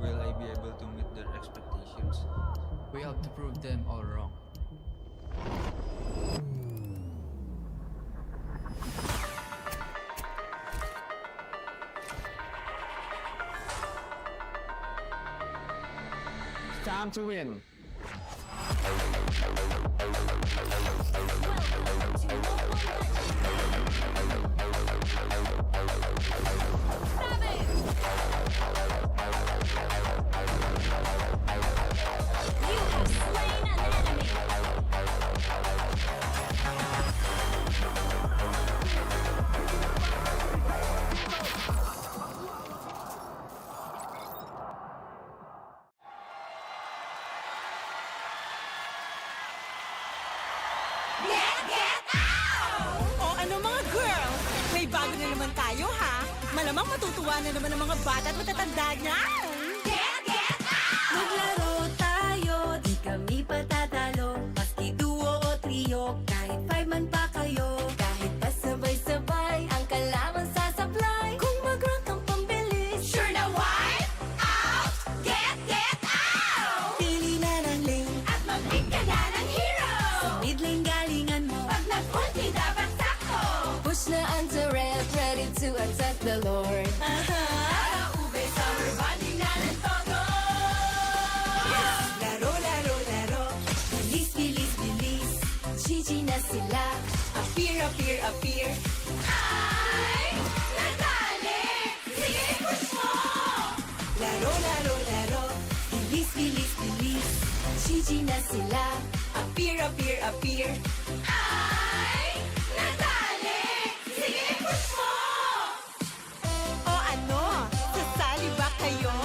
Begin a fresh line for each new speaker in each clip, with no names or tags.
Will I be able to meet their expectations?
We have to prove them all wrong.
It's time to win.
O ano mga girls, may bago na naman tayo ha? Malamang matutuwa na naman ang mga bata at matatanda niyan! Get out!
Maglaro tayo, di kami patatalo. Maski duo o trio, kahit 5 man pa kayo. Kahit pa sabay-sabay, ang kalaman sasablay. Kung mag-rank ang pambilis,
Sure na wipe out! Get out!
pili na ng lane.
At mag-pick ka na ng hero!
Sa mid lane galingan mo.
Pag nag-ulti dapat sakto!
Push na onto red, ready to attack the Lord.
Para ube, summer bonding na ng todo!
Laro, laro, laro. Bilis, bilis, bilis. GG na sila.
Appear, appear, appear! Ay! Natali! Sige, push mo!
Laro, laro, laro. Bilis, bilis, bilis. GG na sila.
Appear, appear, appear! Ay! Natali! Sige, push mo! O ano? Sasali ba kayo?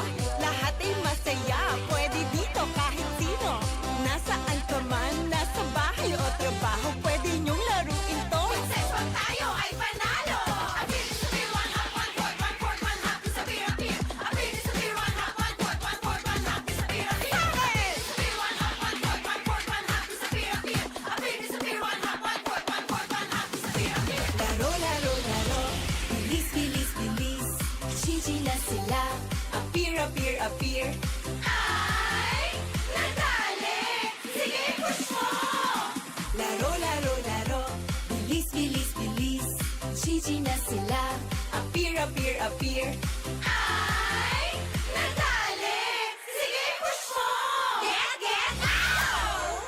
Lahat ay masaya. Pwede dito kahit sino. Nasaan ka man, nasa bahay o trabaho, pwede niyong laruin to. Successful tayo ay panalo! Appear, disappear, one hop, one court, one court, one hop, disappear, appear. Appear, disappear, one hop, one court, one court, one hop, disappear, appear. Appear, disappear, one hop, one court, one court, one hop, disappear, appear. Appear, disappear, one hop, one court, one court, one hop, disappear, appear.
Laro, laro, laro. Bilis, bilis, bilis. GG na sila.
Appear, appear, appear. Ay! Natali! Sige, push mo!
Laro, laro, laro. Bilis, bilis, bilis. GG na sila.
Appear, appear, appear. Ay! Natali! Sige, push mo! Get out!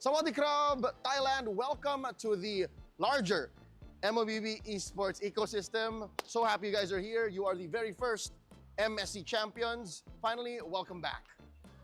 Sawadee Krab, Thailand, welcome to the larger MOBB esports ecosystem. So happy you guys are here. You are the very first MSC champions. Finally, welcome back.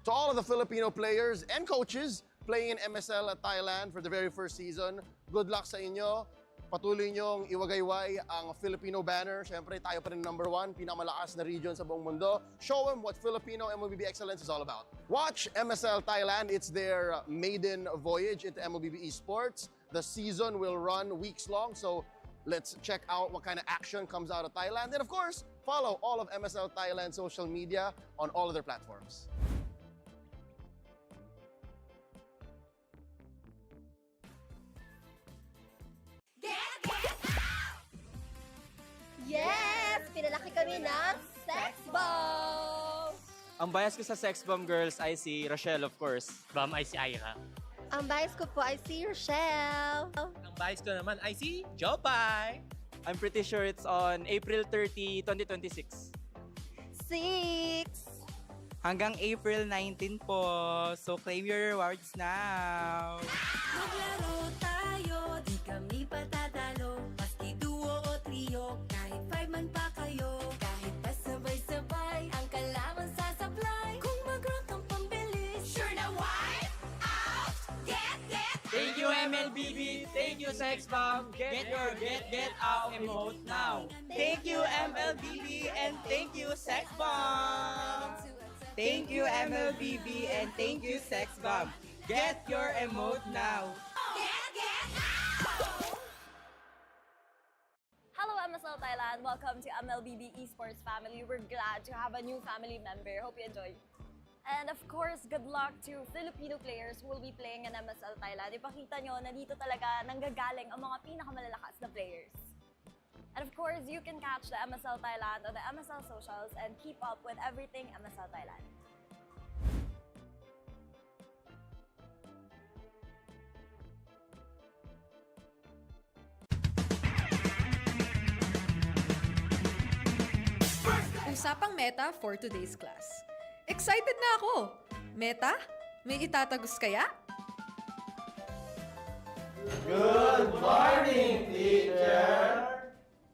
To all of the Filipino players and coaches playing in MSL at Thailand for the very first season, good luck sa inyo. Patuloy niyong iwagayway ang Filipino banner. Siyempre, tayo pa rin #1, pinakamalakas na region sa buong mundo. Show them what Filipino MOBB excellence is all about. Watch MSL Thailand. It's their maiden voyage into MOBB esports. The season will run weeks long, so let's check out what kind of action comes out of Thailand. And of course, follow all of MSL Thailand social media on all of their platforms.
kami ng Sex Bomb!
Ang bias ko sa Sex Bomb Girls ay si Rochelle, of course.
Bomb ay si Ira.
Ang bias ko po ay si Rochelle.
Ang bias ko naman ay si Jopay.
I'm pretty sure it's on April 30, 2026.
6.
Hanggang April 19 po. So claim your rewards now.
Maglaro tayo, di kami patatalo. Maski duo o trio, kahit 5 man pa kayo. Kahit pa sabay-sabay, ang kalaman sasablay. Kung mag-rank ang pambilis, sure na wipe out! Get!
Thank you, MLBB. Thank you, Sex Bomb. Get your get out emote now.
Thank you, MLBB, and thank you, Sex Bomb. Thank you, MLBB, and thank you, Sex Bomb. Get your emote now.
Get out!
Hello MSL Thailand! Welcome to MLBB Esports family. We're glad to have a new family member. Hope you enjoy. And of course, good luck to Filipino players who will be playing in MSL Thailand. Ipakita nyo na dito talaga nanggagaling ang mga pinakamalalakas na players. And of course, you can catch the MSL Thailand on the MSL socials and keep up with everything MSL Thailand.
Usapang Meta for today's class. Excited na ako! Meta? May itatagos kaya?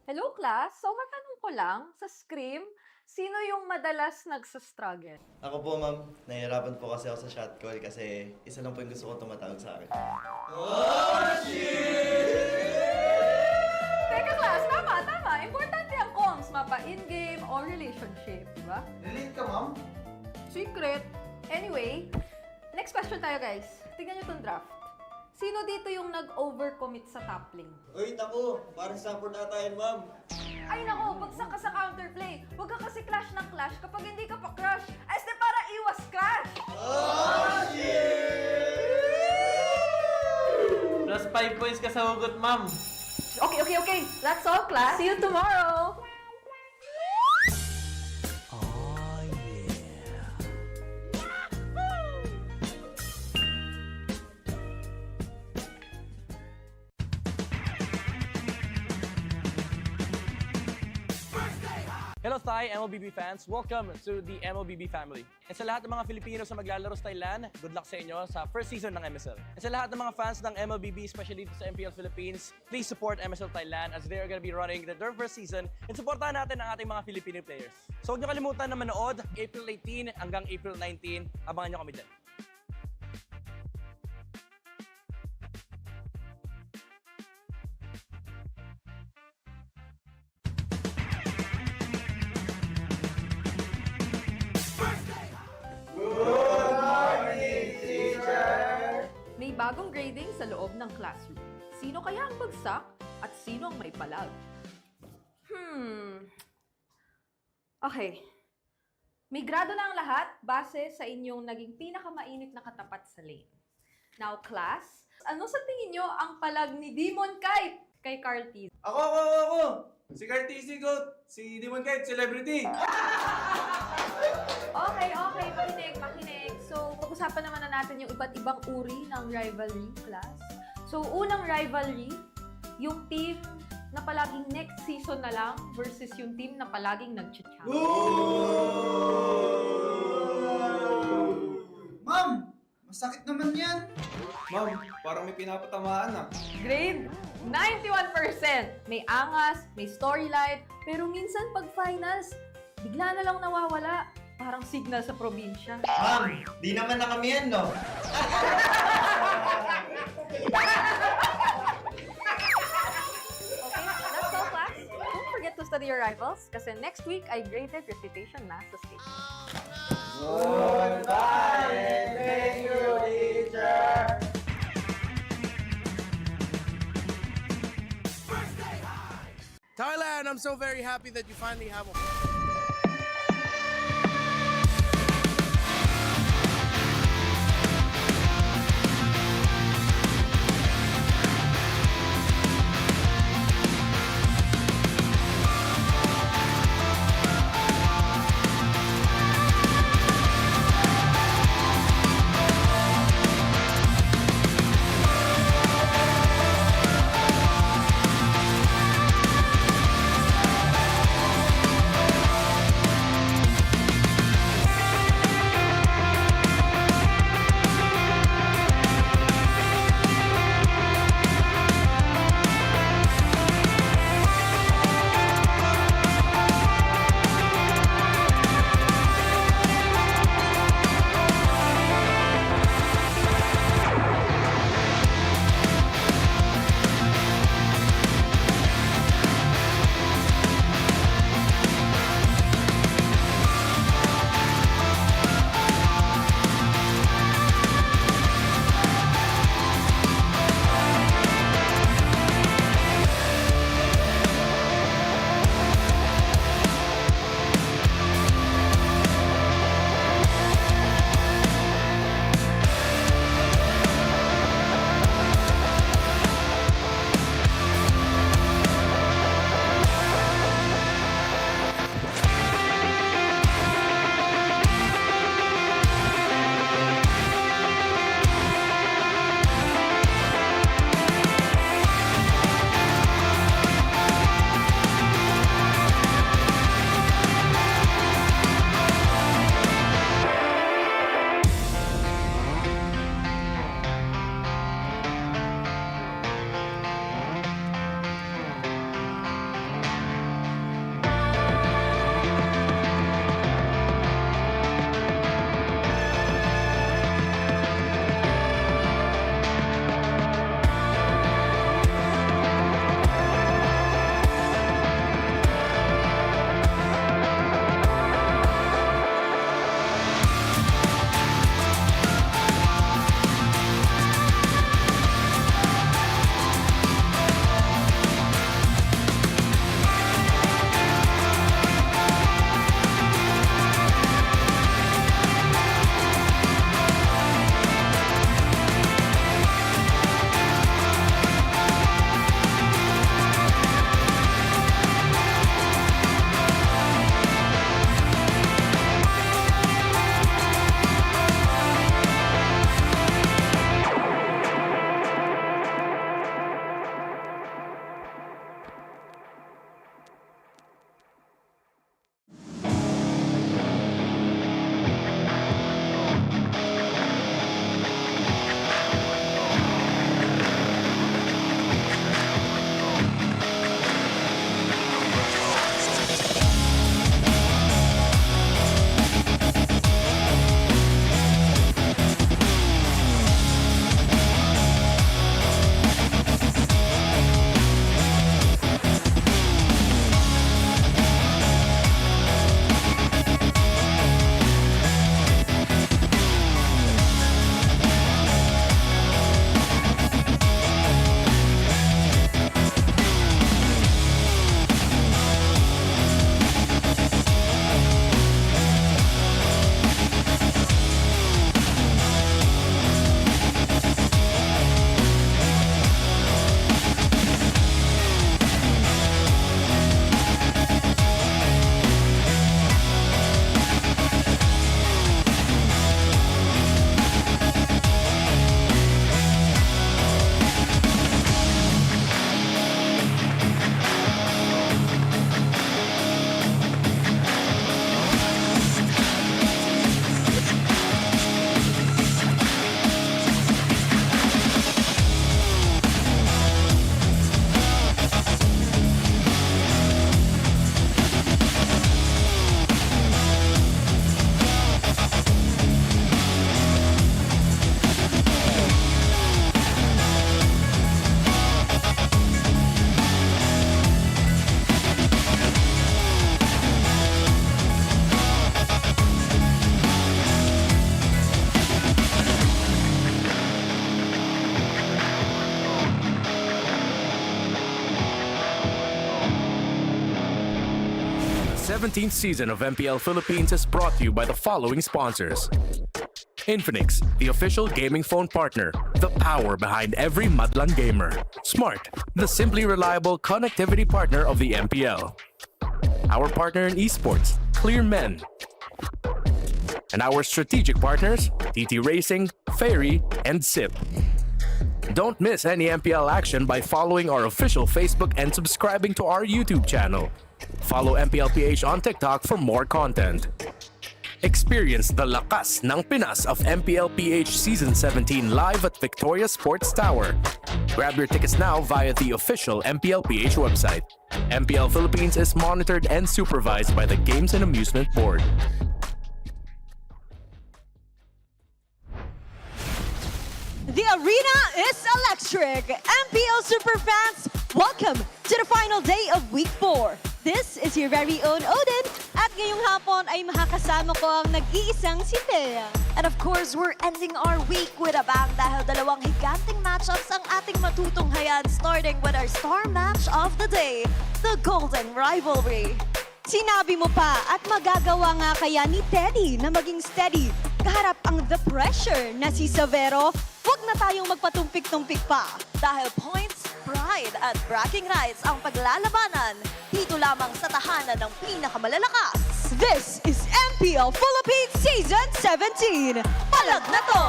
Hello class! So matanong ko lang, sa Scream, sino yung madalas nagsastruggle?
Ako po, ma'am. Nahihirapan po kasi ako sa shot call kasi isa lang po yung gusto ko tumatawag sa akin.
Teka class, tama! Importante ang comms, mapa in-game o relationship, di ba?
Relate ka, ma'am?
Secret! Anyway, next question tayo guys. Tingnan nyo tong draft. Sino dito yung nag-overcommit sa top lane?
Uy, naku! Parang support ata yun, ma'am.
Ay nako, bagsak ka sa counterplay. Huwag ka kasi clash ng clash kapag hindi ka pa crush. Este para iwas crash!
Plus 5 points ka sa hugot, ma'am.
Okay. That's all class. See you tomorrow!
Hello Thai MLBB fans! Welcome to the MLBB family. And sa lahat ng mga Filipino sa maglalaro sa Thailand, good luck sa inyo sa first season ng MSL. And sa lahat ng mga fans ng MLBB, especially dito sa MPL Philippines, please support MSL Thailand as they are going to be running their first season and supportahan natin ang ating mga Filipino players. So huwag niyo kalimutan na manood April 18 hanggang April 19. Abangan niyo kami dyan.
May bagong grading sa loob ng classroom. Sino kaya ang bagsak at sino ang may palag? Okay. May grado na ang lahat base sa inyong naging pinakamainit na katapat sa lane. Now, class, ano sa tingin nyo ang palag ni Demon Kite kay Carl T?
Ako! Si Cartesi Goat! Si Demon Kite, celebrity!
Okay. Pakinig. So, pag-usapan naman na natin yung iba't ibang uri ng rivalry, class. So, unang rivalry, yung team na palaging next season na lang versus yung team na palaging nag-champion.
Ma'am! Masakit naman yan!
Ma'am, parang may pinapatamaan ah.
Grade 91%. May angas, may storyline, pero minsan pag finals, bigla na lang nawawala. Parang signal sa probinsya.
Ma'am! Di naman na kami yan, no?
Okay, that's all class. Don't forget to study your rivals kasi next week ay graded reputation na sa stage.
Goodbye! Thank you, teacher!
Thailand, I'm so very happy that you finally have a
17th season of MPL Philippines is brought to you by the following sponsors. Infinix, the official gaming phone partner, the power behind every Madlang gamer. Smart, the simply reliable connectivity partner of the MPL. Our partner in esports, Clear Men. And our strategic partners, TT Racing, Ferry, and SIP. Don't miss any MPL action by following our official Facebook and subscribing to our YouTube channel. Follow MPLPH on TikTok for more content. Experience the lakas ng Pinas of MPLPH Season 17 live at Victoria Sports Tower. Grab your tickets now via the official MPLPH website. MPL Philippines is monitored and supervised by the Games and Amusement Board.
The arena is electric. MPL Superfans, welcome to the final day of Week 4. This is your very own Odin. At ngayong hapon ay makakasama ko ang nag-iisang si Thea.
And of course, we're ending our week with a bang dahil dalawang higanting matchups ang ating matutunghayan, starting with our star match of the day, the Golden Rivalry.
Sinabi mo pa at magagawa nga kaya ni Teddy na maging steady kaharap ang the pressure na si Savero. Huwag na tayong magpatumpik-tumpik pa.
Dahil points, pride at bragging rights ang paglalabanan dito lamang sa tahanan ng pinakamalalakas.
This is MPL Philippines Season 17. Palag na to!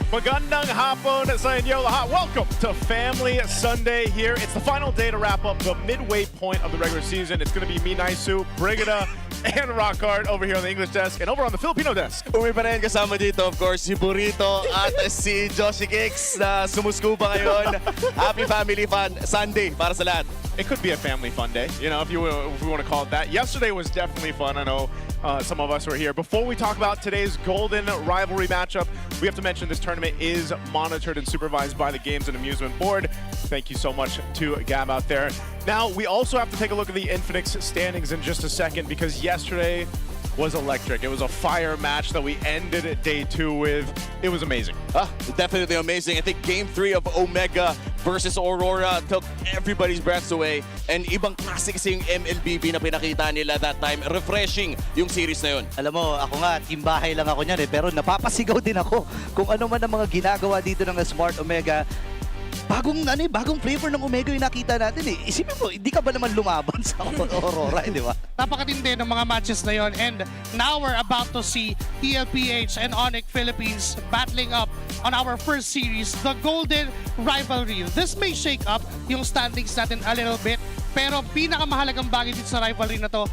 Magandang hapon sa inyo lahat. Welcome to Family Sunday here. It's the final day to wrap up the midway point of the regular season. It's going to be me, Naisu, Brigida, and Rockhard over here on the English desk and over on the Filipino desk.
Umi pa rin kasama dito, of course, si Burrito at si Joshi Kicks na sumuskuba ngayon. Happy Family Fun Sunday para sa lahat.
It could be a family fun day, you know, if we want to call it that. Yesterday was definitely fun. I know some of us were here. Before we talk about today's Golden Rivalry matchup, we have to mention this tournament is monitored and supervised by the Games and Amusement Board. Thank you so much to Gab out there. Now, we also have to take a look at the Infinix standings in just a second because yesterday was electric. It was a fire match that we ended day 2 with. It was amazing.
Definitely amazing. I think Game 3 of Omega versus Aurora took everybody's breaths away. And ibang klase kasi yung MLBB na pinakita nila that time. Refreshing yung series na yun.
Alam mo, ako nga, team bahay lang ako niyan pero napapasigaw din ako kung ano man ang mga ginagawa dito ng Smart Omega. Bagong flavor ng Omega yung nakita natin eh. Isipin mo, hindi ka ba naman lumaban sa Aurora, di ba?
Napakatindi ng mga matches na yon. And now we're about to see TLPH and ONIC Philippines battling up on our first series, the Golden Rivalry. This may shake up yung standings natin a little bit, pero pinakamahalagang bagay dito sa rivalry na to,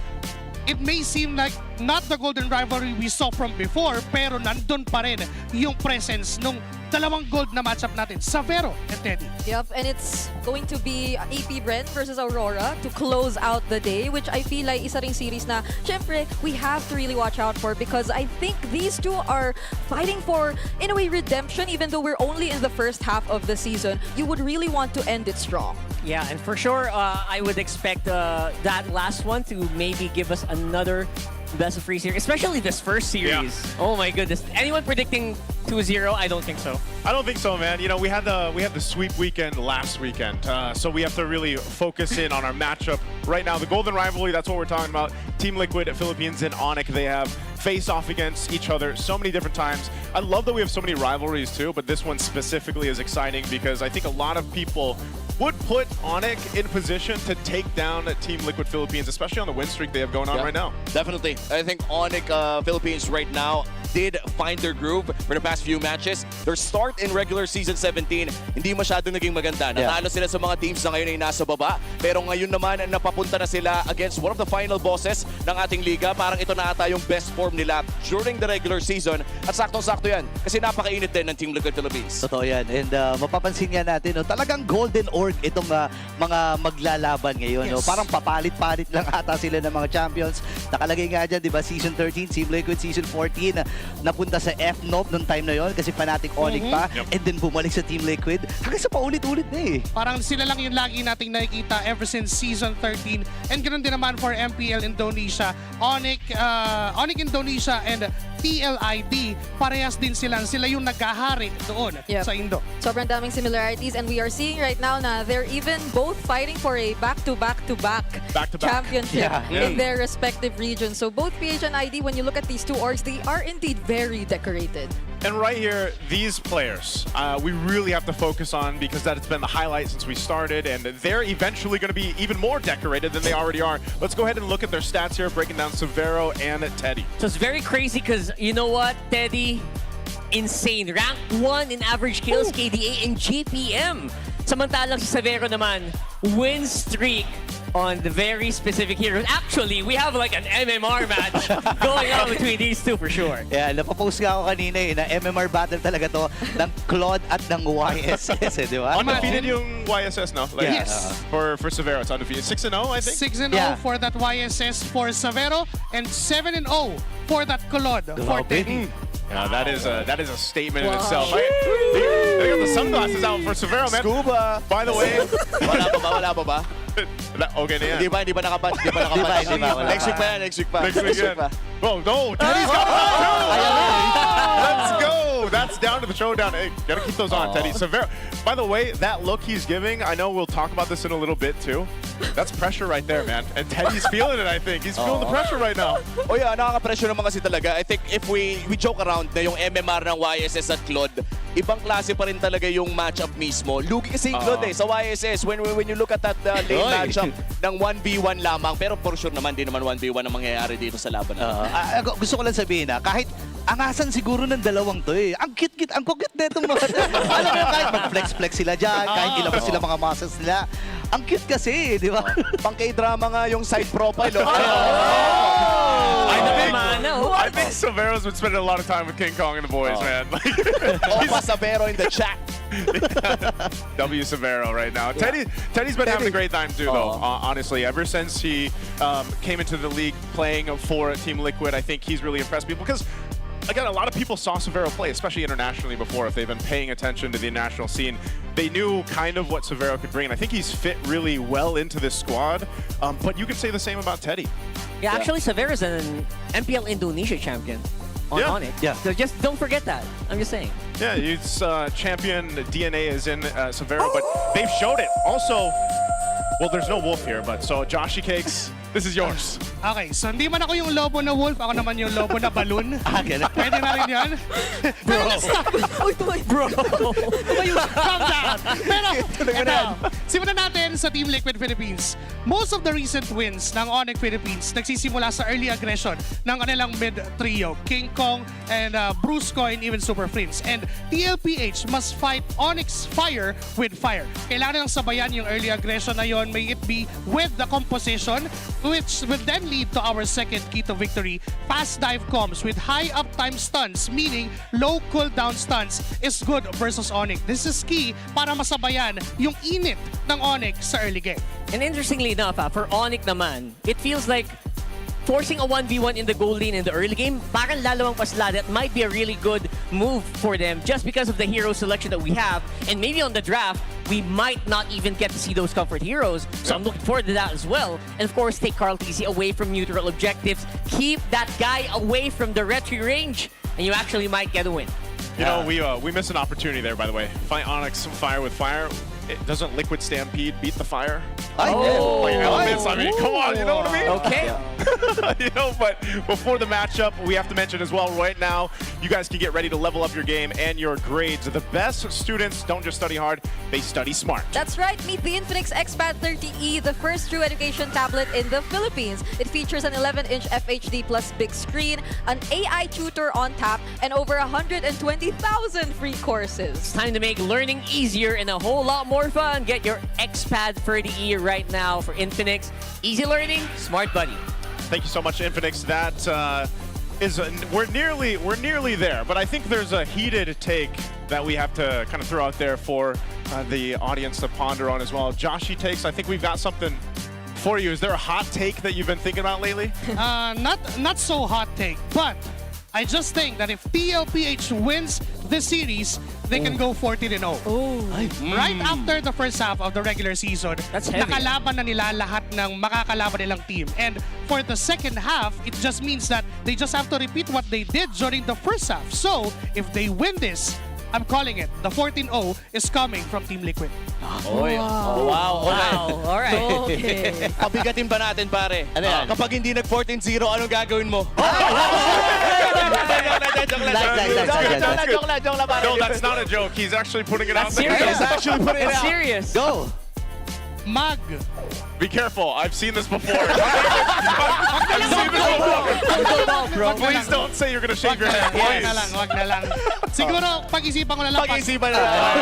it may seem like not the Golden Rivalry we saw from before, pero nandun pa rin yung presence nung dalawang gold na matchup natin, Savero and Teddy.
Yep, and it's going to be APBR versus Aurora to close out the day, which I feel like isa ring series na, syempre, we have to really watch out for because I think these two are fighting for, in a way, redemption. Even though we're only in the first half of the season, you would really want to end it strong.
Yeah, and for sure, I would expect that last one to maybe give us another best of 3 series, especially this first series. Yeah. Oh my goodness. Anyone predicting 2-0? I don't think so.
I don't think so, man. You know, we had the sweep weekend last weekend, so we have to really focus in on our matchup right now. The Golden Rivalry, that's what we're talking about. Team Liquid, Philippines, and ONIC, they have faced off against each other so many different times. I love that we have so many rivalries too, but this one specifically is exciting because I think a lot of people would put ONIC in position to take down Team Liquid Philippines, especially on the win streak they have going on right now.
Definitely. I think ONIC Philippines right now did find their groove for the past few matches. Their start in regular season 17, hindi masyado naging maganda. Natalo sila sa mga teams na ngayon ay nasa baba. Pero ngayon naman, napapunta na sila against one of the final bosses ng ating liga. Parang ito na ata yung best form nila during the regular season. At saktong-sakto yan. Kasi napakainit din ng Team Liquid Philippines.
Totoo yan. And mapapansin nga natin, talagang golden org itong mga maglalaban ngayon.
Yes.
Parang papalit-palit lang ata sila ng mga champions. Nakalagay nga dyan, di ba? Season 13, Team Liquid, Season 14, napunta sa F-Nope nung time na yon kasi fanatic ONIC pa. And then bumalik sa Team Liquid. Hanggang sa paulit-ulit na eh.
Parang sila lang yung lagi nating nakikita ever since Season 13. And ganoon din naman for MPL Indonesia, ONIC Indonesia, and TLID, parehas din sila yung naghahari doon sa Indo.
Sobrang daming similarities, and we are seeing right now na they're even both fighting for a back-to-back championship in their respective regions. So both PH and ID, when you look at these two orgs, they are indeed very decorated.
And right here, these players, we really have to focus on because that's been the highlight since we started, and they're eventually going to be even more decorated than they already are. Let's go ahead and look at their stats here, breaking down Severo and Teddy.
So it's very crazy because you know what, Teddy? Insane. Rank 1 in average kills, KDA, and GPM. Samantalang si Severo naman, win streak on the very specific heroes. Actually, we have like an MMR match going on between these two for sure.
Yeah, napapost nga ako kanina na MMR battle talaga to ng Claude at ng YSS, di ba?
Undefeated yung YSS, no? Like,
Yes.
For Severo, it's undefeated. 6-0, I think?
6-0 for that YSS for Severo, and 7-0 for that Claude for Teddy.
Yeah, that is a statement in itself. They got the sunglasses out for Severo, man.
Scuba.
By the way,
Wala pa ba?
okay na yan.
Hindi pa nakapan. Next week pa yan, next week pa.
Next week yan. Oh, no, Teddy's got it on too! Let's go! That's down to the showdown. Hey, gotta keep those on, Teddy. Severo. By the way, that look he's giving, I know we'll talk about this in a little bit too. That's pressure right there, man. And Teddy's feeling it, I think. He's feeling the pressure right now.
Oh yeah, nakaka-pressure naman kasi talaga. I think if we joke around na yung MMR ng YSS at Claude, ibang klase pa rin talaga yung matchup mismo. Lugi kasi yung Claude sa YSS. When you look at that lane matchup ng 1v1 lamang, pero for sure naman, di naman 1v1 ang mangyayari dito sa laban.
Gusto ko lang sabihin kahit angasan siguro ng dalawang to Ang cute-cute, ang cute na itong mga alam mo kahit mag-flex-flex sila dyan, kahit ilabas sila mga muscles nila. Ang cute kasi, di ba?
Pang K-drama nga yung side profile.
I think Severo's been spending a lot of time with King Kong and the boys, man.
Opa Severo in the chat.
W Severo right now. Teddy's been having a great time too, though. Honestly, ever since he came into the league playing for Team Liquid, I think he's really impressed people because. Again, a lot of people saw Severo play, especially internationally before, if they've been paying attention to the international scene. They knew kind of what Severo could bring, and I think he's fit really well into this squad. But you could say the same about Teddy.
Yeah, actually, Severo's an MPL Indonesia champion on ONIC.
Yeah.
So just don't forget that. I'm just saying.
Yeah, it's champion DNA is in Severo, but they've showed it. Also, well, there's no wolf here, but so Joshy Cakes, this is yours.
Okay, so hindi man ako yung lobo na wolf, ako naman yung lobo na balloon. Pwede na rin yan. Pero let's stop.
Bro.
Calm down. Pero, ito, simulan natin sa Team Liquid Philippines. Most of the recent wins ng ONIC Philippines nagsisimula sa early aggression ng kanilang mid-trio, King Kong and Brusco and even Super Prince. And TLPH must fight ONIC's fire with fire. Kailangan ng sabayan yung early aggression na yon, may it be with the composition, which will then lead to our second key to victory. Fast dive combs with high uptime stunts, meaning low cooldown stunts is good versus ONIC. This is key para masabayan yung init ng ONIC sa early game.
And interestingly enough, for ONIC naman, it feels like forcing a 1v1 in the gold lane in the early game, parang lalawang pasla, that might be a really good move for them just because of the hero selection that we have. And maybe on the draft, we might not even get to see those comfort heroes. So I'm looking forward to that as well. And of course, take Carl TC away from neutral objectives. Keep that guy away from the retry range, and you actually might get a win.
You know, we missed an opportunity there, by the way. Fight ONIC fire with fire. Doesn't Liquid Stampede beat the fire? Like elements, I mean, come on, you know what I mean?
Okay.
You know, but before the matchup, we have to mention as well, right now, you guys can get ready to level up your game and your grades. The best students don't just study hard, they study smart.
That's right. Meet the Infinix XPad 30E, the first true education tablet in the Philippines. It features an 11-inch FHD plus big screen, an AI tutor on tap, and over 120,000 free courses.
It's time to make learning easier and a whole lot more fun. Get your XPad 30E right now for Infinix. Easy learning, smart buddy.
Thank you so much, Infinix. That is we're nearly there, but I think there's a heated take that we have to kind of throw out there for the audience to ponder on as well. Joshy takes. I think we've got something for you. Is there a hot take that you've been thinking about lately?
Not so hot take, but I just think that if TLPH wins this series, they can go 14-0. Right after the first half of the regular season,
That's heavy.
nakalaban na nila lahat ng makakalaban nilang team. And for the second half, it just means that they just have to repeat what they did during the first half. So, if they win this, I'm calling it. The 14-0 is coming from Team Liquid.
Oy. Oh, wow.
Wow. All right.
Okay.
Pabigatin ba natin, pare?
Ano yan?
Kapag hindi nag 14-0, anong gagawin mo?
No, that's not a joke. He's actually putting it out
That's
there.
serious.
He's actually putting it
It's
out.
serious.
Go!
Mag.
Be careful. I've seen this before. I've seen this before. Please don't say you're going to shave your head.
Wag na lang. Siguro, pag-isipan ko na lang.
Pag-isipan na lang.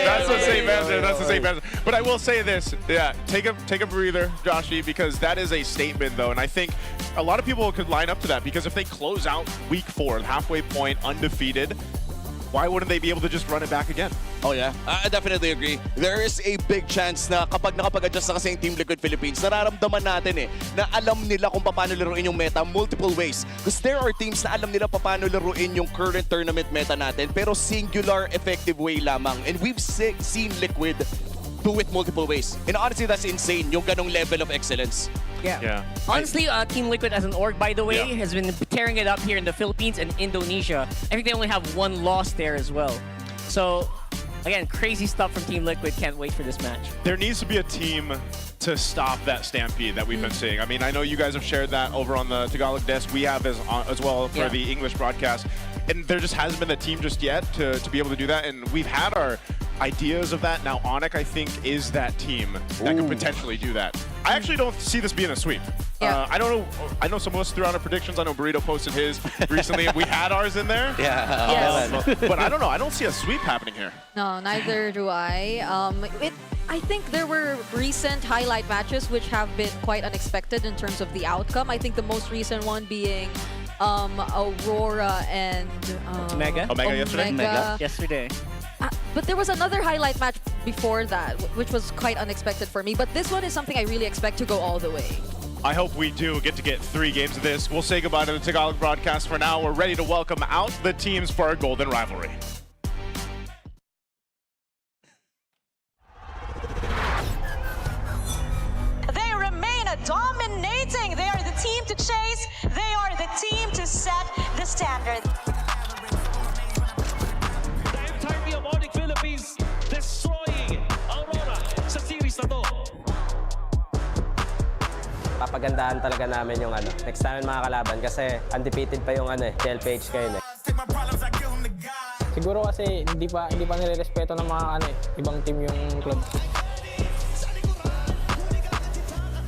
That's the same answer. That's the same answer. But I will say this. Yeah, take a breather, Joshy, because that is a statement, though. And I think a lot of people could line up to that because if they close out week 4, halfway point, undefeated, why wouldn't they be able to just run it back again?
Oh yeah, I definitely agree. There is a big chance na kapag nakapag-adjust na kasi yung Team Liquid Philippines, nararamdaman natin na alam nila kung paano laruin yung meta multiple ways. Because there are teams na alam nila paano laruin yung current tournament meta natin, pero singular effective way lamang. And we've seen Liquid do it multiple ways. And honestly, that's insane, yung ganong level of excellence.
Yeah. Honestly, Team Liquid as an org, by the way, has been tearing it up here in the Philippines and Indonesia. I think they only have one loss there as well. So, again, crazy stuff from Team Liquid. Can't wait for this match.
There needs to be a team to stop that stampede that we've been seeing. I mean, I know you guys have shared that over on the Tagalog desk. We have as well for the English broadcast. And there just hasn't been a team just yet to be able to do that. And we've had our ideas of that. Now, ONIC, I think, is that team that could potentially do that. I actually don't see this being a sweep.
Yeah.
I don't know. I know some of us threw out our predictions. I know Burrito posted his recently. We had ours in there.
Yes.
But I don't know. I don't see a sweep happening here.
No, neither do I. I think there were recent highlight matches which have been quite unexpected in terms of the outcome. I think the most recent one being Aurora and
Omega yesterday.
But there was another highlight match before that, which was quite unexpected for me. But this one is something I really expect to go all the way.
I hope we do get 3 games of this. We'll say goodbye to the Tagalog broadcast for now. We're ready to welcome out the teams for our Golden Rivalry.
They remain dominating. They are the team to chase. They are the team to set the standard.
The entirety of ONIC Philippines destroying Aurora sa series na to.
Papagandahan talaga namin yung next namin mga kalaban kasi undefeated pa yung TLPH ngayon
Siguro kasi hindi pa nire-respeto ng mga ibang team yung club.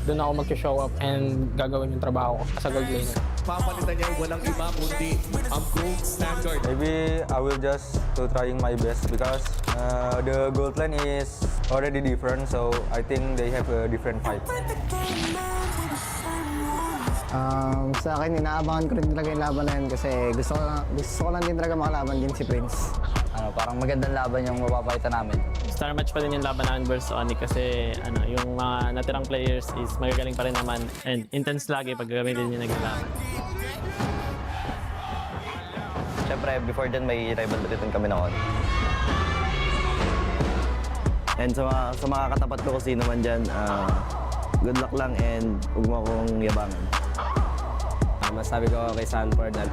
Doon ako mag-show up and gagawin yung trabaho ko sa gold laner.
Papalitan niya walang iba kundi ang crew standard.
Maybe I will just trying my best because the gold lane is already different, so I think they have a different fight.
Sa akin, inaabangan ko rin talaga yung laban na yun kasi gusto ko lang din talaga makalaban din si Prince.
Parang magandang laban yung mapapalitan namin.
Star match pa din yung laban namin versus ONIC kasi yung mga natirang players is magagaling pa rin naman and intense lagi pag gagamitin yung naglalaban.
Siyempre, before dyan may rivalry din kami na ONIC. And sa mga katapat ko sino man dyan, good luck lang and huwag mo akong yabangan.
Masabi ko kay Sanford na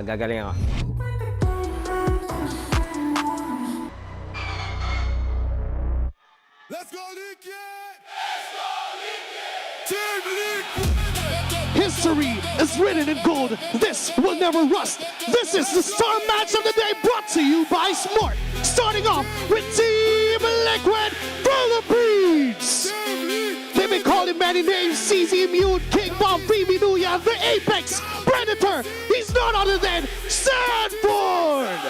gagaling ako.
Let's go Liquid!
History is written in gold. This will never rust. This is the star match of the day brought to you by Smart. Starting off with Team Liquid Philippines. They've been calling many names: CZ Mute, King Bomb, Phoebe Nuya, the Apex Predator. He's none other than Sanford.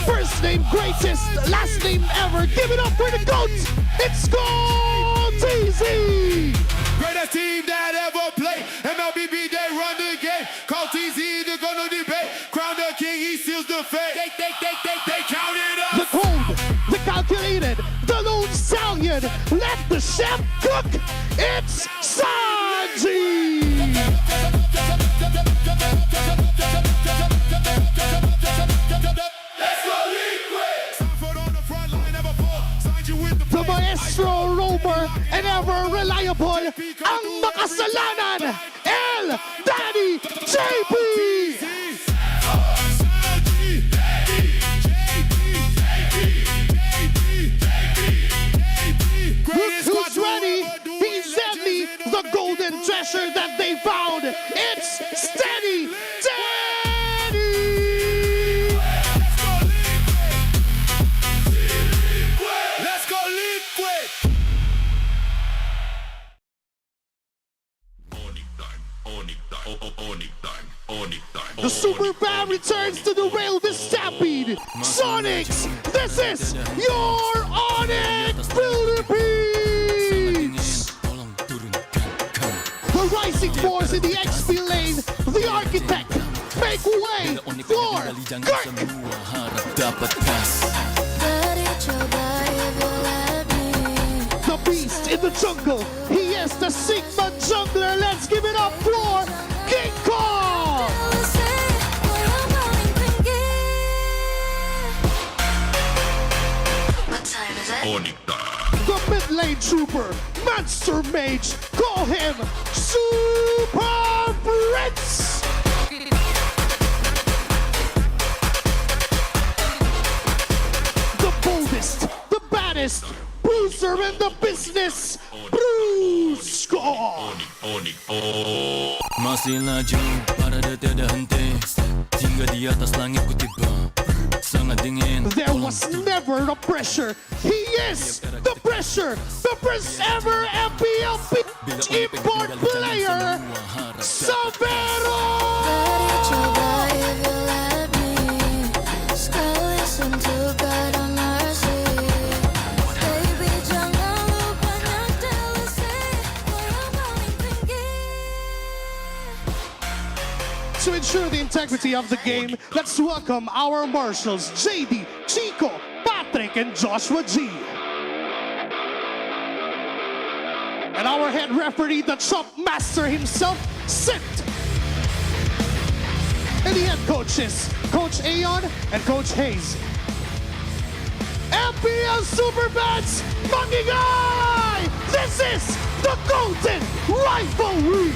First name greatest, last name ever. Give it up for the GOAT. It's Gold TZ.
Greatest team that ever played. MLBB, they run the game. Call TZ, they're gonna debate. Crown the king, he seals the fate. They count it up.
The cold, the calculated, the lone stallion. Let the chef cook. It's Sanji. Kasalanan, El Daddy JP! Look who's ready! He's deadly! The golden treasure that they found! It's Steady Daddy!
Let's go liquid!
The Super Band returns to the railway stampede! Sonics, this is your ONIC Philippines! The rising force in the XP lane, the architect, make way for Kirk! The beast in the jungle, he is the Sigma jungler, let's give it up for King Kong! The mid lane trooper, Monster Mage, call him Super Prince! The boldest, the baddest, Bruiser in the business, Bruce Score!
Masih laju, parada tiada henti, hingga di atas langit ku tiba. Sangat dingin.
There was never a pressure. He is the pressure, the first ever MPL import player, Savero! To ensure the integrity of the game, let's welcome our marshals, JD, Chico, Patrick, and Joshua G. And our head referee, the Trump master himself, Sid. And the head coaches, Coach Aeon and Coach Hayes. MPL Superbats, Mangingay! This is the Golden Rivalry!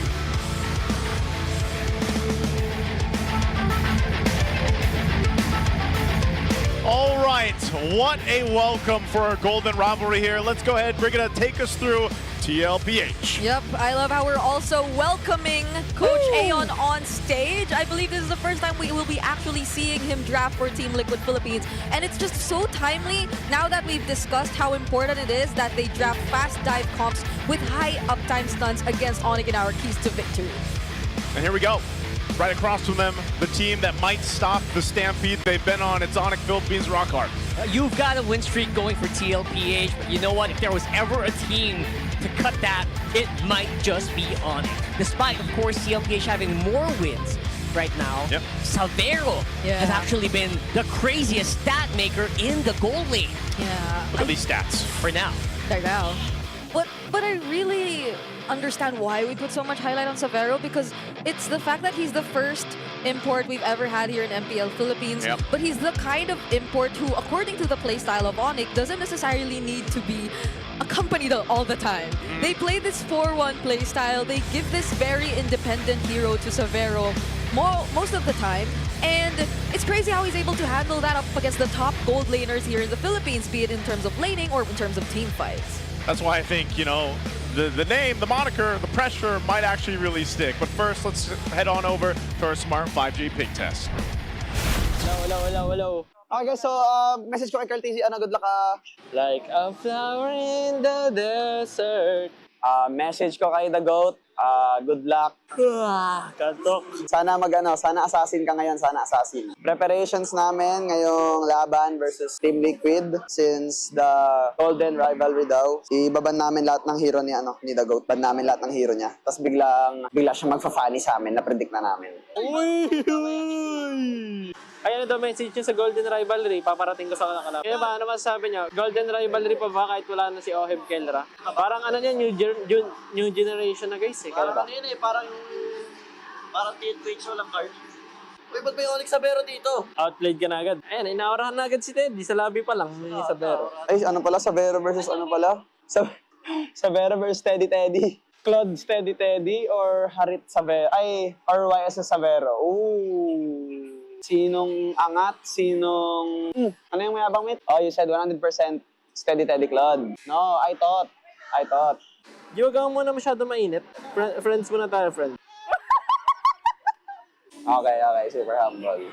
All right, what a welcome for our Golden Rivalry here. Let's go ahead, Brigida, take us through TLPH.
Yep, I love how we're also welcoming Coach Aeon on stage. I believe this is the first time we will be actually seeing him draft for Team Liquid Philippines. And it's just so timely now that we've discussed how important it is that they draft fast dive comps with high uptime stunts against ONIC in our keys to victory.
And here we go. Right across from them, the team that might stop the stampede they've been on. It's ONIC Philippines Rock Hard.
You've got a win streak going for TLPH, but you know what? If there was ever a team to cut that, it might just be ONIC. Despite, of course, TLPH having more wins right now, Savero has actually been the craziest stat maker in the gold lane.
Yeah.
Look at these stats.
For now.
Right now. But I really understand why we put so much highlight on Savero, because it's the fact that he's the first import we've ever had here in MPL Philippines. But he's the kind of import who, according to the playstyle of ONIC, doesn't necessarily need to be accompanied all the time. They play this 4-1 playstyle. They give this very independent hero to Savero most of the time. And it's crazy how he's able to handle that up against the top gold laners here in the Philippines, be it in terms of laning or in terms of team fights.
That's why I think, you know, the name, the moniker, the pressure might actually really stick. But first, let's head on over to our Smart 5G pig test.
Hello. Okay, so message ko kay Carl TC, good luck like a flower in the desert. Message ko kay The GOAT, good luck. Katok. Sana sana assassin ka ngayon, sana assassin. Preparations namin ngayong laban versus Team Liquid since the Golden Rivalry daw. Ibaban namin lahat ng hero ni The GOAT. Ban namin lahat ng hero niya. Tapos bigla siya magfa-funny sa amin, na-predict na namin.
Kaya daw message nyo sa Golden Rivalry, paparating ko sa kanila. Kaya ba, ano masasabi nyo? Golden Rivalry pa ba kahit wala na si Oheb Kelra? Parang ano yan, new generation na guys eh. Parang ano yun eh, parang TLPH walang card. Uy, ba't may ONIC Savero dito? Outplayed ka na agad. Ayan, inaurahan na agad si Teddy. Sa lobby pa lang, may Savero.
Ay, ano pala, Savero versus ano pala? Savero versus Teddy. Claude Steady Teddy or Harit Savero? Ay, or YSS Savero. Ooh. Sinong angat? Sinong... ano yung mayabang mit? Oh, you said 100% Steady Teddy Claude. No, I thought.
Di wag kang muna masyado mainit. Friends muna tayo, friend.
Okay, super humble.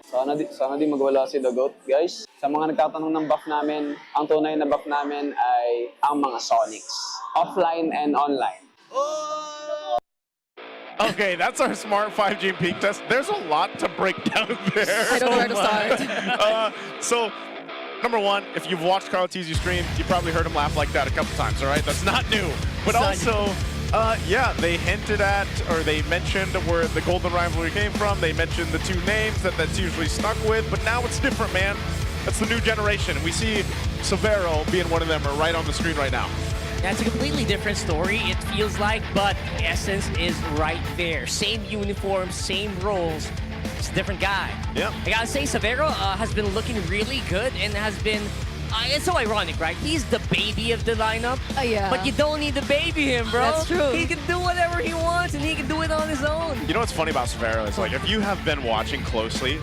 Sana di magwala si The Goat, guys. Sa mga nagtatanong ng buff namin, ang tunay na buff namin ay ang mga Sonics. Offline and online.
Okay, that's our smart 5G peak test. There's a lot to break down there.
I don't know where to start.
So, number one, if you've watched Carl Tizzi stream, you probably heard him laugh like that a couple times, all right? That's not new. But also, yeah, they hinted at, or they mentioned where the Golden Rivalry came from. They mentioned the two names that's usually stuck with, but now it's different, man. That's the new generation. We see Severo being one of them right on the screen right now.
That's a completely different story, it feels like, but the essence is right there. Same uniform, same roles. It's a different guy.
Yeah.
I gotta say, Severo has been looking really good and has been... it's so ironic, right? He's the baby of the lineup.
Yeah.
But you don't need to baby him, bro.
That's true.
He can do whatever he wants and he can do it on his own.
You know what's funny about Severo is, like, if you have been watching closely,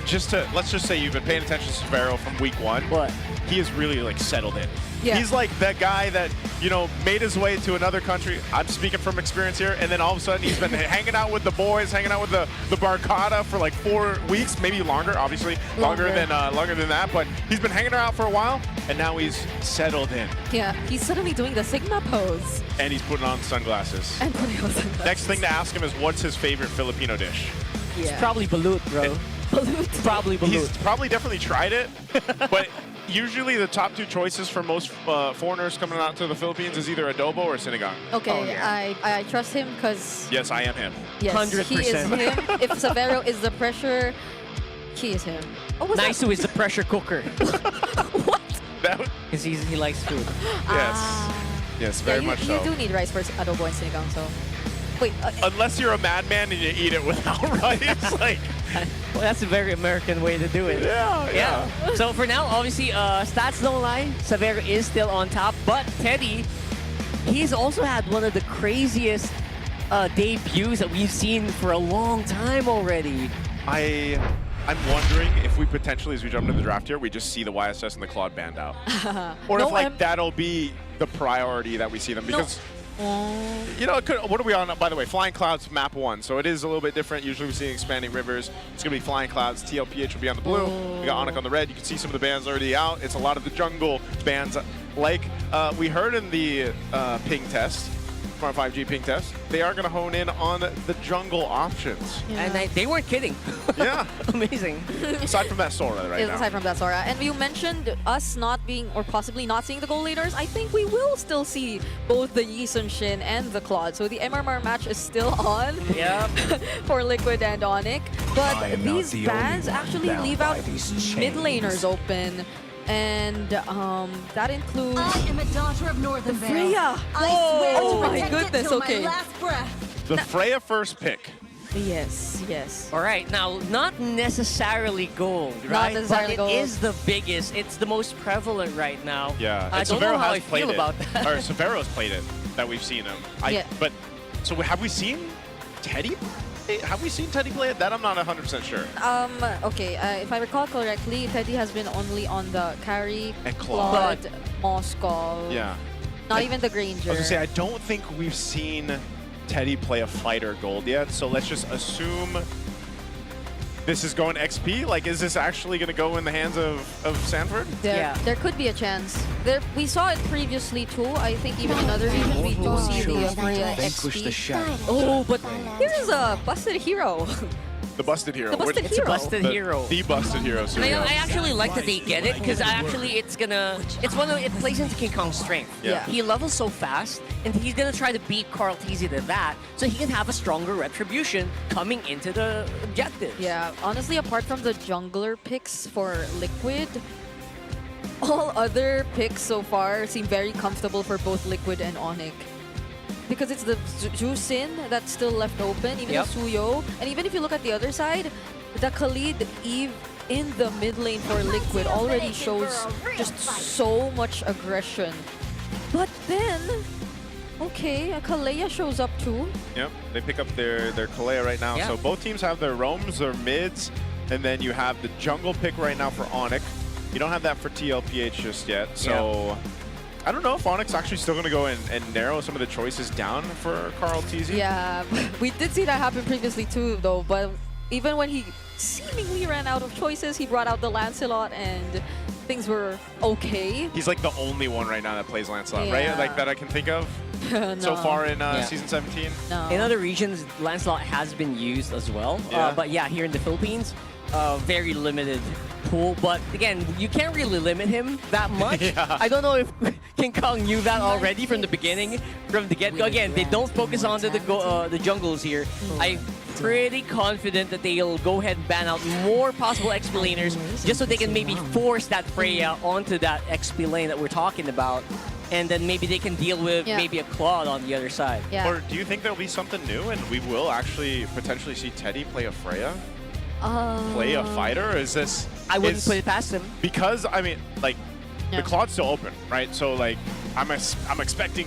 let's just say you've been paying attention to Severo from week one.
What?
He is really, like, settled in.
Yeah.
He's like that guy that, you know, made his way to another country. I'm speaking from experience here. And then all of a sudden he's been hanging out with the boys, hanging out with the Barcada for like 4 weeks, maybe longer, obviously. Longer than that. But he's been hanging out for a while, and now he's settled in.
Yeah, he's suddenly doing the Sigma pose.
And he's putting on sunglasses.
And putting on sunglasses.
Next thing to ask him is, what's his favorite Filipino dish?
Yeah.
It's probably balut, bro.
Balut?
Probably balut.
He's probably definitely tried it, but usually the top two choices for most foreigners coming out to the Philippines is either adobo or sinigang.
Okay, I trust him because...
Yes, I am him.
Yes,
100%.
he is him. If Severo is the pressure, he is him. Oh, what's
Naisu is the pressure cooker.
What?
Because he likes food.
Yes, very much so.
You do need rice for adobo and sinigang, so... Wait,
unless you're a madman and you eat it without rice, like...
Well, that's a very American way to do it.
Yeah.
So for now, obviously, stats don't lie. Severo is still on top, but Teddy, he's also had one of the craziest debuts that we've seen for a long time already.
I'm wondering if we potentially, as we jump into the draft here, we just see the YSS and the Claude band out. Or
No,
if, like, that'll be the priority that we see them. Because... You know, what are we on? By the way, Flying Clouds map 1, so it is a little bit different. Usually we see Expanding Rivers. It's going to be Flying Clouds. TLPH will be on the blue. We got ONIC on the red. You can see some of the bands already out. It's a lot of the jungle bands. Like we heard in the ping test, Smart 5G ping test, they are going to hone in on the jungle options.
Yeah. And they weren't kidding.
Yeah.
Amazing.
Aside from that Sora right now.
Aside from that Sora. And you mentioned us not being, or possibly not seeing the goal leaders. I think we will still see both the Yi Sun Shin and the Claude. So the MMR match is still on for Liquid and ONIC. But these bans actually leave out mid laners open. And that includes
I am a daughter of Northern
Freya. Oh my goodness, okay.
The Freya first pick.
Yes.
All right, now, not necessarily gold, right?
Not necessarily
but
gold.
It is the biggest. It's the most prevalent right now.
Yeah.
I don't know how I feel about that.
Or Severo's played it, that we've seen him. But, so have we seen Teddy? Have we seen Teddy play it? That I'm not 100% sure.
Okay, if I recall correctly, Teddy has been only on the carry,
and Claude,
Moscow.
Yeah.
Not even the Granger.
I was going to say, I don't think we've seen Teddy play a fighter gold yet, so let's just assume this is going XP? Like, is this actually going to go in the hands of Sanford?
There could be a chance. We saw it previously too. I think even in other regions we do see the Freya XP. Oh, but here's a busted hero.
The busted hero.
The busted
It's a busted hero.
The busted hero.
I actually like that they get it because it plays into King Kong's strength.
Yeah.
He levels so fast, and he's gonna try to beat Carl Tizzi to that, so he can have a stronger retribution coming into the objective.
Yeah, honestly, apart from the jungler picks for Liquid, all other picks so far seem very comfortable for both Liquid and ONIC. Because it's the Jusin that's still left open, even the Suyo. And even if you look at the other side, the Khalid Eve in the mid lane for Liquid already shows just so much aggression. But then, Okay, Kalea shows up too.
Yep, they pick up their Kalea right now.
Yeah.
So both teams have their roams, their mids, and then you have the jungle pick right now for ONIC. You don't have that for TLPH just yet. So I don't know if ONIC's actually still going to go and narrow some of the choices down for Carl TZ.
Yeah, we did see that happen previously too, though. But even when he seemingly ran out of choices, he brought out the Lancelot and things were okay.
He's like the only one right now that plays Lancelot, right?
Yeah.
Like that I can think of so far in Season 17.
In other regions, Lancelot has been used as well.
Yeah.
But yeah, here in the Philippines, very limited pool. But again, you can't really limit him that much.
Yeah.
I don't know if King Kong knew that already from the beginning, from the get-go. Again, they don't focus on the jungles here. I'm pretty confident that they'll go ahead and ban out more possible XP laners just so they can maybe force that Freya onto that XP lane that we're talking about. And then maybe they can deal with maybe a Claude on the other side.
Or do you think there'll be something new and we will actually potentially see Teddy play a Freya? Play a fighter? Or is this...
I wouldn't put it past him.
Because, I mean, like, the Claude's still open, right? So, like, I'm expecting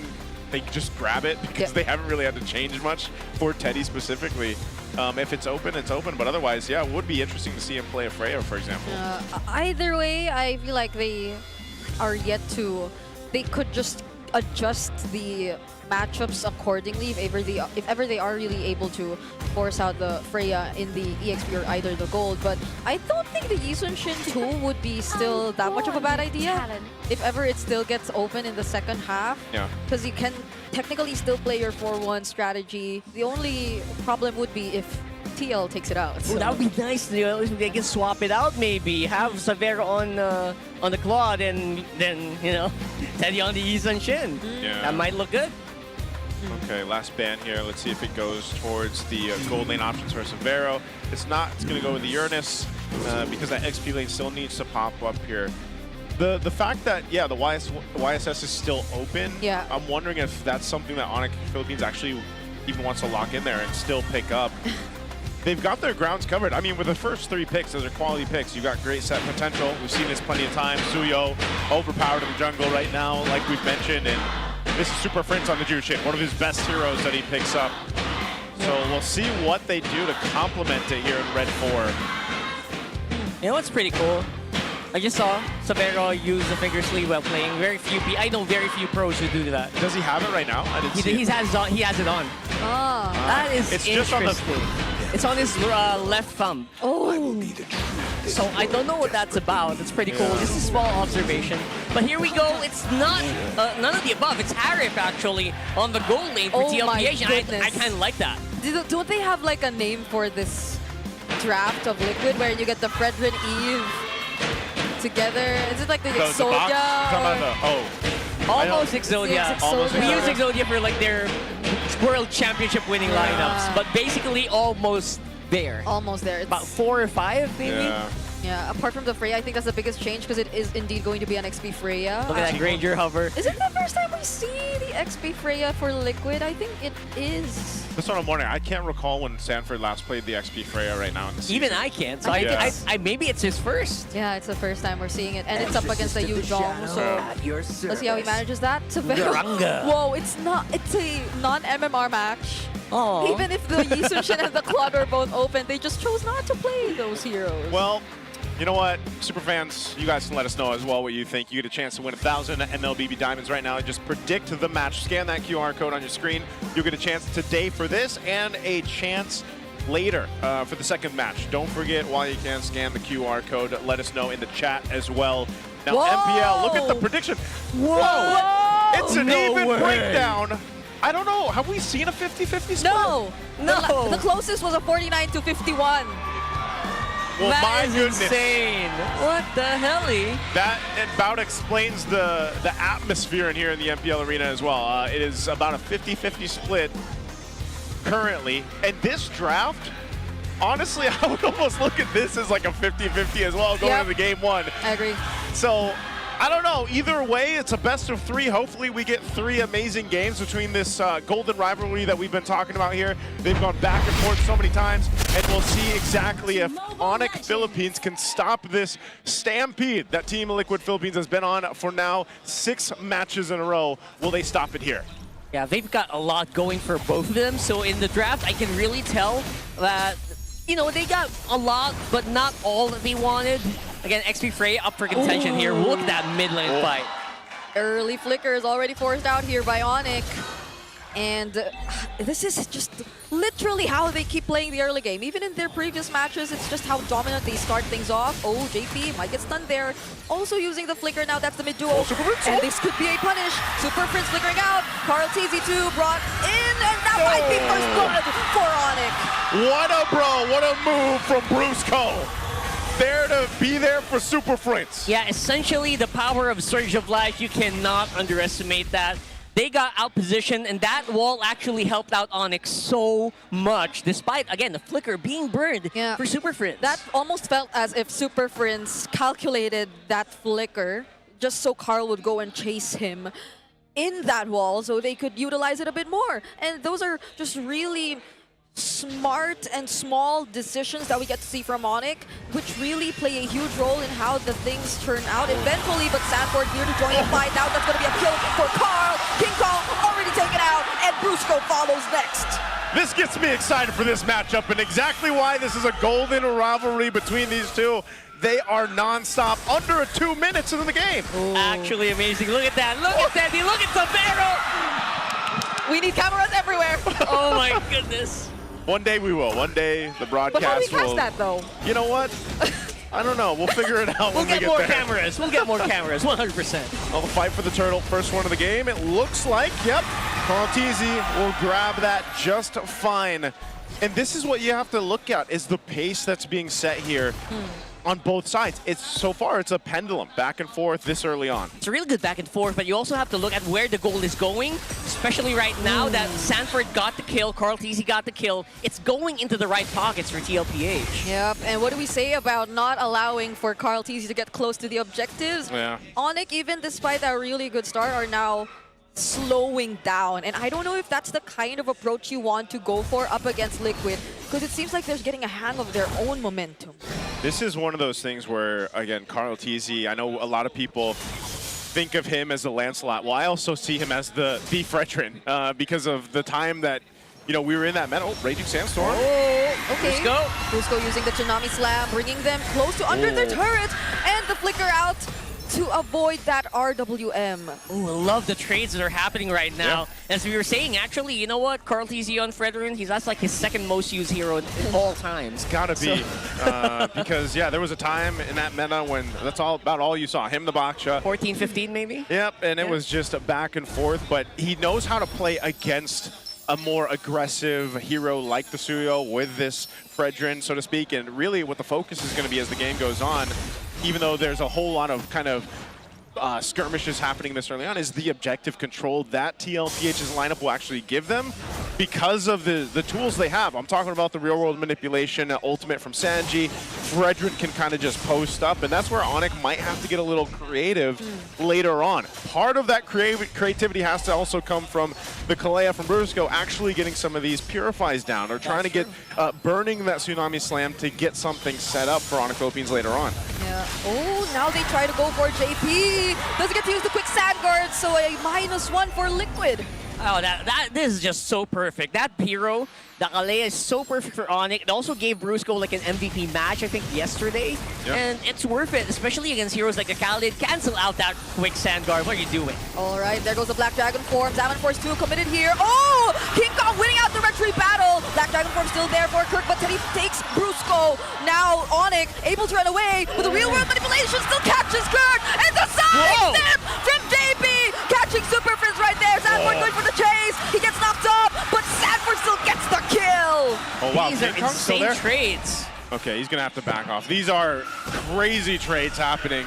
they just grab it because they haven't really had to change much for Teddy specifically. If it's open, it's open. But otherwise, yeah, it would be interesting to see him play a Freya, for example.
Either way, I feel like they are yet to... They could just adjust the matchups accordingly if ever they are really able to force out the Freya in the EXP or either the gold. But I don't think the Yisun Shin 2 would be still that much of a bad idea if ever it still gets open in the second half.
Yeah.
Because you can technically still play your 4-1 strategy. The only problem would be if TL takes it out.
Ooh, that would be nice. You know, they can swap it out maybe. Have Savera on the Claude and then, you know, Teddy on the Yisun Shin.
Yeah.
That might look good.
Okay, last ban here. Let's see if it goes towards the gold lane options for Severo. It's not. It's going to go with the Uranus because that XP lane still needs to pop up here. The fact that, yeah, the YSS is still open, I'm wondering if that's something that ONIC Philippines actually even wants to lock in there and still pick up. They've got their grounds covered. I mean, with the first 3 picks, those are quality picks. You've got great set potential. We've seen this plenty of times. Suyo, overpowered in the jungle right now, like we've mentioned. And this is Super Prince on the Juice Ship, one of his best heroes that he picks up. So we'll see what they do to complement it here in Red 4.
You know what's pretty cool? I just saw Savero use the finger sleeve while playing. I know very few pros who do that.
Does he have it right now? I didn't see
he has it on.
Oh.
That is
it's
interesting.
just on the...
It's on his left thumb.
Oh.
So I don't know what that's about. It's pretty cool. Just a small observation. But here we go. It's not none of the above. It's Harif actually on the goal lane for TLPH. I kind of like that.
Don't they have like a name for this draft of Liquid where you get the Fredrin Eve together? Is it like the Exodia?
Almost Exodia. We use Exodia for like their World Championship winning lineups, but basically almost there.
Almost there. It's
about 4 or 5 maybe.
Yeah, apart from the Freya, I think that's the biggest change because it is indeed going to be an XP Freya.
Look at that Granger hover.
Is it the first time we see the XP Freya for Liquid? I think it is.
That's what I'm wondering. I can't recall when Sanford last played the XP Freya right now in the season.
Even I can't. So I maybe it's his first.
Yeah, it's the first time we're seeing it. And it's up against the Yuzhong, so let's see how he manages that. Whoa, it's a non-MMR match.
Aww.
Even if the Yisun Shin and the Claude are both open, they just chose not to play those heroes.
Well, you know what, super fans, you guys can let us know as well what you think. You get a chance to win 1,000 MLBB Diamonds right now. Just predict the match. Scan that QR code on your screen. You'll get a chance today for this and a chance later for the second match. Don't forget, while you can, scan the QR code. Let us know in the chat as well. Now, MPL, look at the prediction. Whoa! It's an even breakdown. I don't know. Have we seen a 50-50 split?
No. The closest was a 49 to 51.
Well,
that
my goodness.
Insane. What the hell-y?
That about explains the atmosphere in here in the MPL arena as well. It is about a 50-50 split currently. And this draft, honestly, I would almost look at this as like a 50-50 as well going into game 1.
I agree.
So, I don't know. Either way, it's a best of 3. Hopefully, we get 3 amazing games between this Golden Rivalry that we've been talking about here. They've gone back and forth so many times, and we'll see exactly if ONIC Philippines can stop this stampede that Team Liquid Philippines has been on for now 6 matches in a row. Will they stop it here?
Yeah, they've got a lot going for both of them. So in the draft, I can really tell that, you know, they got a lot, but not all that they wanted. Again, XP Frey up for contention here. Look at that mid lane fight.
Early flicker is already forced out here by ONIC. And this is just literally how they keep playing the early game. Even in their previous matches, it's just how dominant they start things off. Oh, JP might get stunned there. Also using the flicker now, that's the mid duo. And this could be a punish. Super Prince flickering out. Carl TZ2 brought in, and that might be first blood for ONIC.
What a bro, what a move from Brusco. There to be there for Super Prince.
Yeah, essentially the power of Surge of Life, you cannot underestimate that. They got out positioned, and that wall actually helped out ONIC so much, despite, again, the flicker being burned for Super Prince.
That almost felt as if Super Prince calculated that flicker just so Carl would go and chase him in that wall so they could utilize it a bit more. And those are just really smart and small decisions that we get to see from ONIC, which really play a huge role in how the things turn out eventually. But Sanford here to join the fight. Now that's going to be a kill for Carl. King Kong already taken out, and Brusco follows next.
This gets me excited for this matchup, and exactly why this is a golden rivalry between these two. They are non-stop, under 2 minutes into the game.
Actually amazing. Look at that. Look at that. Look at the barrel.
We need cameras everywhere.
Oh my goodness.
One day we will. One day the broadcast
But how do we catch
will.
that though?
You know what? I don't know. We'll figure it out when we get there.
We'll get more cameras. We'll get more cameras. 100%.
Well, the fight for the turtle, first one of the game. It looks like, yep, Maltese will grab that just fine. And this is what you have to look at, is the pace that's being set here on both sides. So far, it's a pendulum, back and forth this early on.
It's a really good back and forth, but you also have to look at where the goal is going, especially right now that Sanford got the kill, Carl TZ got the kill. It's going into the right pockets for TLPH.
Yep, and what do we say about not allowing for Carl TZ to get close to the objectives?
Yeah.
ONIC, even despite a really good start, are now slowing down. And I don't know if that's the kind of approach you want to go for up against Liquid, because it seems like they're getting a hang of their own momentum.
This is one of those things where, again, Carl TZ, I know a lot of people think of him as the Lancelot. Well, I also see him as the Fredrin because of the time that, you know, we were in that meta. Oh, Raging Sandstorm.
Oh, okay.
Brusco
using the Tsunami Slam, bringing them close to under their turret, and the flicker out to avoid that RWM.
Ooh, I love the trades that are happening right now. Yeah. As we were saying, actually, you know what? Carl TZ on Fredrin, that's like his second most used hero in all times.
It's gotta be. Because, yeah, there was a time in that meta when that's about all you saw. Him, the Baksha.
14, 15 maybe?
Yep, and it was just a back and forth, but he knows how to play against a more aggressive hero like the Suyo with this Fredrin, so to speak, and really what the focus is going to be as the game goes on, even though there's a whole lot of kind of skirmishes happening this early on, is the objective control that TLPH's lineup will actually give them because of the tools they have. I'm talking about the real-world manipulation, ultimate from Sanji. Fredrin can kind of just post up, and that's where ONIC might have to get a little creative later on. Part of that creativity has to also come from the Kalea from Brusco actually getting some of these purifies down, or trying to get burning that Tsunami Slam to get something set up for ONIC Philippines later on.
Yeah. Oh, now they try to go for JP. Doesn't get to use the quick sand guard, so a -1 for Liquid.
Oh, this is just so perfect. That hero, the Kalea, is so perfect for ONIC. It also gave Brusco like an MVP match, I think, yesterday. Yep. And it's worth it, especially against heroes like the Khalid. Cancel out that quick sand guard. What are you doing?
All right, there goes the Black Dragon form. Zaman Force 2 committed here. Oh! King Kong winning out the retreat battle. Black Dragon form still there for Kirk, but Teddy takes Brusco. Now ONIC able to run away with the real-world manipulation. Still catches Kirk. And the side step from JP. Catching Super Prince right there. Sanford going for the chase. He gets knocked off, but Sanford still gets the kill.
Oh, wow.
These are insane trades.
Okay, he's going to have to back off. These are crazy trades happening.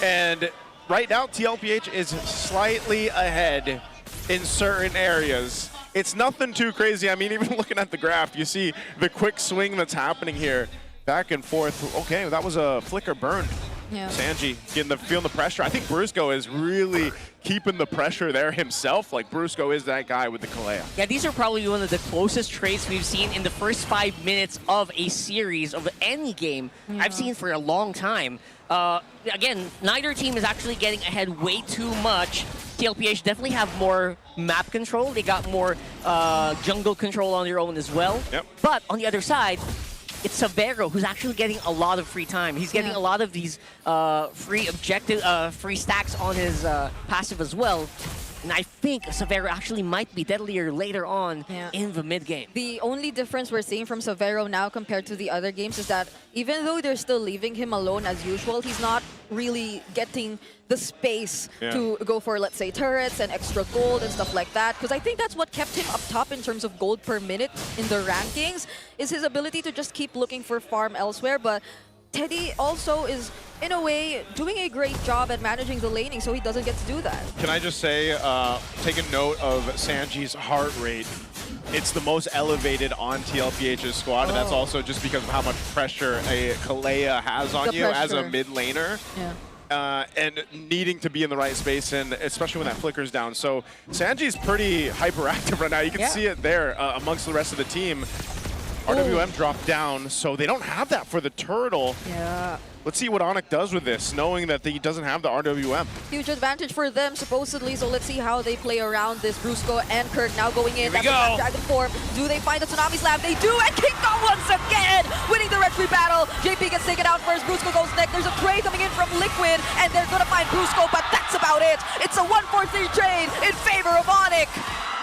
And right now, TLPH is slightly ahead in certain areas. It's nothing too crazy. I mean, even looking at the graph, you see the quick swing that's happening here. Back and forth. Okay, that was a flicker burned.
Yeah.
Sanji feeling the pressure. I think Brusco is really keeping the pressure there himself. Like, Brusco is that guy with the Kalea.
Yeah, these are probably one of the closest trades we've seen in the first 5 minutes of a series, of any game I've seen for a long time. Again, neither team is actually getting ahead way too much. TLPH definitely have more map control. They got more jungle control on their own as well.
Yep.
But on the other side, it's Severo who's actually getting a lot of free time. He's getting a lot of these free stacks on his passive as well. And I think Severo actually might be deadlier later on in the mid game.
The only difference we're seeing from Severo now compared to the other games is that even though they're still leaving him alone as usual, he's not really getting the space to go for, let's say, turrets and extra gold and stuff like that. Because I think that's what kept him up top in terms of gold per minute in the rankings, is his ability to just keep looking for farm elsewhere. But Teddy also is, in a way, doing a great job at managing the laning, so he doesn't get to do that.
Can I just say, take a note of Sanji's heart rate. It's the most elevated on TLPH's squad, and that's also just because of how much pressure a Kalea has on you as a mid laner. And needing to be in the right space, and especially when that flickers down. So Sanji's pretty hyperactive right now. You can see it there amongst the rest of the team. RWM dropped down, so they don't have that for the turtle. Let's see what ONIC does with this, knowing that he doesn't have the RWM.
Huge advantage for them, supposedly, so let's see how they play around this. Brusco and Kirk now going in.
Here we go.
Dragon form. Do they find the Tsunami Slam? They do, and King Kong once again winning the Red 3 battle. JP gets taken out first. Brusco goes next. There's a trade coming in from Liquid, and they're going to find Brusco, but that's about it. It's a 1-4-3 trade in favor of ONIC.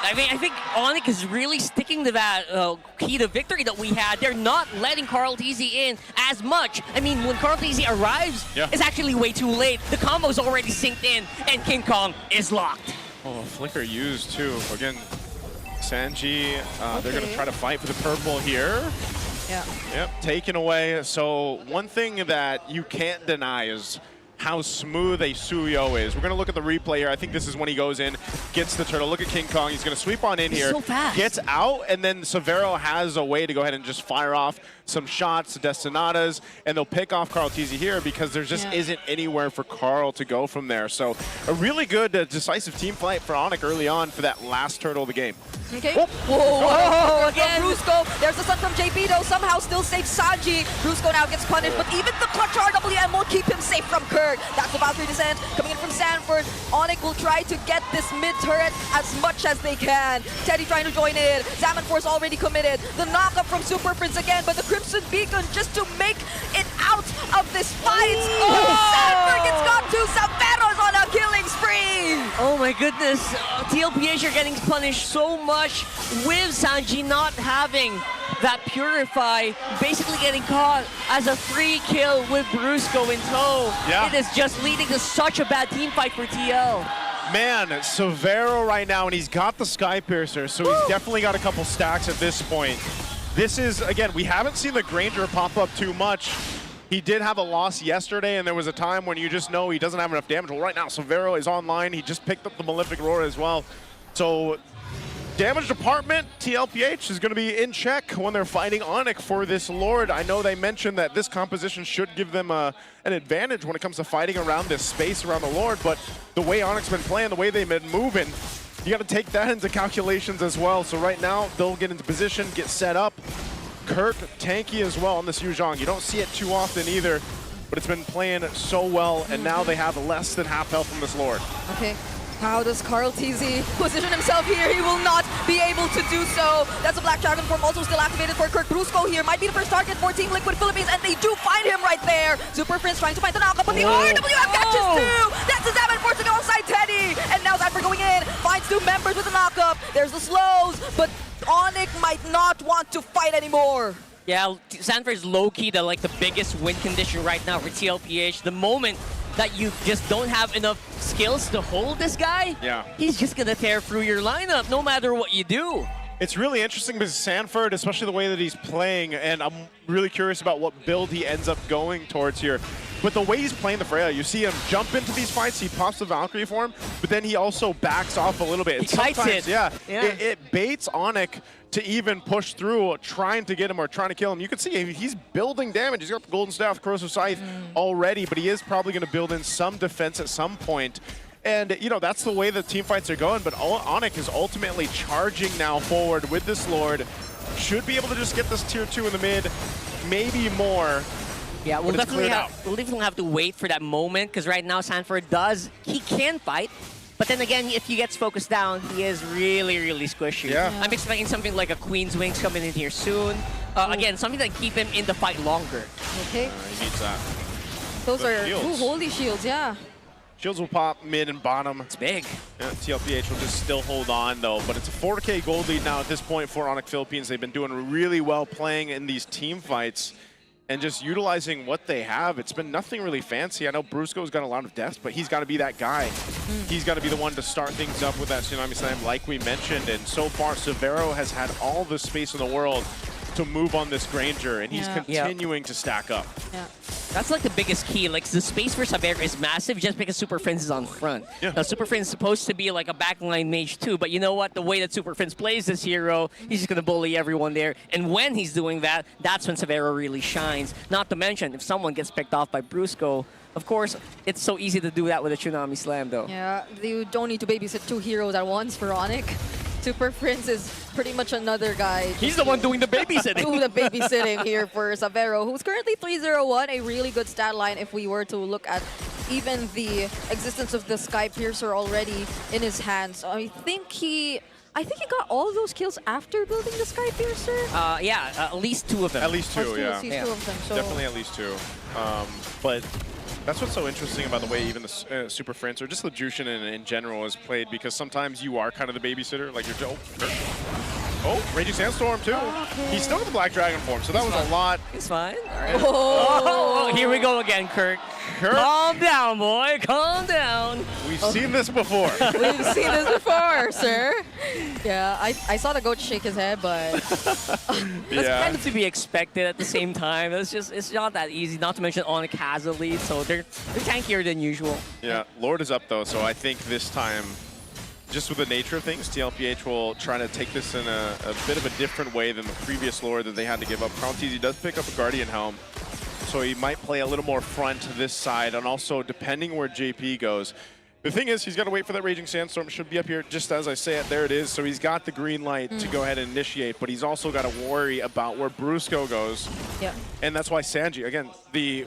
I mean, I think ONIC is really sticking to that key to victory that we had. They're not letting Carl TZ in as much. I mean, when Carl TZ arrives, it's actually way too late. The combo's already synced in, and King Kong is locked.
Oh, Flicker used too. Again, Sanji, they're going to try to fight for the purple here. Yep, taken away. So one thing that you can't deny is how smooth a Suyo is. We're going to look at the replay here. I think this is when he goes in, gets the turtle. Look at King Kong. He's going to sweep on in here.
So fast.
Gets out, and then Severo has a way to go ahead and just fire off some shots, Destinadas, and they'll pick off Carl TZ here because there just isn't anywhere for Carl to go from there. So a really good decisive team fight for ONIC early on for that last turtle of the game.
Okay. Whoa, again. Brusco. There's the stun from JP, though. Somehow still saves Sanji. Brusco now gets punished, but even the clutch RWM will keep him safe from Kirk. That's the Valkyrie descent coming in from Sanford. ONIC will try to get this mid turret as much as they can. Teddy trying to join in. Zaman Force already committed. The knockup from Super Prince again, but the Crimson Beacon just to make it out of this fight. Sanford gets got to. Savero's on a killing spree.
Oh my goodness. TLPH are getting punished so much with Sanji not having that Purify, basically getting caught as a free kill with Brusco in tow. It is just leading to such a bad team fight for TL.
Man, Severo right now, and he's got the Sky Piercer, so he's definitely got a couple stacks at this point. This is, again, we haven't seen the Granger pop up too much. He did have a loss yesterday, and there was a time when you just know he doesn't have enough damage. Well, right now, Severo is online. He just picked up the Malefic Aurora as well. So, damage department, TLPH is going to be in check when they're fighting ONIC for this Lord. I know they mentioned that this composition should give them an advantage when it comes to fighting around this space around the Lord, but the way ONIC's been playing, the way they've been moving, you got to take that into calculations as well. So right now, they'll get into position, get set up. Kirk, tanky as well on this Yuzhong. You don't see it too often either, but it's been playing so well, and now they have less than half health from this Lord.
Okay. How does Carl TZ position himself here? He will not be able to do so. That's a Black Dragon form also still activated for Kirk. Brusco here might be the first target for Team Liquid Philippines, and they do find him right there. Super Prince trying to find the knockup, but the RWM catches two. That's the Zaman Force alongside Teddy. And now Zanford going in, finds two members with the knockup. There's the slows, but ONIC might not want to fight anymore.
Yeah, Sanford is low-key the biggest win condition right now for TLPH. The moment that you just don't have enough skills to hold this guy, he's just gonna tear through your lineup no matter what you do.
It's really interesting because Sanford, especially the way that he's playing, and I'm really curious about what build he ends up going towards here. But the way he's playing the Freya, you see him jump into these fights, he pops the Valkyrie for him, but then he also backs off a little bit.
He kites it.
It baits ONIC to even push through, trying to get him or trying to kill him. You can see he's building damage. He's got the Golden Staff, Corrosive Scythe already, but he is probably going to build in some defense at some point. And, you know, that's the way the team fights are going, but ONIC is ultimately charging now forward with this Lord. Should be able to just get this tier 2 in the mid, maybe more.
Yeah, we'll definitely have to wait for that moment, because right now Sanford he can fight. But then again, if he gets focused down, he is really, really squishy.
Yeah.
I'm expecting something like a Queen's Wings coming in here soon. Again, something that keep him in the fight longer.
Okay.
He needs that.
Those
The
are
shields.
holy shields, yeah.
Shields will pop mid and bottom.
It's big.
Yeah, TLPH will just still hold on, though. But it's a 4K gold lead now at this point for ONIC Philippines. They've been doing really well playing in these team fights and just utilizing what they have. It's been nothing really fancy. I know Brusco's got a lot of depth, but he's got to be that guy. He's got to be the one to start things up with that Tsunami Slam, like we mentioned. And so far, Severo has had all the space in the world to move on this Granger, and he's continuing to stack up.
Yeah.
That's like the biggest key. Like the space for Severo is massive just because Super Friends is on front.
Yeah.
Now Super Friends is supposed to be like a backline mage too, but you know what? The way that Super Friends plays this hero, he's just gonna bully everyone there. And when he's doing that, that's when Severo really shines. Not to mention, if someone gets picked off by Brusco, of course, it's so easy to do that with a Tsunami Slam though.
Yeah, you don't need to babysit 2 heroes at once for ONIC. Super Prince is pretty much another guy.
He's the one doing the babysitting.
Doing the babysitting here for Severo, who's currently 3-0-1, a really good stat line if we were to look at even the existence of the Sky Piercer already in his hands. I think he got all those kills after building the Sky Piercer.
Yeah, at least 2 of them.
At least 2, yeah.
At least 2 of them. So
Definitely at least 2. But that's what's so interesting about the way even the Super Friends or just the Jushin in general is played, because sometimes you are kind of the babysitter. Like you're Raging Sandstorm too. Okay. He's still in the Black Dragon form, so that was a lot.
It's fine. All right. Oh, here we go again, Kirk. Calm down, boy. Calm down.
We've seen this before.
We've seen this before, sir. Yeah, I saw the goat shake his head, but
that's kind of to be expected at the same time. It's not that easy. Not to mention ONIC has a lead, so they're tankier than usual.
Yeah, Lord is up though, so I think this time, just with the nature of things, TLPH will try to take this in a bit of a different way than the previous Lord that they had to give up. Karl'tez does pick up a Guardian Helm, so he might play a little more front to this side, and also depending where JP goes. The thing is, he's got to wait for that Raging Sandstorm. Should be up here just as I say it. There it is. So he's got the green light to go ahead and initiate, but he's also got to worry about where Brusco goes.
Yeah.
And that's why Sanji, again, the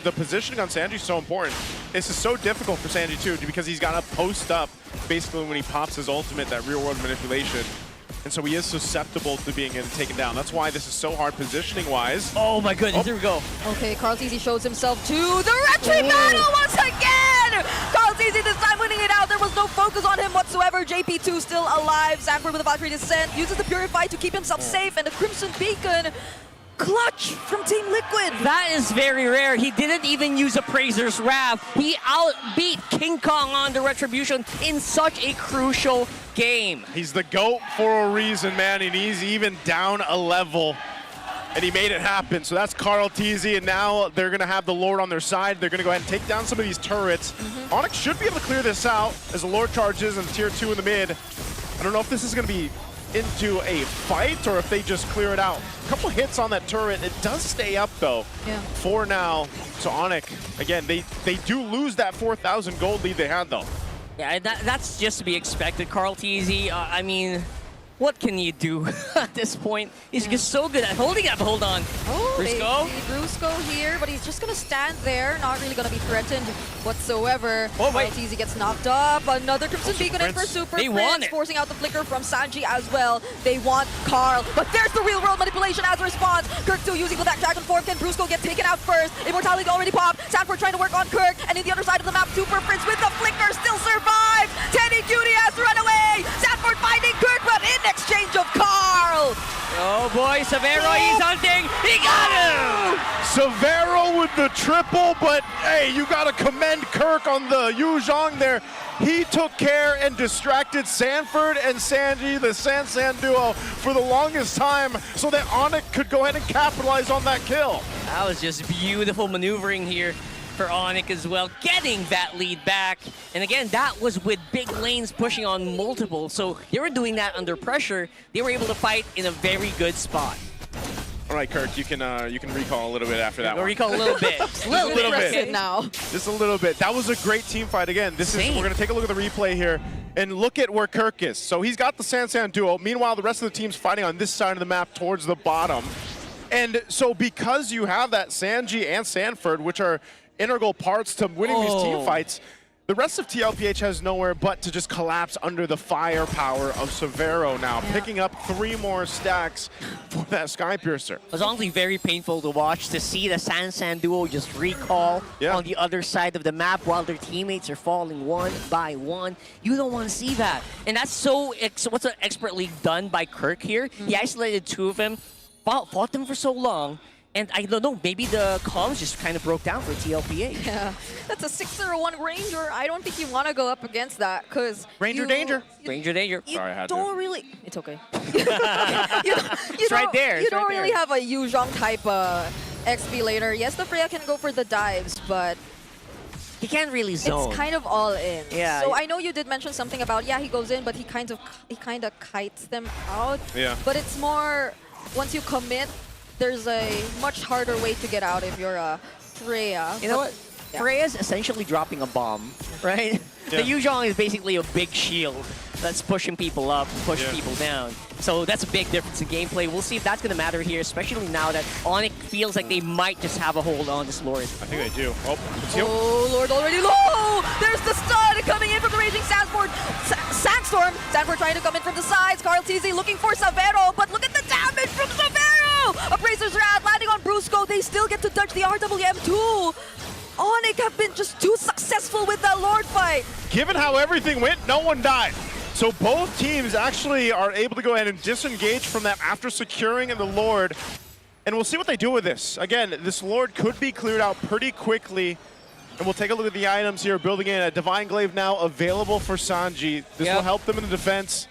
positioning on Sanji is so important. This is so difficult for Sanji too, because he's got to post up basically when he pops his ultimate, that real world manipulation. And so he is susceptible to being taken down. That's why this is so hard positioning-wise.
Oh my goodness, here we go.
Okay, Karl'tez shows himself to the retreat battle once again! Karl'tez this time winning it out. There was no focus on him whatsoever. JP2 still alive. Sanford with a Valkyrie Descent uses the Purify to keep himself safe, and the Crimson Beacon. Clutch from Team Liquid.
That is very rare. He didn't even use Appraiser's Wrath. He outbeat King Kong on the Retribution in such a crucial game.
He's the GOAT for a reason, man, and he's even down a level. And he made it happen. So that's Karl'tez, and now they're going to have the Lord on their side. They're going to go ahead and take down some of these turrets. ONIC should be able to clear this out as the Lord charges and tier 2 in the mid. I don't know if this is going to be into a fight or if they just clear it out. A couple hits on that turret. It does stay up though for now. So ONIC, again, they do lose that 4,000 gold lead they had though.
Yeah, that's just to be expected. Karl'tez, I mean, what can you do at this point? He's just so good at holding up. Hold on.
Oh,
Brusco.
Brusco here, but he's just going to stand there, not really going to be threatened whatsoever.
Oh, wait.
Karl'tez gets knocked up. Another Crimson Beacon in for Super
They
Prince,
want it.
forcing out the flicker from Sanji as well. They want Karl, but there's the real world manipulation as a response. Kirk still using the back dragon form. Can Brusco get taken out first? Immortality already popped. Sanford trying to work on Kirk, and in the other side of the map, Super Prince with the flicker still survives. Teddy Cutie has to run away. Sanford finding Kirk, but in exchange of Karl.
Oh boy, Severo, he's hunting. He got him!
Severo with the triple, but hey, you got to commend Kirk on the Yu Zhang there. He took care and distracted Sanford and Sanji, the San duo, for the longest time so that ONIC could go ahead and capitalize on that kill.
That was just beautiful maneuvering here for ONIC as well, getting that lead back. And again, that was with big lanes pushing on multiple, so they were doing that under pressure. They were able to fight in a very good spot.
All right, Kirk, you can recall a little bit after that one.
Recall a little bit.
Just a little bit now.
Just a little bit. That was a great team fight. Again, we're going to take a look at the replay here and look at where Kirk is. So he's got the San duo. Meanwhile, the rest of the team's fighting on this side of the map towards the bottom. And so because you have that Sanji and Sanford, which are integral parts to winning these team fights, The rest of TLPH has nowhere but to just collapse under the firepower of Severo now, picking up 3 more stacks for that Sky Piercer.
It was honestly very painful to watch, to see the San duo just recall on the other side of the map while their teammates are falling one by one. You don't want to see that. And that's so expertly done by Kirk here. He isolated 2 of them, fought them for so long. And I don't know, maybe the comms just kind of broke down for TLPH.
Yeah, that's a 601 Ranger. I don't think you want to go up against that because
Ranger danger.
Ranger danger.
Sorry, I had
don't
to.
really. It's okay.
It's right there.
You don't really have a Yuzhong type XP laner. Yes, the Freya can go for the dives, but
he can't really zone.
It's kind of all in.
Yeah.
So I know you did mention something about he goes in, but he kind of kites them out.
Yeah.
But it's more once you commit, there's a much harder way to get out if you're a Freya.
You know what? Freya's essentially dropping a bomb, right?
Yeah.
The Yuzhong is basically a big shield that's pushing people up, pushing people down. So that's a big difference in gameplay. We'll see if that's going to matter here, especially now that ONIC feels like they might just have a hold on this Lord.
I think they do. Oh, it's you.
Oh, Lord already low! There's the stun coming in from the Raging Sandstorm. Sandstorm trying to come in from the sides. Carl TZ looking for Severo, but look at the damage from Severo! Appraiser's Wrath landing on Brusco. They still get to dodge the RWM2. ONIC have been just too successful with that Lord fight.
Given how everything went, no one died. So both teams actually are able to go ahead and disengage from that after securing the Lord. And we'll see what they do with this. Again, this Lord could be cleared out pretty quickly. And we'll take a look at the items here, building in a Divine Glaive now available for Sanji. This will help them in the defense.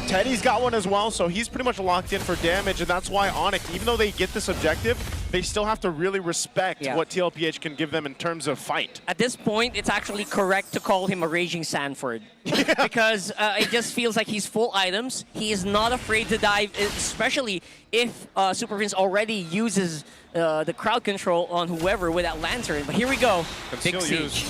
Teddy's got one as well, so he's pretty much locked in for damage, and that's why ONIC, even though they get this objective, they still have to really respect what TLPH can give them in terms of fight.
At this point, it's actually correct to call him a Raging Sanford. Because it just feels like he's full items. He is not afraid to dive, especially if Super Prince already uses the crowd control on whoever with that Lantern. But here we go. Big siege.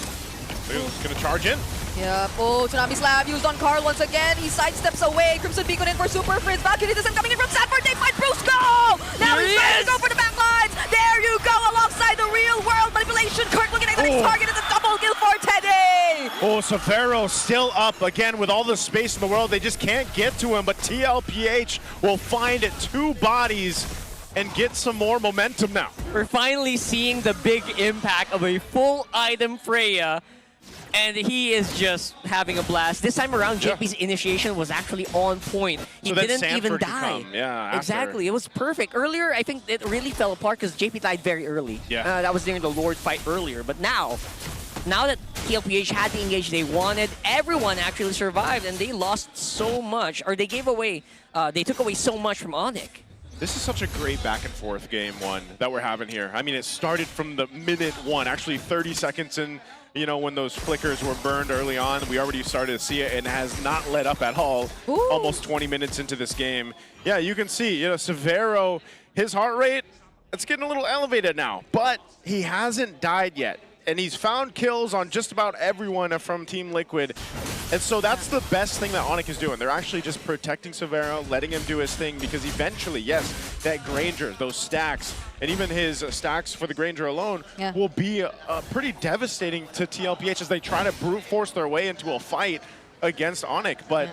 Gonna charge in.
Yep. Oh, Tsunami Slab used on Carl once again. He sidesteps away. Crimson Beacon in for Super Prince. Valkyrie isn't coming in from Sanford. They find Brusco! Now he's trying to go for the back lines. There you go, alongside the real world manipulation. Kirk looking at the next target. It's a double kill for Teddy!
Oh, Severo still up again with all the space in the world. They just can't get to him, but TLPH will find 2 bodies and get some more momentum now.
We're finally seeing the big impact of a full item Freya. And he is just having a blast. This time around, JP's initiation was actually on point. He
so
didn't even die.
Yeah,
exactly. It was perfect. Earlier, I think it really fell apart because JP died very early.
Yeah.
That was during the Lord fight earlier. But now that TLPH had the engage they wanted, everyone actually survived, and they lost so much, or they gave away, they took away so much from ONIC.
This is such a great back and forth game one that we're having here. I mean, it started from the minute 1, actually 30 seconds in. You know, when those flickers were burned early on, we already started to see it and has not let up at all.
Ooh.
Almost 20 minutes into this game. Yeah, you can see, you know, Severo, his heart rate, it's getting a little elevated now, but he hasn't died yet. And he's found kills on just about everyone from Team Liquid. And so that's the best thing that ONIC is doing. They're actually just protecting Severo, letting him do his thing, because eventually, yes, that Granger, those stacks, and even his stacks for the Granger alone will be pretty devastating to TLPH as they try to brute force their way into a fight against ONIC. But,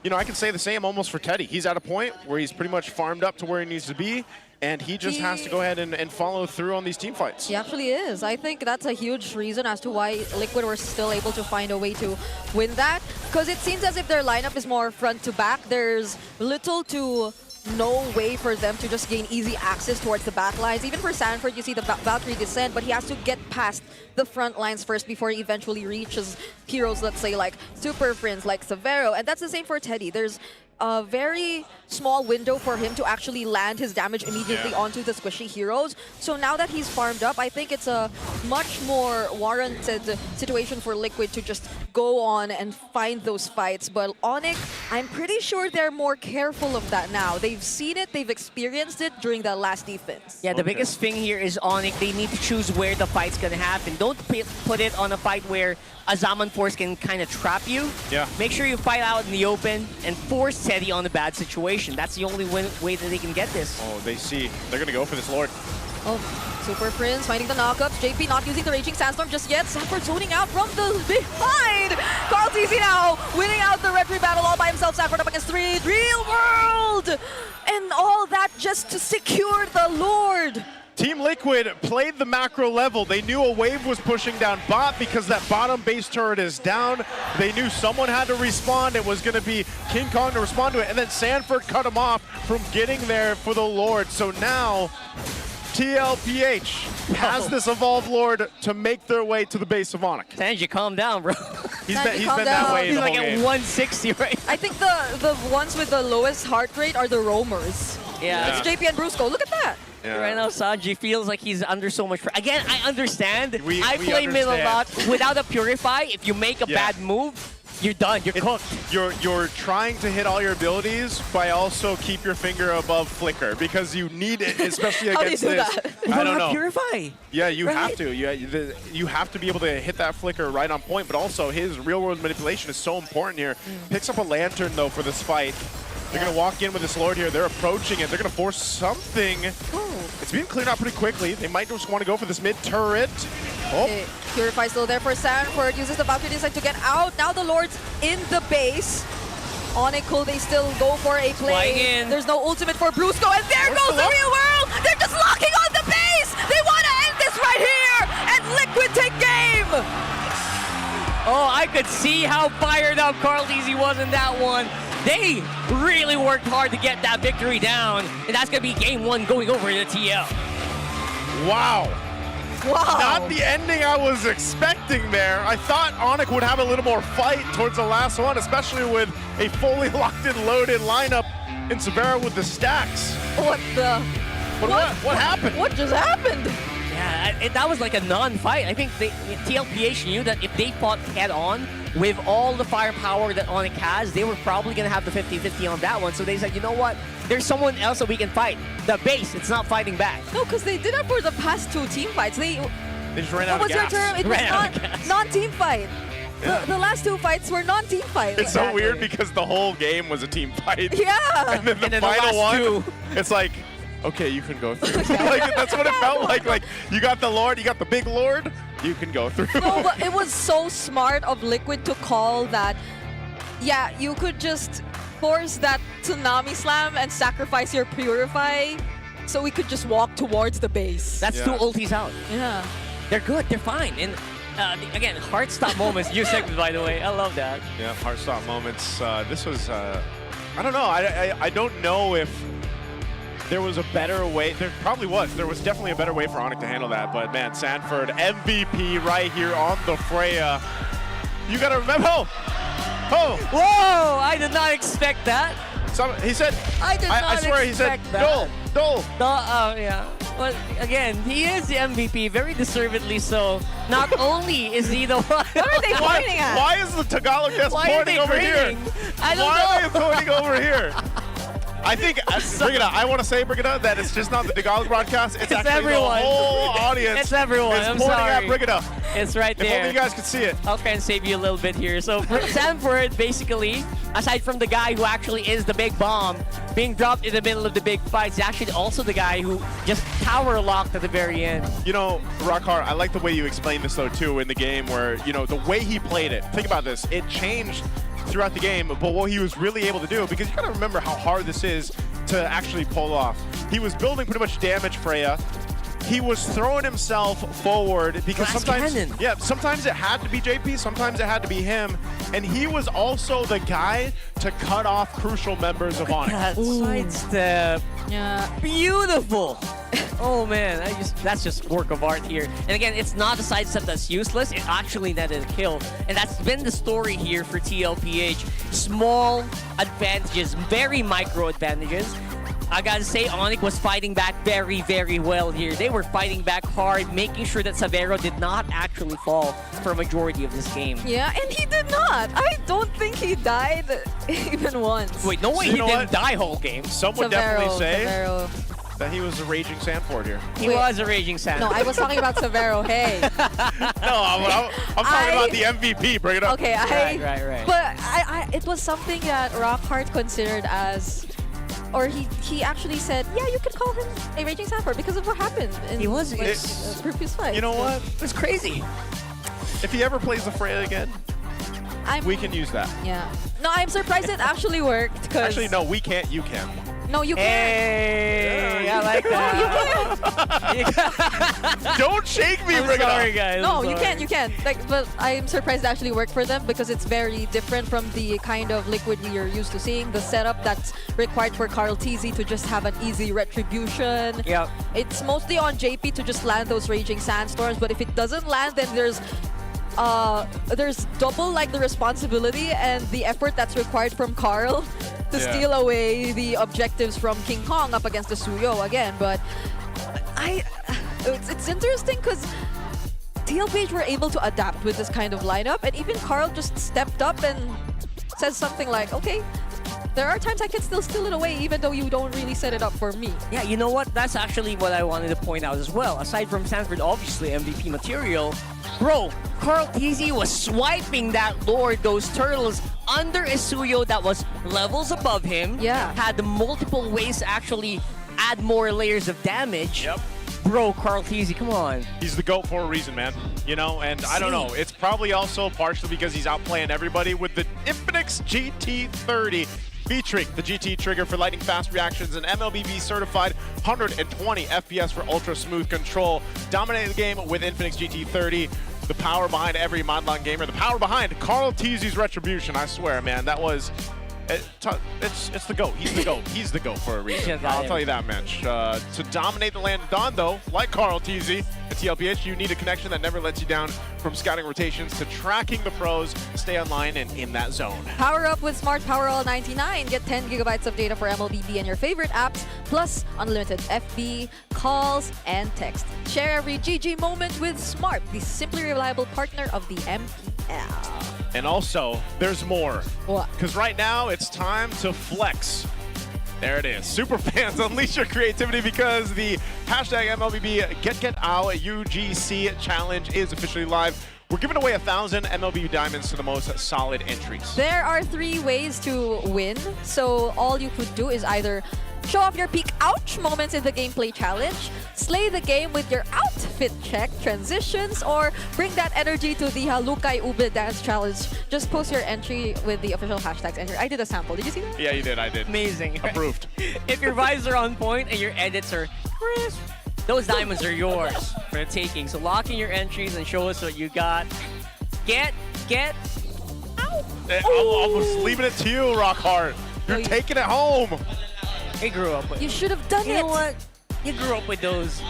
you know, I can say the same almost for Teddy. He's at a point where he's pretty much farmed up to where he needs to be. And he just has to go ahead and follow through on these team fights.
He actually is. I think that's a huge reason as to why Liquid were still able to find a way to win that. Because it seems as if their lineup is more front to back. There's little to no way for them to just gain easy access towards the back lines. Even for Sanford, you see the Valkyrie descent, but he has to get past the front lines first before he eventually reaches heroes, let's say, like Super Prince, like Severo. And that's the same for Teddy. There's a very small window for him to actually land his damage immediately onto the squishy heroes. So now that he's farmed up, I think it's a much more warranted situation for Liquid to just go on and find those fights. But ONIC, I'm pretty sure they're more careful of that now. They've seen it, they've experienced it during the last defense.
Yeah, the biggest thing here is ONIC, they need to choose where the fight's gonna happen. Don't put it on a fight where a Zaman Force can kind of trap you.
Yeah.
Make sure you fight out in the open and force Teddy on a bad situation. That's the only way that they can get this.
Oh, they see. They're going to go for this Lord.
Oh, Super Prince finding the knockups. JP not using the Raging Sandstorm just yet. Sanford zoning out from the behind. Carl TC now winning out the referee battle all by himself. Sanford up against 3. Real World! And all that just to secure the Lord.
Team Liquid played the macro level. They knew a wave was pushing down bot because that bottom base turret is down. They knew someone had to respond. It was going to be King Kong to respond to it. And then Sanford cut him off from getting there for the Lord. So now TLPH has this evolved Lord to make their way to the base of ONIC.
Sanji, calm down, bro.
He's been that way
He's
the
like
whole
at
game.
160 right
I think the ones with the lowest heart rate are the roamers.
Yeah.
It's JP and Brusco. Look at that.
Yeah.
Right now, Sanji feels like he's under so much pressure. Again, I understand.
We
play mid a lot.
understand.
Without a Purify, if you make a
Yeah.
bad move, you're done. You're cooked.
You're trying to hit all your abilities, but also keep your finger above Flicker because you need it, especially
How do you
against
do
this.
that?
I don't know.
Purify.
Yeah, you
Right?
have to. You have to be able to hit that Flicker right on point, but also his real-world manipulation is so important here. Picks up a Lantern, though, for this fight. They're going to walk in with this Lord here. They're approaching it. They're going to force something. It's being cleared out pretty quickly. They might just want to go for this mid-turret. Oh.
Okay, Purify still there for Sanford. Uses the Valkyrie inside to get out. Now the Lord's in the base. ONIC, could they still go for a play?
Flying in.
There's no ultimate for Brusco, and there
Where's
goes
the
the
lock?
Real World! They're just locking on the base! They want to end this right here! And Liquid take game!
Oh, I could see how fired up Carl Easy was in that one. They really worked hard to get that victory down, and that's going to be game 1 going over to TL.
Wow.
Wow.
Not the ending I was expecting there. I thought ONIC would have a little more fight towards the last one, especially with a fully locked and loaded lineup in Severa with the stacks.
What the?
What happened?
What just happened?
Yeah, that was like a non-fight. I think TLPH knew that if they fought head-on with all the firepower that ONIC has, they were probably going to have the 50-50 on that one. So they said, you know what? There's someone else that we can fight. The base, it's not fighting back.
No, because they did that for the past 2 team fights.
They just ran out
What
of
was
gas.
your term? It was non-team fight.
Yeah.
The last 2 fights were non-team fight.
It's so weird because the whole game was a team fight.
Yeah.
And then the final one, it's like, okay, you can go through. Like, that's what it felt like. Like, you got the Lord, you got the big Lord, you can go through.
No, but it was so smart of Liquid to call that, yeah, you could just force that Tsunami Slam and sacrifice your Purify so we could just walk towards the base.
That's 2 ultis out.
Yeah.
They're good. They're fine. And again, heart stop moments. New segment, by the way. I love that.
Yeah, heart stop moments. This was, I don't know. I don't know if there was a better way. There probably was. There was definitely a better way for ONIC to handle that. But man, Sanford, MVP right here on the Freya. You got to remember. Oh!
Whoa! I did not expect that.
He said,
I did not
I swear he said,
expect that.
Dole.
Yeah. But again, he is the MVP, very deservedly so. Not only is he the one.
What are they pointing at?
Why is the Tagalog guest
Why are
pointing
they
over here?
grinning? I don't
Why
know.
are they pointing over here? I think, Brigitte, I want to say, Brigitte, that it's just not the Tagalog broadcast. It's actually
everyone.
the whole audience.
It's everyone.
It's
I'm
pointing
sorry.
at Brigitte.
It's right there.
If only you guys could see it.
I'll try and save you a little bit here. So Sanford, basically, aside from the guy who actually is the big bomb, being dropped in the middle of the big fights, is actually also the guy who just tower locked at the very end.
You know, Rockhart, I like the way you explained this, though, too, in the game where, you know, the way he played it. Think about this. It changed throughout the game, but what he was really able to do, because you got to remember how hard this is to actually pull off. He was building pretty much damage, Freya. He was throwing himself forward because sometimes it had to be JP, sometimes it had to be him, and he was also the guy to cut off crucial members of ONIC.
That sidestep.
Yeah.
Beautiful. Oh man, that's just work of art here. And again, it's not a sidestep that's useless. It actually netted a kill. And that's been the story here for TLPH. Small advantages, very micro advantages. I gotta say, ONIC was fighting back very, very well here. They were fighting back hard, making sure that Severo did not actually fall for a majority of this game.
Yeah, and he did not. I don't think he died even once.
Wait, no way, he didn't die whole game.
Some would definitely say
Severo.
that he was a raging Sanford here.
He was a raging Sanford.
No, I was talking about Severo. Hey.
No, I'm talking about the MVP. Bring it up.
Okay,
Right.
But it was something that Rockhart considered as, or he actually said, yeah, you can call him a Raging Sapphire because of what happened in previous fight.
You know what?
It's crazy.
If he ever plays the Freya again, we can use that.
Yeah. No, I'm surprised it actually worked. Cause
Actually, no, we can't. You can.
No, you can't.
Hey, I like that.
Don't shake me,
I'm sorry, guys.
No,
I'm
you
sorry.
can't. Like, but I'm surprised it actually worked for them because it's very different from the kind of Liquid we are used to seeing. The setup that's required for Carl TZ to just have an easy retribution.
Yep.
It's mostly on JP to just land those Raging Sandstorms, but if it doesn't land, then there's double like the responsibility and the effort that's required from Carl to steal away the objectives from King Kong up against the Suyo again. But it's interesting because TLPH were able to adapt with this kind of lineup, and even Carl just stepped up and says something like, okay, there are times I can still steal it away even though you don't really set it up for me.
Yeah, you know what? That's actually what I wanted to point out as well. Aside from Sanford, obviously MVP material, bro, Carl TZ was swiping that Lord, those turtles under a Suyo that was levels above him.
Yeah.
Had multiple ways to actually add more layers of damage.
Yep.
Bro, Carl TZ, come on.
He's the GOAT for a reason, man. You know, and I don't know. It's probably also partially because he's outplaying everybody with the Infinix GT30 featuring the GT trigger for lightning fast reactions and MLBB certified 120 FPS for ultra smooth control. Dominating the game with Infinix GT30. The power behind every Modlon gamer. The power behind Carl TZ's retribution. I swear, man, that was... It's the GOAT. He's the GOAT. He's the GOAT for a reason. I'll tell you that much. To dominate the land of Dawn, though, like Carl TZ at TLPH, you need a connection that never lets you down, from scouting rotations to tracking the pros. Stay online and in that zone.
Power up with Smart Power All 99. Get 10 gigabytes of data for MLBB and your favorite apps, plus unlimited FB, calls, and text. Share every GG moment with Smart, the simply reliable partner of the MPL.
And also, there's more.
What?
Because right now, it's time to flex. There it is. Superfans, unleash your creativity because the hashtag MLBB Get Out UGC challenge is officially live. We're giving away 1,000 MLB diamonds to the most solid entries.
There are 3 ways to win, so all you could do is either show off your peak ouch moments in the gameplay challenge, slay the game with your outfit check transitions, or bring that energy to the Halukay Ube dance challenge. Just post your entry with the official hashtags. And I did a sample. Did you see that?
Yeah, you did. I did.
Amazing.
Approved.
If your vibes are on point and your edits are crisp, those diamonds are yours for the taking. So lock in your entries and show us what you got. Get out.
I was leaving it to you, Rockhart. You're taking it home.
I grew up with.
You should have done it.
You know what? You grew up with those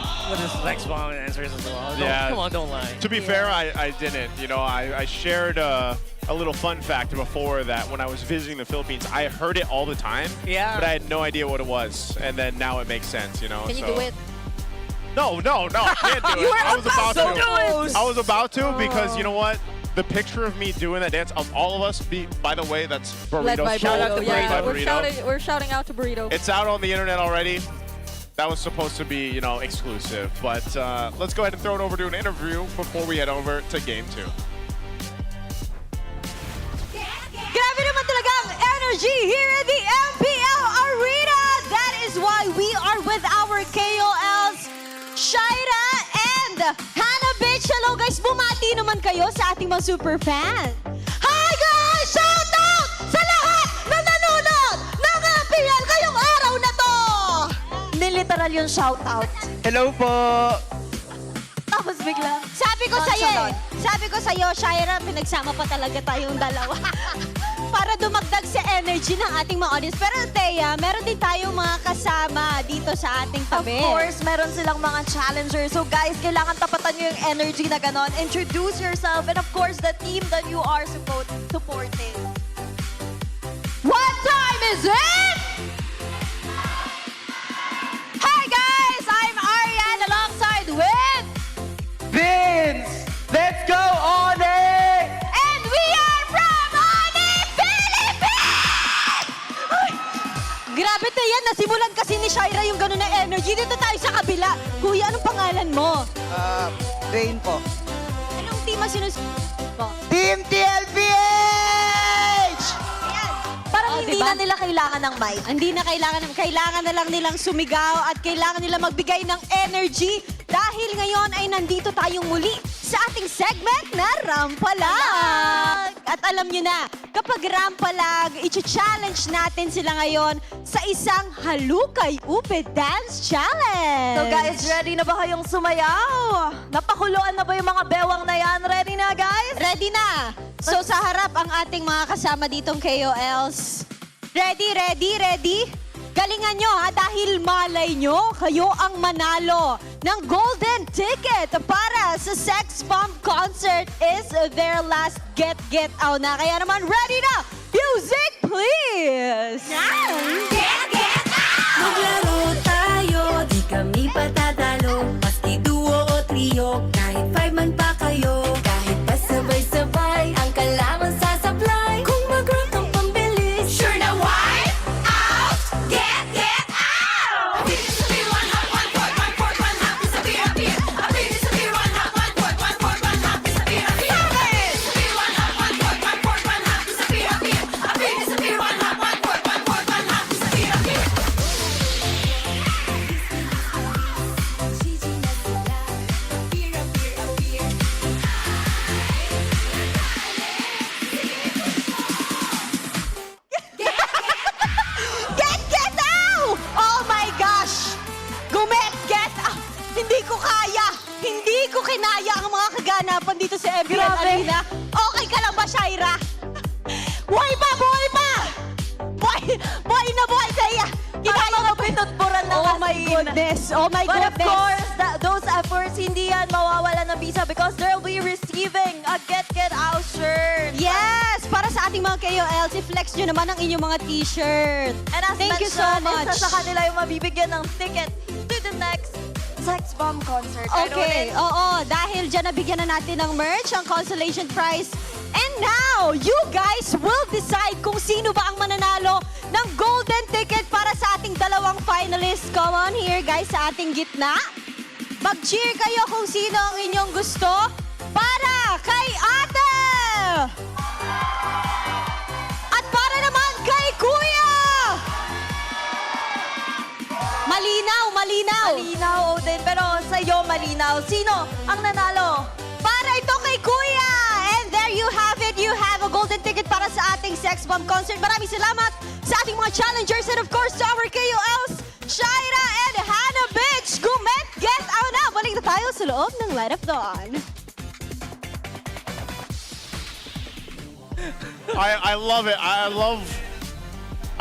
flex bomb answers as well. Come on, don't lie.
To be fair, I didn't. You know, I shared a little fun fact before that when I was visiting the Philippines. I heard it all the time.
Yeah.
But I had no idea what it was, and then now it makes sense. You know.
Can you do it?
No, I can't do it.
You were
I was about to.
close.
I was about to because you know what? The picture of me doing that dance of all of us, by the way, that's Burrito.
Led by
Shout out
Burrito.
to
Yeah,
Burrito.
we're shouting out to Burrito.
It's out on the internet already. That was supposed to be, you know, exclusive. But let's go ahead and throw it over to an interview before we head over to Game 2.
Grabe naman talaga ang energy here in the MPL Arena. That is why we are with our KOLs, Shaira and Hannah Bitch. Hello guys, bumati naman kayo sa ating mga super fan. Hi guys! Shout out sa lahat na nanonood ng MPL ngayong araw na to! Niliteral yung shout out.
Hello po!
Tapos biglang, sabi ko sa'yo, Shaira, pinagsama pa talaga tayong dalawa. Para dumagdag sa energy ng ating mga audience. Pero Thea, meron din tayong mga kasama dito sa ating tabi.
Of course, meron silang mga challengers. So guys, kailangan tapatan nyo yung energy na ganon. Introduce yourself and of course, the team that you are supporting.
What time is it? Hi guys, I'm Ariane alongside with
Vince! Let's go, ONIC!
And we are from ONIC Philippines! Ay, grabe Thea, nasimulan kasi ni Shaira yung gano'n na energy. Dito tayo sa kabila. Kuya, anong pangalan mo?
Rain po.
Anong team ang sinus...
Team TLPH!
Parang
hindi na nila kailangan ng mic. Hindi na kailangan na lang nilang sumigaw at kailangan nila magbigay ng energy dahil ngayon ay nandito tayong muli sa ating segment na Rampalag. At alam nyo na, kapag Rampalag, i-challenge natin sila ngayon sa isang Halukay Ube Dance Challenge.
So guys, ready na ba kayong sumayaw? Napakuluan na ba yung mga bewang na yan? Ready na guys?
Ready na! So sa harap ang ating mga kasama ditong KOLs. Ready? Galingan nyo ha, dahil malay nyo, kayo ang manalo ng golden ticket para sa Sex Bomb concert is their last get out na. Kaya naman, ready na! Music, please!
Get out! Maglaro tayo, di kami patatalo. Maski duo o trio, kahit 5 man pa kayo. Kahit pa sabay-sabay, ang kalaban sasablay. Kung mag-rock ang pambilis, sure na wipe out! Get out! A beer is a beer, 1 hop, 1 quart, 1 quart, 1 hop is a beer, a beer. A beer is a beer, 1 hop, 1 quart, 1 quart, 1 hop is a beer, a beer. A beer is a beer, 1 hop, 1 quart, 1 quart, 1 hop is a beer, a beer. A beer is a beer, 1 hop, 1 quart, 1 quart, 1 hop is a beer, a beer.
Get out! Oh my gosh! Get out! Hindi ko kaya! Hindi ko kinaya ang mga kaganapan dito sa MPL Arena. Okay ka lang ba, Shaira? Buhay pa! Buhay na buhay kaya!
Kinaya mga pinutpuran ng
Oh my goodness! Oh my
But
goodness!
of course, those efforts, hindi yan mawawala ng visa because they'll be receiving a get out shirt.
Yes! Para sa ating mga KOLs, i-flex nyo naman ang inyong mga t-shirt.
And as
Thank you so
mentioned,
much.
isa sa kanila yung mabibigyan ng ticket to the next Sex Bomb concert.
Okay, oo. Dahil dyan nabigyan na natin ng merch, ang consolation prize. And now, you guys will decide kung sino ba ang mananalo ng golden ticket para sa ating dalawang finalists. Come on here, guys, sa ating gitna. Mag-cheer kayo kung sino ang inyong gusto para kay Ate! At para naman kay Kuya! Malinaw!
Malinaw, Odin. Pero sa'yo, malinaw. Sino ang nanalo?
Para ito kay Kuya! And there you have it. You have a golden ticket para sa ating Sex Bomb concert. Maraming salamat sa ating mga challengers and of course to our KOLs, Shaira and Hannah Bitch. Get out na! Balik na tayo sa loob ng Light of Dawn.
I love it. I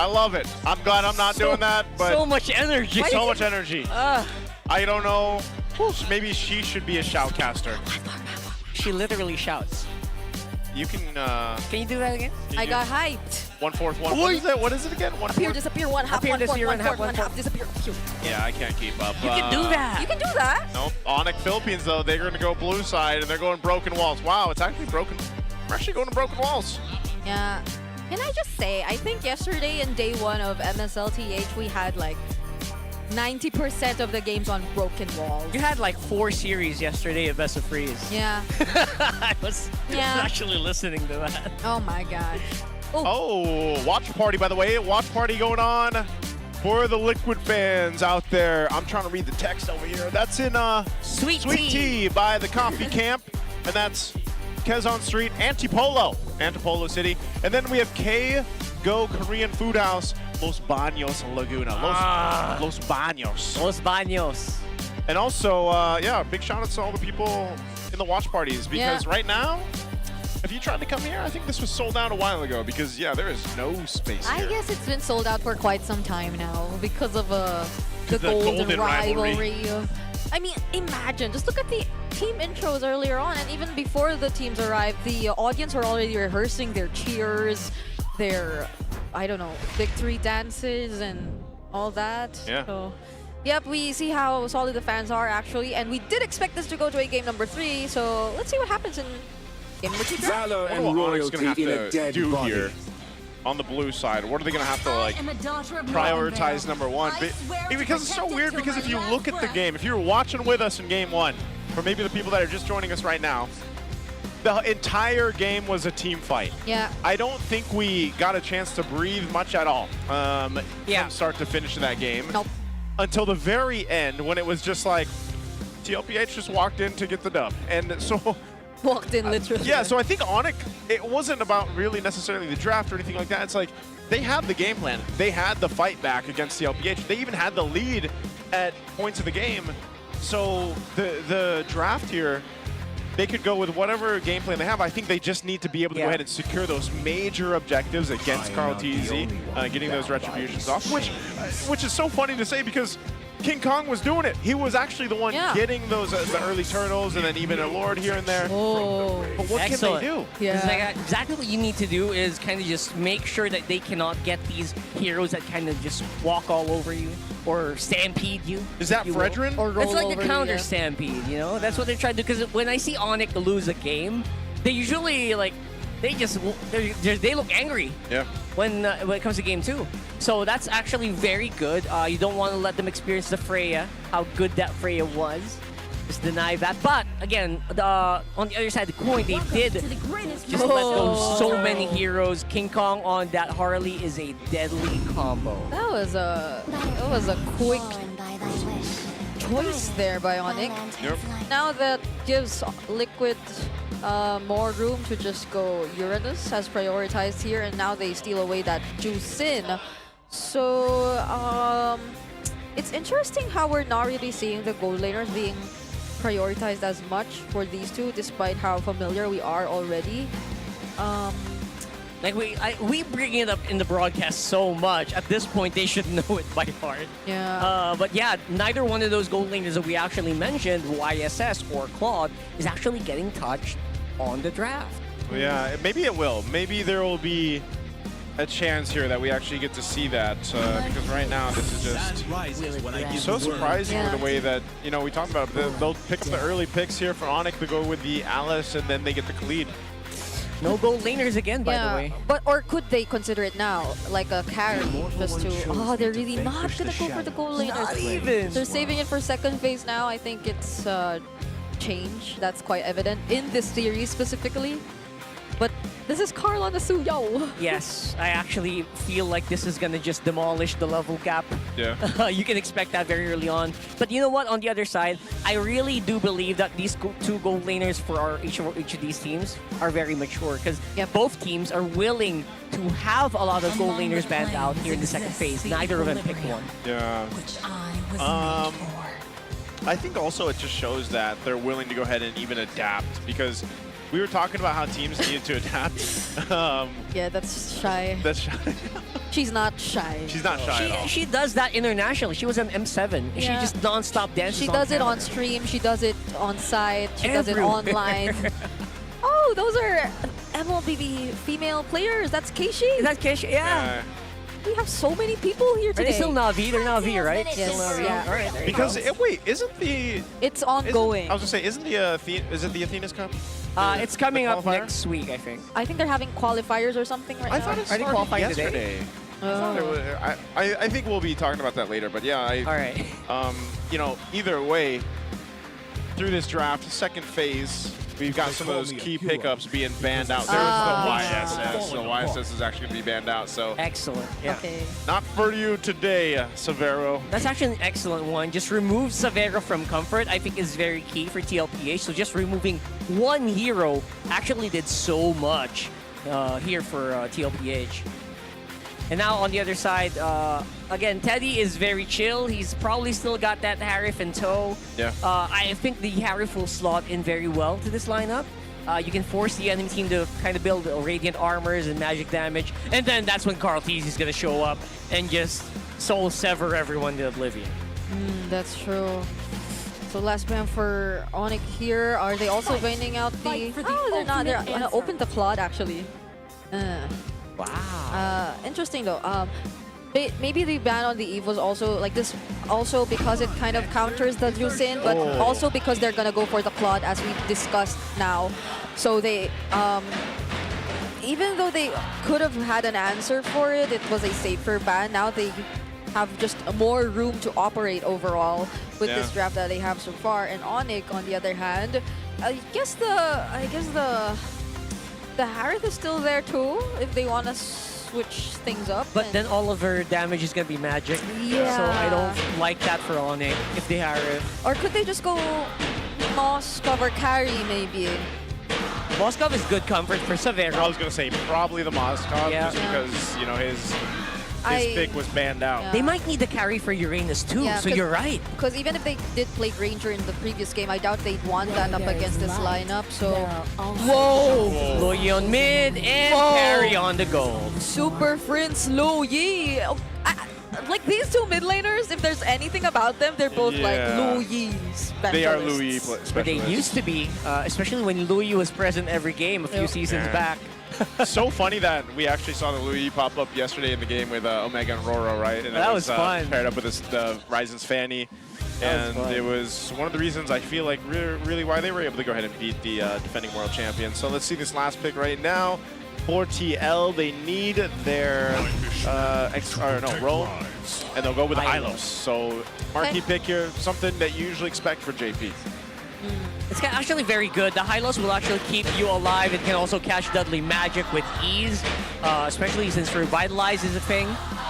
love it. I'm glad I'm not doing that, but
so much energy.
So much energy. I don't know. Maybe she should be a shoutcaster.
She literally shouts.
You can.
Can you do that again?
I got hyped.
1/4, 1. What is it? What is it again? 1/4.
Appear, disappear, 1 hop,
Appear,
1
disappear,
quart,
1 hop,
1 hop, disappear.
Yeah, I can't keep up.
You can do that.
You can do that.
Nope. ONIC Philippines though, they're going to go blue side and they're going broken walls. Wow, it's actually broken. We're actually going to broken walls.
Yeah. Can I just say, I think yesterday in day 1 of MSLTH, we had like 90% of the games on broken walls.
You had like 4 series yesterday of Best of Freeze.
Yeah.
I was actually listening to that.
Oh my gosh.
Oh, watch party, by the way. Watch party going on for the Liquid fans out there. I'm trying to read the text over here. That's in
Sweet
Tea by the Coffee Camp. And that's Quezon Street, Antipolo City. And then we have Go Korean Food House, Los Baños, Laguna. Los Baños.
Los Baños.
And also, yeah, big shout out to all the people in the watch parties because right now, if you tried to come here, I think this was sold out a while ago because, yeah, there is no space here.
I guess it's been sold out for quite some time now because of the
Golden
Rivalry. I mean, imagine, just look at the team intros earlier on, and even before the teams arrived, the audience were already rehearsing their cheers, their, I don't know, victory dances and all that.
Yeah.
So, yep, we see how solid the fans are actually, and we did expect this to go to a game number 3, so let's see what happens in game number 2.
Valor and royalty in a dead body. Here on the blue side, what are they gonna have to like prioritize number 1? Because it's so weird because if you look at the game, if you're watching with us in game 1, or maybe the people that are just joining us right now, the entire game was a team fight.
Yeah.
I don't think we got a chance to breathe much at all from start to finish of that game.
Nope.
Until the very end, when it was just like, TLPH just walked in to get the dub. And so...
Walked in literally.
Yeah, so I think ONIC, it wasn't about really necessarily the draft or anything like that. It's like, they had the game plan. They had the fight back against TLPH. They even had the lead at points of the game. So the draft here, they could go with whatever game plan they have. I think they just need to be able to go ahead and secure those major objectives against Carl TZ, getting those retributions off, which is so funny to say because King Kong was doing it. He was actually the one getting those the early turtles and then even a Lord here and there.
Oh,
but what can they do?
It's like exactly what you need to do is kind of just make sure that they cannot get these heroes that kind of just walk all over you or stampede you.
Is that Fredrin?
Or it's like the counter stampede, you know? That's what they're trying to do. Because when I see ONIC lose a game, they usually like they look angry.
Yeah.
When it comes to game 2. So that's actually very good. You don't want to let them experience the Freya, how good that Freya was. Just deny that. But again, on the other side of the coin, they did just let go so many heroes. King Kong on that Harley is a deadly combo.
That was a quick choice there by ONIC.
Yep.
Now that gives Liquid more room to just go Uranus as prioritized here, and now they steal away that Juicin. So it's interesting how we're not really seeing the gold laners being prioritized as much for these two, despite how familiar we are already.
Like we bring it up in the broadcast so much. At this point, they should know it by heart.
Yeah.
But yeah, neither one of those gold laners that we actually mentioned, YSS or Claude, is actually getting touched on the draft.
Well, yeah, maybe it will. Maybe there will be a chance here that we actually get to see that because right now this is just so surprising with the way that, you know, we talked about it. They'll pick up the early picks here for ONIC to go with the Alice and then they get the Khalid.
No gold laners again, by the way.
But or could they consider it now like a carry just to? Oh, they're really not gonna go for the gold laners.
Not even.
They're saving it for second phase now. I think it's change that's quite evident in this series specifically. But this is Carl on the Suyo.
Yes, I actually feel like this is gonna just demolish the level cap.
Yeah.
You can expect that very early on. But you know what? On the other side, I really do believe that these two gold laners for each of these teams are very mature because both teams are willing to have a lot of gold laners banned out here in the second phase. Neither of them picked one.
Yeah. I think also it just shows that they're willing to go ahead and even adapt because we were talking about how teams needed to adapt.
Yeah, that's shy.
That's shy.
She's not shy.
She's not shy at all.
She does that internationally. She was an M7.
Yeah.
She just non-stop dances.
She does it
camera.
on stream. She does it on site. She does it
Everywhere.
online. Oh, those are MLBB female players. That's Keishi.
That's Keishi, yeah.
We have so many people here
Are
today.
they still Navi? They're Navi, right?
Yes.
Still Navi.
Yeah.
All right, there you
Because
go.
wait, isn't the
It's ongoing.
I was gonna say, isn't the is it the Athena's Cup?
It's coming up
qualifier?
next week, I think.
I think they're having qualifiers or something right
I
now.
thought it
Are they
started
qualifying
yesterday.
today?
I thought it was- I think we'll be talking about that later, but yeah,
All right.
you know, either way, through this draft, second phase, we've got some of those key pickups being banned out. There's the YSS. The YSS is actually going to be banned out, so
Excellent. Yeah.
Okay.
not for you today, Severo.
That's actually an excellent one. Just remove Savera from comfort, I think is very key for TLPH. So just removing one hero actually did so much here for TLPH. And now on the other side, again, Teddy is very chill. He's probably still got that Harif in tow.
Yeah.
I think the Harif will slot in very well to this lineup. You can force the enemy team to kind of build radiant armors and magic damage. And then that's when Carl Tease is going to show up and just soul sever everyone to oblivion.
That's true. So last ban for ONIC here. Are they also banning out the... Oh, they're not. They're gonna open the Claude, actually.
Wow.
Interesting, though. Maybe the ban on the Eve was also like this, also because it kind of counters the Juicin, but also because they're gonna go for the Claude, as we discussed now. So they, even though they could have had an answer for it, it was a safer ban. Now they have just more room to operate overall with
Yeah.
this draft that they have so far. And ONIC, on the other hand, I guess the Harith is still there too if they want to switch things up.
But then all of her damage is gonna be magic.
Yeah.
So I don't like that for ONIC if they are.
Or could they just go Moss cover carry maybe?
Moskov is good comfort for Severo.
I was gonna say probably the Moskov just because you know his pick was banned out.
They might need the carry for Uranus too,
Yeah,
so you're right.
Because even if they did play Granger in the previous game, I doubt they'd want that up against this lineup. So, whoa!
Luyi on mid and carry on the gold.
Super Prince Luyi. Like these two mid laners, if there's anything about them, they're both like Luyi specialists.
They are Luyi specialists.
But they used to be, especially when Luyi was present every game a few seasons back.
So funny that we actually saw the Luyi pop up yesterday in the game with Omega and RORA, right? And
That
it
was fun.
Paired up with the Ryzen's Fanny. And it was one of the reasons I feel like really why they were able to go ahead and beat the defending world champion. So let's see this last pick right now. For TL, they need their roll, and they'll go with Hylos. So marquee pick here, something that you usually expect for JP.
It's actually very good. The Hylos will actually keep you alive. It can also catch Dudley Magic with ease, especially since Revitalize is a thing.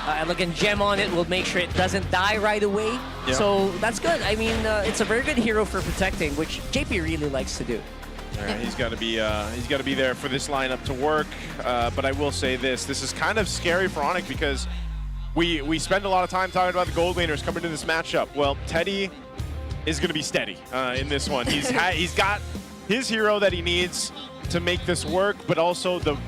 And like a gem on it will make sure it doesn't die right away.
Yeah.
So that's good. I mean, it's a very good hero for protecting, which JP really likes to do.
He's got to be there for this lineup to work. But I will say this is kind of scary for ONIC because we spend a lot of time talking about the gold laners coming into this matchup. Well, Teddy is going to be steady in this one. He's got his hero that he needs to make this work, but also the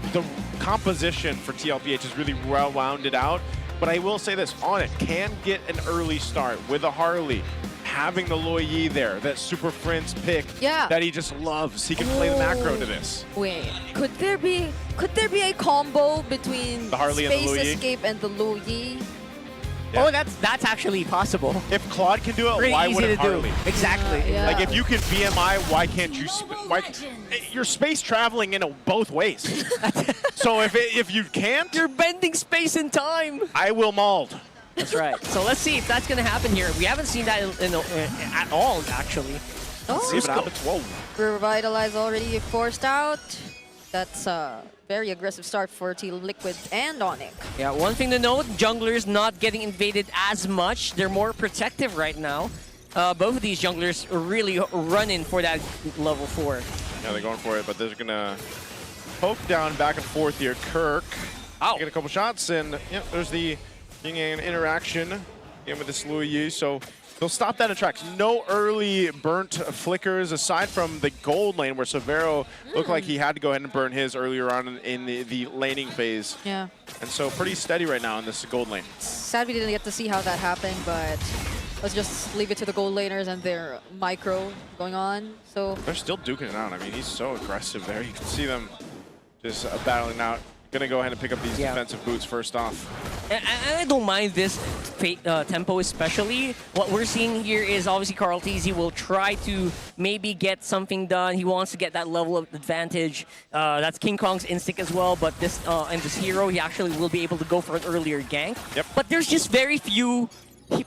composition for TLPH is really well rounded out. But I will say this, ONIC can get an early start with a Harley. Having the Luyi there, that Super Prince pick that he just loves. He can play the macro to this.
Wait, could there be a combo between
The Harley and the
Space
Luyi?
Escape and the Luyi?
Yeah.
Oh, that's actually possible.
If Claude can do it,
Pretty
why
easy
wouldn't
to do.
Harley?
Exactly.
Yeah.
Like if you can BMI, why can't you? You're space traveling in both ways. So if you can't,
you're bending space and time.
I will mauled.
That's right. So let's see if that's going to happen here. We haven't seen that at all, actually.
Let's see if it happens. Whoa.
Revitalize already forced out. That's a very aggressive start for Team Liquid and ONIC.
Yeah, one thing to note, junglers not getting invaded as much. They're more protective right now. Both of these junglers are really running for that level 4.
Yeah, they're going for it, but they're going to poke down back and forth here. Kirk. Get a couple shots, and there's the an interaction in with this Luyi, so they'll stop that in tracks. No early burnt flickers aside from the gold lane where Severo looked like he had to go ahead and burn his earlier on in the laning phase.
Yeah.
And so pretty steady right now in this gold lane.
Sad we didn't get to see how that happened, but let's just leave it to the gold laners and their micro going on. So
they're still duking it out. I mean, he's so aggressive there. You can see them just battling out. Gonna go ahead and pick up these defensive boots first off.
And I don't mind this tempo especially. What we're seeing here is obviously Carl TZ will try to maybe get something done. He wants to get that level of advantage. That's King Kong's instinct as well, but this and this hero, he actually will be able to go for an earlier gank.
Yep.
But there's just very few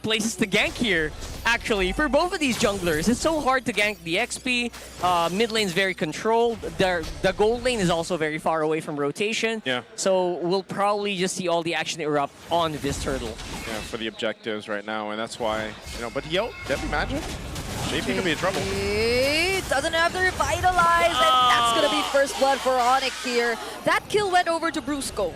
places to gank here, actually, for both of these junglers. It's so hard to gank the XP. Mid lane's very controlled. The gold lane is also very far away from rotation.
Yeah.
So we'll probably just see all the action erupt on this turtle.
Yeah, for the objectives right now, and that's why, but Deadly Magic? JP could be in trouble.
He doesn't have to revitalize, and that's gonna be first blood for ONIC here. That kill went over to Brusco.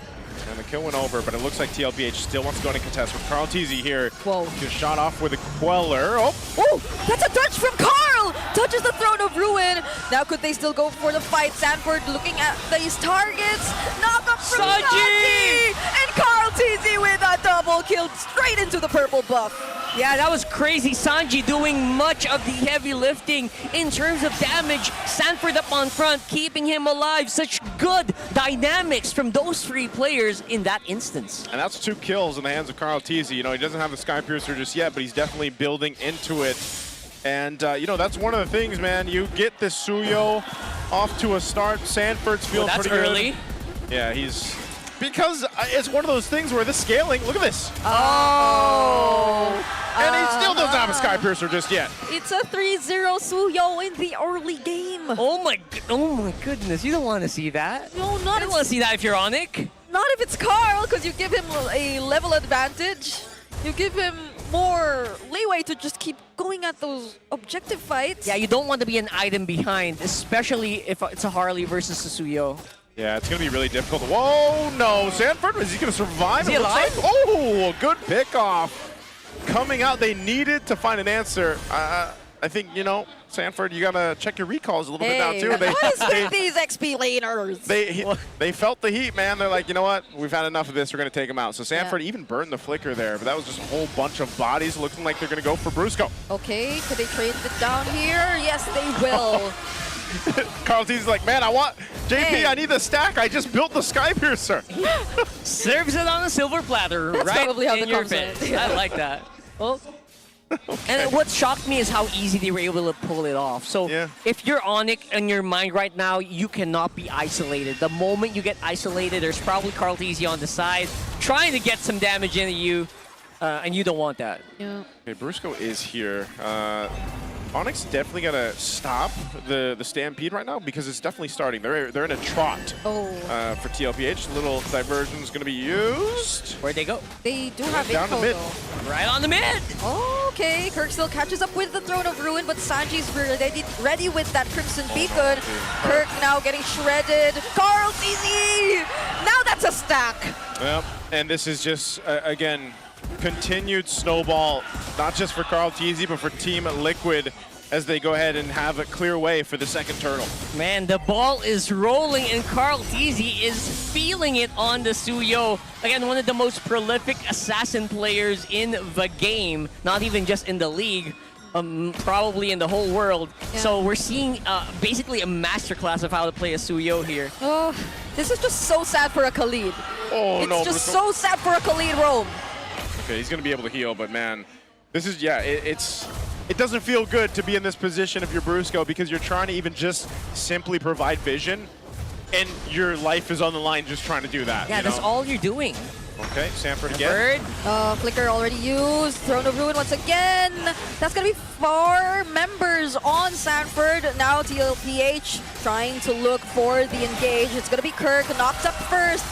And the kill went over, but it looks like TLPH still wants to go in and contest with Carl TZ here.
Whoa.
Just shot off with a Queller.
Oh, that's a touch from Carl! Touches the Throne of Ruin. Now could they still go for the fight? Sanford looking at these targets. Knock up from Sanji! And Carl TZ with a double kill straight into the purple buff.
Yeah, that was crazy. Sanji doing much of the heavy lifting in terms of damage. Sanford up on front, keeping him alive. Such good dynamics from those 3 players in that instance.
And that's 2 kills in the hands of Carl TZ. He doesn't have the Sky Piercer just yet, but he's definitely building into it. And, that's one of the things, man. You get this Suyo off to a start. Sanford's feeling pretty
early.
good. Yeah, he's Because it's one of those things where the scaling, look at this.
Oh.
And he still doesn't have a Sky Piercer just yet.
It's a 3-0 Suyo in the early game.
Oh my goodness, you don't want to see that.
No,
You don't want to see that if you're ONIC.
Not if it's Carl, because you give him a level advantage. You give him more leeway to just keep going at those objective fights.
Yeah, you don't want to be an item behind, especially if it's a Harley versus a Suyo.
Yeah, it's going to be really difficult. Whoa, no. Sanford, is he going to survive?
Is he
It looks
alive?
like- oh, good pickoff. Coming out, they needed to find an answer. I think, you know, Sanford, you got to check your recalls a little bit now, too.
What is with these XP laners?
They felt the heat, man. They're like, you know what? We've had enough of this. We're going to take him out. So Sanford even burned the flicker there, but that was just a whole bunch of bodies looking like they're going to go for Brusco.
Okay, could they trade it down here? Yes, they will.
Carl T's like, man, JP, I need the stack. I just built the Sky Piercer.
Serves it on a silver platter,
That's
right
probably how
in
the
your
comms
face.
went.
I like that. Well, and what shocked me is how easy they were able to pull it off. So if you're ONIC in your mind right now, you cannot be isolated. The moment you get isolated, there's probably Carl Tizzy on the side trying to get some damage into you, and you don't want that.
Yeah.
Okay, Brusco is here. ONIC's definitely got to stop the stampede right now because it's definitely starting. They're in a trot for TLPH. Little diversion is going to be used.
Where'd they go?
They do have
down the mid.
Right on the mid.
Okay, Kirk still catches up with the Throne of Ruin, but Sanji's ready with that Crimson Beacon. Kirk now getting shredded. Carl TZ! Now that's a stack.
Yep, and this is just, again, continued snowball, not just for Carl Tizzy, but for Team Liquid as they go ahead and have a clear way for the second turtle.
Man, the ball is rolling and Carl Tizzy is feeling it on the Suyo. Again, one of the most prolific assassin players in the game, not even just in the league, probably in the whole world.
Yeah.
So we're seeing basically a masterclass of how to play a Suyo here.
Oh, this is just so sad for a Khalid.
Oh,
it's just so sad for a Khalid roam.
Okay, he's going to be able to heal, but man, this is, it doesn't feel good to be in this position if you're Brusco because you're trying to even just simply provide vision and your life is on the line just trying to do that.
Yeah, that's all you're doing.
Okay, Sanford again.
Flicker already used. Throne of Ruin once again. That's going to be 4 members on Sanford. Now TLPH trying to look for the engage. It's going to be Kirk, knocked up first.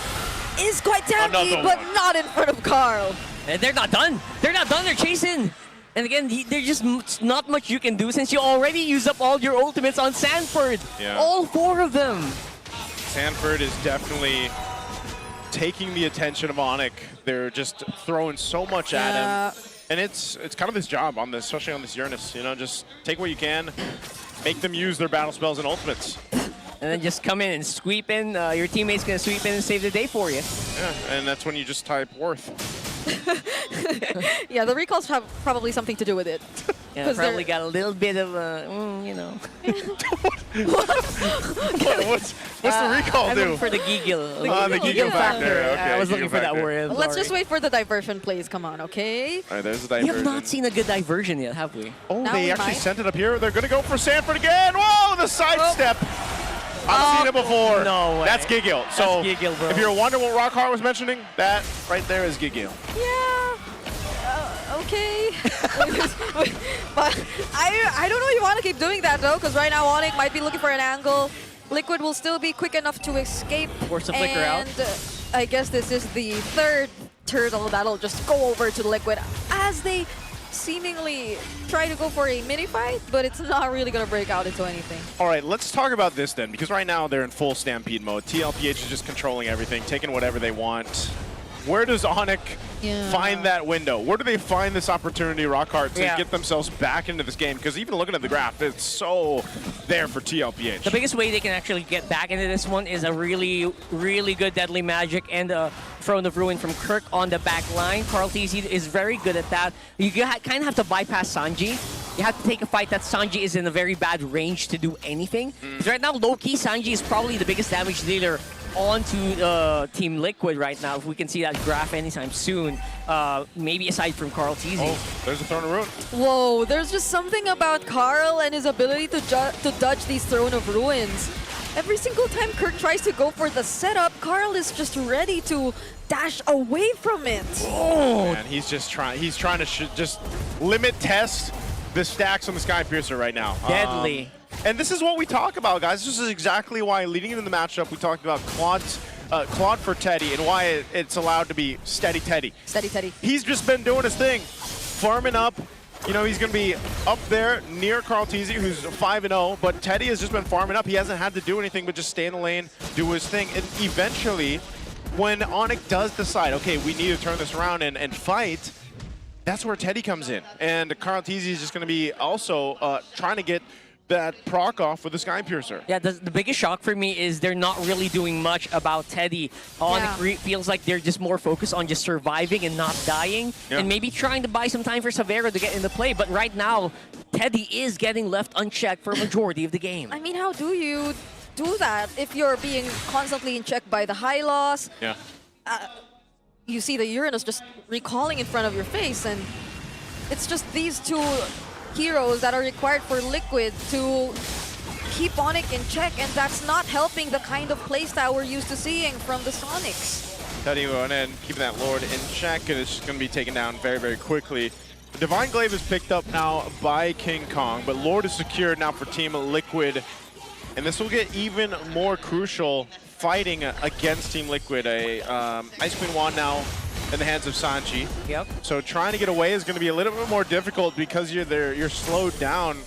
Is quite damaged, but not in front of Carl.
And they're not done. They're not done. They're chasing. And again, there's just not much you can do since you already used up all your ultimates on Sanford.
Yeah.
All 4 of them.
Sanford is definitely taking the attention of ONIC. They're just throwing so much at him. And it's kind of his job on this, especially on this Uranus. You know, just take what you can, make them use their battle spells and ultimates.
And then just come in and sweep in. Your teammate's going to sweep in and save the day for you.
Yeah, and that's when you just type Worth.
Yeah, the recalls have probably something to do with it.
Yeah, probably got a little bit of, you know.
What's the recall
I'm
do?
looking for the giggle.
The giggle factor. Okay,
I was looking for that
giggle
word.
Let's
Sorry.
just wait for the diversion plays. Come on, okay?
All right, there's the
We
diversion.
have not seen a good diversion yet, have we?
Oh,
Now
they
we
actually
might.
sent it up here. They're going to go for Sanford again. Whoa, the sidestep. I've seen it before.
No way.
That's Giggle. So
That's Giggle, bro.
if you're wondering what Rockhart was mentioning, that right there is Giggle.
Yeah. Okay. But I don't know if you want to keep doing that though, because right now ONIC might be looking for an angle. Liquid will still be quick enough to escape.
Force the flicker out.
And I guess this is the 3rd turtle that'll just go over to Liquid as they seemingly try to go for a mini fight, but it's not really going to break out into anything.
All right, let's talk about this then, because right now they're in full stampede mode. TLPH is just controlling everything, taking whatever they want. Where does ONIC find that window? Where do they find this opportunity, Rockhart, to get themselves back into this game? Because even looking at the graph, it's so there for TLPH.
The biggest way they can actually get back into this one is a really, really good Deadly Magic and a Throne of Ruin from Kirk on the back line. Carl TZ is very good at that. You kind of have to bypass Sanji. You have to take a fight that Sanji is in a very bad range to do anything. Because right now, low-key, Sanji is probably the biggest damage dealer onto Team Liquid right now. If we can see that graph anytime soon, maybe aside from Carl TZ.
Oh, there's a Throne of Ruin.
Whoa, there's just something about Carl and his ability to dodge these Throne of Ruins. Every single time Kirk tries to go for the setup, Carl is just ready to dash away from it.
Oh, man, he's trying to just limit test the stacks on the Sky Piercer right now.
Deadly.
And this is what we talk about, guys. This is exactly why leading into the matchup, we talked about Claude for Teddy and why it's allowed to be Steady Teddy.
Steady Teddy.
He's just been doing his thing, farming up. You know, he's going to be up there near Carl Teasy, who's 5-0, but Teddy has just been farming up. He hasn't had to do anything but just stay in the lane, do his thing. And eventually, when ONIC does decide, okay, we need to turn this around and fight, that's where Teddy comes in. And Carl Teasy is just going to be also trying to get that proc off with the Sky Piercer.
Yeah, the biggest shock for me is they're not really doing much about Teddy. ONIC feels like they're just more focused on just surviving and not dying, and maybe trying to buy some time for Savero to get into play. But right now, Teddy is getting left unchecked for a majority of the game.
I mean, how do you do that if you're being constantly in check by the high loss?
Yeah.
You see the Uranus just recalling in front of your face, and it's just these two heroes that are required for Liquid to keep ONIC in check, and that's not helping the kind of playstyle we're used to seeing from the Sonics.
Teddy going in, keeping that Lord in check, and it's just going to be taken down very, very quickly. Divine Glaive is picked up now by King Kong, but Lord is secured now for Team Liquid, and this will get even more crucial fighting against Team Liquid. Ice Queen Wand now in the hands of Sanji.
Yep.
So trying to get away is going to be a little bit more difficult because you're slowed down.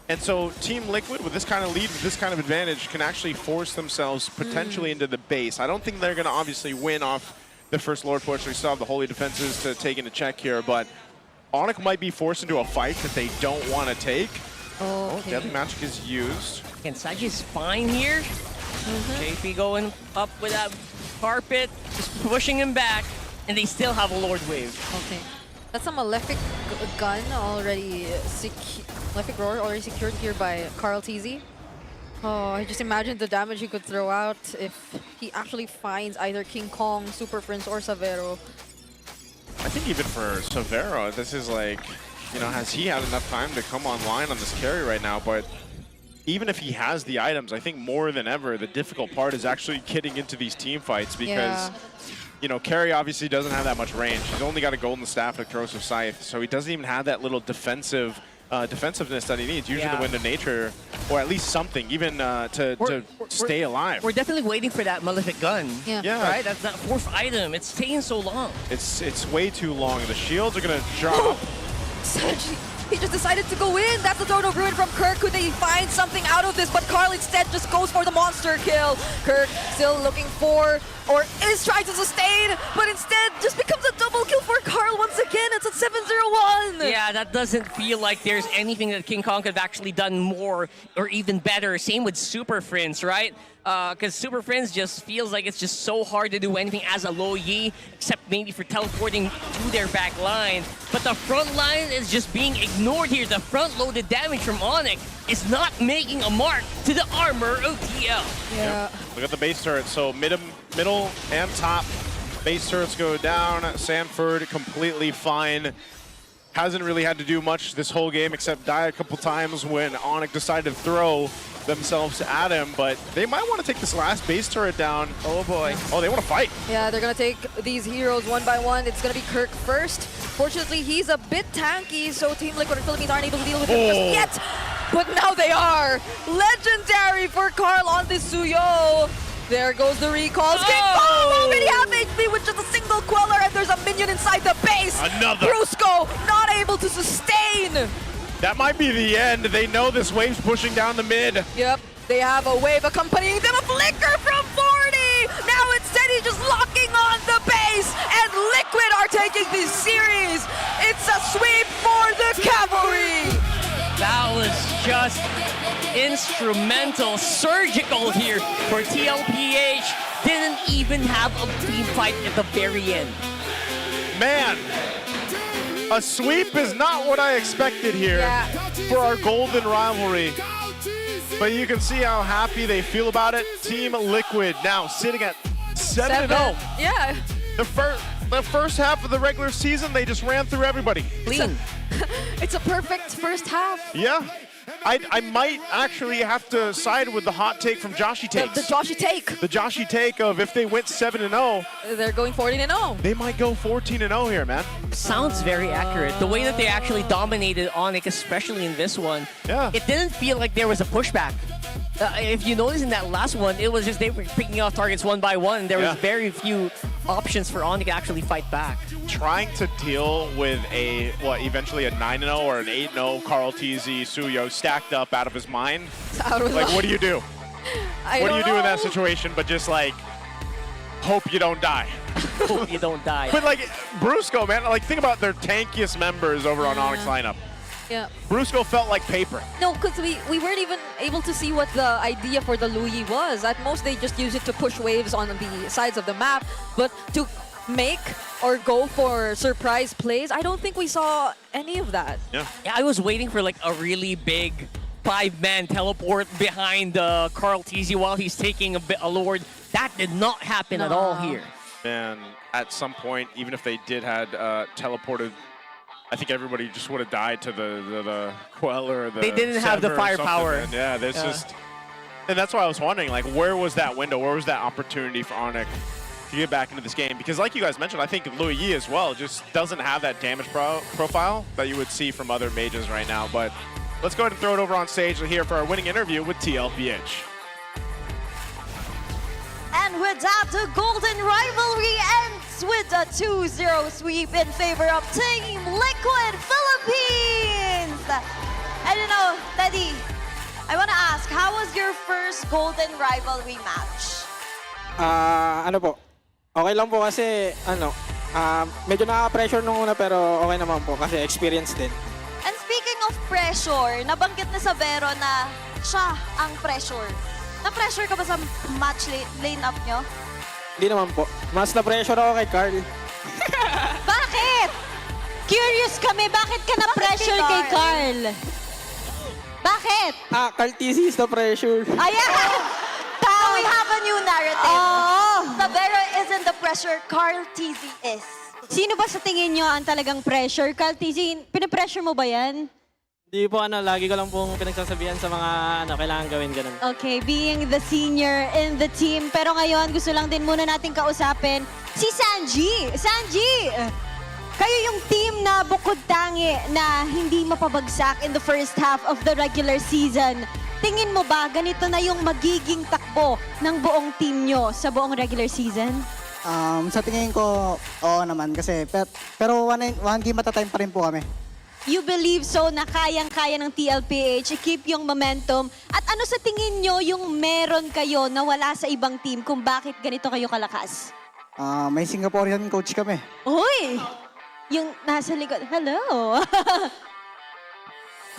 And so Team Liquid, with this kind of lead, with this kind of advantage, can actually force themselves potentially into the base. I don't think they're going to obviously win off the first Lord push. We still have the Holy Defenses to take into check here, but ONIC might be forced into a fight that they don't want to take. Oh, Deadly Magic is used.
And Sanji's fine here. JP going up with that carpet, just pushing him back. And they still have a Lord Wave.
Okay. That's a Malefic gun already Malefic Roar already secured here by Carl Teasy. Oh, I just imagine the damage he could throw out if he actually finds either King Kong, Super Prince, or Savero.
I think even for Savero, this is like, you know, has he had enough time to come online on this carry right now? But even if he has the items, I think more than ever, the difficult part is actually getting into these team fights because you know, Carry obviously doesn't have that much range. He's only got a Golden Staff and a Corrosive Scythe, so he doesn't even have that little defensiveness that he needs. Usually the Wind of Nature, or at least something, even to stay alive.
We're definitely waiting for that Malefic gun.
Yeah.
Right? That's that fourth item. It's taking so long.
It's way too long. The shields are going to drop.
Sanji, he just decided to go in. That's the Throne of Ruin from Kirk. Could they find something out of this? But Carl instead just goes for the monster kill. Kirk still looking for, or is trying to sustain, but instead just becomes a double kill for Carl once again. It's at 7-0-1.
Yeah, that doesn't feel like there's anything that King Kong could have actually done more or even better. Same with Super Friends, right? Because Super Friends just feels like it's just so hard to do anything as a low Yi, except maybe for teleporting to their back line. But the front line is just being ignored here. The front-loaded damage from ONIC is not making a mark to the armor of TL.
Yeah.
Look at the base turret. So middle and top base turrets go down. Sanford completely fine. Hasn't really had to do much this whole game except die a couple times when ONIC decided to throw themselves at him, but they might want to take this last base turret down. Oh boy. Oh, they want to fight.
Yeah, they're going to take these heroes one by one. It's going to be Kirk first. Fortunately, he's a bit tanky, so Team Liquid and Philippines aren't able to deal with him just yet. But now they are. Legendary for Carl on this Suyo. There goes the recalls. King Kong already have HP with just a single Queller, and there's a minion inside the base.
Another.
Brusco not able to sustain.
That might be the end. They know this wave's pushing down the mid.
Yep, they have a wave accompanying them. A flicker from 40. Now it's Teddy just locking on the base, and Liquid are taking this series. It's a sweep for the Cavalry.
That was just instrumental, surgical here for TLPH. Didn't even have a team fight at the very end.
Man, a sweep is not what I expected here for our Golden Rivalry. But you can see how happy they feel about it. Team Liquid now sitting at 7-0.
Yeah.
The first half of the regular season, they just ran through everybody.
Clean. It's a perfect first half.
Yeah. I might actually have to side with the hot take from Joshy Takes.
The Joshy take.
The Joshy take of if they went 7-0,
they're going 14-0.
They might go 14-0 here, man.
Sounds very accurate. The way that they actually dominated ONIC, especially in this one, it didn't feel like there was a pushback. If you notice in that last one, it was just they were picking off targets one by one. There was very few options for ONIC to actually fight back.
Trying to deal with eventually a 9-0 or an 8-0 Carl TZ Suyo stacked up out of his mind. Like, what do you do? What do you do in that situation but just like hope you don't die?
Hope you don't die.
But like Brusco, man, like think about their tankiest members over on ONIC lineup.
Yeah.
Brusco felt like paper.
No, because we weren't even able to see what the idea for the Louis was. At most, they just use it to push waves on the sides of the map. But to make or go for surprise plays, I don't think we saw any of that.
Yeah,
I was waiting for like a really big 5-man teleport behind Carl TZ while he's taking a Lord. That did not happen at all here.
And at some point, even if they did had teleported, I think everybody just would have died to the Queller or the
They didn't have the
Sever or
firepower.
something, man. Yeah, there's just... And that's why I was wondering, like, where was that window? Where was that opportunity for ONIC to get back into this game? Because like you guys mentioned, I think Louis Yi as well just doesn't have that damage profile that you would see from other mages right now. But let's go ahead and throw it over on stage here for our winning interview with TLPH.
And with that, the Golden Rivalry ends with a 2-0 sweep in favor of Team Liquid Philippines. I don't know, Teddy, I want to ask, how was your first Golden Rivalry match?
Ano po, okay lang po kasi medyo nakaka-pressure nung una pero okay naman po kasi experience din.
And speaking of pressure, nabanggit na sa Vero na siya ang pressure. Na-pressure ka ba sa match line-up nyo?
Hindi naman po. Mas na-pressure ako kay Carl.
Bakit? Curious kami, bakit ka na-pressure kay Carl? Bakit?
Carl TZ is the pressure.
Ayan! So we have a new narrative. Sa Vero isn't the pressure, Carl TZ is.
Sino ba sa tingin nyo ang talagang pressure? Carl TZ, pinapressure mo ba yan?
Hindi po lagi ko lang pong pinagsasabihan sa mga kailangan gawin ganun.
Okay, being the senior in the team. Pero ngayon, gusto lang din muna natin kausapin si Sanji. Sanji! Kayo yung team na bukod tangi na hindi mapabagsak in the first half of the regular season. Tingin mo ba ganito na yung magiging takbo ng buong team nyo sa buong regular season?
Sa tingin ko, oo naman kasi pero one game at a time pa rin po kami.
You believe so na kayang-kaya ng TLPH i-keep yung momentum? At ano sa tingin nyo yung meron kayo na wala sa ibang team kung bakit ganito kayo kalakas?
May Singaporean coach kami.
Uy! Yung nasa likod. Hello!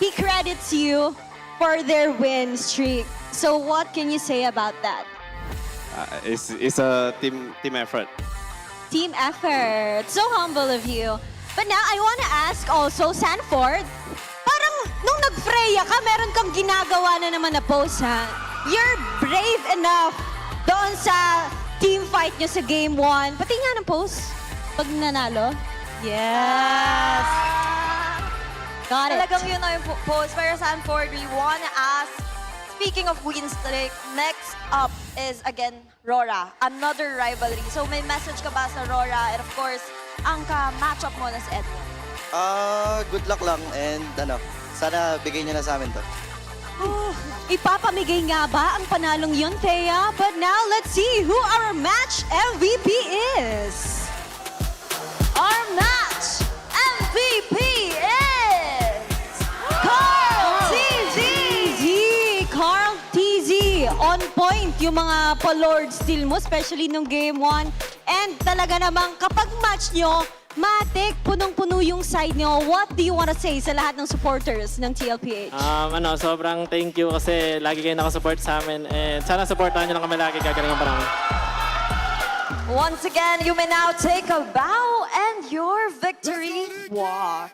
He credits you for their win streak. So what can you say about that?
It's a team effort.
Team effort. So humble of you. But now, I want to ask also, Sanford, parang nung nag-Freya ka, meron kang ginagawa na naman na pose, ha? You're brave enough doon sa team fight nyo sa Game 1. Pati nga ng pose, pag nanalo. Yes! Got it.
Talagang yun na yung pose. Pero Sanford, we wanna ask, speaking of win streak, next up is again RORA, another rivalry. So may message ka ba sa RORA? And of course, ang ka-matchup mo na si Edwin.
Good luck lang and sana bigay niyo na sa amin to.
Ipapamigay nga ba ang panalong yun, Thea? But now, let's see who our match MVP is. Our match MVP is Carl TZ! Carl TZ! On point yung mga pa-Lord Steal mo, especially nung Game 1. And talaga namang kapag match nyo, matik, punong-puno yung side nyo. What do you want to say sa lahat ng supporters ng TLPH?
Sobrang thank you kasi lagi kayo nakasupport sa amin. And sana supportahan nyo lang kami lagi, gagalingan pa namin.
Once again, you may now take a bow and your victory walk.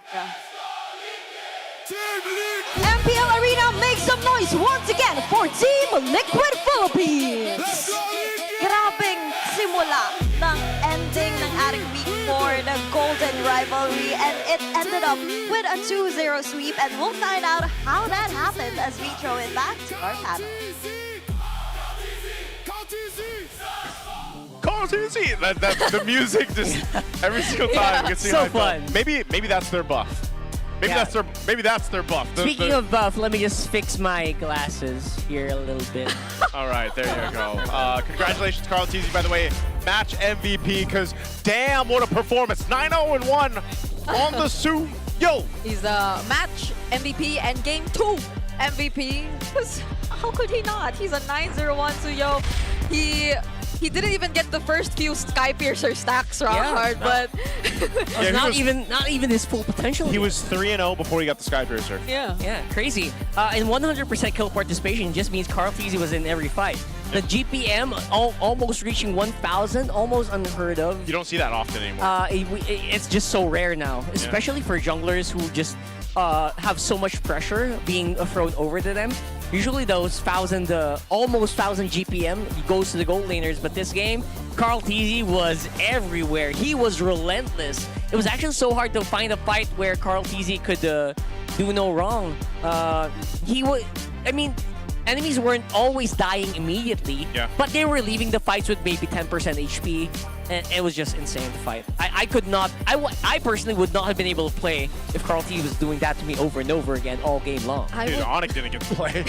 MPL Arena, make some noise once again for Team Liquid Philippines!
Grabing simula ng ending ng ating week 4 na Golden Rivalry, and it ended up with a 2-0 sweep, and we'll find out how that happened as we throw it back to our panel.
Call TZ! The music just every single time gets me
so
hyped up.
fun.
Maybe that's their buff. Maybe that's their buff.
Speaking of buff, let me just fix my glasses here a little bit.
All right, there you go. Congratulations, Carl Teasy, by the way, match MVP, because damn, what a performance. 9-0-1 on the Sioux. Yo!
He's the match MVP and game 2 MVP. How could he not? He's a 9-0-1 Suyo. He didn't even get the first few Sky Piercer stacks round hard, but
not even his full potential.
He was 3-0 before he got the Sky Piercer.
Yeah, crazy. And 100% kill participation just means Carl Teasy was in every fight. The GPM almost reaching 1,000, almost unheard of.
You don't see that often anymore.
It's just so rare now, especially for junglers who just have so much pressure being thrown over to them. Usually those almost 1,000 GPM goes to the gold laners, but this game, Carl Teasy was everywhere. He was relentless. It was actually so hard to find a fight where Carl Teasy could do no wrong. Enemies weren't always dying immediately, but they were leaving the fights with maybe 10% HP, and it was just insane to fight. I personally would not have been able to play if Carl T was doing that to me over and over again all game long.
Dude, ONIC didn't get to play.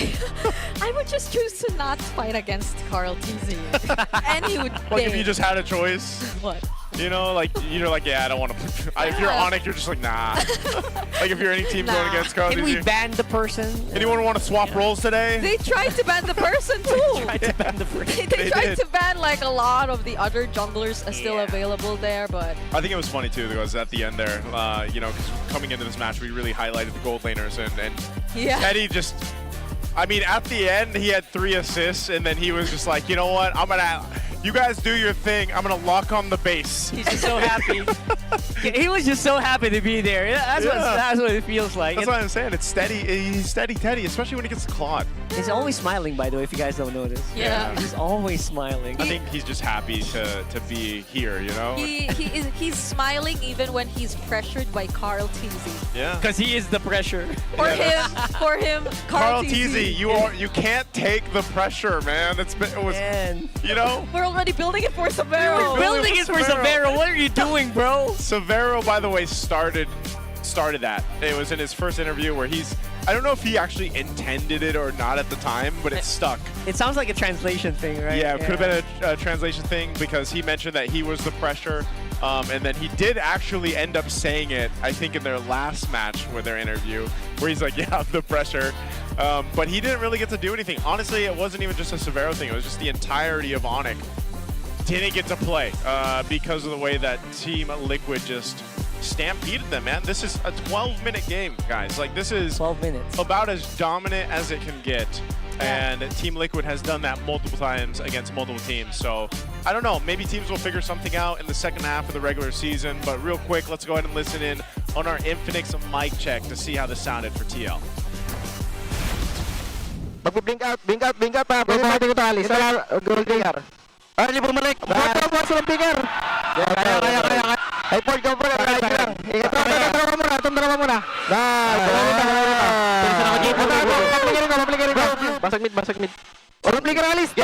I would just choose to not fight against Carl TZ. And he would
Like if you just had a choice.
What?
You know, like you're like, yeah, I don't want to. If you're ONIC, you're just like, nah. Like if you're any team going against Carl,
Can we ban the person?
Anyone want to swap roles today?
They tried to ban the person too.
They tried to ban the person.
They tried to ban like a lot of the other junglers are still available there, but
I think it was funny too because at the end there, because coming into this match, we really highlighted the gold laners and Teddy just. I mean, at the end, he had 3 assists, and then he was just like, you know what? You guys do your thing. I'm gonna lock on the base.
He's just so happy. He was just so happy to be there. That's what it feels like.
That's what I'm saying. It's steady. He's steady Teddy, especially when he gets clawed.
He's always smiling, by the way, if you guys don't notice.
Yeah.
He's always smiling.
I think he's just happy to be here, you know?
He's smiling even when he's pressured by Carl TZ.
Yeah.
Because he is the pressure.
For him,
Carl TZ, you can't take the pressure, man. You know?
We're already building it for Severo.
We're building it for Severo. What are you doing, bro?
Severo, by the way, started that. It was in his first interview where I don't know if he actually intended it or not at the time, but it stuck.
It sounds like a translation thing, right?
Yeah, it could have been a translation thing because he mentioned that he was the pressure. And then he did actually end up saying it, I think, in their last match with their interview, where he's like, yeah, I'm the pressure. But he didn't really get to do anything. Honestly, it wasn't even just a Severo thing. It was just the entirety of ONIC didn't get to play because of the way that Team Liquid just stampeded them, man. This is a 12-minute game, guys. Like, this is
12 minutes.
About as dominant as it can get. And Team Liquid has done that multiple times against multiple teams. So, I don't know. Maybe teams will figure something out in the second half of the regular season. But real quick, let's go ahead and listen in on our Infinix mic check to see how this sounded for TL.
Mag-blink out pa. Pwede natin ito alis. Gold player. Hindi bumalik. Bukas ng pinger. Kaya. Ay, Ford, go for it. Kaya lang. Tundra muna. Basag mid. Walang flicker alis. Go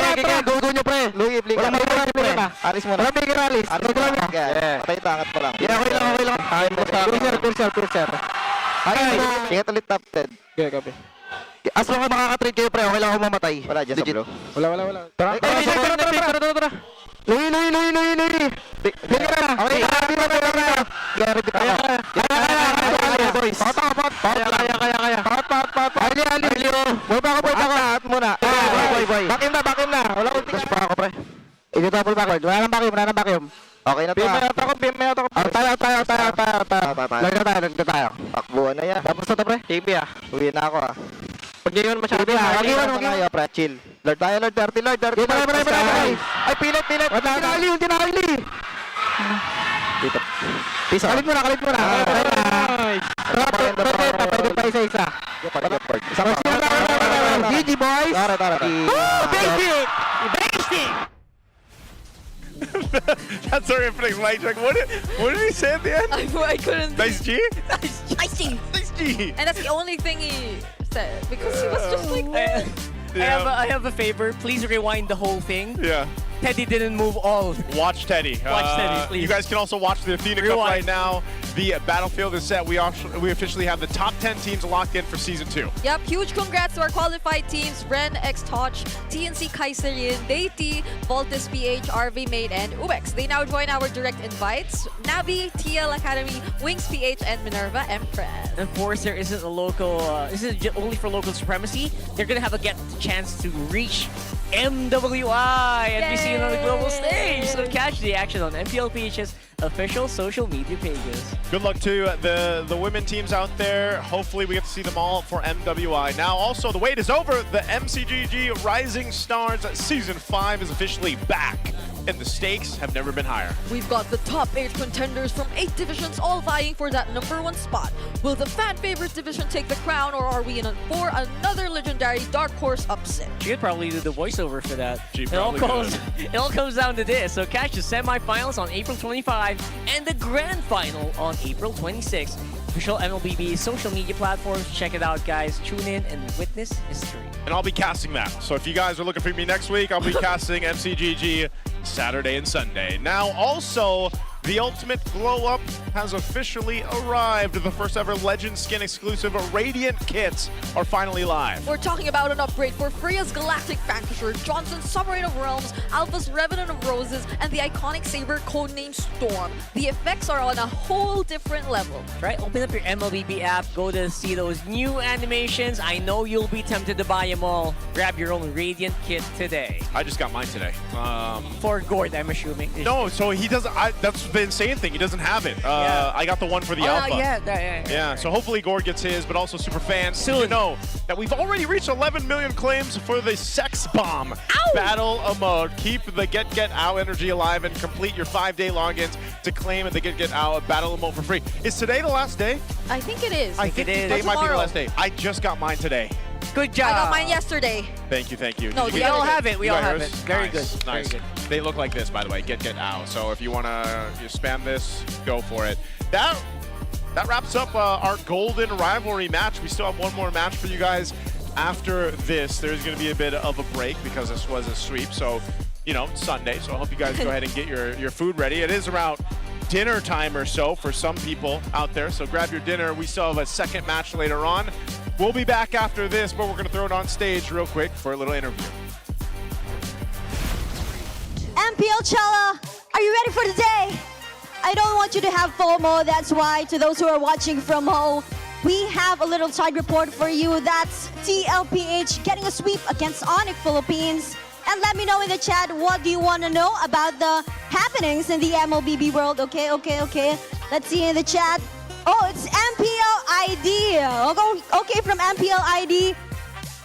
nyo, pre. Walang flicker, pre. Alis muna. Walang flicker alis. Patay tangat mo lang. Okay lang. Pulser. Ingat ulit top 10. Okay, copy. As long as makaka-trade kayo, pre, okay lang ako mamatay. Wala dyan sa blue. Wala. Tara. Luhi. Bigyan ka na. Okay, Gary, bita ka. Kaya, boys. Kaya. Pat. Ali. Boy pa ako. At muna. Boy. Back him na. Wala ko push pa ako, pre. I-double backward. Wala nang vacuum. Okay na to. Beam may auto ko. Tayo. Lagyan tayo. Takbuhan na yan. Tapos na to, pre. TP Uwi na ako Pag ngayon masyado. Wag pre. Chill. Lord tayo, Lord 30. Ay, pilit. Tinakali. Dito. Kalit mo na. Pwede pa isa. GG, boys. Tara.
Basic!
That's our infinite mic check. What did he say at the end?
I couldn't.
Nice G?
Nice G.
Nice G.
And that's the only thing he said because he was just like.
I have a favor. Please rewind the whole thing.
Yeah.
Teddy didn't move all.
Watch Teddy.
Watch Teddy, please.
You guys can also watch the Athena Cup right now. The battlefield is set. We officially have the top 10 teams locked in for Season 2.
Yep, huge congrats to our qualified teams, Ren, X-Touch, TNC Kaiserin, Deity, Voltes PH, RV Mate, and UX. They now join our direct invites. Navi, TL Academy, Wings PH, and Minerva Empress.
Of course, there isn't a local, this is only for local supremacy. They're going to have a chance to reach MWI and be seen on the global stage. So catch the action on MPLPH's official social media pages.
Good luck to the women teams out there. Hopefully we get to see them all for MWI. Now also the wait is over. The MCGG Rising Stars Season 5 is officially back. And the stakes have never been higher.
We've got the top 8 contenders from 8 divisions all vying for that #1 spot. Will the fan favorite division take the crown, or are we in for another legendary dark horse upset?
She could probably do the voiceover for that.
It
all comes down to this. So catch the semifinals on April 25 and the grand final on April 26. Official MLBB social media platforms. Check it out, guys. Tune in and witness history.
And I'll be casting that. So if you guys are looking for me next week, I'll be casting MCGG Saturday and Sunday. Now also, the Ultimate Glow Up has officially arrived. The first ever Legend Skin exclusive Radiant kits are finally live.
We're talking about an upgrade for Freya's Galactic Vanquisher, Johnson's Sovereign of Realms, Alpha's Revenant of Roses, and the iconic Saber codenamed Storm. The effects are on a whole different level.
Right? Open up your MLBB app, go to see those new animations. I know you'll be tempted to buy them all. Grab your own Radiant kit today.
I just got mine today.
For Gord, I'm assuming.
No, so he doesn't. That's the insane thing. He doesn't have it. I got the one for the Alpha.
Yeah.
So hopefully Gord gets his, but also super fans. Soon. You know that we've already reached 11 million claims for the Sex Bomb Battle mode. Keep the Get Out energy alive and complete your 5-day logins to claim the Get Out Battle mode for free. Is today the last day?
I think it is.
I think today might be the last day. I just got mine today.
Good job.
I got mine yesterday.
Thank you.
No,
we all have it. We all have it. Very
good.
Very good.
They look like this, by the way. Get Out. So if you want to spam this, go for it. That wraps up our Golden Rivalry match. We still have one more match for you guys after this. There's going to be a bit of a break because this was a sweep. So, you know, it's Sunday. So I hope you guys go ahead and get your food ready. It is around dinner time or so for some people out there. So grab your dinner. We still have a second match later on. We'll be back after this, but we're going to throw it on stage real quick for a little interview.
MPL Chala, are you ready for the day? I don't want you to have FOMO. That's why, to those who are watching from home, we have a little side report for you. That's TLPH getting a sweep against ONIC Philippines. And let me know in the chat, what do you want to know about the happenings in the MLBB world? Okay. Let's see in the chat. Oh, it's MPL ID. Okay, from MPL ID,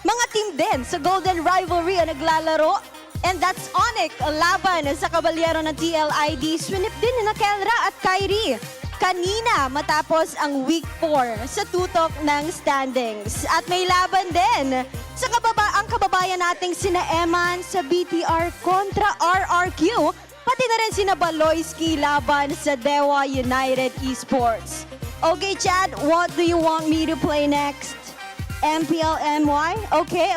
mga team din sa Golden Rivalry ang naglalaro. And that's ONIC, laban sa kabalyero ng TLID. Swinip din na Kelra at Kyrie kanina matapos ang Week 4 sa tutok ng standings. At may laban din sa ang kababayan nating sina Eman sa BTR kontra RRQ. Pati na rin sina Baloyski laban sa Dewa United Esports. Okay, Chad, what do you want me to play next? MPL MY? Okay.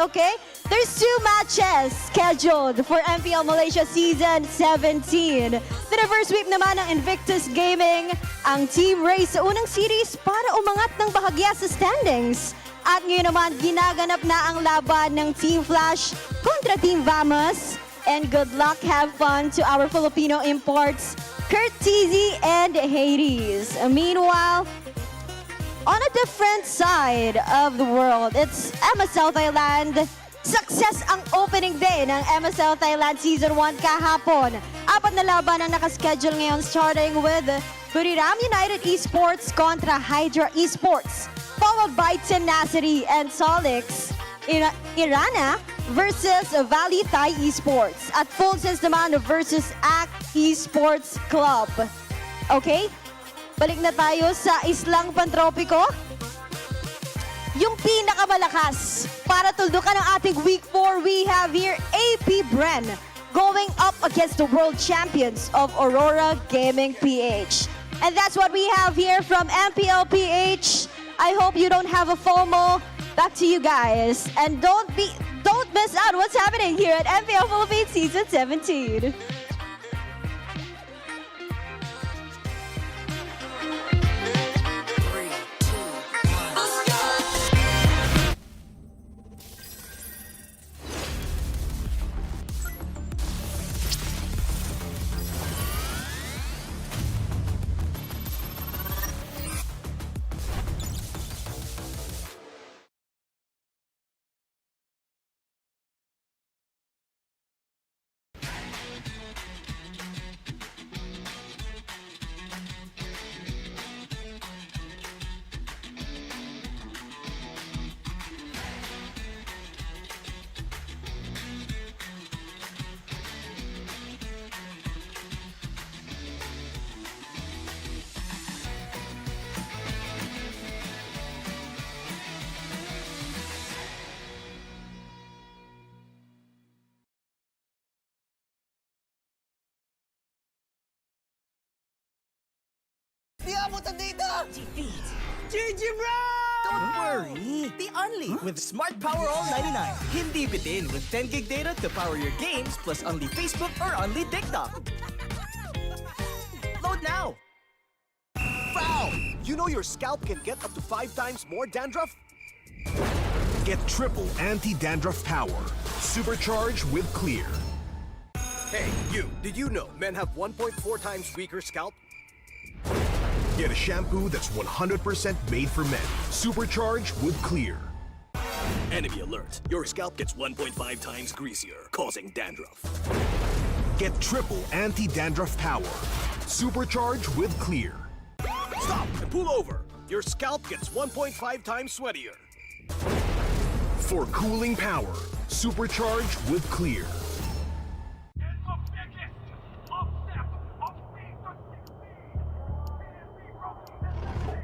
There's 2 matches scheduled for MPL Malaysia Season 17. The reverse sweep naman ng Invictus Gaming, ang team race sa unang series para umangat ng bahagya sa standings. At ngayon naman, ginaganap na ang laban ng Team Flash kontra Team Vamos. And good luck, have fun to our Filipino imports, Kurt TZ and Hades. Meanwhile, on a different side of the world, it's MSL Thailand. Success ang opening day ng MSL Thailand Season 1 kahapon. 4 na laban ang nakaschedule ngayon, starting with Buriram United Esports kontra Hydra Esports, followed by Tenacity and Solix Irana versus Valley Thai Esports, at Full Sense naman versus ACT Esports Club. Okay? Balik na tayo sa Islang Pantropiko. Yung pinakamalakas para tuldukan ang ating Week 4, we have here APBR, going up against the world champions of Aurora Gaming PH. And that's what we have here from MPL PH. I hope you don't have a FOMO. Back to you guys. And don't miss out what's happening here at MPL Philippines Season 17.
Di abutan dito! GG bro! Don't worry! Be only with Smart Power All 99. Hindi bitin with 10 gig data to power your games plus only Facebook or only TikTok. Load now!
Foul! You know your scalp can get up to 5 times more dandruff? Get triple anti-dandruff power. Supercharged with Clear. Hey, you! Did you know men have 1.4 times weaker scalp? Get a shampoo that's 100% made for men. Supercharged with Clear. Enemy alert. Your scalp gets 1.5 times greasier, causing dandruff. Get triple anti-dandruff power. Supercharged with Clear. Stop and pull over. Your scalp gets 1.5 times sweatier. For cooling power, supercharged with Clear.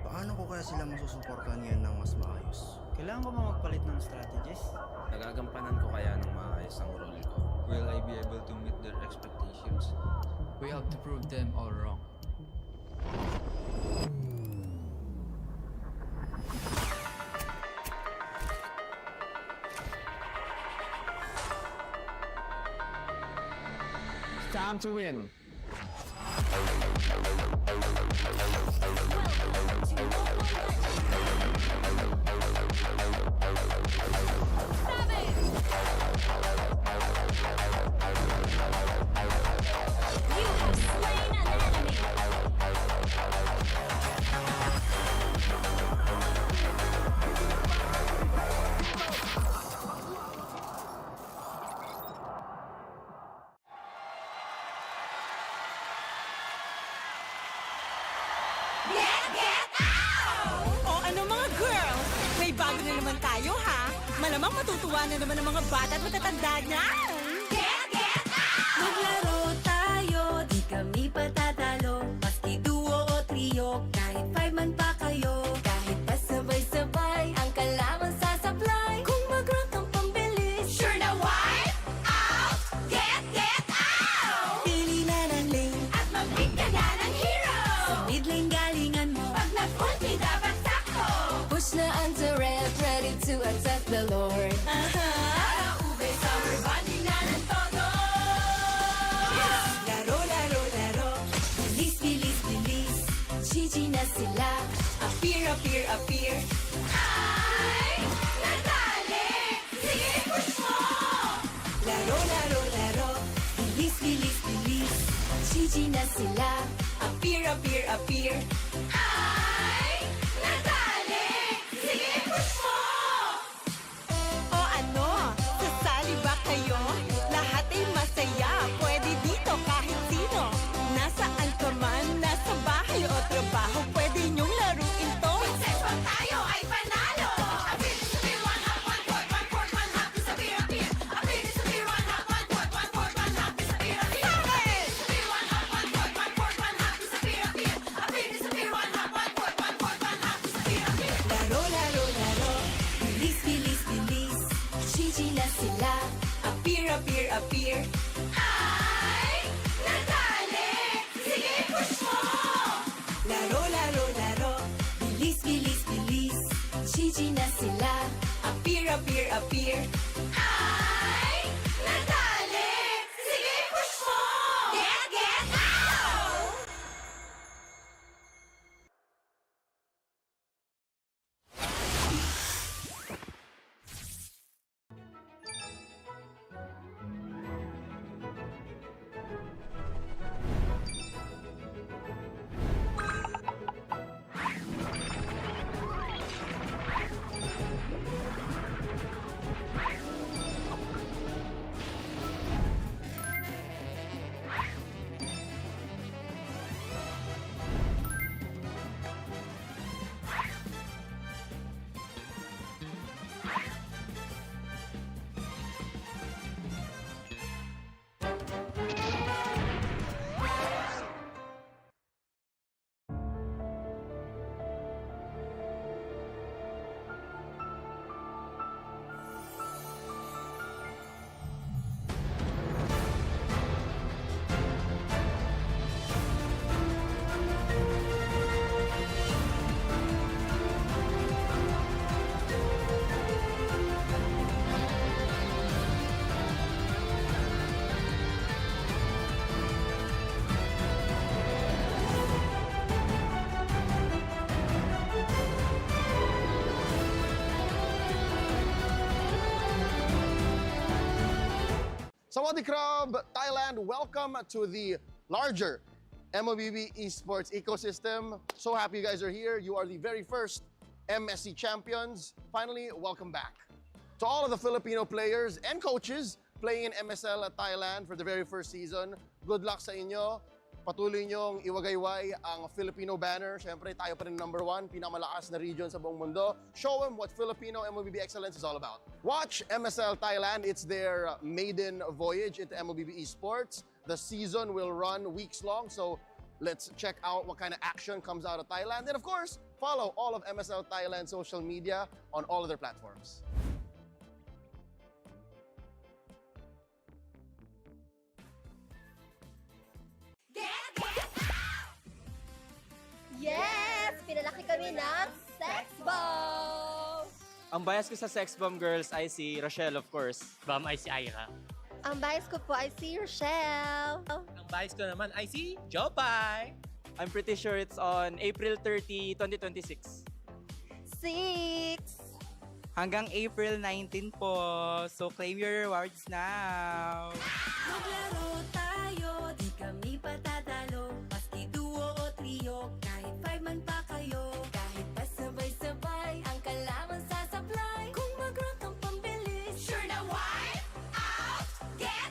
Paano ko kaya sila masusuportahan ngayon ng mas maayos? Kailangan ko ba magpalit ng strategies? Nagagampanan ko kaya ng maayos ang role ko? Will I be able to meet their expectations? We have to prove them all wrong.
Time to win.
O ano mga girls, may bago na naman tayo ha. Malamang matutuwa na naman ang mga bata at matatanda niyan. Get out!
Maglaro tayo, di kami patatalo. Maski duo o trio, kahit 5 man pa kayo. Kahit pa sabay-sabay, ang kalaban sasablay. Kung mag-rank ang pambilis,
Sure na wipe out! Get out!
pili na ng lane.
At mag-pick ka na ng hero!
Sa mid lane galingan mo.
Pag nag-ulti dapat sakto!
Push na ang turret, ready to attack the Lord.
Para ube, summer bonding na ng todo!
Laro, laro, laro. Bilis, bilis, bilis. GG na sila.
Appear, appear, appear. Ay! Natali! Sige, push mo!
Laro, laro, laro. Bilis, bilis, bilis. GG na sila.
Appear, appear, appear. Ay! Natali! Sige, push mo! O ano? Sasali ba kayo? Lahat ay masaya. Pwede dito kahit sino. Nasaan ka man, nasa bahay o trabaho, pwede niyong laruin to. Success pag tayo ay panalo! Appear, disappear, one half, one fourth, one fourth, one half, disappear, appear. Appear, disappear, one half, one fourth, one fourth, one half, disappear, appear. Appear, disappear, one half, one fourth, one fourth, one half, disappear, appear. Appear, disappear, one half, one fourth, one fourth, one half, disappear, appear.
Laro, laro, laro. Bilis, bilis, bilis. GG na sila.
Appear, appear, appear.
Sawadee Krab, Thailand, welcome to the larger MLBB esports ecosystem. So happy you guys are here. You are the very first MSC champions. Finally, welcome back. To all of the Filipino players and coaches playing in MSL at Thailand for the very first season, good luck sa inyo. Patuloy niyong iwagayway ang Filipino banner. Siyempre, tayo pa rin #1, pinakamalakas na region sa buong mundo. Show them what Filipino MLBB excellence is all about. Watch MSL Thailand. It's their maiden voyage into MLBB esports. The season will run weeks long, so let's check out what kind of action comes out of Thailand. And of course, follow all of MSL Thailand social media on all of their platforms.
Yes! Pinalaki kami ng Sex Bomb!
Ang bias ko sa Sex Bomb girls ay si Rochelle, of course.
Bam ay si Ira.
Ang bias ko po ay si Rochelle.
Ang bias ko naman ay si Jopay.
I'm pretty sure it's on April 30, 2026.
6!
Hanggang April 19 po. So claim your rewards now.
Maglaro tayo, di kami patatalo. Maski duo o trio, kahit 5 man pa kayo. Kahit pa sabay-sabay, ang kalaban sasablay. Kung mag-rock ang pambilis, sure na wipe out, get.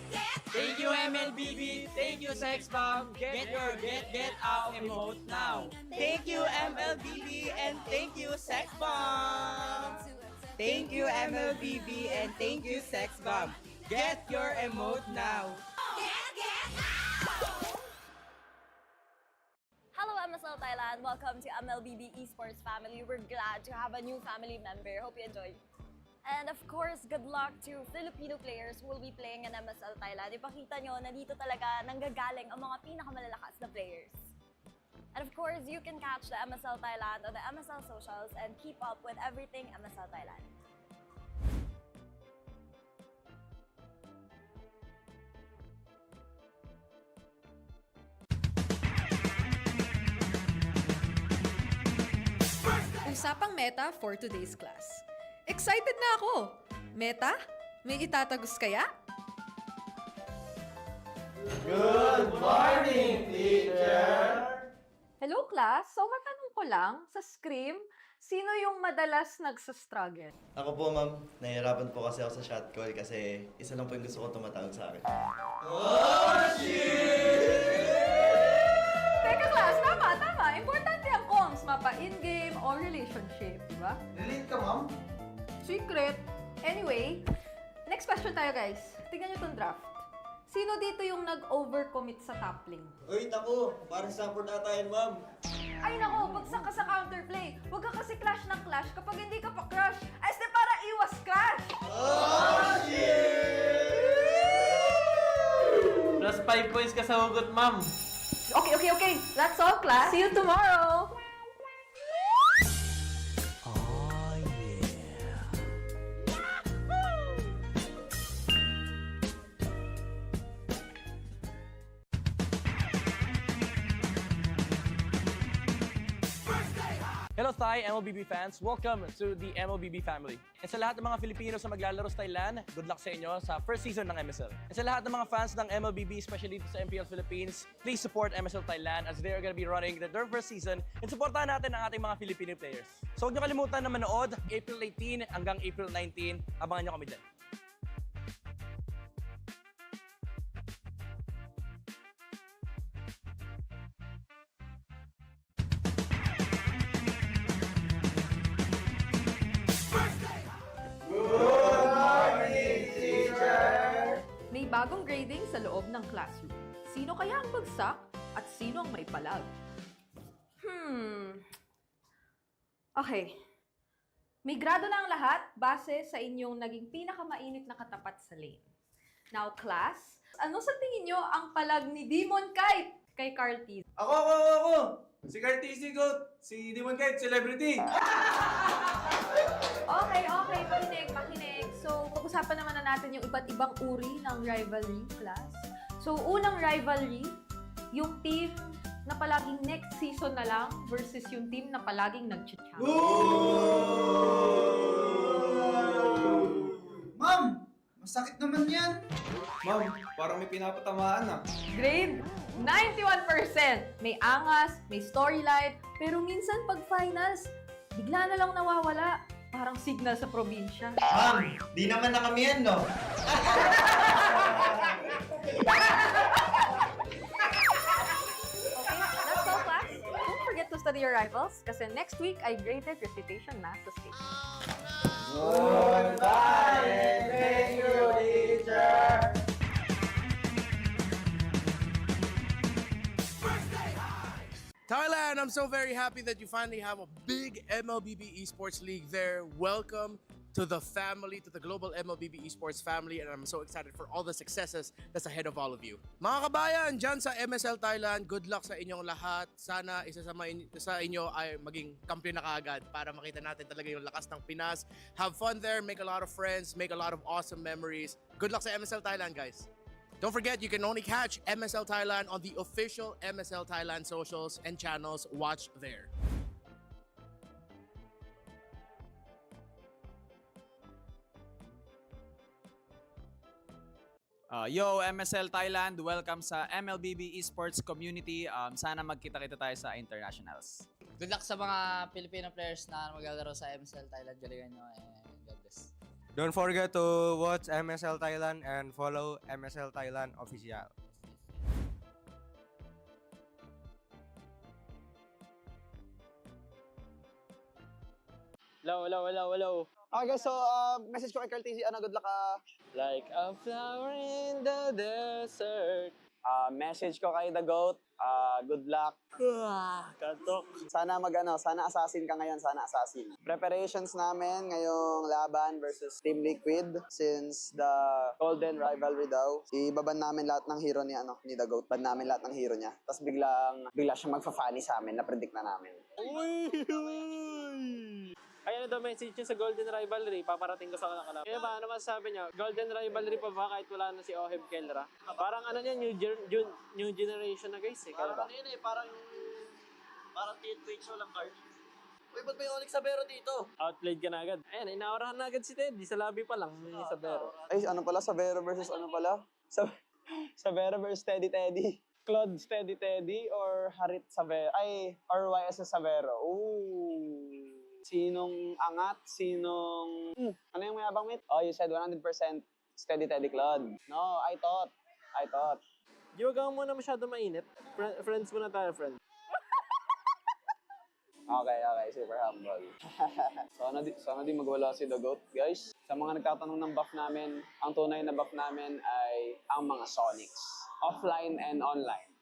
Thank you, MLBB. Thank you, Sex Bomb. Get your get out emote now.
Thank you, MLBB, and thank you, Sex Bomb. Thank you, MLBB, and thank you, Sex Bomb. Get your emote now.
Hello MSL Thailand, welcome to MLBB Esports family. We're glad to have a new family member. Hope you enjoy. And of course, good luck to Filipino players who will be playing in MSL Thailand. Ipakita nyo na dito talaga nanggagaling ang mga pinakamalalakas na players. And of course, you can catch the MSL Thailand on the MSL socials and keep up with everything MSL Thailand.
Usapang meta for today's class. Excited na ako! Meta? May itatagos kaya?
Good morning, teacher!
Hello class! So matanong ko lang, sa Scream, sino yung madalas nagsastruggle?
Ako po, ma'am. Nahihirapan po kasi ako sa shot call kasi isa lang po yung gusto ko tumatawag sa akin.
Oh, shit!
Teka class, tama! Importante ang comms, mapa in-game or relationship, di ba?
Relate ka, ma'am?
Secret! Anyway, next question tayo guys. Tingnan nyo itong draft. Sino dito yung nag-overcommit sa top lane?
Uy, naku! Parang support ata yun, ma'am.
Ay nako, bagsak ka sa counterplay. Huwag ka kasi clash ng clash kapag hindi ka pa crush. Ay, para iwas crash!
Oh, shit!
Plus 5 points ka sa hugot, ma'am.
Okay. That's all, class. See you tomorrow.
Hello Thai MLBB fans! Welcome to the MLBB family. And sa lahat ng mga Filipino sa maglalaro sa Thailand, good luck sa inyo sa first season ng MSL. And sa lahat ng mga fans ng MLBB, especially dito sa MPL Philippines, please support MSL Thailand as they are going to be running their first season and supportahan natin ang ating mga Filipino players. So huwag niyo kalimutan na manood April 18 hanggang April 19. Abangan niyo kami dyan.
May bagong grading sa loob ng classroom. Sino kaya ang bagsak at sino ang may palag? Okay. May grado na ang lahat base sa inyong naging pinakamainit na katapat sa lane. Now, class, ano sa tingin nyo ang palag ni Demon Kite kay Carl T?
Ako! Si Carl TC Goat! Si Demon Kite, celebrity!
Okay. Pakinig. So, pag-usapan naman na natin yung iba't ibang uri ng rivalry, class. So, unang rivalry, yung team na palaging next season na lang versus yung team na palaging nag-champion.
Ma'am!
Masakit naman yan. Ma'am, parang may pinapatamaan ah.
Grade 91%. May angas, may storyline, pero minsan pag finals, bigla na lang nawawala. Parang signal sa probinsya.
Ma'am, di naman na kami yan, no?
Okay, that's all, class. Don't forget to study your rivals kasi next week I graded recitation math to state.
Goodbye and thank you, teacher.
Thailand, I'm so very happy that you finally have a big MLBB Esports League there. Welcome to the family, to the global MLBB Esports family, and I'm so excited for all the successes that's ahead of all of you. Mga kabayan, dyan sa MSL Thailand, good luck sa inyong lahat. Sana isa sa inyo ay maging kampiyon na kaagad para makita natin talaga yung lakas ng Pinas. Have fun there, make a lot of friends, make a lot of awesome memories. Good luck sa MSL Thailand, guys. Don't forget, you can only catch MSL Thailand on the official MSL Thailand socials and channels. Watch there.
Yo, MSL Thailand, welcome sa MLBB Esports community. Sana magkita-kita tayo sa internationals.
Good luck sa mga Filipino players na maglalaro sa MSL Thailand. Galingan nyo and God bless.
Don't forget to watch MSL Thailand and follow MSL Thailand official.
Hello. Okay guys, so message ko kay Carl TC, good luck like a flower in the desert. Message ko kay The GOAT, good luck. Katok. Sana sana assassin ka ngayon, sana assassin. Preparations namin ngayong laban versus Team Liquid since the Golden Rivalry daw. Ibaban namin lahat ng hero ni The GOAT. Ban namin lahat ng hero niya. Tapos bigla siya magfa-funny sa amin, na-predict na namin.
Ayan na daw message niyo sa Golden Rivalry, paparating ko sa kanila. Kaya ba, ano masasabi niyo? Golden Rivalry pa ba kahit wala na si Oheb Kelra? Parang new generation na guys eh. Kaya ba?
Parang TLPH lang card. Uy, ba't may ONIC Sabero dito?
Outplayed ka na agad. Ayan, inaurahan na agad si Teddy. Sa lobby pa lang, may Sabero.
Ay, Sabero versus Sabero versus Teddy. Claude Teddy or Harit Sabero? Or YSS Sabero. Ooh. Sinong angat? Ano yung mayabang mit? Oh, you said 100% Teddy Claude. No, I thought.
Di wag mo muna masyado mainit. Friends muna tayo, friend.
Okay, super humble. Sana di magwala si The GOAT, guys. Sa mga nagtatanong ng buff namin, ang tunay na buff namin ay ang mga Sonics. Offline and online.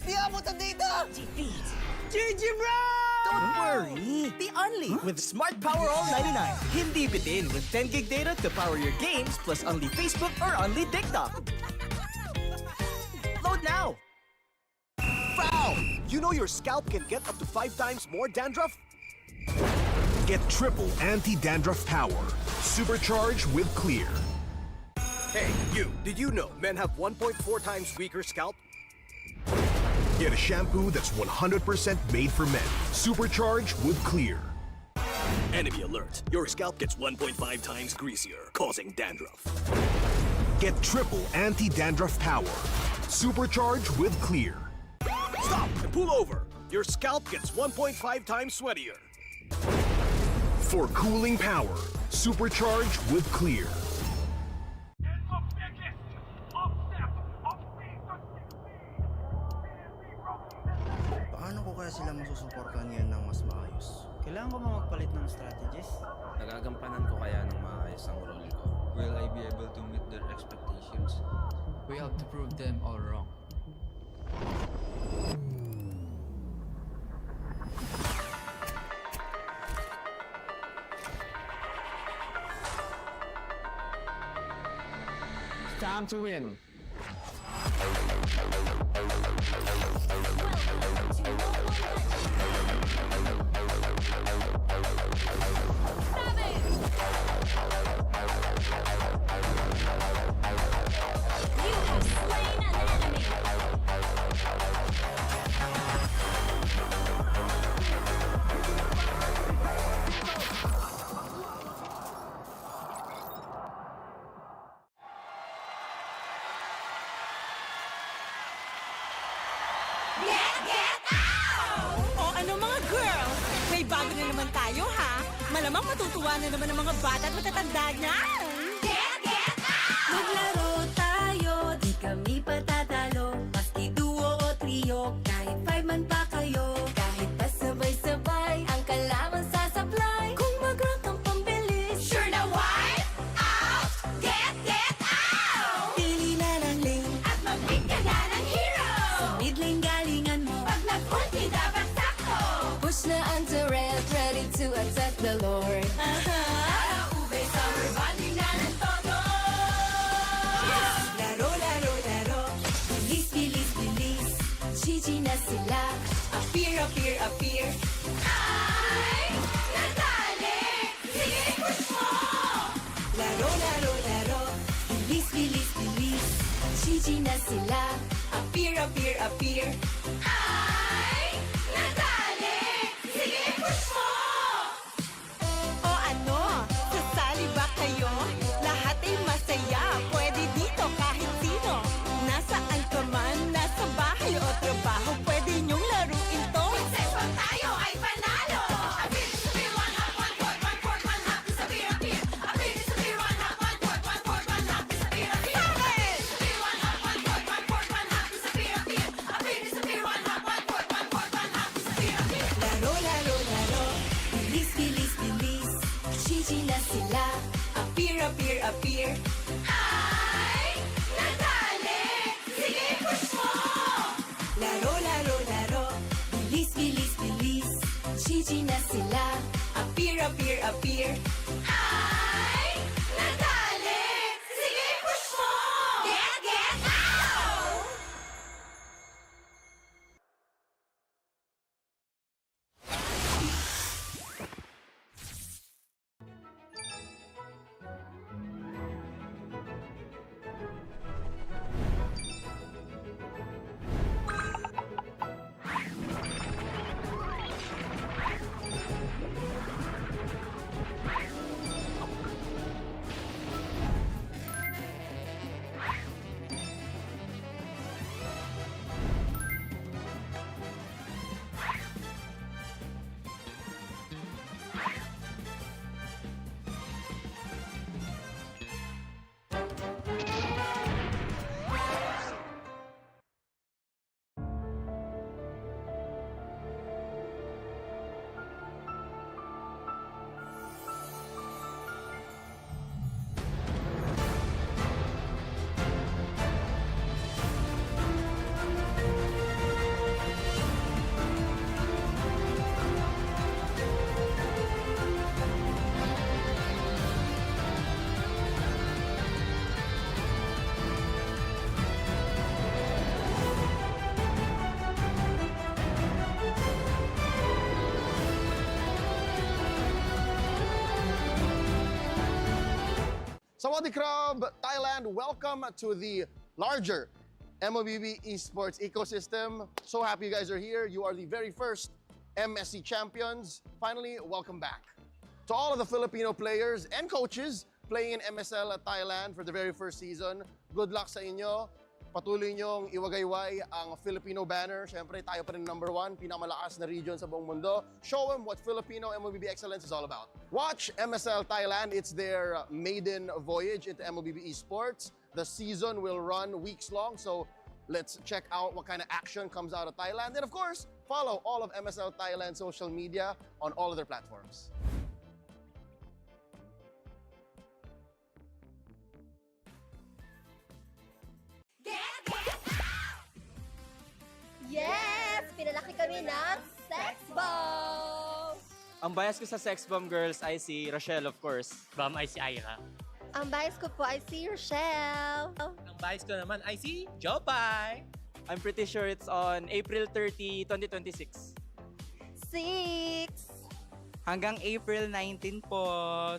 Di abutan dito! GG bro! Don't worry! The Only with Smart Power All 99. Hindi bitin with 10 gig data to power your games plus only Facebook or only TikTok. Load now!
Foul! You know your scalp can get up to 5 times more dandruff? Get triple anti-dandruff power. Supercharged with Clear. Hey, you! Did you know men have 1.4 times weaker scalp? Get a shampoo that's 100% made for men. Supercharged with Clear. Enemy alert. Your scalp gets 1.5 times greasier, causing dandruff. Get triple anti-dandruff power. Supercharged with Clear. Stop and pull over. Your scalp gets 1.5 times sweatier. For cooling power, supercharged with Clear.
kaya sila masusuportahan ngayon ng mas maayos?
Kailangan ko ba magpalit ng strategies?
Nagagampanan ko kaya ng maayos ang role ko? Will I be able to meet their expectations?
We have to prove them all wrong.
It's time to win.
O ano mga girls, may bago na naman tayo ha? Malamang matutuwa na naman ang mga bata at matatanda niyan!
Maglaro tayo, di kami patatalo. Maski duo o trio, kahit 5 man pa kayo. Kahit pa sabay-sabay, ang kalaman sasablay. Kung mag-rank ang pambilis, sure na wipe out! Get out! Pili na ng lane at mag-pick ka na ng hero. Sa mid lane galingan mo, pag nag-ulti dapat sakto. Push na ang turret, ready to attack the Lord. Ube, summer bonding na ng todo. Laro, laro, laro. Bilis, bilis, bilis. GG na sila. Appear, appear, appear. Ay, nadali. Sige, push mo. Laro, laro, laro. Bilis, bilis, bilis. GG na sila. Appear, appear, appear. Ay, nadali. Sige, push mo. O ano? Sasali ba kayo? Lahat ay masaya. Pwede dito kahit sino. Nasaan ka man, nasa bahay o trabaho, pwede niyong laruin to. Success pag tayo ay panalo. Appear, disappear, one hop, one court, one court, one hop, disappear, appear. Appear, disappear, one hop, one court, one court, one hop, disappear, appear. Appear, disappear, one hop, one court, one court, one hop, disappear, appear. Appear, disappear, one hop, one court, one court, one hop, disappear, appear. Laro, laro, laro. Bilis, bilis, bilis. GG na sila. Appear, appear, appear. Ay, nadali. Sige, push mo. Laro, laro, laro. Bilis, bilis, bilis. GG na sila. Appear, appear, appear. Ay, nadali. Sige, push mo. Get out!
Sawadee Krab, Thailand, welcome to the larger MLBB esports ecosystem. So happy you guys are here. You are the very first MSC champions. Finally, welcome back. To all of the Filipino players and coaches playing in MSL at Thailand for the very first season, good luck sa inyo. Patuloy niyong iwagayway ang Filipino banner. Siyempre, tayo pa rin #1, pinakamalakas na region sa buong mundo. Show them what Filipino MLBB excellence is all about. Watch MSL Thailand. It's their maiden voyage into MLBB esports. The season will run weeks long, so Let's check out what kind of action comes out of Thailand. And of course, follow all of MSL Thailand social media on all of their platforms.
Yes! Pinalaki kami ng Sex Bomb!
Ang bias ko sa Sex Bomb Girls ay si Rochelle, of course.
Bomb ay si Ira.
Ang bias ko po ay si Rochelle.
Ang bias ko naman ay si Jopay. I'm pretty sure it's on April 30, 2026.
6!
Hanggang April 19 po.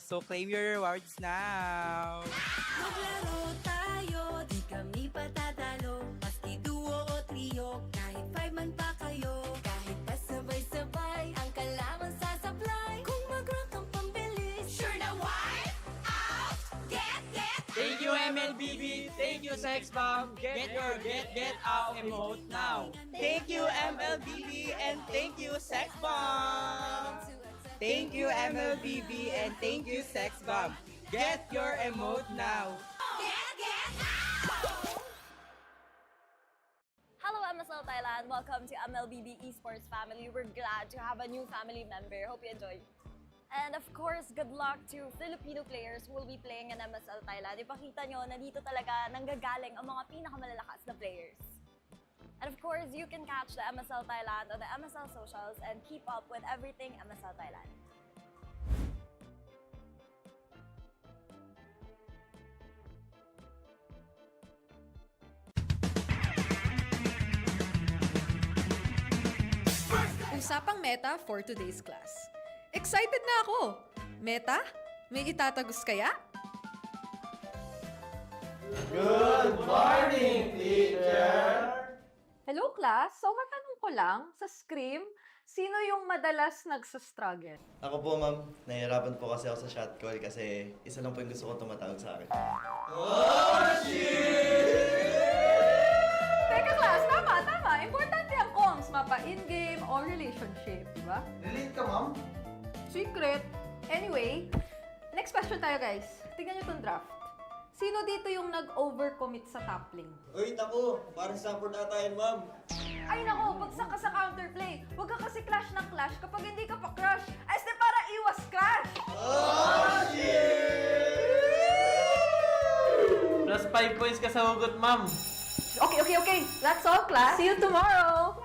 So claim your rewards now.
Maglaro tayo, di kami patatalo. Maski duo o trio, kahit 5 man pa kayo. Kahit pasabay-sabay, ang kalaman sasablay. Kung mag-rank ang pambilis, sure na wipe out, get.
Thank you, MLBB. Thank you, Sex Bomb. Get your get out emote now.
Thank you, MLBB, and thank you, Sex Bomb. Thank you, MLBB, and thank you, Sex Bomb. Get your emote now.
Hello MSL Thailand, welcome to MLBB Esports family. We're glad to have a new family member. Hope you enjoy. And of course, good luck to Filipino players who will be playing in MSL Thailand. Ipakita nyo na dito talaga nanggagaling ang mga pinakamalalakas na players. And of course, you can catch the MSL Thailand on the MSL socials and keep up with everything MSL Thailand.
Usapang Meta for today's class. Excited na ako! Meta? May itatagos kaya?
Good morning, teacher!
Hello class, so matanong ko lang, sa Scream, sino yung madalas nagsastruggle?
Ako po, ma'am. Nahihirapan po kasi ako sa shot call kasi isa lang po yung gusto ko tumatawag sa akin.
Oh, shit!
Teka class, tama. Importante ang comms, mapa in-game or relationship, di ba?
Relate ka, ma'am?
Secret. Anyway, next question tayo guys. Tingnan nyo tong draft. Sino dito yung nag-overcommit sa top lane?
Uy, naku! Parang support ata yun, ma'am.
Ay nako, bagsak ka sa counterplay. Huwag ka kasi clash ng clash kapag hindi ka pa crush. Este para iwas crash!
Oh, shit!
Plus 5 points ka sa hugot, ma'am.
Okay. That's all, class. See you tomorrow!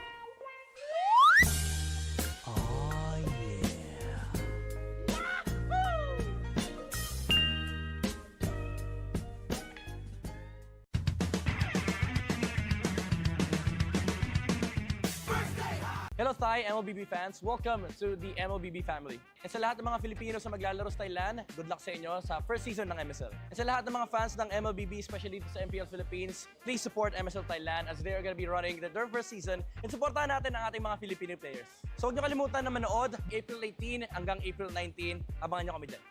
Hello Thai MLBB fans! Welcome to the MLBB family. And sa lahat ng mga Filipino sa maglalaro sa Thailand, good luck sa inyo sa first season ng MSL. And sa lahat ng mga fans ng MLBB, especially dito sa MPL Philippines, please support MSL Thailand as they are gonna be running their first season and supportahan natin ang ating mga Filipino players. So huwag niyo kalimutan na manood April 18 hanggang April 19. Abangan niyo kami dyan.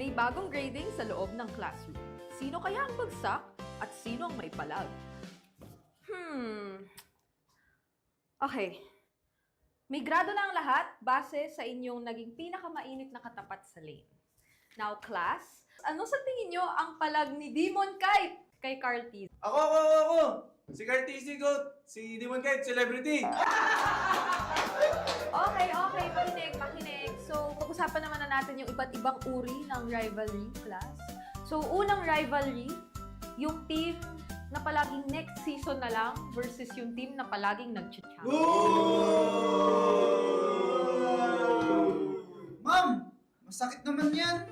May bagong grading sa loob ng classroom. Sino kaya ang bagsak at sino ang may palag? Okay. May grado na ang lahat base sa inyong naging pinakamainit na katapat sa lane. Now, class, ano sa tingin nyo ang palag ni Demon Kite kay Carl T?
Ako! Si Cartesi Goat! Si Demon Kite, celebrity!
Okay, pakinig. So, pag-usapan naman na natin yung iba't ibang uri ng rivalry, class. So, unang rivalry, yung team na palaging next season na lang versus yung team na palaging nag-champion.
Ma'am! Masakit naman yan!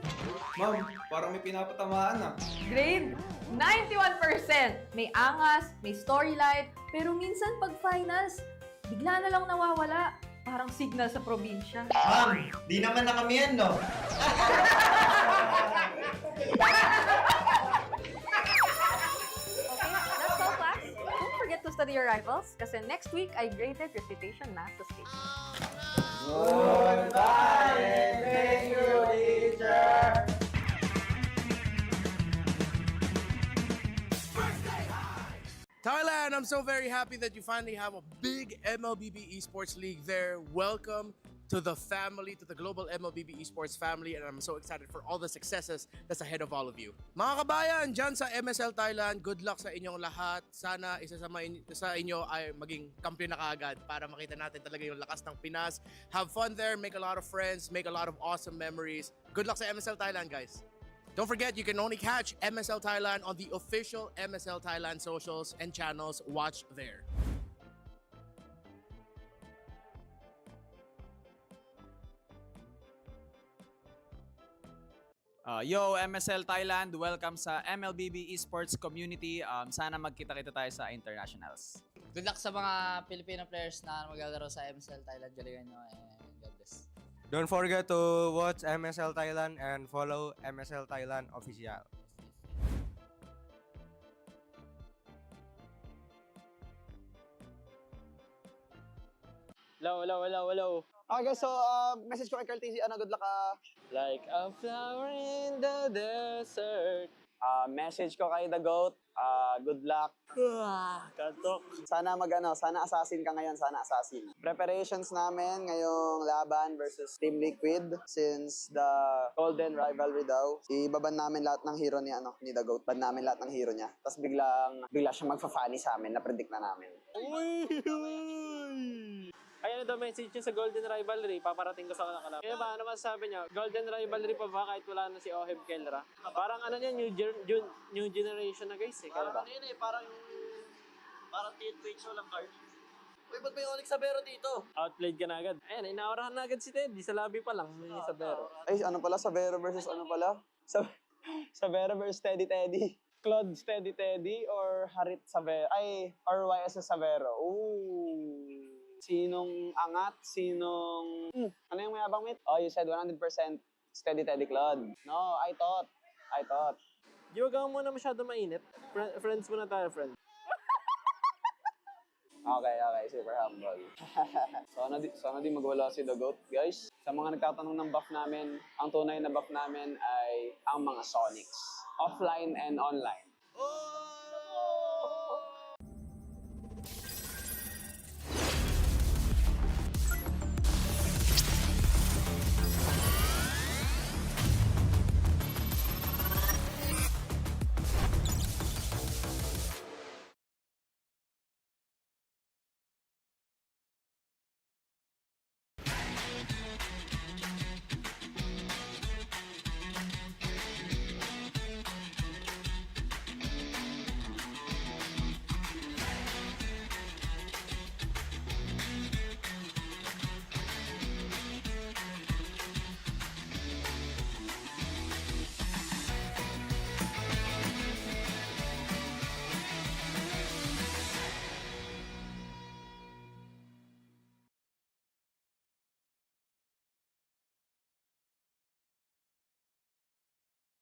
Ma'am, parang may pinapatamaan ah.
Grade 91%. May angas, may storyline, pero minsan pag finals, bigla na lang nawawala. Parang signal sa probinsya.
Ma'am, di naman na kami yan, no?
Okay, that's all, class. Don't forget to study your rivals kasi next week ay graded recitation na sa stage.
Goodbye and thank you, teacher!
Thailand, I'm so very happy that you finally have a big MLBB Esports League there. Welcome to the family, to the global MLBB Esports family, and I'm so excited for all the successes that's ahead of all of you. Mga kabayan, dyan sa MSL Thailand, good luck sa inyong lahat. Sana isa sa inyo ay maging kampiyon na kaagad para makita natin talaga yung lakas ng Pinas. Have fun there, make a lot of friends, make a lot of awesome memories. Good luck sa MSL Thailand, guys. Don't forget, you can only catch MSL Thailand on the official MSL Thailand socials and channels. Watch there.
Yo, MSL Thailand, welcome sa MLBB Esports community. Sana magkita-kita tayo sa internationals.
Good luck sa mga Filipino players na maglalaro sa MSL Thailand. Galingan nyo and God bless.
Don't forget to watch MSL Thailand and follow MSL Thailand official.
Hello. Okay guys, so message ko kay Carl TC, good luck
Like a flower in the desert.
Message ko kay The GOAT, good luck.
Katok.
Sana sana assassin ka ngayon, sana assassin. Preparations namin ngayong laban versus Team Liquid since the Golden Rivalry daw. Ibaban namin lahat ng hero ni The GOAT. Ban namin lahat ng hero niya. Tapos bigla siya magfa-funny sa amin, na-predict na namin.
Ayan daw message nyo sa Golden Rivalry, paparating ko sa kanila. Kaya ba, ano masasabi nyo? Golden Rivalry pa ba kahit wala na si Oheb Kelra? Parang ano yan, new generation na guys eh. Kaya ba?
Parang TLPH walang card. Uy, ba't may ONIC Sabero dito?
Outplayed ka na agad. Ayan, inaurahan na agad si Teddy. Sa lobby pa lang, may Sabero.
Ay, Sabero versus Sabero versus Teddy. Claude Teddy or Harit Sabero? Or YSS Sabero. Ooh. Sinong angat? Ano yung mayabang mit? Oh, you said 100% Teddy Claude. No, I thought.
Di wag mo na masyado mainit. Friends muna tayo, friend.
Okay, super humble. Sana di magwala si The GOAT, guys. Sa mga nagtatanong ng buff namin, ang tunay na buff namin ay ang mga Sonics. Offline and online.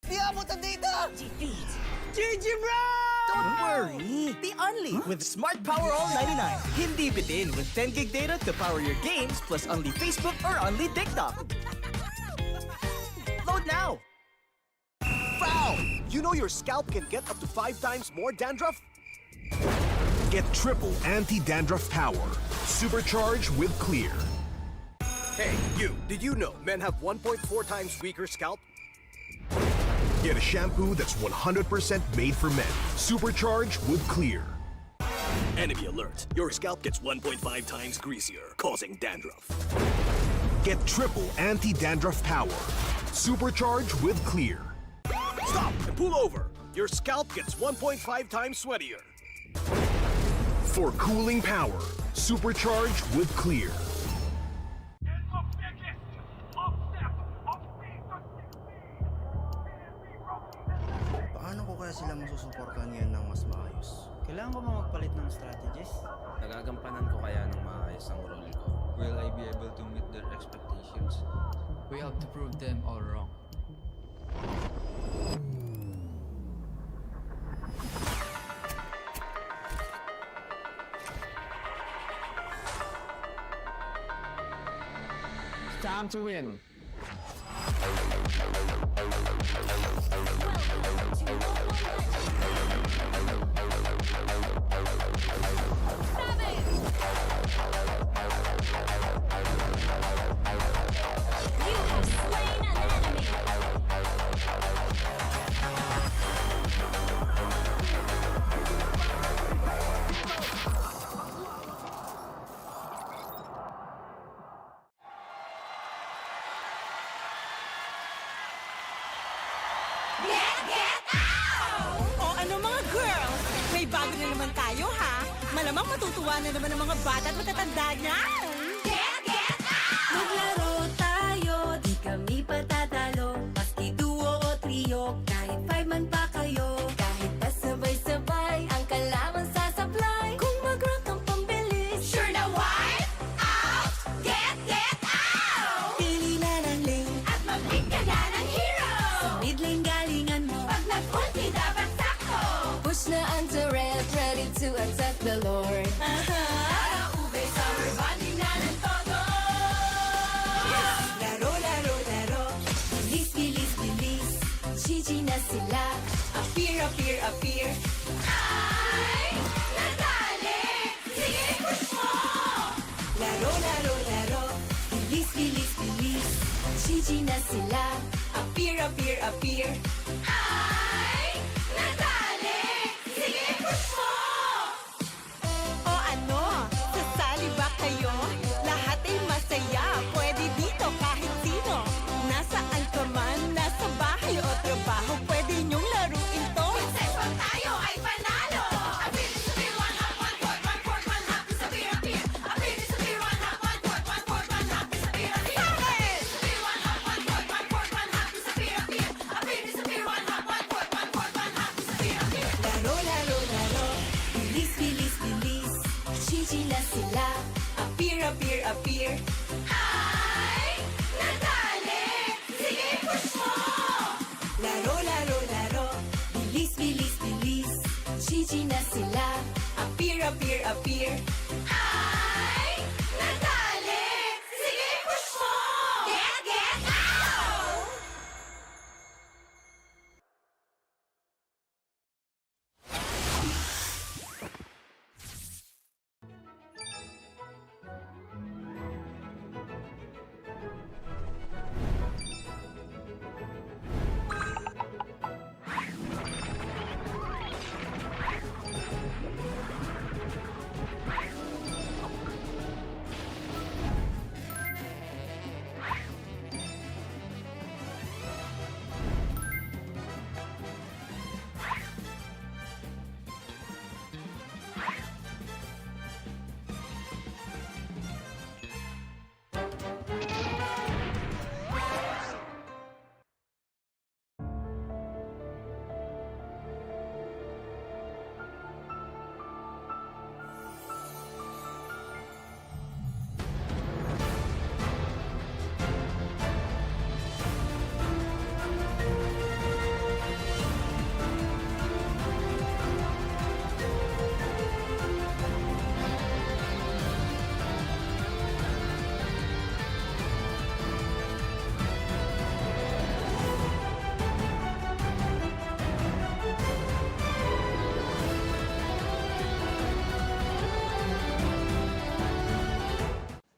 Di abutan dito!
Defeat.
GG bro! Don't worry! The Only with Smart Power All 99. Hindi bitin with 10 gig data to power your games plus only Facebook or only TikTok. Load now!
Foul! You know your scalp can get up to 5 times more dandruff? Get triple anti-dandruff power. Supercharged with Clear. Hey, you! Did you know men have 1.4 times weaker scalp? Get a shampoo that's 100% made for men. Supercharged with Clear. Enemy alert. Your scalp gets 1.5 times greasier, causing dandruff. Get triple anti-dandruff power. Supercharged with Clear. Stop and pull over. Your scalp gets 1.5 times sweatier. For cooling power, supercharged with Clear.
Paano ko kaya sila masusuportahan ngayon ng mas maayos? Kailangan ko ba magpalit ng strategies?
Nagagampanan ko kaya ng maayos ang role ko? Will I be able to meet their expectations?
We have to prove them all wrong.
Time to win.
O ano mga girls, may bago na naman tayo ha? Malamang matutuwa na naman ang mga bata at matatanda niyan.
Maglaro tayo, di kami patatalo. Maski duo o trio, kahit 5 man pa kayo. Kahit pa sabay-sabay, ang kalaban sasablay. Kung mag-rock ang pambilis, sure na wipe out! Get out! Pili na ng lane, at mag-pick ka na ng hero. Sa mid lane galingan mo, pag nag-ulti dapat sakto. Push na ang turret, ready to attack the Lord. Para ube, summer bonding na ng todo. Laro, laro, laro. Bilis, bilis, bilis. Gigi na sila. Appear, appear, appear. Ay, nadali. Sige, push mo. Laro, laro, laro. Bilis, bilis, bilis. Gigi na sila. Appear, appear, appear. Ay, nadali. Sige, push mo.
O ano, sasali ba kayo? Lahat ay masaya, pwede dito kahit sino. Nasaan ka man, nasa bahay o trabaho, pwede niyong laruin to.
Successful tayo ay panalo. Abilis sa beer, one half, one fourth, one fourth, one half. Sa beer, appear. Abilis sa beer, one half, one fourth, one fourth, one half. Sa beer, appear. Abilis sa beer, one half, one fourth, one fourth, one half. Sa beer, appear. Abilis sa beer, one half, one fourth, one fourth, one half. Sa beer, appear. Laro, laro, laro. Bilis, bilis, bilis. Gigi na sila. Appear, appear, appear. Ay, nadali. Sige, push mo. Laro, laro, laro. Bilis, bilis, bilis. Gigi na sila. Appear, appear, appear. Ay, nadali. Sige, push mo. Get out!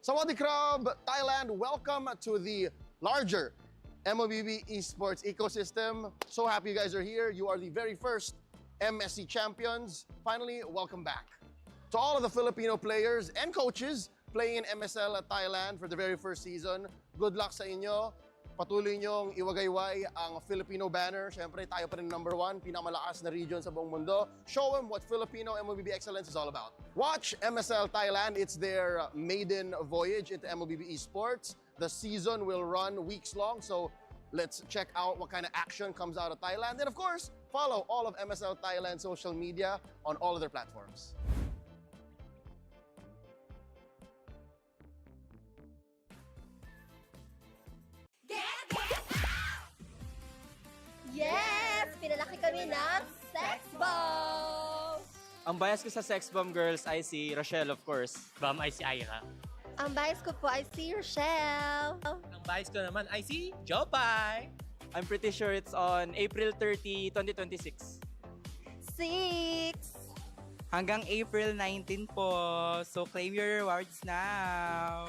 Sawadee Krab, Thailand, welcome to the larger MLBB esports ecosystem. So happy you guys are here. You are the very first MSC champions. Finally, welcome back. To all of the Filipino players and coaches playing in MSL at Thailand for the very first season, good luck sa inyo. Patuloy niyong iwagayway ang Filipino banner. Siyempre, tayo pa rin #1, pinakamalakas na region sa buong mundo. Show them what Filipino MLBB excellence is all about. Watch MSL Thailand. It's their maiden voyage into MLBB esports. The season will run weeks long, so let's check out what kind of action comes out of Thailand. And of course, follow all of MSL Thailand social media on all of their platforms.
Yes! Pinalaki kami ng Sex Bomb!
Ang bias ko sa Sex Bomb girls ay si Rochelle, of course.
Bomb ay si Ira.
Ang bias ko po ay si Rochelle.
Ang bias ko naman ay si Jopay.
I'm pretty sure it's on April 30, 2026.
6.
Hanggang April 19 po. So claim your rewards now.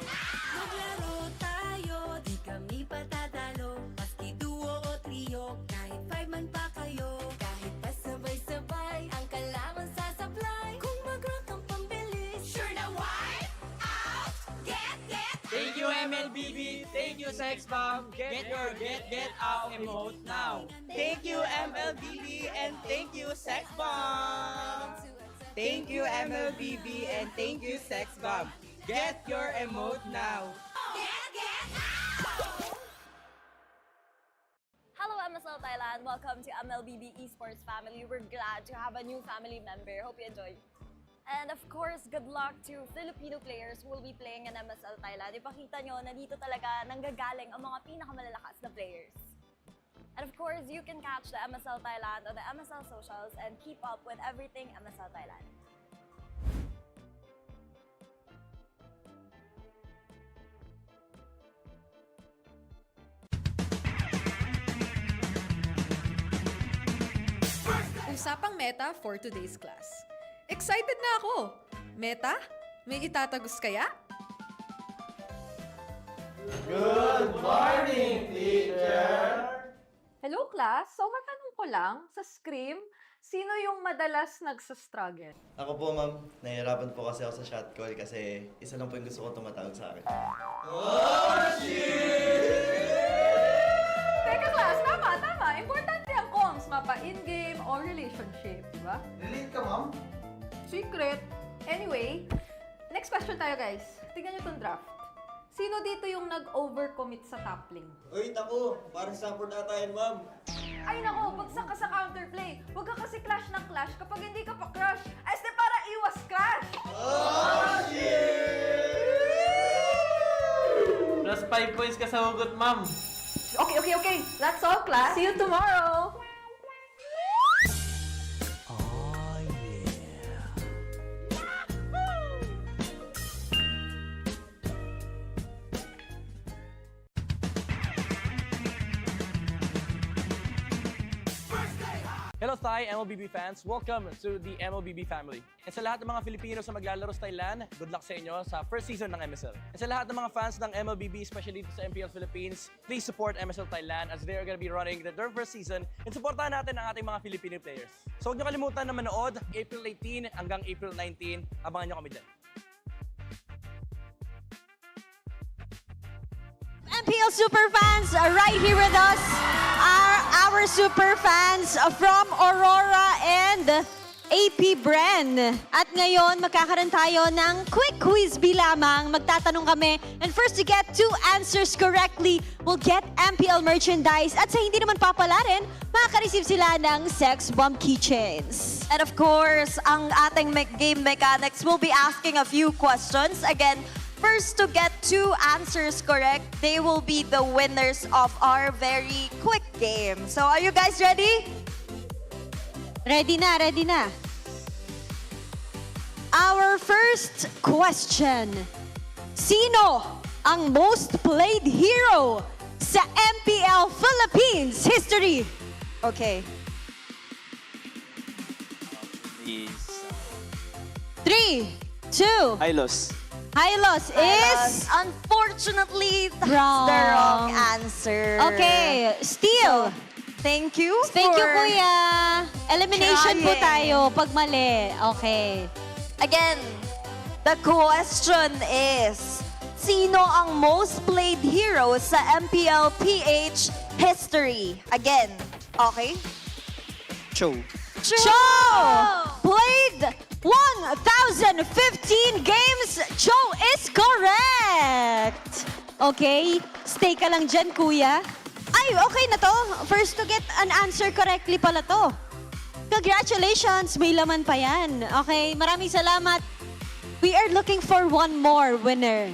Maglaro tayo, di kami patatalo. Maski duo o trio, kahit 5 man pa kayo. Kahit pasabay-sabay, ang kalaban sasablay. Kung mag-rock ang pambilis, sure na wipe out, get.
Thank you, MLBB. Thank you, Sex Bomb. Get your get out emote now.
Thank you, MLBB, and thank you, Sex Bomb. Thank you, MLBB, and thank you, Sex Bomb. Get your emote now.
Hello MSL Thailand, welcome to MLBB Esports family. We're glad to have a new family member. Hope you enjoy. And of course, good luck to Filipino players who will be playing in MSL Thailand. Ipakita nyo na dito talaga nanggagaling ang mga pinakamalalakas na players. And of course, you can catch the MSL Thailand on the MSL socials and keep up with everything MSL Thailand.
Usapang meta for today's class. Excited na ako! Meta? May itatagos kaya?
Good morning, teacher!
Hello class, so matanong ko lang, sa Scream, sino yung madalas nagsastruggle?
Ako po, ma'am. Nahihirapan po kasi ako sa shot call kasi isa lang po yung gusto ko tumatawag sa akin.
Teka class, tama. Importante ang comms, mapa in-game or relationship, di ba?
Relate ka, ma'am?
Secret. Anyway, next question tayo guys. Tingnan nyo tong draft. Sino dito yung nag-overcommit sa top lane?
Uy, naku! Parang support ata yan, ma'am.
Ay nako, bagsak ka sa counterplay. Huwag ka kasi clash ng clash kapag hindi ka pa crush. Este para iwas crash!
Plus 5 points ka sa hugot, ma'am.
Okay. That's all, class. See you tomorrow!
Hello Thai MLBB fans, welcome to the MLBB family. And sa lahat ng mga Filipino sa maglalaro sa Thailand, good luck sa inyo sa first season ng MSL. And sa lahat ng mga fans ng MLBB, especially dito sa MPL Philippines, please support MSL Thailand as they are gonna be running their first season and supportahan natin ang ating mga Filipino players. So huwag niyo kalimutan na manood April 18 hanggang April 19. Abangan niyo kami dyan.
MPL Superfans right here with us are our Superfans from Aurora and APBR. At ngayon, magkakaroon tayo ng quick quiz lamang. Magtatanong kami. And first to get 2 answers correctly will get MPL merchandise. At sa hindi naman papalarin, makaka-receive sila ng Sex Bomb keychains. And of course, ang ating game mechanics will be asking a few questions. Again, first to get 2 answers correct, they will be the winners of our very quick game. So are you guys ready? Ready na. Our first question. Sino ang most played hero sa MPL Philippines history? Okay. 3, 2. Hylos is unfortunately the wrong answer. Okay, Steel. Thank you. Thank you, Kuya. Elimination po tayo pag mali. Okay. Again, the question is, sino ang most played hero sa MPL PH history? Again, okay?
Cho
played 1,015 games. Joe is correct. Okay, stay ka lang dyan, Kuya. Ay, okay na to. First to get an answer correctly pala to. Congratulations, may laman pa yan. Okay, maraming salamat. We are looking for one more winner.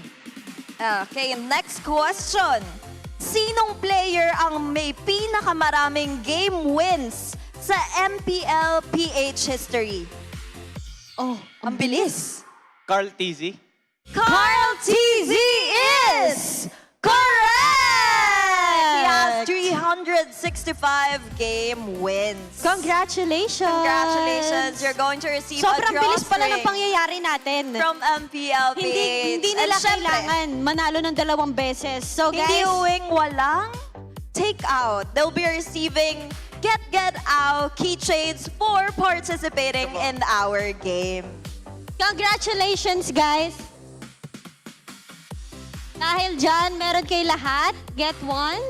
Okay, next question. Sinong player ang may pinakamaraming game wins sa MPL PH history? Oh, ang bilis.
Carl TZ.
Carl TZ game wins.
Congratulations!
Congratulations! You're going to receive
Sobrang
a
bilis pala ng
drawstring
pangyayari natin.
from MPL.
Hindi nila kailangan manalo ng 2 beses. So guys,
hindi uwing walang take out. They'll be receiving get out keychains for participating in our game.
congratulations guys! Dahil dyan, meron kay lahat. Get one.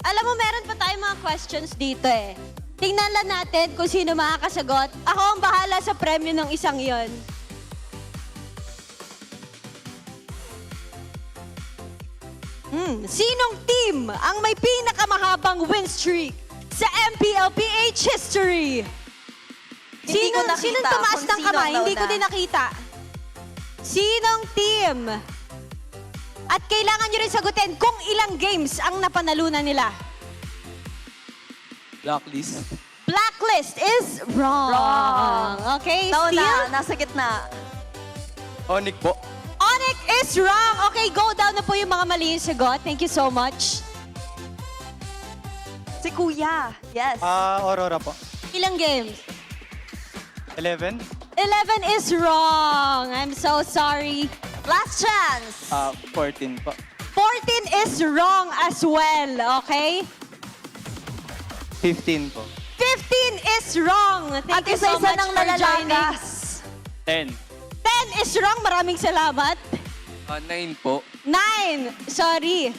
Alam mo, meron pa tayong mga questions dito eh. Tingnan lang natin kung sino makakasagot. Ako ang bahala sa premyo ng isang yon. Sinong team ang may pinakamahabang win streak sa MPLPH history?
Hindi ko nakita
Sinong tumaas
kung
ng
sino
kamay?
ang
Hindi ko
nauna.
din nakita. Sinong team? At kailangan nyo rin sagutin kung ilang games ang napanalunan nila.
Blacklist.
Blacklist is wrong. Okay,
Nauna,
Steel?
nasa gitna.
ONIC po.
ONIC is wrong. Okay, go down na po yung mga mali yung sagot. Thank you so much.
Si Kuya, yes.
Aurora po.
Ilang games?
11?
11 is wrong. I'm so sorry.
Last chance.
14 po.
14 is wrong as well, okay?
15 po.
15 is wrong. Thank you so
isa
much
ng
for joining.
nalalagas.
10.
10 is wrong. Maraming salamat.
9 po.
9. Sorry.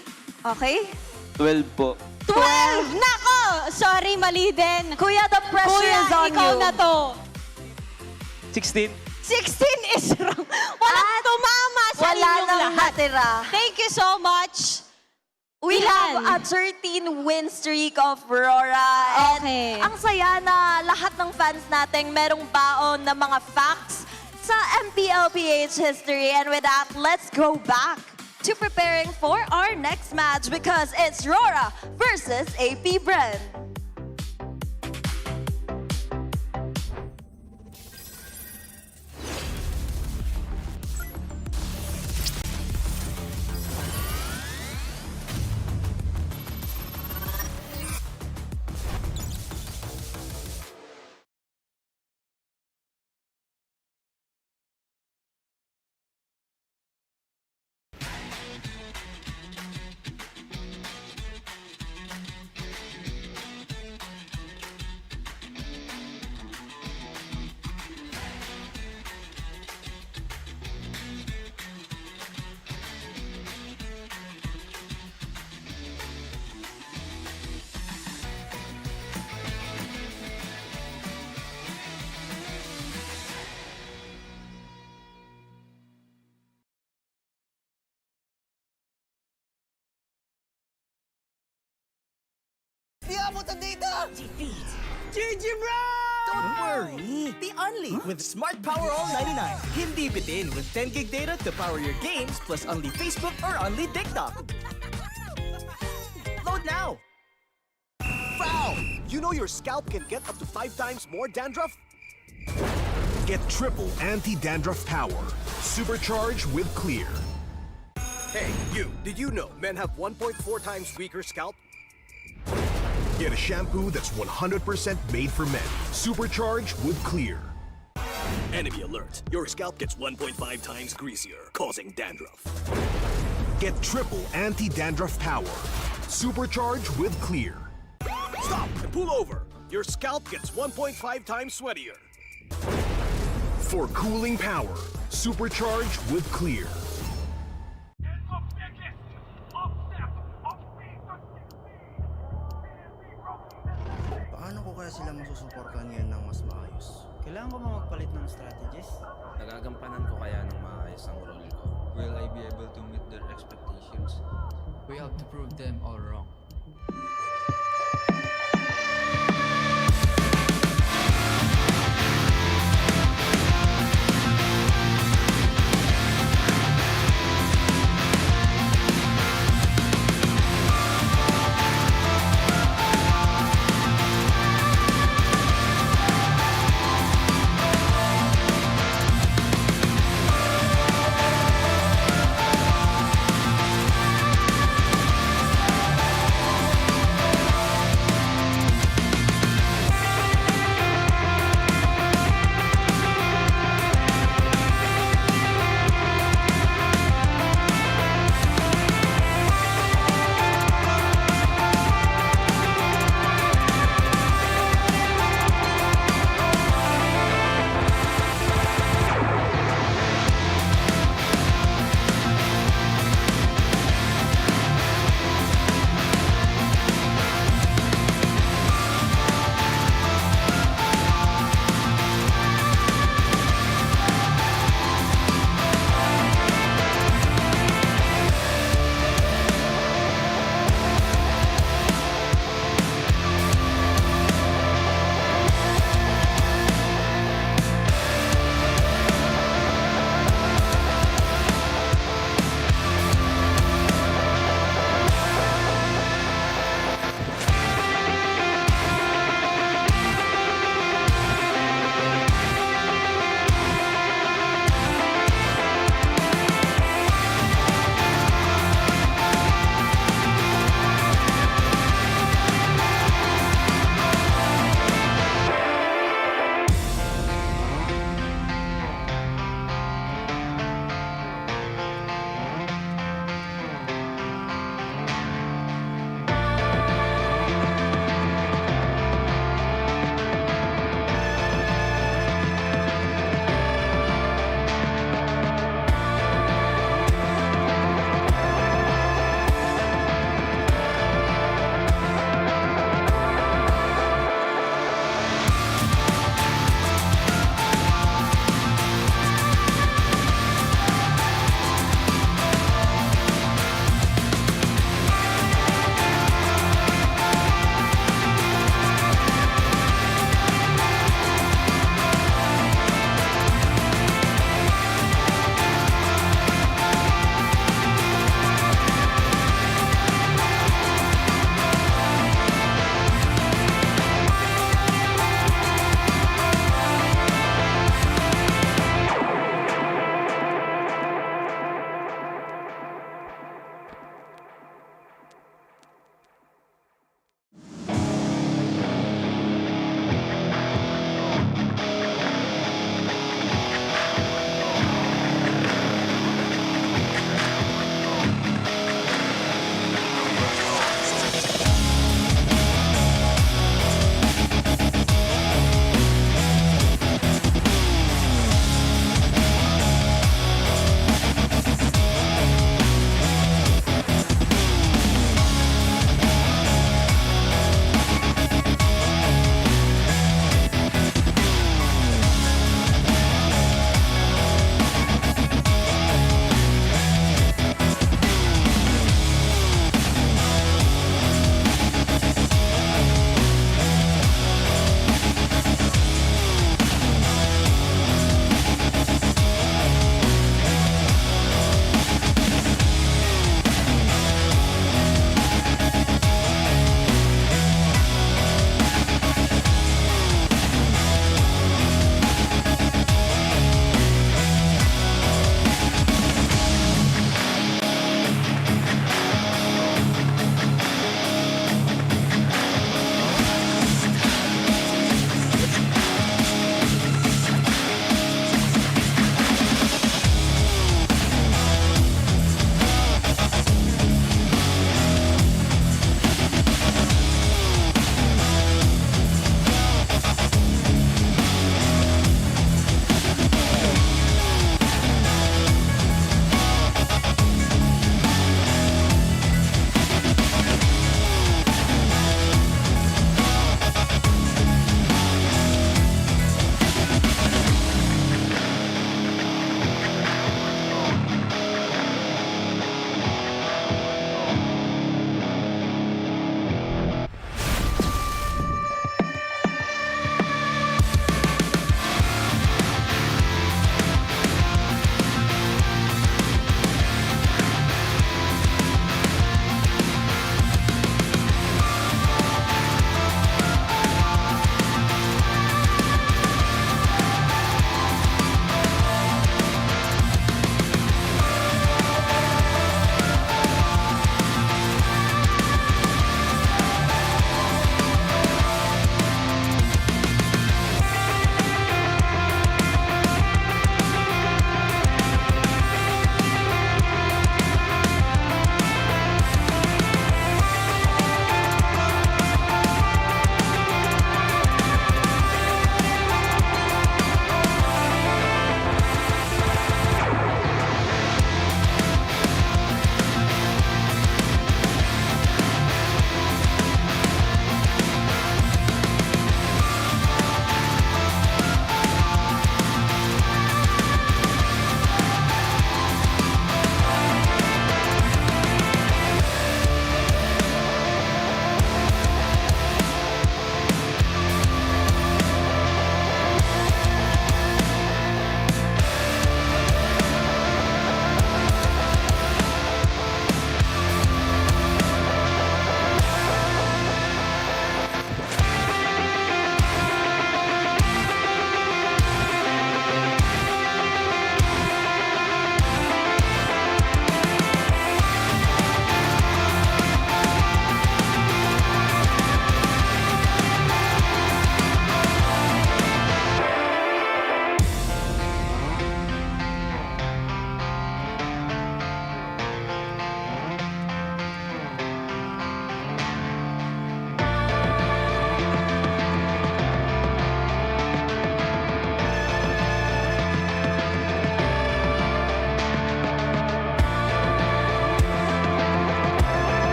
Okay?
12 po.
12. Nako! Sorry, mali din.
Kuya, the pressure
Kuya,
is on
ikaw
you.
na to.
16.
16 is wrong. Walang tumama sa
Wala
inyong
nang
lahat.
natira.
Thank you so much.
We
Ilan?
have a 13 win streak of RORA.
Okay.
And ang saya na lahat ng fans natin merong baon na mga facts sa MPLPH history. And with that, let's go back to preparing for our next match because it's RORA versus APBR.
Di abutan dito! GG bro! Don't worry! The only with Smart Power All 99. Hindi bitin with 10 gig data to power your games plus only Facebook or only TikTok. Load now!
Foul! You know your scalp can get up to 5 times more dandruff? Get triple anti-dandruff power. Supercharged with Clear. Hey, you! Did you know men have 1.4 times weaker scalp? Get a shampoo that's 100% made for men. Supercharged with Clear.
Enemy alert. Your scalp gets 1.5 times greasier, causing dandruff.
Get triple anti-dandruff power. Supercharged with Clear.
Stop and pull over. Your scalp gets 1.5 times sweatier.
For cooling power. Supercharged with Clear.
Paano ko kaya sila masusuportahan ngayon ng mas maayos? Kailangan ko ba magpalit ng strategies?
Nagagampanan ko kaya ng maayos ang role ko? Will I be able to meet their expectations?
We have to prove them all wrong.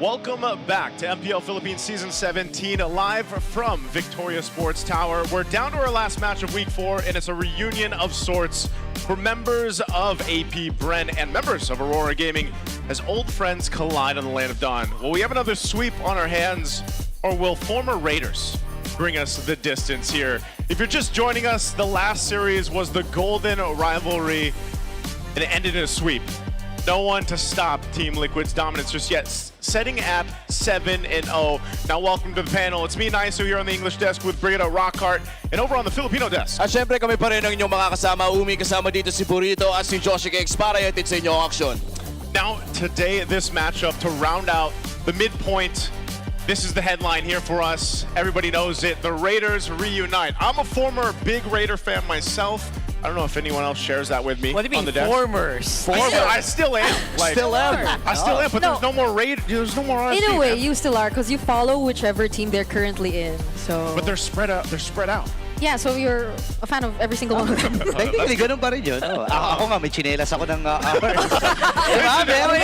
Welcome back to MPL Philippines Season 17, live from Victoria Sports Tower. We're down to our last match of Week 4, and it's a reunion of sorts for members of APBR and members of Aurora Gaming as old friends collide on the Land of Dawn. Will we have another sweep on our hands, or will former Raiders bring us the distance here? If you're just joining us, the last series was the Golden Rivalry, and it ended in a sweep. No one to stop Team Liquid's dominance just yet, setting at 7-0. Now welcome to the panel. It's me, Naiso, here on the English desk with Brigida Rockhart, and over on the Filipino desk.
At syempre kami pa rin ang inyong mga kasama. Umi kasama dito si Burrito at si Joshua Kicks para ihatid sa inyong action.
Now today, this matchup to round out the midpoint. This is the headline here for us. Everybody knows it. The Raiders reunite. I'm a former big Raider fan myself. I don't know if anyone else shares that with me.
What do you mean,
on the desk.
formers?
I still am. Like,
Still am.
I still am, but
No.
there's no more Raiders. There's no more RSG.
In a way,
man.
you still are because you follow whichever team they're currently in. So.
But they're spread out. They're spread out.
Yeah, so you're a fan of every single one of them.
Technically, ganun pa rin yun. Ako nga, may chinelas ako ng diba? Meron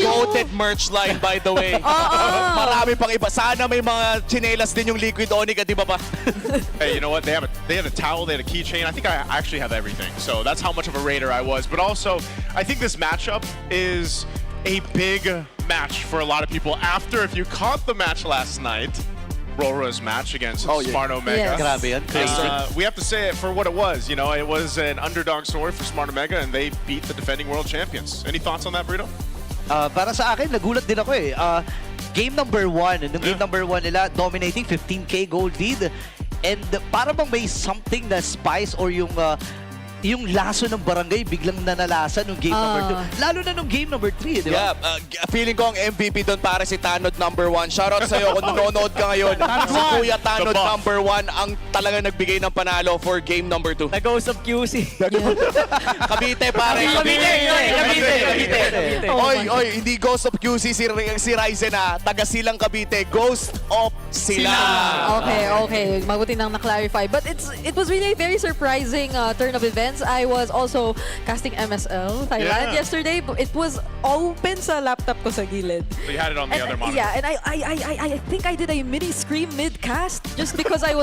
Goated merch line, by the way. Marami pang iba. Sana may mga chinelas din yung Liquid ONIC at iba pa.
Hey, you know what? They had a towel, they had a keychain. I think I actually have everything. So that's how much of a Raider I was. But also, I think this matchup is a big match for a lot of people. After, if you caught the match last night, RORA's match against Smart Omega.
Yes. Grabe yan. Crazy.
We have to say it for what it was. You know, it was an underdog story for Smart Omega, and they beat the defending world champions. Any thoughts on that, Burrito?
Para sa akin, nagulat din ako eh. Game number 1. Nung game number 1 nila, dominating 15k gold lead. And para bang may something na spice or yung laso ng barangay biglang nanalasan nung game number 2. Lalo na nung game number 3, di ba?
Yeah, feeling ko ang MVP doon para si Tanod number 1. Shoutout sa'yo kung nanonood ka ngayon. Si Kuya Tanod number 1 ang talaga nagbigay ng panalo for game number 2.
The-ghost of QC.
Cavite, pare.
Cavite.
Oy, hindi Ghost of QC si Ryzen na. Taga silang Cavite. Ghost of sila.
Okay. Mabuti nang na-clarify. But it was really a very surprising turn of events. I was also casting MSL Thailand yesterday. It was open sa laptop ko sa gilid.
So you had it on the other monitor.
Yeah, and I think I did a mini scream mid-cast just because I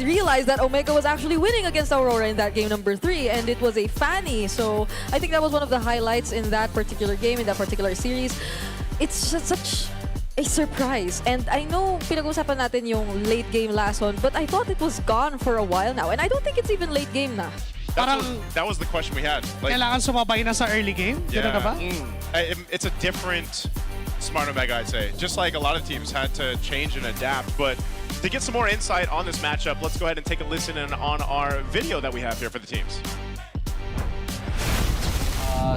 realized that Omega was actually winning against Aurora in that game number 3, and it was a Fanny. So I think that was one of the highlights in that particular game, in that particular series. It's just such a surprise. And I know pinag-usapan natin yung late game last one, but I thought it was gone for a while now. And I don't think it's even late game na.
That was the question we had. Like,
kailangan sumabay na sa early game?
Yeah.
Na ba?
It's a different Smart Omega, I'd say. Just like a lot of teams had to change and adapt. But to get some more insight on this matchup, let's go ahead and take a listen in on our video that we have here for the teams.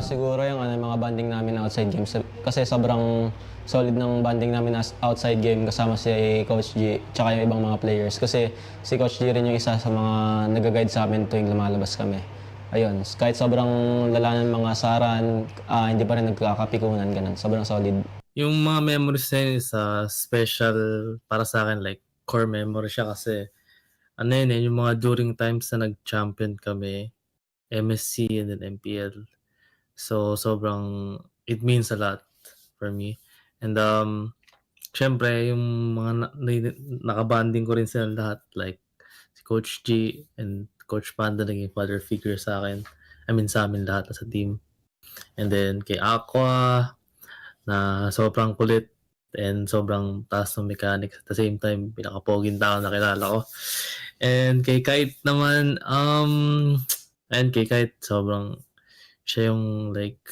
Siguro yung mga banding namin outside games kasi sobrang solid ng banding namin outside game kasama si Coach G tsaka yung ibang mga players kasi si Coach G rin yung isa sa mga nag-guide sa amin tuwing lumalabas kami. Ayun, kahit sobrang lala ng mga saran, hindi pa rin nagkakapikunan, ganun. Sobrang solid.
Yung mga memories na yun is special para sa akin, like core memory siya kasi yung mga during times na nag-champion kami, MSC and then MPL. So sobrang, it means a lot for me. And syempre yung mga nakabanding ko rin sila lahat, like si Coach G and Coach Panda naging father figure sa akin. I mean sa amin lahat sa team. And then kay Aqua na sobrang kulit and sobrang taas ng mechanics. At the same time, pinaka-poging tao na kilala ko. And kay Kite naman, sobrang siya yung like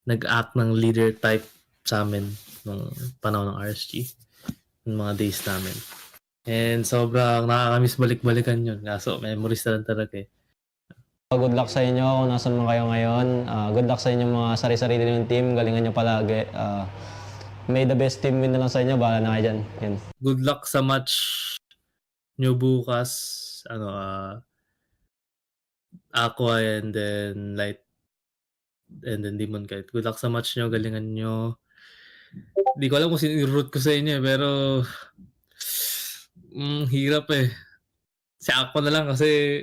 nag-act ng leader type sa amin nung panahon ng RSG, ng mga days namin. And sobrang nakakamiss balik-balikan yun. Kaso memories na lang talaga eh.
Good luck sa inyo kung nasan man kayo ngayon. Good luck sa inyo mga sari-sarili ng team. Galingan nyo palagi. May the best team win na lang sa inyo. Bahala na kayo dyan. Yun.
Good luck sa match nyo bukas. Aqua and then Light and then Demon Kite. Good luck sa match nyo. Galingan nyo. Di ko alam kung sino i-root ko sa inyo pero hirap eh. Si Aqua na lang kasi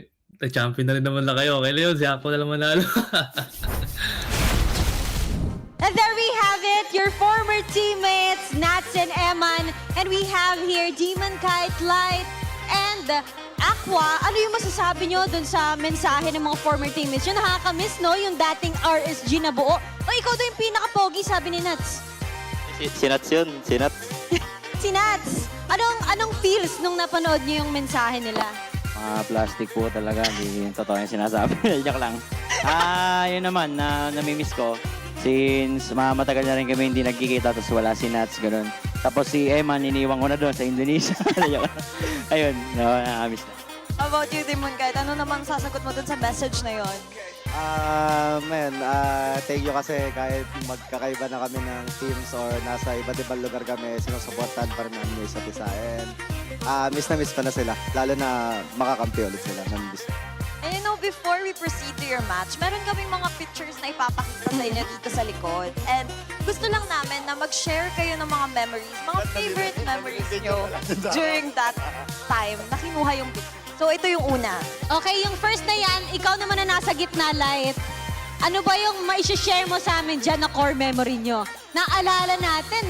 champion na rin naman na kayo. Okay na yun, si Aqua na lang manalo.
And And there we have it, your former teammates, Nats and Eman. And we have here Demon Kite, Light, and Aqua. Ano yung masasabi nyo dun sa mensahe ng mga former teammates? Yung nakakamiss, no? Yung dating RSG na buo. O ikaw daw yung pinaka-pogi, sabi ni Nats.
Si Nats yun, si Nats.
Si Nats, anong feels nung napanood nyo yung mensahe nila?
Plastic po talaga, hindi yung totoo yung sinasabi. Joke lang. Yun naman, namimiss ko. Since matagal na rin kami hindi nagkikita, tapos wala si Nats, gano'n. Tapos si Eman, iniwan ko na doon sa Indonesia. Ayun, nakamiss na.
How about you, Demon Kite? Ano namang sasagot mo dun sa message na yon?
Thank you kasi kahit magkakaiba na kami ng teams or nasa iba't ibang lugar kami, sinusuportahan pa rin namin yung isa't isa. And miss na miss pa na sila, lalo na makakampi ulit sila.
And you know, before we proceed to your match, meron kaming mga pictures na ipapakita sa inyo dito sa likod. And gusto lang namin na mag-share kayo ng mga memories, mga favorite memories nyo during that time na kinuha yung picture. So ito yung una.
Okay, yung first na yan, ikaw naman na nasa gitna, Light. Ano ba yung ma-share mo sa amin dyan na core memory nyo? Naalala natin,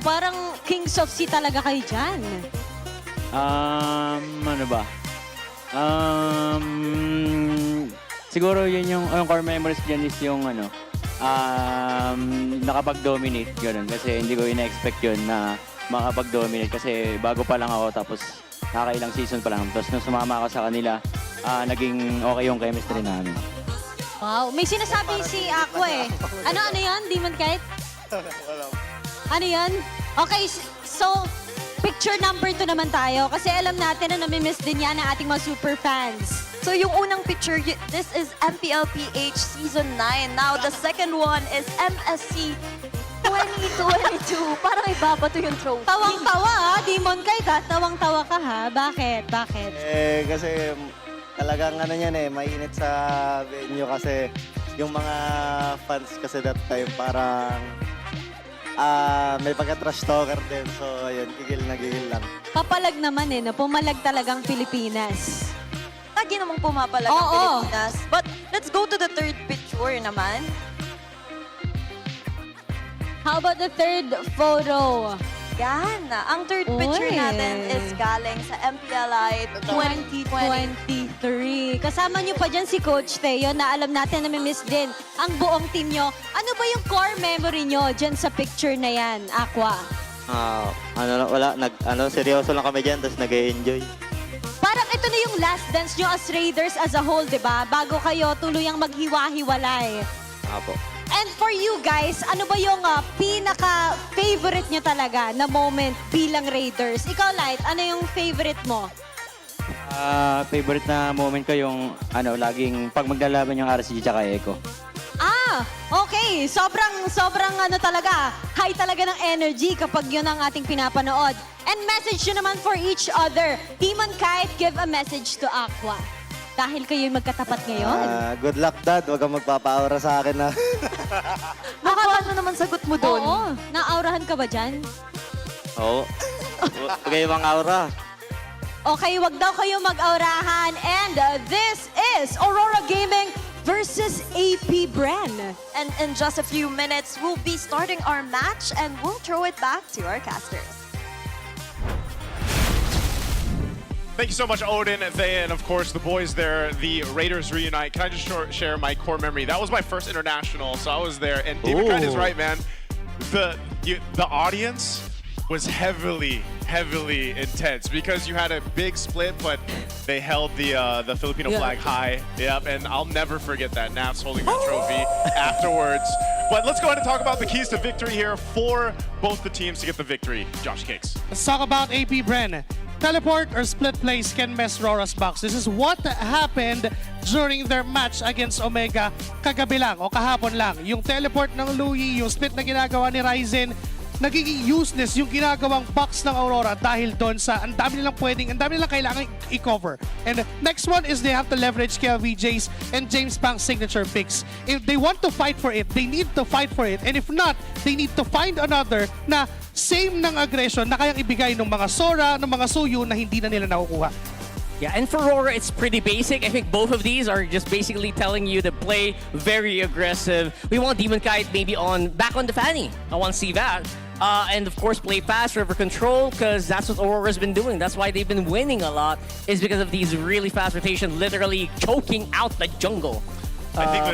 parang Kings of Sea talaga kayo dyan.
Ano ba? Siguro yun yung core memories dyan is yung nakapag-dominate gano'n. Kasi hindi ko ina-expect yun na makapag-dominate. Kasi bago pa lang ako tapos nakakailang season pa lang. Tapos nung sumama ako sa kanila, naging okay yung chemistry namin.
Wow, may sinasabi si Aqua eh. Ano yan, Demon Kite? Ano yan? Okay, so picture number 2 naman tayo. Kasi alam natin na namimiss din yan ng ating mga super fans.
So yung unang picture, this is MPLPH Season 9. Now the second one is MSC 2022. Parang ibabato yung trophy.
Tawang-tawa ha, Demon Kite ha? Tawang-tawa ka ha? Bakit?
Kasi talagang mainit sa venue kasi yung mga fans kasi that time parang may pagka-trash talker din. So ayun, gigil lang.
Papalag naman pumalag talagang Pilipinas.
Lagi namang pumapalag ang Pilipinas. But let's go to the third picture naman.
How about the third photo?
Yan. Ang third picture natin is galing sa MPLI
2023. Kasama niyo pa dyan si Coach Teo na alam natin na may miss din ang buong team niyo. Ano ba yung core memory niyo dyan sa picture na yan, Aqua?
Seryoso lang kami dyan, tapos nag-enjoy.
Parang ito na yung last dance niyo as Raiders as a whole, di ba? Bago kayo tuluyang maghiwa-hiwalay.
Apo.
And for you guys, ano ba yung pinaka-favorite niyo talaga na moment bilang Raiders? Ikaw, Light, ano yung favorite mo?
Favorite na moment ko yung laging pag maglalaban yung RSG tsaka Echo.
Okay. Sobrang talaga. High talaga ng energy kapag yun ang ating pinapanood. And message nyo naman for each other. Demon Kite, give a message to Aqua. Dahil kayo'y magkatapat ngayon.
Good luck, Dad. Huwag kang magpapa-aura sa akin na.
Ano naman sagot mo doon?
Oo. Naaurahan ka ba dyan?
Oo. Huwag kayo mang aura.
Okay, wag daw kayo mag-aurahan. And this is Aurora Gaming versus APBR.
And in just a few minutes, we'll be starting our match and we'll throw it back to our casters.
Thank you so much, Odin, Thea, and of course the boys there, the Raiders reunite. Can I just share my core memory? That was my first international, so I was there. And Demon Kite is right, man. The audience was heavily intense because you had a big split, but they held the Filipino flag high. Yep, and I'll never forget that. Nats holding that trophy afterwards. But let's go ahead and talk about the keys to victory here for both the teams to get the victory. Josh Cakes.
Let's talk about APBR. Teleport or split plays can mess RORA's box. This is what happened during their match against Omega kagabi lang o kahapon lang. Yung teleport ng Louie, yung split na ginagawa ni Ryzen, nagiging useless yung ginagawang box ng Aurora dahil doon sa ang dami nilang kailangan i-cover. And next one is they have to leverage KLVJ's and James Pang's signature picks. If they want to fight for it, they need to fight for it. And if not, they need to find another na same ng aggression na kayang ibigay ng mga Sora, ng mga Suyu na hindi na nila nakukuha.
Yeah, and for RORA, it's pretty basic. I think both of these are just basically telling you to play very aggressive. We want Demon Kite maybe back on the Fanny. I want to see that. And of course, play fast, river control, because that's what Aurora's been doing. That's why they've been winning a lot, is because of these really fast rotations, literally choking out the jungle. I think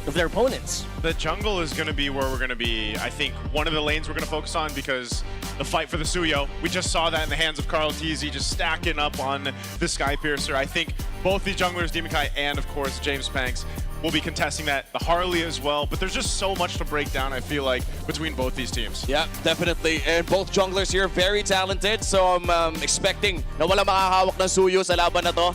of their opponents.
The jungle is going to be where we're going to be, I think, one of the lanes we're going to focus on, because the fight for the Suyo, we just saw that in the hands of Carl Teasy, just stacking up on the Skypiercer. I think both these junglers, Demon Kai and, of course, James Panks, will be contesting that. The Harley as well, but there's just so much to break down, I feel like, between both these teams.
Yeah, definitely. And both junglers here, very talented. So I'm expecting na wala makakahawak ng Suyo sa laban na to.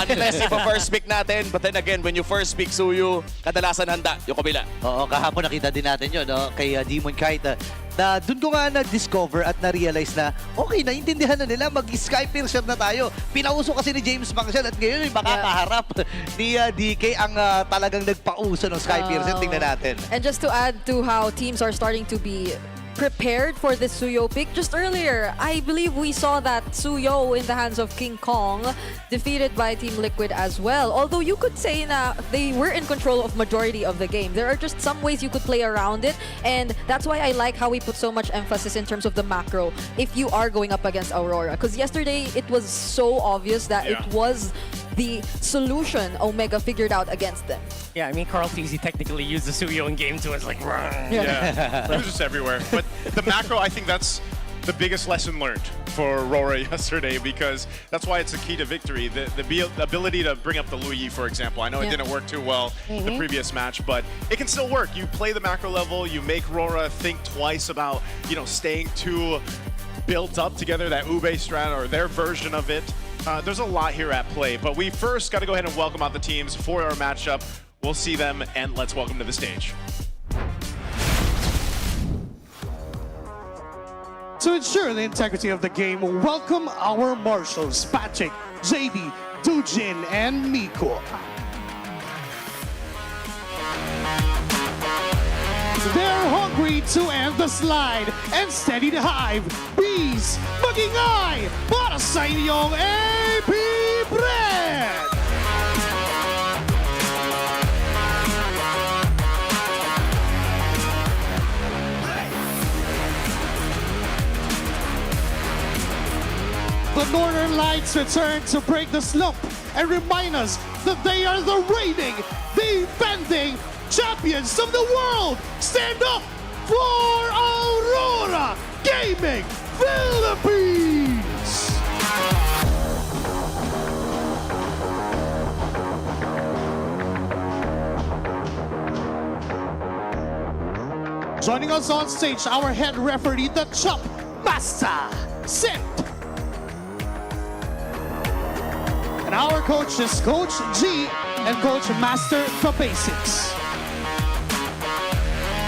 Unless if first pick natin. But then again, when you first pick Suyo, kadalasan handa yung kabila.
Oo, kahapon nakita din natin yun, no? Kay Demon Kite. Na doon ko nga na-discover at na-realize na okay, naintindihan na nila, mag-Skypiercer na tayo. Pinauso kasi ni James Panks at ngayon yung makakaharap ni DK ang talagang nagpauso ng Skypiercer. Tingnan natin.
And just to add to how teams are starting to be prepared for this Suyo pick, just earlier, I believe we saw that Suyo in the hands of King Kong defeated by Team Liquid as well. Although you could say na they were in control of majority of the game. There are just some ways you could play around it, and that's why I like how we put so much emphasis in terms of the macro if you are going up against Aurora. Because yesterday, it was so obvious that it was the solution Omega figured out against them.
Yeah, I mean, Carl Teasy technically used the Suyo in game 2. It's like,
Yeah, it was just everywhere. But the macro, I think that's the biggest lesson learned for RORA yesterday, because that's why it's the key to victory. The ability to bring up the Luyi, for example. I know it didn't work too well the previous match, but it can still work. You play the macro level, you make RORA think twice about, staying too built up together, that Ube strat or their version of it. There's a lot here at play, but we first got to go ahead and welcome out the teams for our matchup. We'll see them, and let's welcome to the stage.
To ensure the integrity of the game, welcome our marshals, Patrick, JD, Dujin, and Miko. They're hungry to end the slide and steady the hive. Bees, magingay para sa inyong APBR! The Northern Lights return to break the slump and remind us that they are the reigning, defending champions of the world. Stand up for Aurora Gaming Philippines! Joining us on stage, our head referee, the Chop Master, Sint. And our coach is Coach G and Coach Master the Basics,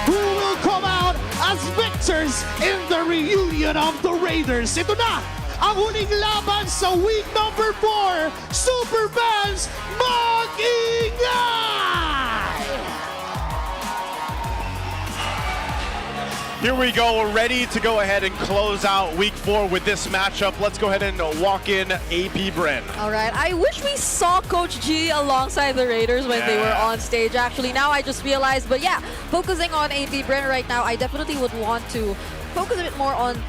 who will come out as victors in the reunion of the Raiders. Ito na ang huling laban sa week number 4. Superfans, mag-ingay!
Here we go. We're ready to go ahead and close out week 4 with this matchup. Let's go ahead and walk in APBR.
All right. I wish we saw Coach G alongside the Raiders when they were on stage. Actually, now I just realized. But yeah, focusing on APBR right now, I definitely would want to focus a bit more on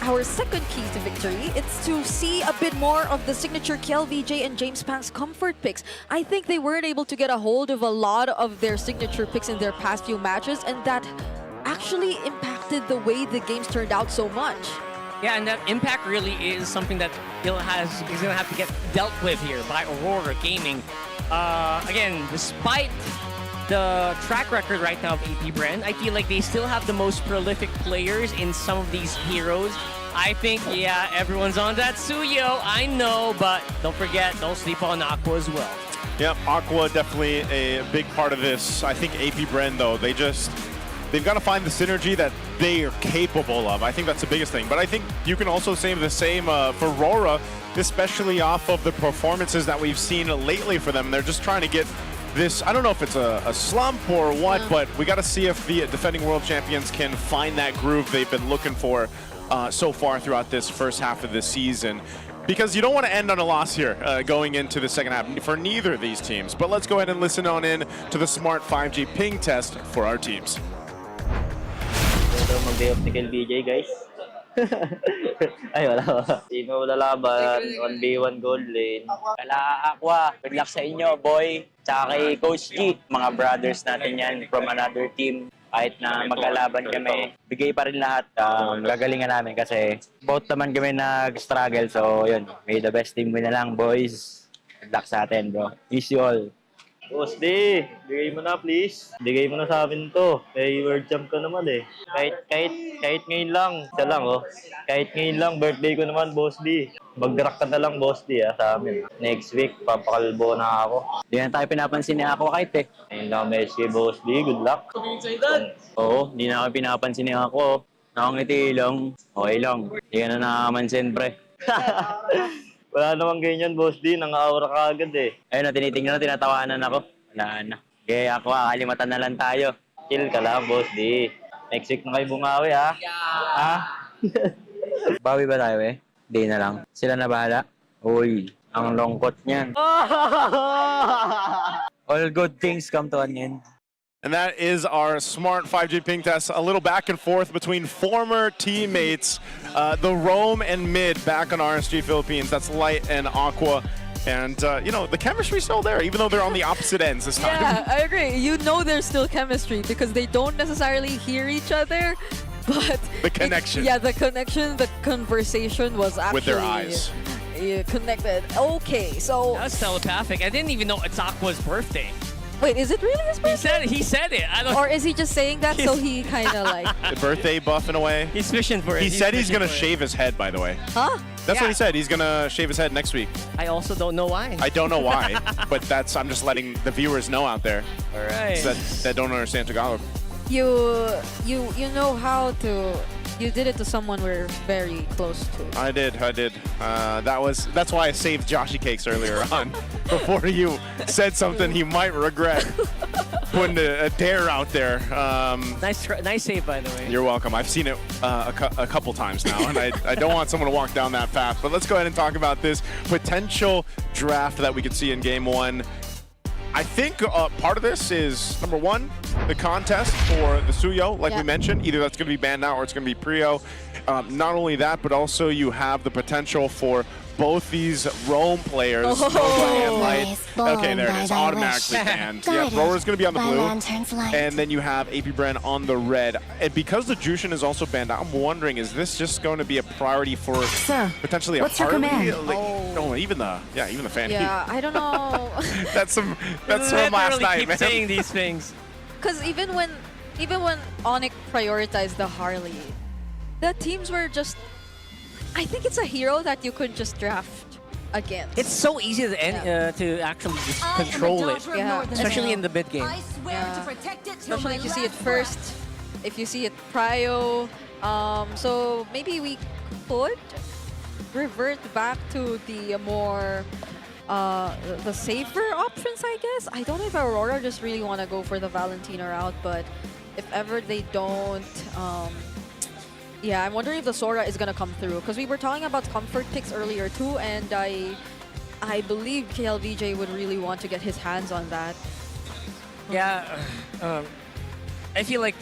our second key to victory. It's to see a bit more of the signature KLVJ and James Panks comfort picks. I think they weren't able to get a hold of a lot of their signature picks in their past few matches, and that actually impacted the way the games turned out so much.
Yeah, and that impact really is something that is going to have to get dealt with here by Aurora Gaming. Again, despite the track record right now of APBR, I feel like they still have the most prolific players in some of these heroes. I think, yeah, everyone's on that Suyo, I know, but don't forget, don't sleep on Aqua as well.
Yep, Aqua definitely a big part of this. I think APBR, though, they've got to find the synergy that they are capable of. I think that's the biggest thing. But I think you can also say the same for RORA, especially off of the performances that we've seen lately for them. They're just trying to get this, I don't know if it's a slump or what, but we got to see if the defending world champions can find that groove they've been looking for so far throughout this first half of the season. because you don't want to end on a loss here going into the second half for neither of these teams. But let's go ahead and listen on in to the Smart 5G ping test for our teams.
Ito mag-day off si KLBJ, guys. Ay, wala. Sino lalaban? 1v1 gold lane.
Kala Aqua, good luck sa inyo, boy. Tsaka kay Coach G, mga brothers natin yan from another team. Kahit na magkalaban kami, bigay pa rin lahat. Gagalingan namin kasi both naman kami nag-struggle. So, yun, may the best team win na lang, boys. Good luck sa atin, bro. Miss you all.
Boss D, bigay mo na please. Bigay mo na sa amin to. Kay World Champ ka naman eh. Kahit ngayon lang. Isa lang oh. Kahit ngayon lang, birthday ko naman, Boss D. Mag-rock ka na lang, Boss D sa amin. Next week, papakalbo na ako.
Di na tayo pinapansin ni Aqua kahit eh.
Ayun lang, Messi, Boss D. Good luck.
Oo, di na ako pinapansin ni Aqua. Nakangiti lang. Okay lang. Di ka na nakamansin, pre.
Wala namang ganyan, Boss D. Nang-aura ka agad eh.
Ayun na, tinitingnan na, tinatawanan ako. Wala na. Kaya ako, kalimatan na lang tayo.
Chill ka lang, Boss D. Next week na kayo bumawi, ha? Ha?
Bawi ba tayo eh? Di na lang. Sila na bahala. Uy, ang longkot niyan. All good things come to an end.
And that is our Smart 5G ping test. A little back and forth between former teammates, the Roam and Mid back on RSG Philippines. That's Light and Aqua. And, you know, the chemistry's still there, even though they're on the opposite ends this time.
Yeah, I agree. You know there's still chemistry because they don't necessarily hear each other, but...
The connection.
The connection, the conversation was actually...
With their eyes.
Connected. Okay, so...
That was telepathic. I didn't even know it's Aqua's birthday.
Wait, is it really his birthday?
He said it. I don't.
Or is he just saying that so he kind of like...
The birthday buff in a way.
He's fishing for it.
He said he's going to shave his head, by the way.
Huh?
That's what he said. He's going to shave his head next week.
I also don't know why.
I don't know why, but I'm just letting the viewers know out there.
All right.
That don't understand Tagalog.
You know how to... You did it to someone we're very close to.
I did. That's why I saved Joshy Cakes earlier on, before you said something he might regret. Putting a dare out there.
Nice save, by the way.
You're welcome. I've seen it a couple times now, and I don't want someone to walk down that path. But let's go ahead and talk about this potential draft that we could see in Game 1. I think part of this is, number one, the contest for the Suyo, like we mentioned. Either that's going to be banned out or it's going to be Prio. Not only that, but also you have the potential for both these Roam players, Nova and Light. Okay, there it is, automatically banned. Yeah, RORA's going to be on the blue, and then you have APBR on the red. And because the Jushin is also banned out, I'm wondering, is this just going to be a priority for potentially a Harley? Even the fan.
Yeah, I don't know.
That's from last night,
keep
man.
saying these things.
Because even when ONIC prioritized the Harley, the teams were just... I think it's a hero that you could just draft against.
It's so easy to actually just control it, especially in the mid game.
Especially if you see it first, if you see it prio. So maybe we could revert back to the more the safer options, I guess. I don't know if Aurora just really want to go for the Valentina route, but if ever they don't, yeah, I'm wondering if the Sora is gonna come through, because we were talking about comfort picks earlier too, and I believe KLVJ would really want to get his hands on that.
Yeah, I feel like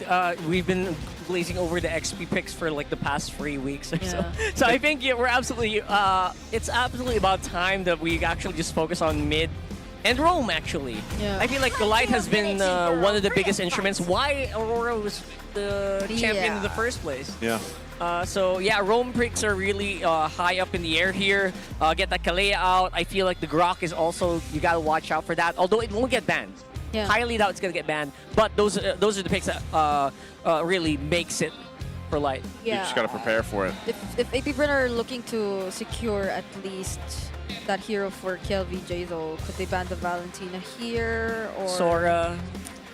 we've been glazing over the XP picks for like the past 3 weeks or so. So I think we're absolutely, it's absolutely about time that we actually just focus on mid and Roam, actually.
Yeah.
I feel like the Light has been one of the biggest instruments why Aurora was the champion in the first place.
Yeah.
So yeah, Roam picks are really high up in the air here. Get that Kalea out. I feel like the Grok is also, you gotta watch out for that. Although it won't get banned.
Yeah.
Highly doubt it's gonna get banned. But those are the picks that really makes it for Light.
Yeah.
You just gotta prepare for it.
If APBR are looking to secure at least that hero for KLVJ though, could they ban the Valentina here or
Sora?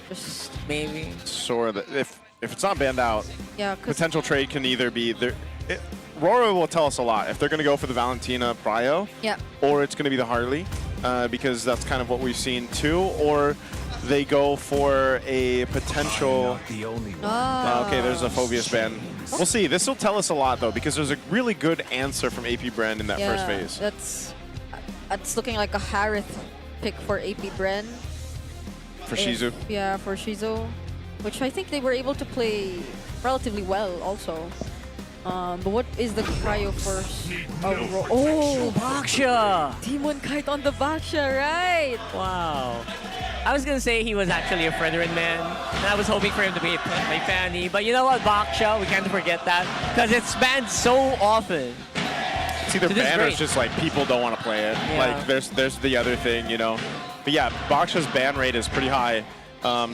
Just
maybe.
Sora, if it's not banned out,
yeah,
potential trade can either be RORA will tell us a lot if they're going to go for the Valentina Prio,
yeah,
or it's going to be the Harley. because that's kind of what we've seen too, or they go for a potential... okay, there's a Phobius ban. We'll see. This will tell us a lot, though, because there's a really good answer from AP Bren in that first phase.
That's looking like a Harith pick for AP Bren.
For Shizu.
Yeah, for Shizu, which I think they were able to play relatively well also. But what is the cryo first? Oh,
Baksha!
Demon Kite on the Baksha, right?
Wow. I was gonna say he was actually a Fredrin man, and I was hoping for him to be my Fanny. But you know what, Baksha, we can't forget that, because it's banned so often.
See, their banner is just like people don't want to play it.
Yeah.
Like there's the other thing, you know. But yeah, Baksha's ban rate is pretty high.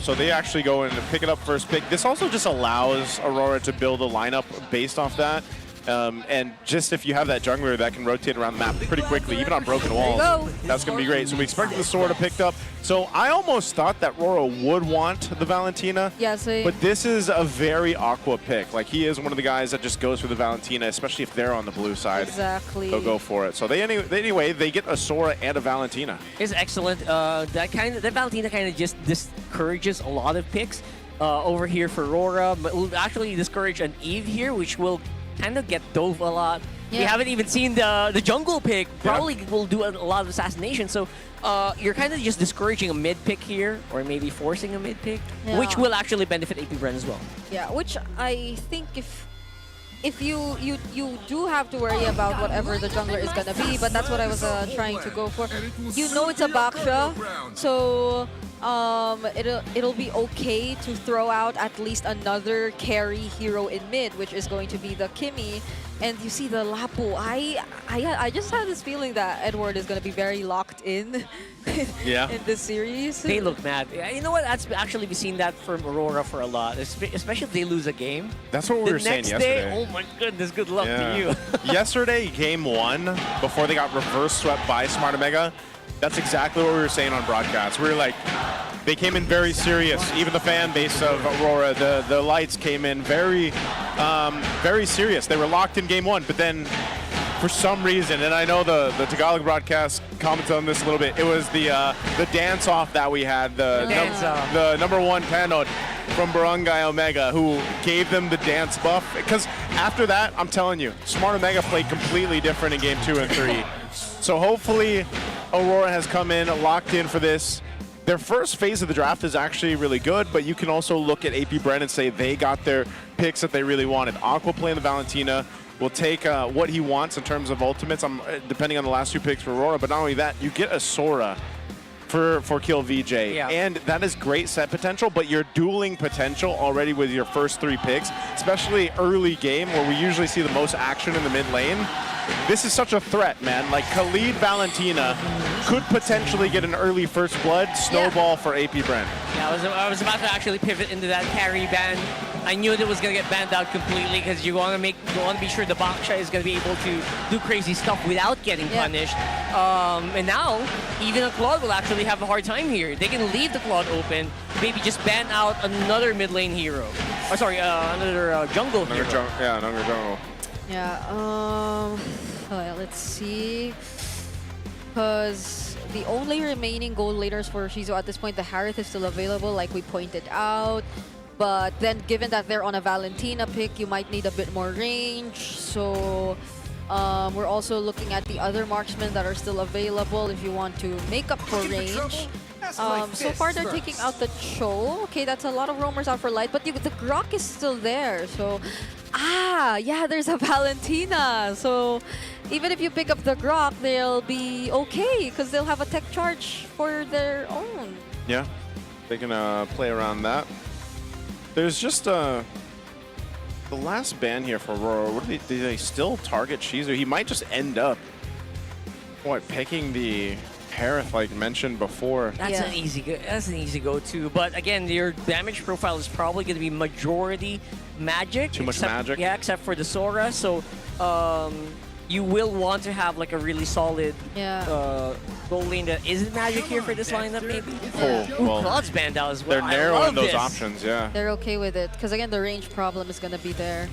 So they actually go in and pick it up first pick. This also just allows Aurora to build a lineup based off that. And just if you have that jungler that can rotate around the map pretty quickly, even on broken walls, that's going to be great. So we expect the Sora picked up. So I almost thought that Rora would want the Valentina.
Yeah, so
but this is a very Aqua pick. Like, he is one of the guys that just goes for the Valentina, especially if they're on the blue side.
Exactly.
They'll go for it. So anyway, they get a Sora and a Valentina.
It's excellent. That Valentina kind of just discourages a lot of picks over here for Rora, but will actually discourage an Eve here, which will kind of get dove a lot. Yeah. We haven't even seen the jungle pick. Probably will do a lot of assassination. So you're kind of just discouraging a mid pick here, or maybe forcing a mid pick, which will actually benefit AP Bren as well.
Yeah, which I think if you do have to worry about whatever the jungler is gonna be, but that's what I was trying to go for. You know it's a Baksha, so it'll be okay to throw out at least another carry hero in mid, which is going to be the Kimmy. And you see the Lapu. I just have this feeling that Edward is going to be very locked in in this series.
They look mad. You know what? That's actually we've seen that from Aurora for a lot, especially if they lose a game.
That's what we were saying yesterday.
Day, oh my goodness, good luck to you.
Yesterday, game 1, before they got reverse swept by Smart Omega, that's exactly what we were saying on broadcast. We were like, they came in very serious. Even the fan base of Aurora, the lights came in very, very serious. They were locked in game 1, but then for some reason, and I know the Tagalog broadcast commented on this a little bit, it was the dance off that we had, the #1 Panod from Barangay Omega, who gave them the dance buff. Because after that, I'm telling you, Smart Omega played completely different in game 2 and 3. So hopefully Aurora has come in, locked in for this. Their first phase of the draft is actually really good, but you can also look at AP Bren and say they got their picks that they really wanted. Aqua playing the Valentina will take what he wants in terms of ultimates, depending on the last 2 picks for Aurora. But not only that, you get a Sora for Kill VJ.
Yeah.
And that is great set potential, but you're dueling potential already with your first 3 picks, especially early game where we usually see the most action in the mid lane. This is such a threat, man. Like, Khalid Valentina could potentially get an early first blood snowball for AP Bren.
Yeah, I was about to actually pivot into that carry ban. I knew that it was going to get banned out completely because you want to be sure the Baksha is going to be able to do crazy stuff without getting punished. And now, even a Claude will actually have a hard time here. They can leave the Claude open, maybe just ban out another mid lane hero. Or sorry, another jungle hero.
Another jungle.
Yeah, let's see. Because the only remaining gold laners for Shizu at this point, the Harith is still available, like we pointed out. But then given that they're on a Valentina pick, you might need a bit more range. So we're also looking at the other marksmen that are still available if you want to make up for range. So far they're taking out the Cho. Okay, that's a lot of roamers out for light, but the Grok is still there. So, yeah, there's a Valentina. So even if you pick up the Grok, they'll be okay because they'll have a tech charge for their own.
Yeah, they can play around that. There's just the last ban here for Aurora. Do they still target Shizu? He might just end up picking the Harith, like mentioned before.
That's an easy go-to. But again, your damage profile is probably going to be majority magic.
Too much magic.
Yeah, except for the Sora. So you will want to have like a really solid gold lane that isn't magic here for this lineup, maybe.
Well,
Claude's banned out as well.
They're narrowing those options, yeah.
They're okay with it because again, the range problem is going to be there.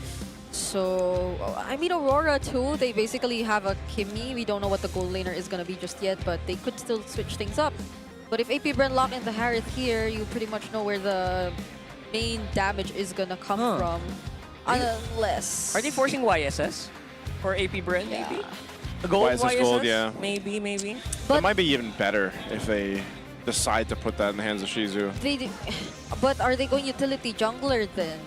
So, I mean, Aurora too, they basically have a Kimmy. We don't know what the gold laner is going to be just yet, but they could still switch things up. But if AP Bren lock into Harith here, you pretty much know where the main damage is going to come from. Unless...
Are they forcing YSS? Or AP Bren, maybe? A gold YSS?
Gold, yeah.
Maybe, maybe.
It might be even better if they decide to put that in the hands of Shizu.
But are they going utility jungler then?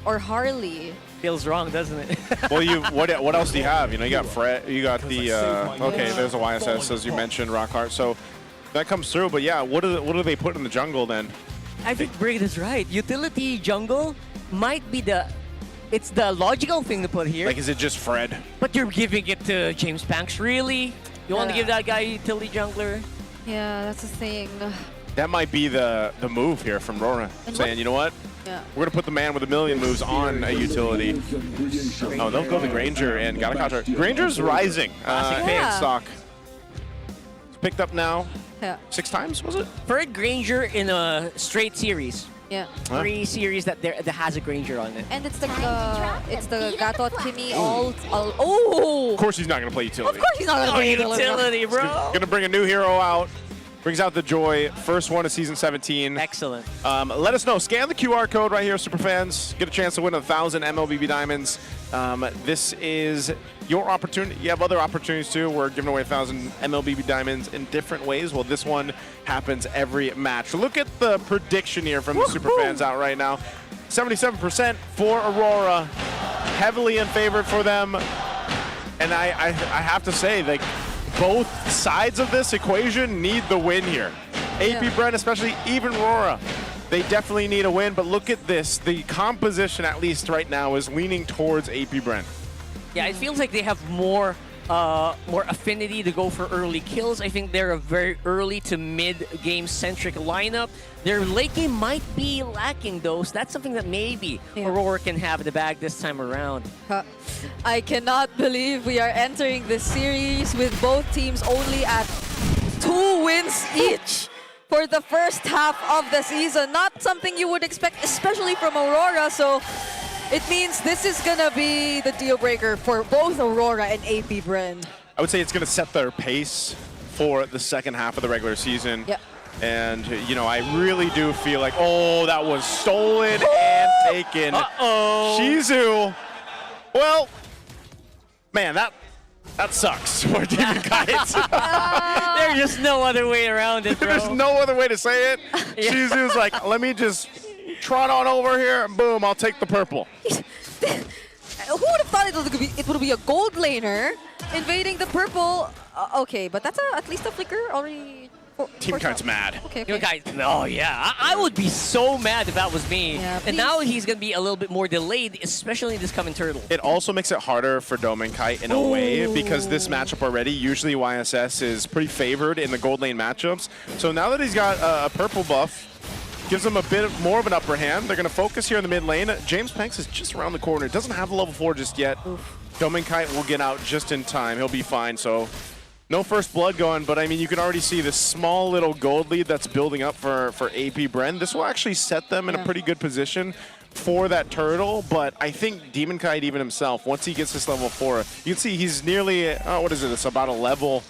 Or Harley?
Feels wrong, doesn't it?
Well, what else do you have? You know, you got Fred, you got the okay. There's a YSS as you mentioned, Rockhart. So that comes through. But yeah, what do they put in the jungle then?
I think Braid is right. Utility jungle might be it's the logical thing to put here.
Like, is it just Fred?
But you're giving it to James Banks, really? You want to give that guy utility jungler?
Yeah, that's the thing.
That might be the move here from RORA, saying, you know what?
Yeah.
We're going to put the man with a million moves on a utility. Oh, they'll go to Granger and got a counter. Granger's rising in stock. It's picked up now.
Yeah.
6 times, was it?
Third Granger in a straight series.
Yeah.
3 series that has a Granger on it.
And it's the Gatot Kimmy oh!
Of course he's not going to play utility.
Of course he's not going to play
utility, bro.
Going to bring a new hero out. Brings out the Joy. First one of Season 17.
Excellent.
Let us know. Scan the QR code right here, Superfans. Get a chance to win 1,000 MLBB Diamonds. This is your opportunity. You have other opportunities too. We're giving away 1,000 MLBB Diamonds in different ways. Well, this one happens every match. Look at the prediction here from the Superfans out right now. 77% for Aurora. Heavily in favor for them. And I have to say, like, both sides of this equation need the win here. AP Bren, especially, even Rora, they definitely need a win, but look at this. The composition, at least right now, is leaning towards AP Bren.
Yeah, it feels like they have more affinity to go for early kills. I think they're a very early to mid-game centric lineup. Their late game might be lacking though, so that's something that maybe Aurora can have in the bag this time around.
I cannot believe we are entering this series with both teams only at 2 wins each for the first half of the season. Not something you would expect, especially from Aurora, so it means this is gonna be the deal breaker for both Aurora and AP Bren.
I would say it's gonna set their pace for the second half of the regular season.
Yep.
And, you know, I really do feel like, oh, that was stolen and taken.
Uh-oh.
Shizu. Well, man, that sucks for Demon Kites.
There's just no other way around it, bro.
There's no other way to say it. Shizu's like, let me just trot on over here and boom, I'll take the purple.
Who would have thought it would be a gold laner invading the purple? Okay, but that's at least a flicker already.
Team Kite's mad.
Okay.
Team Kite, no, yeah. I would be so mad if that was me.
Yeah,
and now he's going to be a little bit more delayed, especially in this coming turtle.
It also makes it harder for Domin Kite in a way because this matchup already, usually YSS is pretty favored in the gold lane matchups. So now that he's got a purple buff, gives him a bit more of an upper hand. They're going to focus here in the mid lane. James Banks is just around the corner. Doesn't have the level 4 just yet. Domin Kite will get out just in time. He'll be fine. So no first blood going, but I mean, you can already see this small little gold lead that's building up for AP Bren. This will actually set them in a pretty good position for that turtle, but I think Demon Kite even himself, once he gets this level 4, you can see he's nearly, what is it, it's about a level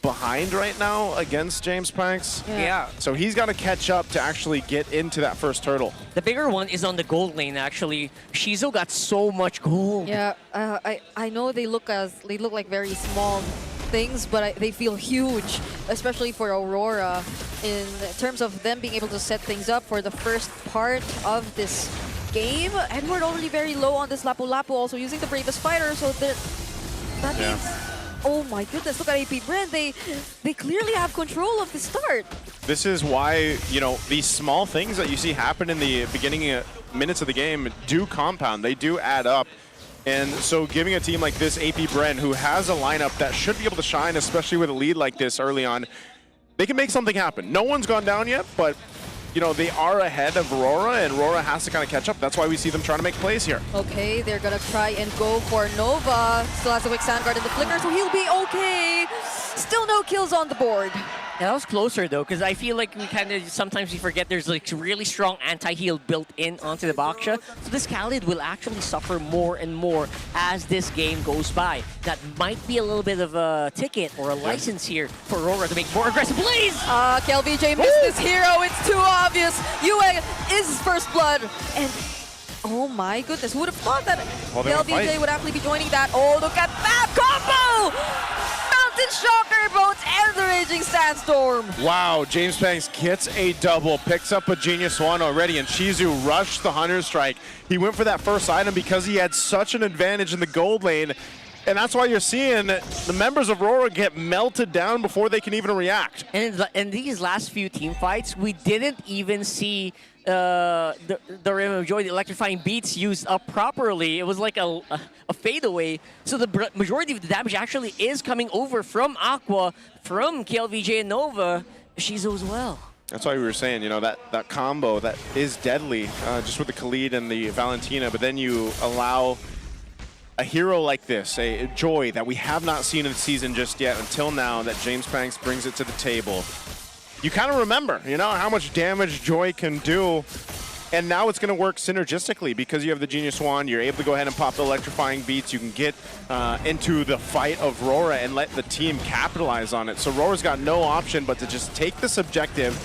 behind right now against James Banks.
Yeah.
So he's got to catch up to actually get into that first turtle.
The bigger one is on the gold lane, actually. Shizu got so much gold.
Yeah, I know they look like very small things, but they feel huge, especially for Aurora in terms of them being able to set things up for the first part of this game. And we're already very low on this Lapu Lapu, also using the Bravest Fighter, so that means, oh my goodness, look at AP Bren. They clearly have control of the start.
This is why, you know, these small things that you see happen in the beginning minutes of the game do compound. They do add up. And so giving a team like this, AP Bren, who has a lineup that should be able to shine, especially with a lead like this early on, they can make something happen. No one's gone down yet, but, you know, they are ahead of Rora, and Rora has to kind of catch up. That's why we see them trying to make plays here.
Okay, they're going to try and go for Nova. Still has a Wick Sandguard in the flicker, so he'll be okay. Still no kills on the board.
Yeah, that was closer though, because I feel like we kind of sometimes we forget there's like really strong anti-heal built in onto the Baksha. So this Khalid will actually suffer more and more as this game goes by. That might be a little bit of a ticket or a license here for Aurora to make more aggressive plays.
KLVJ missed this hero. It's too obvious. UA is first blood. And oh my goodness, who would have thought that KLVJ would actually be joining that? Oh, look at that combo! Mountain Shocker boats and the Raging Sandstorm.
Wow, James Banks gets a double, picks up a Genius One already, and Shizu rushed the Hunter Strike. He went for that first item because he had such an advantage in the gold lane, and that's why you're seeing the members of RORA get melted down before they can even react.
And in these last few team fights, we didn't even see the majority of the electrifying beats used up properly. It was like a fadeaway. So the majority of the damage actually is coming over from Aqua, from KLVJ and Nova, Shizu as well.
That's why we were saying, you know, that combo that is deadly, just with the Khalid and the Valentina, but then you allow a hero like this, a Joy that we have not seen in the season just yet until now, that James Banks brings it to the table. You kind of remember, you know, how much damage Joy can do. And now it's going to work synergistically because you have the Genius Wand. You're able to go ahead and pop the electrifying beats. You can get into the fight of RORA and let the team capitalize on it. So RORA's got no option but to just take this objective.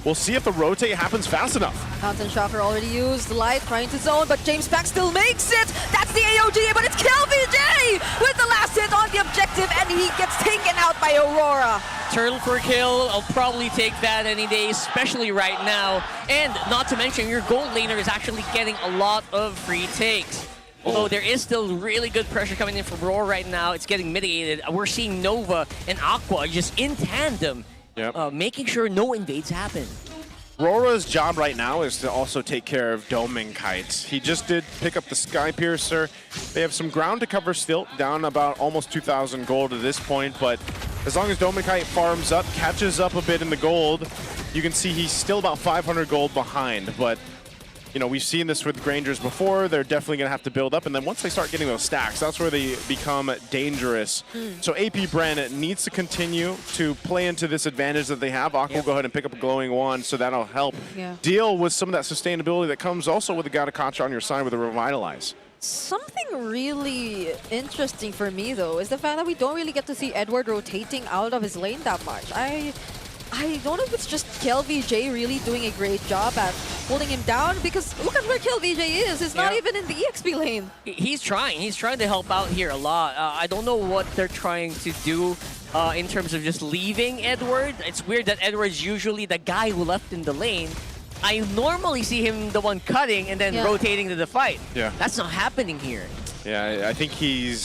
We'll see if the rotate happens fast enough.
Mountain Shocker already used Light, trying to zone, but James Pack still makes it. That's the AOG, but it's KLVJ with the last hit on the objective, and he gets taken out by Aurora.
Turtle for kill, I'll probably take that any day, especially right now. And not to mention, your gold laner is actually getting a lot of free takes. Although there is still really good pressure coming in from Roar right now, it's getting mitigated. We're seeing Nova and Aqua just in tandem, making sure no invades happen.
RORA's job right now is to also take care of Doming Kites. He just did pick up the Sky Piercer. They have some ground to cover still, down about almost 2,000 gold at this point, but as long as Doming Kite farms up, catches up a bit in the gold, you can see he's still about 500 gold behind, but you know, we've seen this with Grangers before. They're definitely going to have to build up. And then once they start getting those stacks, that's where they become dangerous. So APBR needs to continue to play into this advantage that they have. Aqua will go ahead and pick up a glowing wand, so that'll help deal with some of that sustainability that comes also with the Gattacacha on your side with a Revitalize.
Something really interesting for me, though, is the fact that we don't really get to see Edward rotating out of his lane that much. I don't know if it's just KLVJ really doing a great job at holding him down, because look at where KLVJ is. He's not even in the EXP lane.
He's trying to help out here a lot. I don't know what they're trying to do in terms of just leaving Edward. It's weird that Edward's usually the guy who left in the lane. I normally see him the one cutting and then rotating to the fight. That's not happening here.
Yeah, I think he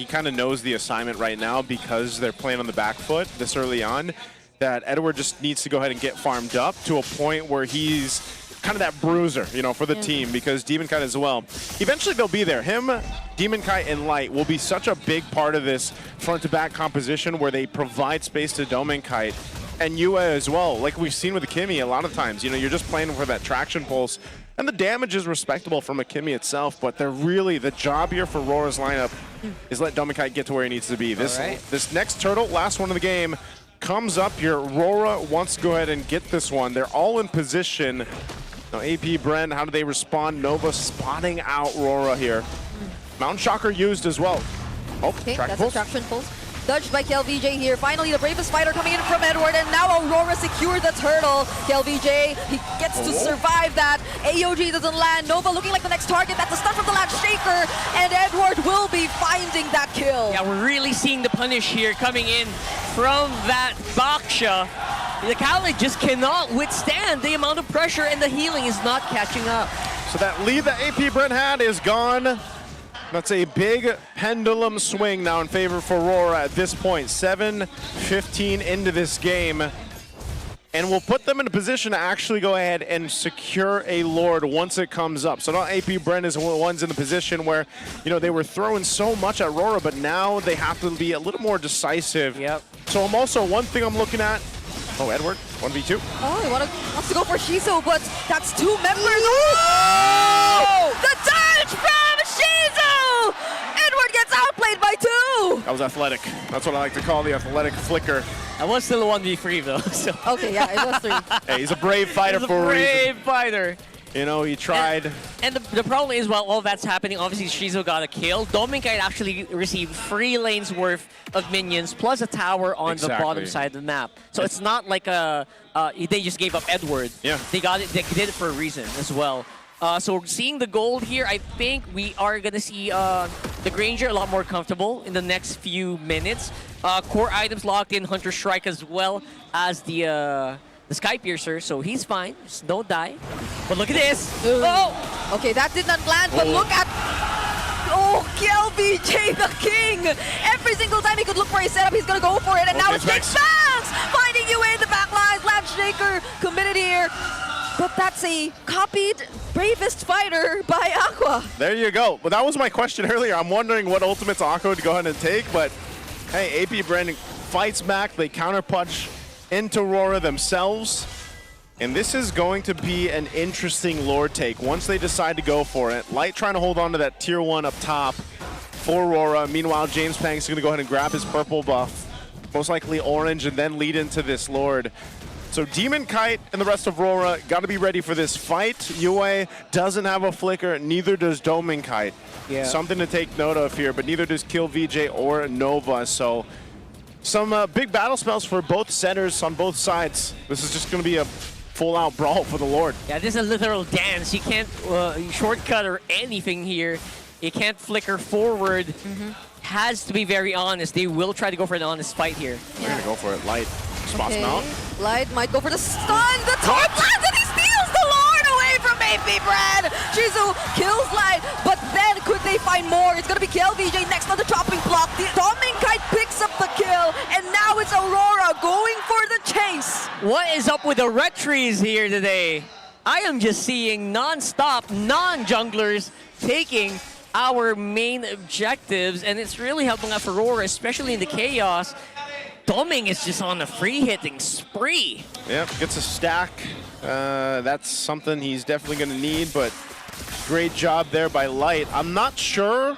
kind of knows the assignment right now because they're playing on the back foot this early on, that Edward just needs to go ahead and get farmed up to a point where he's kind of that bruiser, you know, for the team, because Demon Kite as well. Eventually they'll be there. Him, Demon Kite, and Light will be such a big part of this front-to-back composition where they provide space to Demon Kite and Yue as well. Like we've seen with Akimi a lot of times, you know, you're just playing for that traction pulse, and the damage is respectable from Akimi itself, but they're really, the job here for Rora's lineup is let Demon Kite get to where he needs to be. This next turtle, last one of the game, comes up here. Rora wants to go ahead and get this one. They're all in position. Now APBR, how do they respond? Nova spotting out Rora here. Mountain Shocker used as well. Oh,
that's a traction pulse. Dodged by KLVJ here. Finally, the bravest fighter coming in from Edward, and now Aurora secured the turtle. KLVJ, he gets to survive that. AOG doesn't land. Nova looking like the next target. That's a stun from the latch shaker, and Edward will be finding that kill.
Yeah, we're really seeing the punish here coming in from that Baksha. The Khalid just cannot withstand the amount of pressure, and the healing is not catching up.
So that lead that APBR had is gone. That's a big pendulum swing now in favor for Rora at this point. 7:15 into this game. And we'll put them in a position to actually go ahead and secure a Lord once it comes up. So now APBR is the ones in the position where, you know, they were throwing so much at Rora, but now they have to be a little more decisive. So I'm also, one thing I'm looking at, oh, Edward, 1v2.
Oh, he wants to go for Shizu, but that's two members. Oh! The dodge from Shizu! Edward gets outplayed by two!
That was athletic. That's what I like to call the athletic flicker.
I was still a 1v3 though. So.
Okay, yeah, it was 3.
Hey, he's a brave fighter
He's a
for a reason.
brave fighter.
You know, he tried.
And the problem is, while all that's happening, obviously Shizu got a kill. Dominkite actually received 3 lanes worth of minions plus a tower on the bottom side of the map. So it's not like they just gave up Edward.
Yeah.
They got it. They did it for a reason as well. So seeing the gold here, I think we are gonna see the Granger a lot more comfortable in the next few minutes. Core items locked in, Hunter Strike as well as the Sky Piercer, so he's fine. Just don't die. But look at this. Oh!
Okay, that did not land, but look at... Oh, KLVJ the king! Every single time he could look for a setup, he's gonna go for it, and now it's James Banks! Finding you in the back lines, Lance Shaker committed here. But that's a copied bravest fighter by Aqua.
There you go. Well, that was my question earlier. I'm wondering what ultimates Aqua would go ahead and take, but hey, AP Brandon fights back. They counterpunch into RORA themselves. And this is going to be an interesting Lord take once they decide to go for it. Light trying to hold on to that tier 1 up top for RORA. Meanwhile, James Pang's going to go ahead and grab his purple buff, most likely orange, and then lead into this Lord. So Demon Kite and the rest of RORA got to be ready for this fight. Yue doesn't have a flicker, neither does Domin Kite.
Yeah.
Something to take note of here, but neither does Kill VJ or Nova. So some big battle spells for both centers on both sides. This is just going to be a full-out brawl for the Lord.
Yeah, this is a literal dance. You can't shortcut or anything here. You can't flicker forward. Has to be very honest. They will try to go for an honest fight here.
They're going to go for it. Light spots him out.
Light might go for the stun. The torp lands and he steals the Lord away from AP Brand. Shizu kills Light, but then could they find more? It's going to be KLVJ next on the chopping block. The Dominkite picks up the kill, and now it's Aurora going for the chase.
What is up with the retries here today? I am just seeing non-stop non-junglers taking our main objectives, and it's really helping out for Aurora, especially in the chaos. Doming is just on a free-hitting spree.
Yep, gets a stack. That's something he's definitely going to need, but great job there by Light. I'm not sure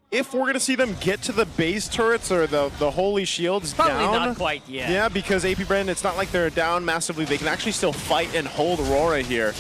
if we're going to see them get to the base turrets or the holy shields
Probably
down.
not quite yet.
Yeah, because AP Brand, it's not like they're down massively. They can actually still fight and hold Aurora here.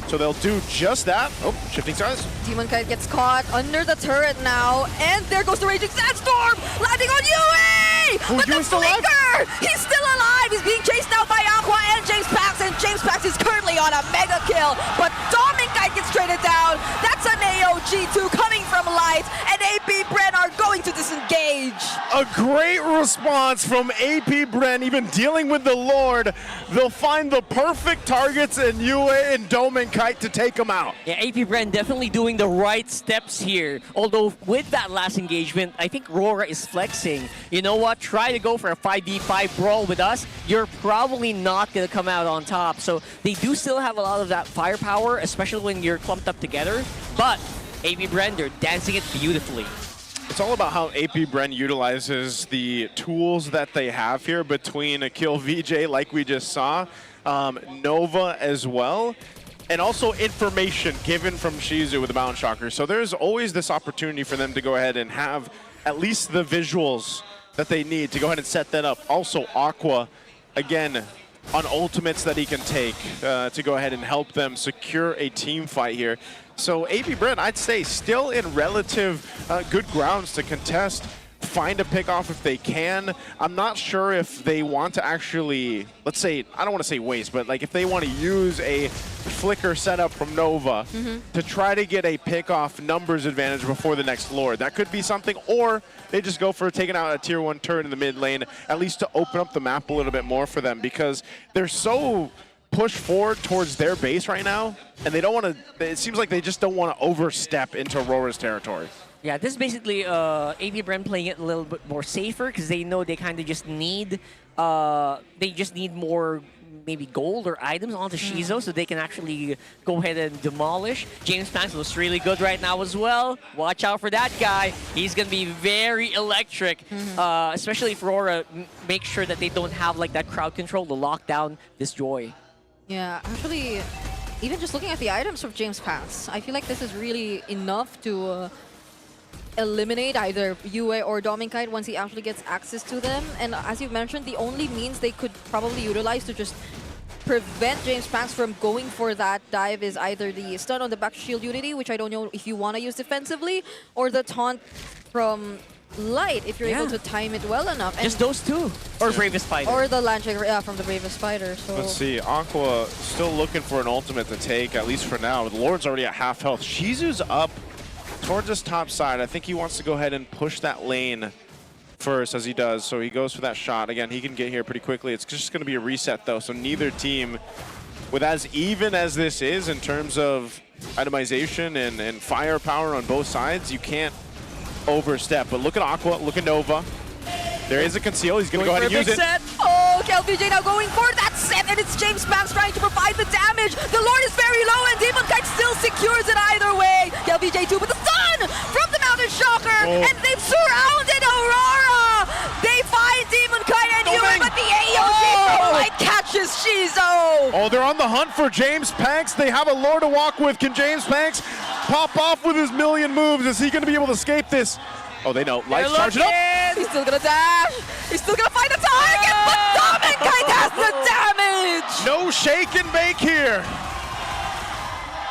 So they'll do just that. Oh, shifting stars.
Demon Kite gets caught under the turret now, and there goes the Raging Sandstorm, landing on Yue! But the
still alive?
flicker! He's still alive! He's being chased out by Aqua and James Pax, and James Pax is currently on a mega kill, but Dominic Kite gets traded down. That's an AOG2 coming from Light, and AP Bren are going to disengage.
A great response from AP Bren, even dealing with the Lord. They'll find the perfect targets in Yue and Domin Kite to take them out.
Yeah, AP Brand definitely doing the right steps here. Although with that last engagement, I think RORA is flexing. You know what? Try to go for a 5v5 brawl with us. You're probably not going to come out on top. So they do still have a lot of that firepower, especially when you're clumped up together. But AP Brand, they're dancing it beautifully.
It's all about how AP Bren utilizes the tools that they have here between a Kill VJ, like we just saw, Nova as well, and also information given from Shizu with the Mountain Shocker. So there's always this opportunity for them to go ahead and have at least the visuals that they need to go ahead and set that up. Also, Aqua, again, on ultimates that he can take to go ahead and help them secure a team fight here. So AP Brent, I'd say, still in relative good grounds to contest. Find a pick off if they can. I'm not sure if they want to actually, let's say, I don't want to say waste, but like if they want to use a flicker setup from Nova to try to get a pick off numbers advantage before the next Lord. That could be something, or they just go for taking out a tier 1 turret in the mid lane, at least to open up the map a little bit more for them, because they're so pushed forward towards their base right now, and they don't want to, it seems like they just don't want to overstep into Aurora's territory.
Yeah, this is basically AP Bren playing it a little bit more safer because they know they kind of just need more maybe gold or items onto Shizu so they can actually go ahead and demolish. James Panks looks really good right now as well. Watch out for that guy. He's going to be very electric, especially if Aurora make sure that they don't have like that crowd control to lock down this Joy.
Yeah, actually, even just looking at the items of James Pass, I feel like this is really enough to eliminate either Yue or Dominkite once he actually gets access to them. And as you mentioned, the only means they could probably utilize to just prevent James Panks from going for that dive is either the stun on the back shield unity, which I don't know if you want to use defensively, or the taunt from Light if you're able to time it well enough. And
Just those two. Or Bravest Fighter.
or the Lancer from the Bravest Fighter. So
Let's see, Aqua still looking for an ultimate to take, at least for now. The Lord's already at half health. Shizu's up towards his top side. I think he wants to go ahead and push that lane first, as he does. So he goes for that shot. Again, he can get here pretty quickly. It's just going to be a reset, though. So neither team, with as even as this is in terms of itemization and firepower on both sides, you can't overstep. But look at Aqua, look at Nova. There is a conceal. He's going to go ahead and use it.
Set. Oh, KLVJ now going for that set, and it's James Panks trying to provide the damage. The Lord is very low, and Demon Kite still secures it either way. KLVJ 2 with the stun from the Mountain Shocker, and they've surrounded Aurora. They find Demon Kite and Yue, but the AOG from Light catches Shizo.
Oh, they're on the hunt for James Panks. They have a Lord to walk with. Can James Panks pop off with his million moves? Is he going to be able to escape this? Oh, they know. Light's charging up.
He's still gonna dash. He's still gonna find the target, but Dominkite has the damage.
No shake and bake here.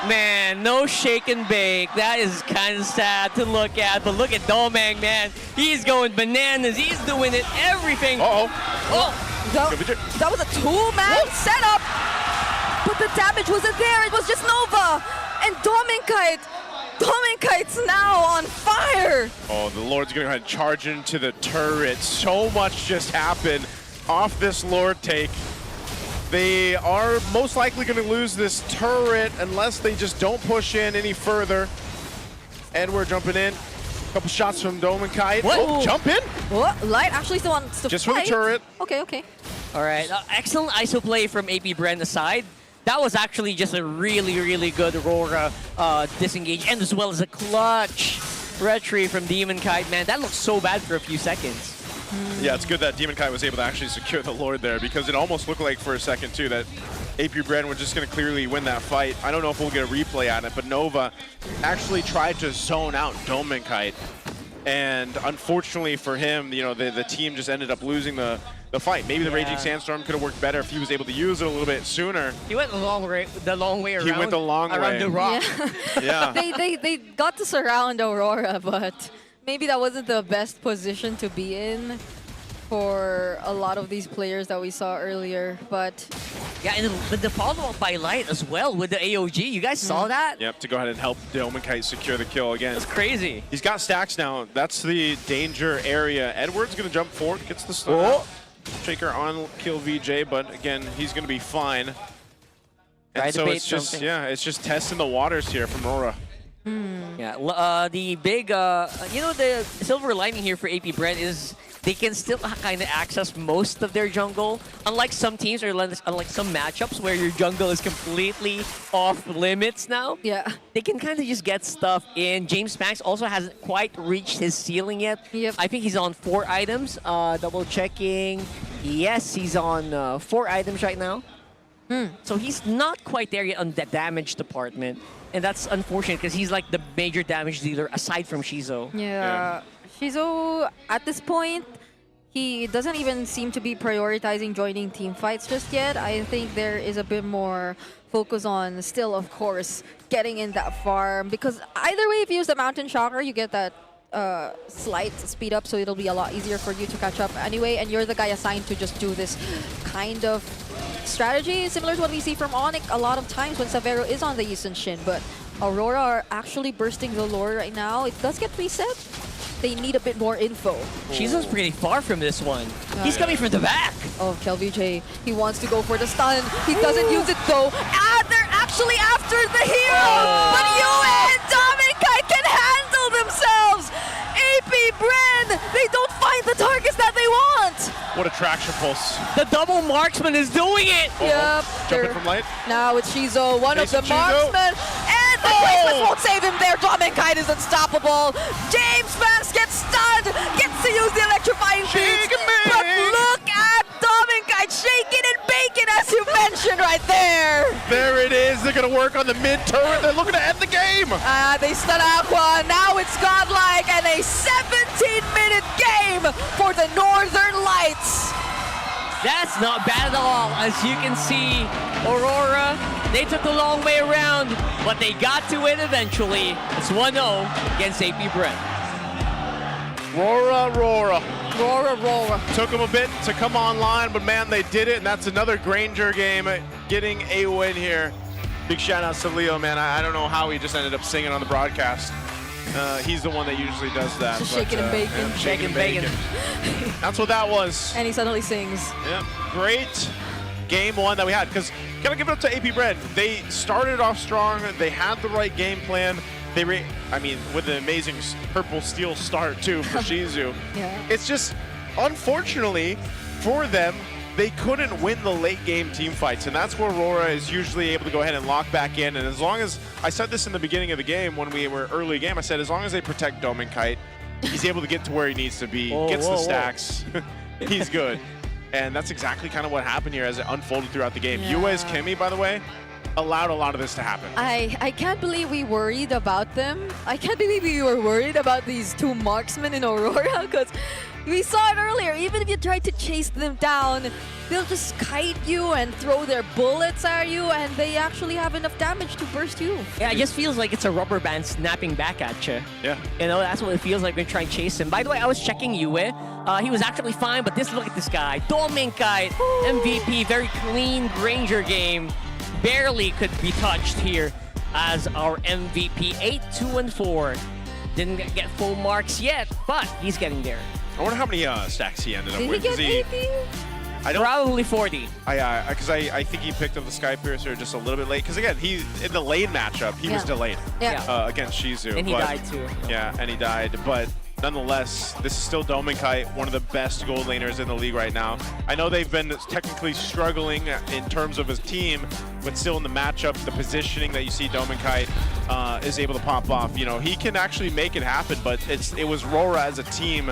Man, no shake and bake. That is kind of sad to look at. But look at Domang, man. He's going bananas. He's doing it everything.
Oh, that was a two-man setup. But the damage wasn't there. It was just Nova. And Dominkite's now on fire.
Oh, the Lord's going to go ahead and charge into the turret. So much just happened off this Lord take. They are most likely going to lose this turret unless they just don't push in any further. Edward jumping in. A couple shots from Dominkite.
What?
Oh, jump in.
What? Light actually still wants to
Just
fight.
for the turret.
Okay, okay.
All right, excellent ISO play from AP Bren aside. That was actually just a really, really good Aurora disengage, and as well as a clutch retrieve from Demon Kite. Man, that looked so bad for a few seconds.
Yeah, it's good that Demon Kite was able to actually secure the Lord there, because it almost looked like for a second, too, that AP Bren was just going to clearly win that fight. I don't know if we'll get a replay on it, but Nova actually tried to zone out Dominkite. And unfortunately for him, you know, the team just ended up losing the fight. Maybe the Raging Sandstorm could have worked better if he was able to use it a little bit sooner.
He went the long way around.
He went the long
around
way.
the rock.
Yeah.
They got to surround Aurora, but maybe that wasn't the best position to be in for a lot of these players that we saw earlier. But
yeah, and the follow-up by Light as well with the AOG. You guys saw that?
Yep, to go ahead and help Dominkite secure the kill again.
That's crazy.
He's got stacks now. That's the danger area. Edward's going to jump forward, gets the stun. Shaker on kill VJ, but again, he's going to be fine. And so it's just, it's just testing the waters here from Aurora.
Yeah, the big, you know, the silver lining here for AP Brent is they can still kind of access most of their jungle. Unlike some teams or unlike some matchups where your jungle is completely off limits now.
Yeah.
They can kind of just get stuff in. James Panks also hasn't quite reached his ceiling yet.
Yep.
I think he's on 4 items. Double checking. Yes, he's on 4 items right now. So he's not quite there yet on the damage department. And that's unfortunate because he's like the major damage dealer aside from Shizo.
yeah, Shizo, at this point, he doesn't even seem to be prioritizing joining team fights just yet. I think there is a bit more focus on still, of course, getting in that farm. Because either way, if you use the Mountain Shocker, you get that slight speed up, so it'll be a lot easier for you to catch up anyway. And you're the guy assigned to just do this kind of strategy, similar to what we see from ONIC a lot of times when Savero is on the Eastern Shin. But Aurora are actually bursting the lore right now. It does get reset. They need a bit more info.
Shizo's pretty far from this one. He's coming from the back.
Oh, KLVJ, he wants to go for the stun. He doesn't use it though. They're actually after the hero! But Yue and Dominkite can handle themselves! AP Bren, they don't find the targets that they want!
What a traction pulse.
The double marksman is doing it!
Yep.
Jumping from Light.
Now it's Shizo, one of the
Jason Shizo.
marksmen. And the Christmas won't save him there. Dominkite is unstoppable. James Panks gets stunned, gets to use the electrifying beats. But look at Dominkite shaking and Bacon, as you mentioned right there.
There it is. They're going to work on the mid turret. They're looking to end the game.
They stun Aqua. Now it's godlike and a 17-minute game for the Northern Lights.
That's not bad at all. As you can see, Aurora, they took the long way around, but they got to it eventually. It's 1-0 against AP Brent.
RORA.
RORA.
Took them a bit to come online, but man, they did it, and that's another Granger game getting a win here. Big shout out to Leo, man. I don't know how he just ended up singing on the broadcast. He's the one that usually does that.
Just shaking and bacon.
Yeah, shaking and bacon. That's what that was.
And he suddenly sings.
Yeah, great game one that we had. Because gotta give it up to AP Brent. They started off strong. They had the right game plan. With an amazing purple steel start too for Shizu.
Yeah.
It's just, unfortunately for them, they couldn't win the late game team fights, and that's where RORA is usually able to go ahead and lock back in. And as long as, I said this in the beginning of the game when we were early game, I said as long as they protect Dome and Kite, he's able to get to where he needs to be, gets the stacks, he's good. And that's exactly kind of what happened here as it unfolded throughout the game. Yue's Kimmy, by the way, allowed a lot of this to happen.
I can't believe we worried about them. I can't believe we were worried about these two marksmen in Aurora, because we saw it earlier. Even if you try to chase them down, they'll just kite you and throw their bullets at you, and they actually have enough damage to burst you.
Yeah, it just feels like it's a rubber band snapping back at you.
Yeah.
You know, that's what it feels like when you try and chase him. By the way, I was checking Yue. He was actually fine, but look at this guy. Dominkite, MVP, very clean Granger game. Barely could be touched here as our MVP. 8-2-4. Didn't get full marks yet, but he's getting there.
I wonder how many stacks he ended up
Did
with.
he get 80?
Probably 40.
Because I think he picked up the Sky Piercer just a little bit late. Because again, he in the lane matchup, he was delayed against Shizu.
And he died too.
Yeah, and he died. But nonetheless, this is still Dominkite, one of the best gold laners in the league right now. I know they've been technically struggling in terms of his team, but still in the matchup, the positioning that you see Dominkite is able to pop off. You know, he can actually make it happen, but it was RORA as a team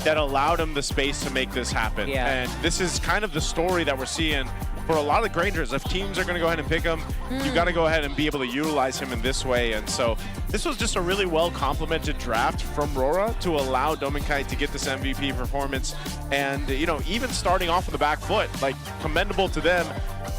that allowed him the space to make this happen.
Yeah.
And this is kind of the story that we're seeing for a lot of Grangers. If teams are going to go ahead and pick him, you got to go ahead and be able to utilize him in this way. And so this was just a really well complemented draft from RORA to allow Dominkite to get this MVP performance. And, you know, even starting off with the back foot, like, commendable to them,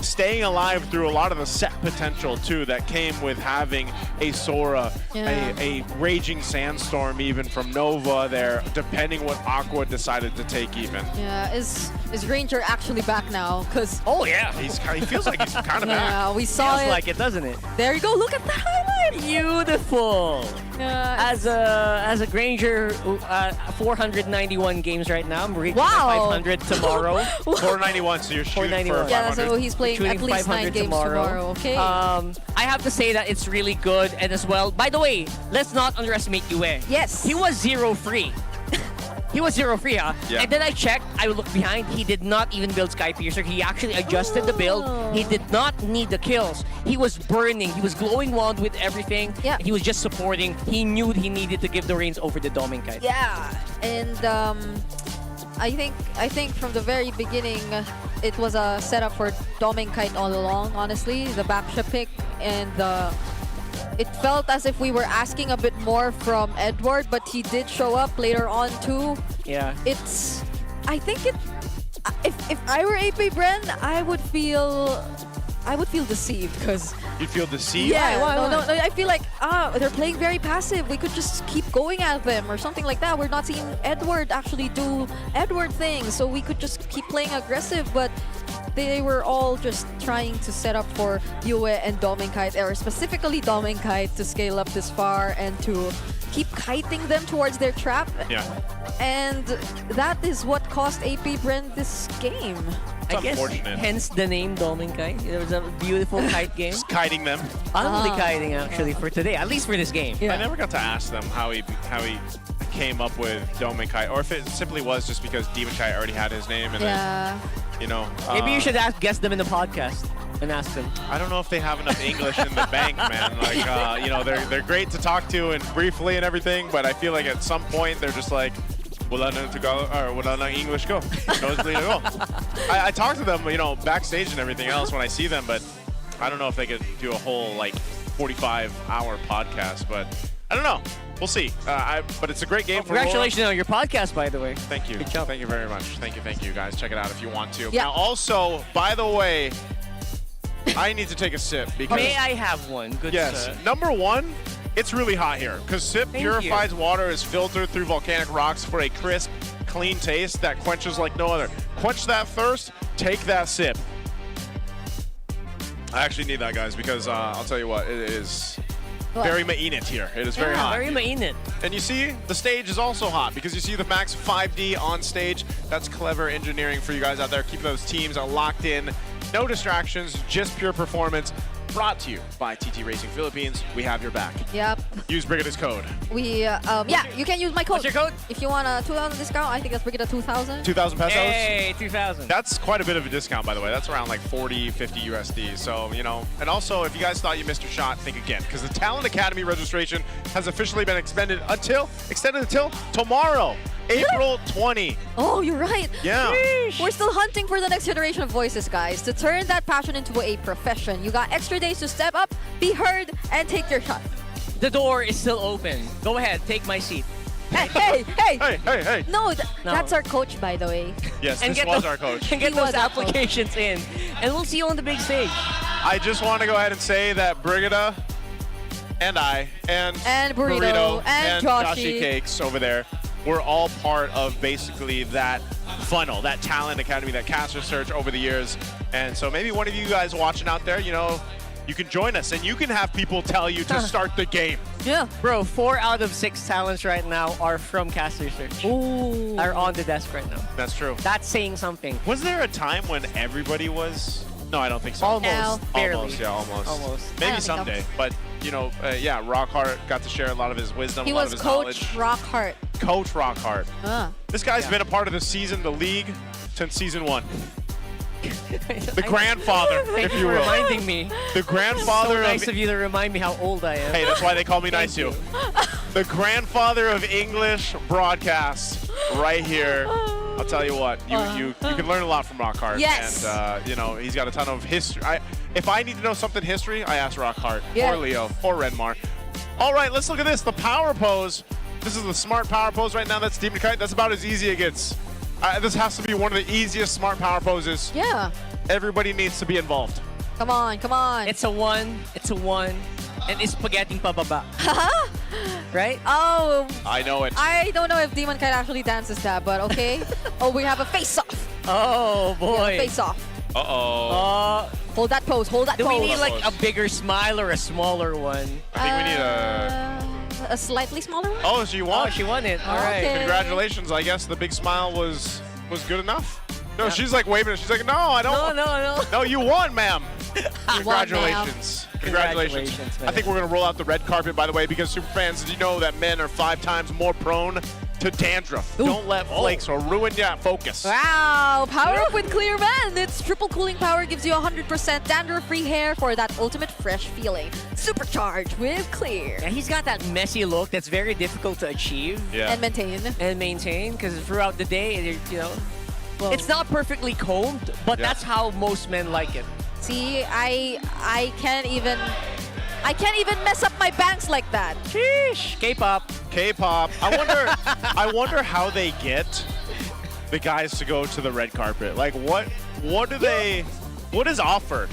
staying alive through a lot of the set potential too that came with having a Sora, a Raging Sandstorm even from Nova there, depending what Aqua decided to take even.
Yeah, is Granger actually back now? Because
he feels like he's kind of back.
Yeah, we saw
Feels
it.
like it, doesn't it?
There you go. Look at the highlight.
Beautiful. As a Granger, 491 games right now. I'm reaching 500 tomorrow.
491, so you're shooting for 500.
Yeah, so he's playing at least 9 games tomorrow. Okay.
I have to say that it's really good, and as well, by the way, let's not underestimate Yue.
Yes.
He was 0-free. He was 0-free, huh?
Yeah.
And then I checked, I looked behind, he did not even build Sky Piercer. He actually adjusted the build. He did not need the kills. He was burning. He was glowing wand with everything.
Yeah.
He was just supporting. He knew he needed to give the reins over to Dominkite.
Yeah. And I think from the very beginning, it was a setup for Dominkite all along, honestly. The backshot pick and it felt as if we were asking a bit more from Edward, but he did show up later on too.
Yeah.
I think if I were AP Bren, I would feel deceived because
You'd feel deceived?
yeah, no, I feel like they're playing very passive. We could just keep going at them or something like that. We're not seeing Edward actually do Edward things, so we could just keep playing aggressive, but they were all just trying to set up for Yue and Dominkite, or specifically Dominkite, to scale up this far and to keep kiting them towards their trap.
Yeah.
And that is what cost AP Bren this game.
I guess hence the name Dominkite. It was a beautiful kite game.
Just kiting them.
Only kiting actually for today, at least for this game.
I never got to ask them how he came up with Dominkite, or if it simply was just because Demonkite already had his name. And then, you know,
maybe you should guess them in the podcast and ask them.
I don't know if they have enough English in the bank, man. Like, you know, they're great to talk to and briefly and everything, but I feel like at some point they're just like, wala nang Tagalog, or wala nang English ko. Nosebleed ako. I talk to them, you know, backstage and everything else when I see them, but I don't know if they could do a whole, like, 45-hour podcast, but I don't know. We'll see. But it's a great game for
Congratulations on your podcast, by the way.
Thank you.
Good job.
Thank you very much. Thank you, guys. Check it out if you want to.
Yeah.
Now, also, by the way, I need to take a sip because...
May I have one? Good
Yes.
sir.
Number one, it's really hot here because SIP
Thank
purifies
you.
water is filtered through volcanic rocks for a crisp, clean taste that quenches like no other. Quench that thirst, take that sip. I actually need that, guys, because I'll tell you what, it is very mainit here. It is very hot.
Very mainit.
And you see, the stage is also hot because you see the Max 5D on stage. That's clever engineering for you guys out there, keeping those teams locked in. No distractions, just pure performance. Brought to you by TT Racing Philippines. We have your back.
Yep.
Use Brigida's code.
Yeah, you can use my code.
What's your code?
If you want a 2,000 discount, I think that's Brigida 2,000.
2,000 pesos?
Hey, 2,000.
That's quite a bit of a discount, by the way. That's around like 40, 50 USD. So, you know, and also, if you guys thought you missed your shot, think again, because the Talent Academy registration has officially been extended until tomorrow, April 20.
Oh, you're right.
Yeah.
We're still hunting for the next generation of voices, guys, to turn that passion into a profession. You got extra days to step up, be heard, and take your shot.
The door is still open. Go ahead, take my seat.
Hey!
Hey!
No,
No.
that's our coach, by the way.
Yes,
And
this
get
was
the-
our coach.
And get
He
those
was our coach.
applications in. And we'll see you on the big stage.
I just want to go ahead and say that Brigida and I and
Burrito and Joshi
Cakes over there, we're all part of basically that funnel, that Talent Academy, that caster search over the years. And so maybe one of you guys watching out there, you know, you can join us and you can have people tell you to start the game.
Yeah.
Bro, 4 out of 6 talents right now are from Caster Search.
Ooh.
Are on the desk right now.
That's true.
That's saying something.
Was there a time when everybody was? No, I don't think so.
Almost. Barely.
Almost, yeah, almost.
Almost.
I
Maybe
don't think so.
someday. But, you know, yeah, Rockhart got to share a lot of his wisdom,
He
a lot
was
of his
Coach
knowledge.
Rockhart.
Coach Rockhart.
Ah.
This guy's been a part of the season, the league, since season 1. The grandfather, if you
for
will.
reminding me.
The grandfather
So nice
of...
of you to remind me how old I am.
Hey, that's why they call me Nice You. The grandfather of English broadcasts, right here. I'll tell you what, you can learn a lot from Rockhart.
Yes.
And, you know, he's got a ton of history. If I need to know something history, I ask Rockhart,
Yeah.
or Leo, or Renmar. All right, let's look at this. The power pose. This is the smart power pose right now. That's Demon Kite. That's about as easy as it gets. This has to be one of the easiest smart power poses.
Yeah.
Everybody needs to be involved.
Come on, come on.
It's a 1. It's a 1. And it's spaghetti pababa. Right?
Oh,
I know it.
I don't know if Demon Kite actually dances that, but okay. Oh, we have a face-off.
Oh, boy.
Face-off.
Uh-oh.
Hold that pose, hold that
Do
pose.
we need like a bigger smile or a smaller one?
I think we need a...
slightly smaller one?
Oh, she won.
Oh, she won it. All right.
Okay.
Congratulations. I guess the big smile was good enough. No, she's like waving it. She's like, no, I don't.
No.
No, you won, ma'am.
You
Congratulations.
Congratulations, man.
I think we're going to roll out the red carpet, by the way, because Superfans, did you know that men are 5 times more prone to dandruff? Don't let flakes or ruin your focus.
Wow, power up with Clear Men. Its triple cooling power gives you 100% dandruff-free hair for that ultimate fresh feeling. Supercharged with Clear.
Yeah, he's got that messy look that's very difficult to achieve.
Yeah.
And maintain.
Because throughout the day, you know, it's not perfectly combed, but that's how most men like it.
See, I can't even mess up my bangs like that.
Sheesh. K-pop.
I wonder how they get the guys to go to the red carpet. Like, what is offered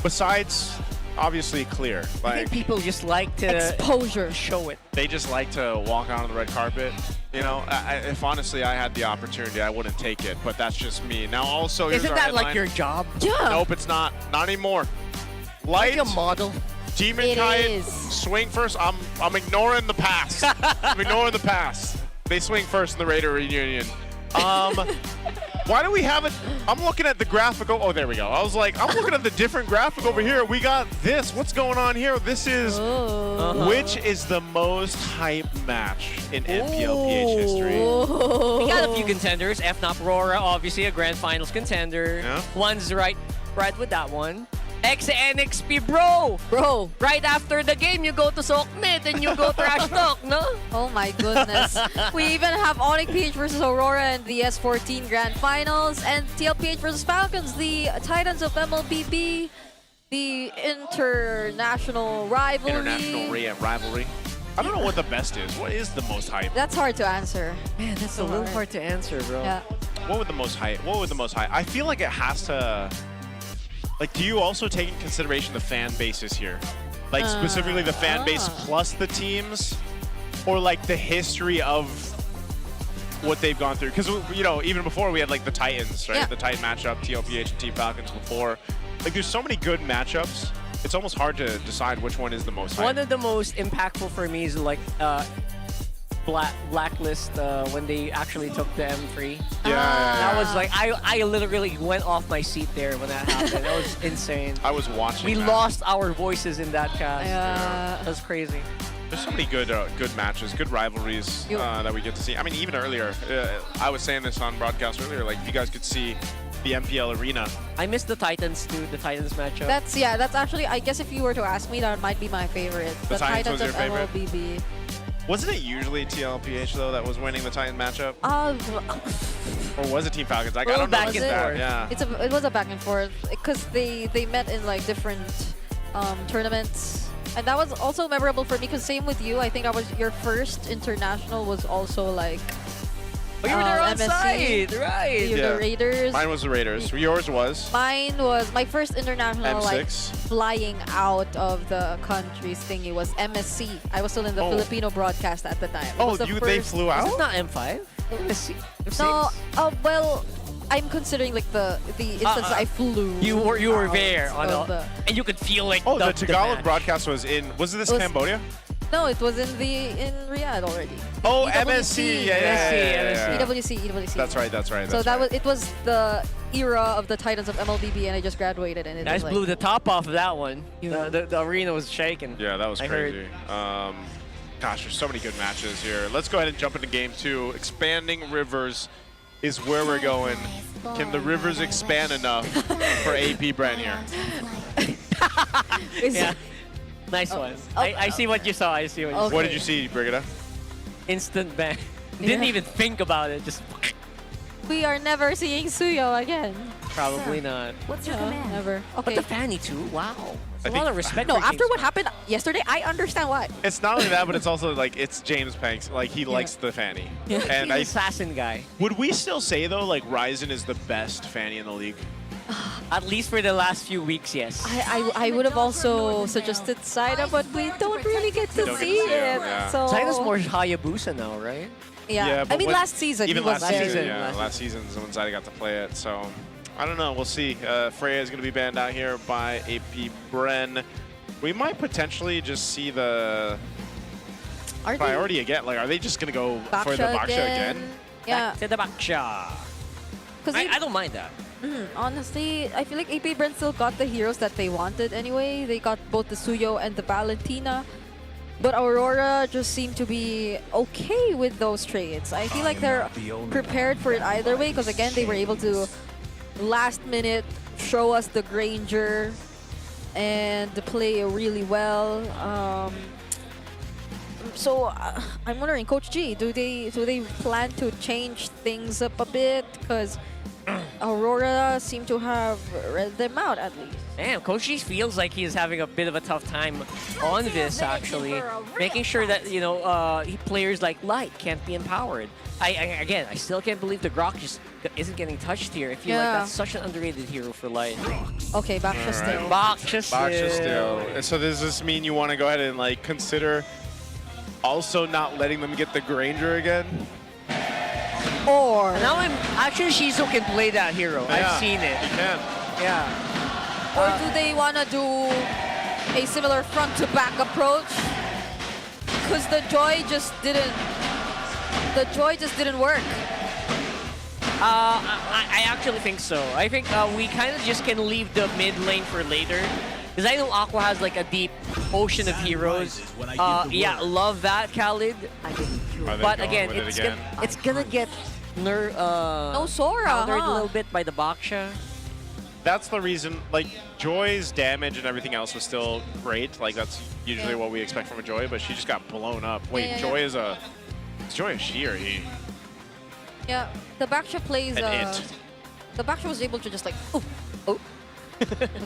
besides obviously Clear?
I
Like,
think people just like to
exposure,
show it.
they just like to walk out on the red carpet. You know, if honestly I had the opportunity, I wouldn't take it. But that's just me. Now, also, here's
Isn't
our
that like
headline.
your job?
Yeah.
Nope, it's not. Not anymore. Light,
Like a model.
Demon
It
Kite,
is.
swing first. I'm ignoring the past. I'm ignoring the past. They swing first in the Raider reunion. Why do we have it? I'm looking at the graphic. Oh, there we go. I was like, I'm looking at the different graphic over here. We got this. What's going on here? This is which is the most hype match in MPLPH history?
We got a few contenders. FNOP RORA, obviously a grand finals contender.
Yeah.
One's right with that one. Ex-NXP, bro!
Bro.
Right after the game, you go to Soak Mid and you go trash talk, no?
Oh my goodness. We even have ONIC versus Aurora in the S14 Grand Finals, and TLPH versus Falcons, the Titans of MLBB, the international rivalry.
International rivalry. I don't know what the best is. What is the most hype?
That's hard to answer.
Man, that's a little hard to answer, bro.
Yeah.
What would the most hype? What would the most hype? I feel like it has to. Like, do you also take in consideration the fan bases here? Like, specifically the fan base plus the teams? Or, like, the history of what they've gone through? Because, you know, even before we had, like, the Titans, right?
Yeah.
The Titan matchup, TLPH and Team Falcons before. Like, there's so many good matchups. It's almost hard to decide which one is the most hype.
One of the most impactful for me is like Blacklist when they actually took the M3.
Yeah.
That was like, I literally went off my seat there when that happened. That was insane.
I was watching
We
that.
lost our voices in that cast. That was crazy.
There's so many good matches, good rivalries that we get to see. I mean, even earlier, I was saying this on broadcast earlier, like, if you guys could see the MPL arena.
I miss the Titans too, the Titans matchup.
That's actually, I guess if you were to ask me, that might be my favorite.
The Titans was
of
your favorite?
MLBB.
Wasn't it usually TLPH, though, that was winning the Titan matchup? Or was it Team Falcons? I don't know.
Back and forth.
Yeah.
It was a back and forth because they met in like different tournaments, and that was also memorable for me. Because same with you, I think that was your first international. Was also like.
Oh, you were there on
MSC.
site, right?
You're the Raiders.
Mine was the Raiders. Yours was?
Mine was my first international,
M6.
like flying out of the country's thingy was MSC. I was still in the Filipino broadcast at the time. It was the
they flew out?
Was it not M5? MSC?
No, well, I'm considering like the instance I flew.
You were
out
there on
of the-
and you could feel like
the Tagalog
match.
broadcast was in. Was this Cambodia?
No, it was in Riyadh already.
Oh,
EWC.
MSC. Yeah.
EWC.
That's right.
So it was the era of the Titans of MLBB, and I just graduated, and it
Guys
was
blew
like,
the top off of that one. The arena was shaking.
Yeah, that was
I
crazy.
heard.
Gosh, there's so many good matches here. Let's go ahead and jump into game 2. Expanding Rivers is where we're going. Can the Rivers expand enough for AP Brent here?
Yeah. Nice one. I see what you saw. I see what you saw.
What did you see, Brigida?
Instant ban. Didn't even think about it. Just
we are never seeing Suyo again.
probably not.
What's your command? Never.
But
Okay.
the Fanny too. Wow.
I
A lot of respect.
No,
for
after
James
what happened yesterday, I understand why.
It's not only that, but it's also like it's James Panks. Like he likes the Fanny.
Yeah.
And
He's an assassin guy.
would we still say though, like Ryzen is the best Fanny in the league?
At least for the last few weeks, yes.
I would have also suggested Saida, but we don't really get to
Don't
see
get to see
it.
him, yeah.
So
Saita's more Hayabusa now, right?
yeah.
but
I mean,
what-
last season
Even
he was
last
there.
season, yeah. Last season's when Zaida got to play it. So I don't know. We'll see. Freya is going to be banned out here by AP Bren. We might potentially just see the priority again. Like, are they just going to go for the Baksha again?
Yeah.
Back to the Baksha. I don't mind that.
Honestly, I feel like AP Brent still got the heroes that they wanted anyway. They got both the Suyo and the Valentina. But Aurora just seemed to be okay with those trades. I feel like they're prepared for it either way because, again, they were able to last minute show us the Granger and play really well. So I'm wondering, Coach G, do they plan to change things up a bit? Because Aurora seem to have read them out at least.
Damn, Coach G feels like he's having a bit of a tough time on this, actually. Making sure that, you know, players like Light can't be empowered. Again, I still can't believe the Grok just isn't getting touched here. I feel like that's such an underrated hero for Light.
Okay, Baksha still.
Baksha
still. So does this mean you want to go ahead and, like, consider also not letting them get the Granger again?
Or
now actually Shizu can play that hero.
Yeah,
I've seen it.
He can.
Yeah.
Or do they want to do a similar front-to-back approach? Because the Joy just didn't work.
I actually think so. I think we kind of just can leave the mid lane for later. Because I know Aqua has like a deep ocean of heroes. Yeah, love that, Khalid. But again, it's gonna get
no Sora,
countered
huh?
a little bit by the Baksha.
that's the reason, like, Joy's damage and everything else was still great. Like, that's usually what we expect from a Joy, but she just got blown up. Wait,
Yeah, yeah,
Joy
yeah.
is a... Is Joy a she or he?
Yeah, the Baksha plays.
It.
The Baksha was able to just like, oh,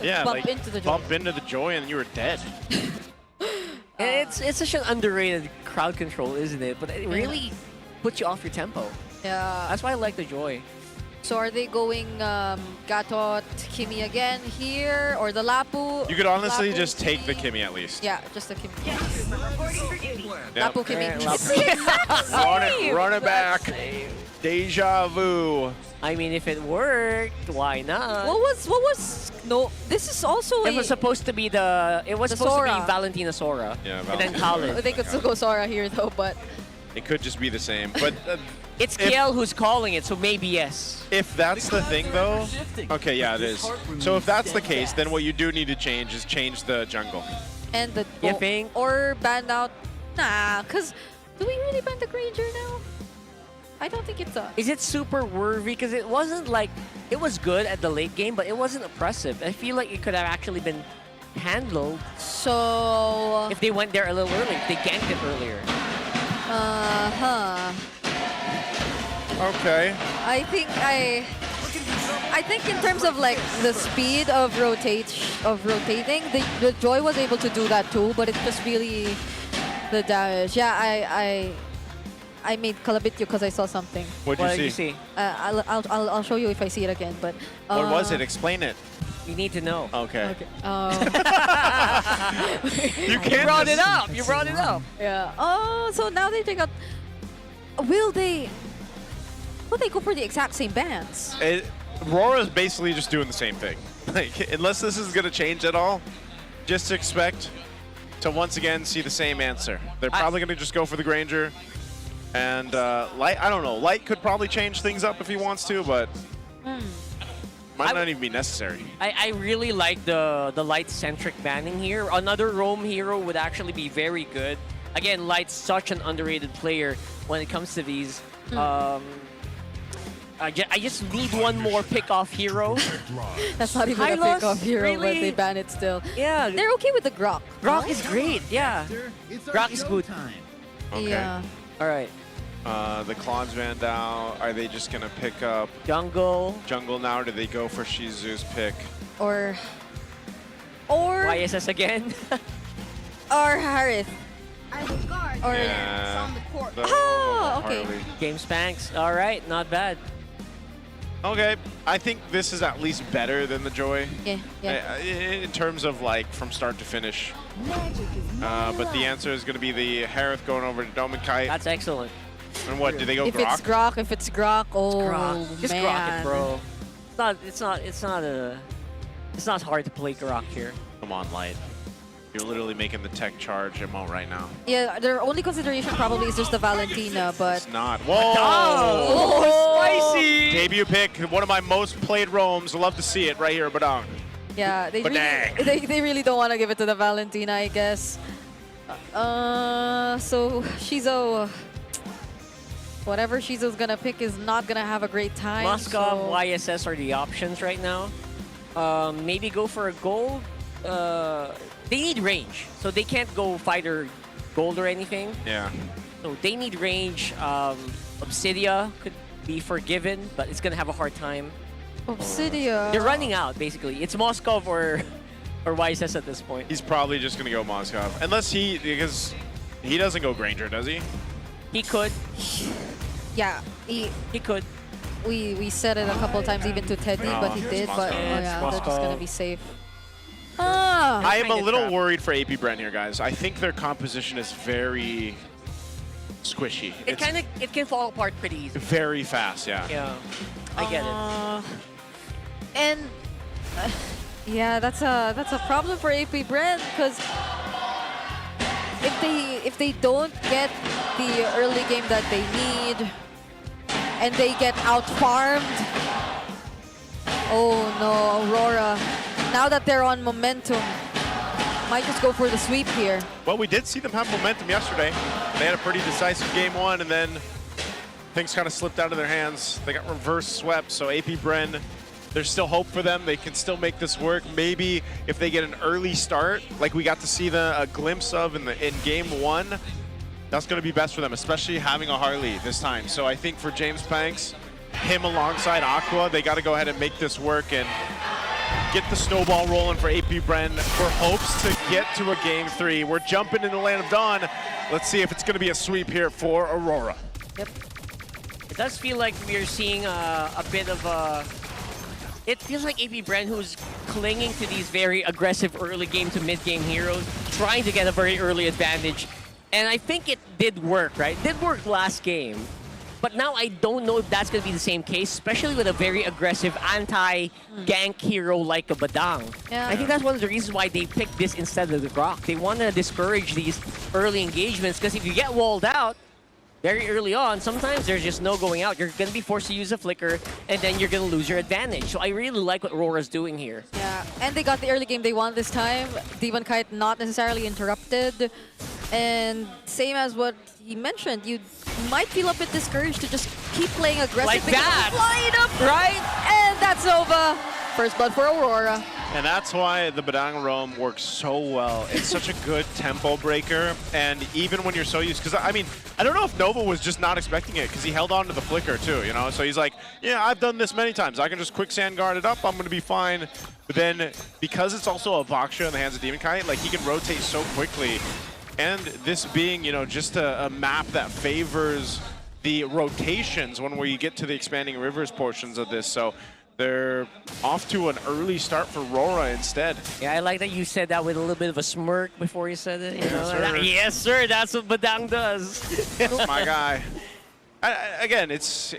Yeah,
bump
like,
into the Joy.
bump into the Joy and you were dead.
It's such an underrated crowd control, isn't it? But it really puts you off your tempo.
Yeah.
That's why I like the Joy.
So are they going Gatot, Kimi again here, or the Lapu?
You could honestly
Lapu,
just take the
Kimi?
Kimmy at least.
Yeah, just the Kimi.
Yep.
Lapu Kimi.
Yeah,
It's the exact same!
Run it back. Deja vu.
I mean, if it worked, why not?
What was no? This is also
It was supposed to be it was supposed to
Sora.
be Valentina Sora.
Yeah,
And then
Valentina
Khaled.
They could still go Sora here though, but
It could just be the same. But
It's
if-
KL who's calling it, so maybe yes.
if that's the thing, though, okay, yeah, it is. So if that's the case, then what you do need to change is change the jungle.
and the
You think?
or ban out. Nah, cause do we really ban the Granger now? I don't think it's a.
Is it super worthy? Because it wasn't like it was good at the late game, but it wasn't oppressive. I feel like it could have actually been handled
So.
if they went there a little early. If they ganked it earlier.
Okay.
I think in terms of like the speed of rotating, the Joy was able to do that too, but it's just really the damage. Yeah, I made Kalabityo because I saw something.
What'd you see?
I'll show you if I see it again. But
What was it? Explain it.
You need to know.
Okay.
You
You can't
brought it
just-
up. You brought it up.
Yeah. Oh, so now they take out. Will they go for the exact same bans?
RORA's basically just doing the same thing. Like, unless this is going to change at all, just expect to once again see the same answer. They're probably going to just go for the Granger. And Light, I don't know. Light could probably change things up if he wants to, but might not even be necessary.
I really like the light-centric banning here. Another roam hero would actually be very good. Again, Light's such an underrated player when it comes to these. I just need one more pick-off hero.
That's not even a
Hylos,
pick-off hero, but
really?
they ban it still.
Yeah.
They're okay with the Grok.
Grok is great, yeah. Grok is good.
Okay.
Yeah.
All right.
The Klon's banned out. Are they just going to pick up
Jungle
now? Or do they go for Shizu's pick?
Or
YSS again.
or Harith. Or
Yeah.
Oh, okay.
Harley.
Game Spanx. All right, not bad.
Okay, I think this is at least better than the Joy.
Yeah.
In terms of like from start to finish. But the answer is going to be the Harith going over to Dominkite.
That's excellent.
And what, do they go
If
Grok?
if it's Grok, oh
Grok. Just
man.
Grok it, bro. It's not hard to play Grok here.
Come on, Light. You're literally making the tech charge MO right now.
Yeah, their only consideration probably is just the Valentina, but
It's not. Whoa!
Oh, spicy!
Debut pick, one of my most played roams. Love to see it right here, Badang.
yeah, they
Badang.
they really don't want to give it to the Valentina, I guess. So Shizo, whatever Shizo's gonna pick is not gonna have a great time.
Moskov,
so-
YSS are the options right now. Maybe go for a gold. They need range, so they can't go fighter gold or anything.
Yeah.
So they need range. Obsidia could be forgiven, but it's gonna have a hard time.
Obsidia.
They're running out, basically. It's Moskov or YSS at this point.
He's probably just going to go Moskov. Unless because he doesn't go Granger, does he?
He could.
Yeah,
He could.
we said it a couple times even to Teddy,
Oh,
but he
it's
did. But
Moskov.
yeah, they're just
Moskov.
gonna be safe. Ah.
I am a
Kinda
little
trapped.
worried for AP Brent here, guys. I think their composition is very squishy.
It can fall apart pretty easily.
very fast, yeah.
Yeah, I get it.
And yeah, that's a problem for AP Brand because if they don't get the early game that they need and they get out farmed, oh no, Aurora. Now that they're on momentum, might just go for the sweep here.
Well, we did see them have momentum yesterday. They had a pretty decisive game one, and then things kind of slipped out of their hands. They got reverse swept, so AP Bren There's still hope for them. They can still make this work. Maybe if they get an early start, like we got to see a glimpse of in game 1, that's going to be best for them, especially having a Harley this time. So I think for James Panks, him alongside Aqua, they got to go ahead and make this work and get the snowball rolling for AP Bren for hopes to get to a game 3. We're jumping in the land of dawn. Let's see if it's going to be a sweep here for Aurora.
Yep. It does feel like we are seeing a bit of a... It feels like AP Bren, who's clinging to these very aggressive early game to mid game heroes, trying to get a very early advantage. And I think it did work, right? It did work last game. But now I don't know if that's going to be the same case, especially with a very aggressive anti-gank hero like a Badang.
Yeah.
I think that's one of the reasons why they picked this instead of the Grok. They want to discourage these early engagements, because if you get walled out very early on, sometimes there's just no going out. You're going to be forced to use a flicker, and then you're going to lose your advantage. So I really like what Aurora's doing here.
Yeah, and they got the early game they won this time. Demon Kite not necessarily interrupted. And same as what he mentioned, you might feel a bit discouraged to just keep playing aggressive.
Like that!
Line up, right? And that's over. First blood for Aurora.
And that's why the Badang Roam works so well. It's such a good tempo breaker, and even when you're so used, because I mean, I don't know if Nova was just not expecting it, because he held on to the flicker too, you know? So he's like, yeah, I've done this many times. I can just quicksand guard it up, I'm gonna be fine. But then, because it's also a Baksha in the hands of Demon Kite, like he can rotate so quickly. And this being, you know, just a map that favors the rotations when we get to the expanding rivers portions of this. So they're off to an early start for RORA instead.
Yeah, I like that you said that with a little bit of a smirk before you said it. You know?
sir.
Yes, sir. That's what Badang does.
That's my guy. Again, it's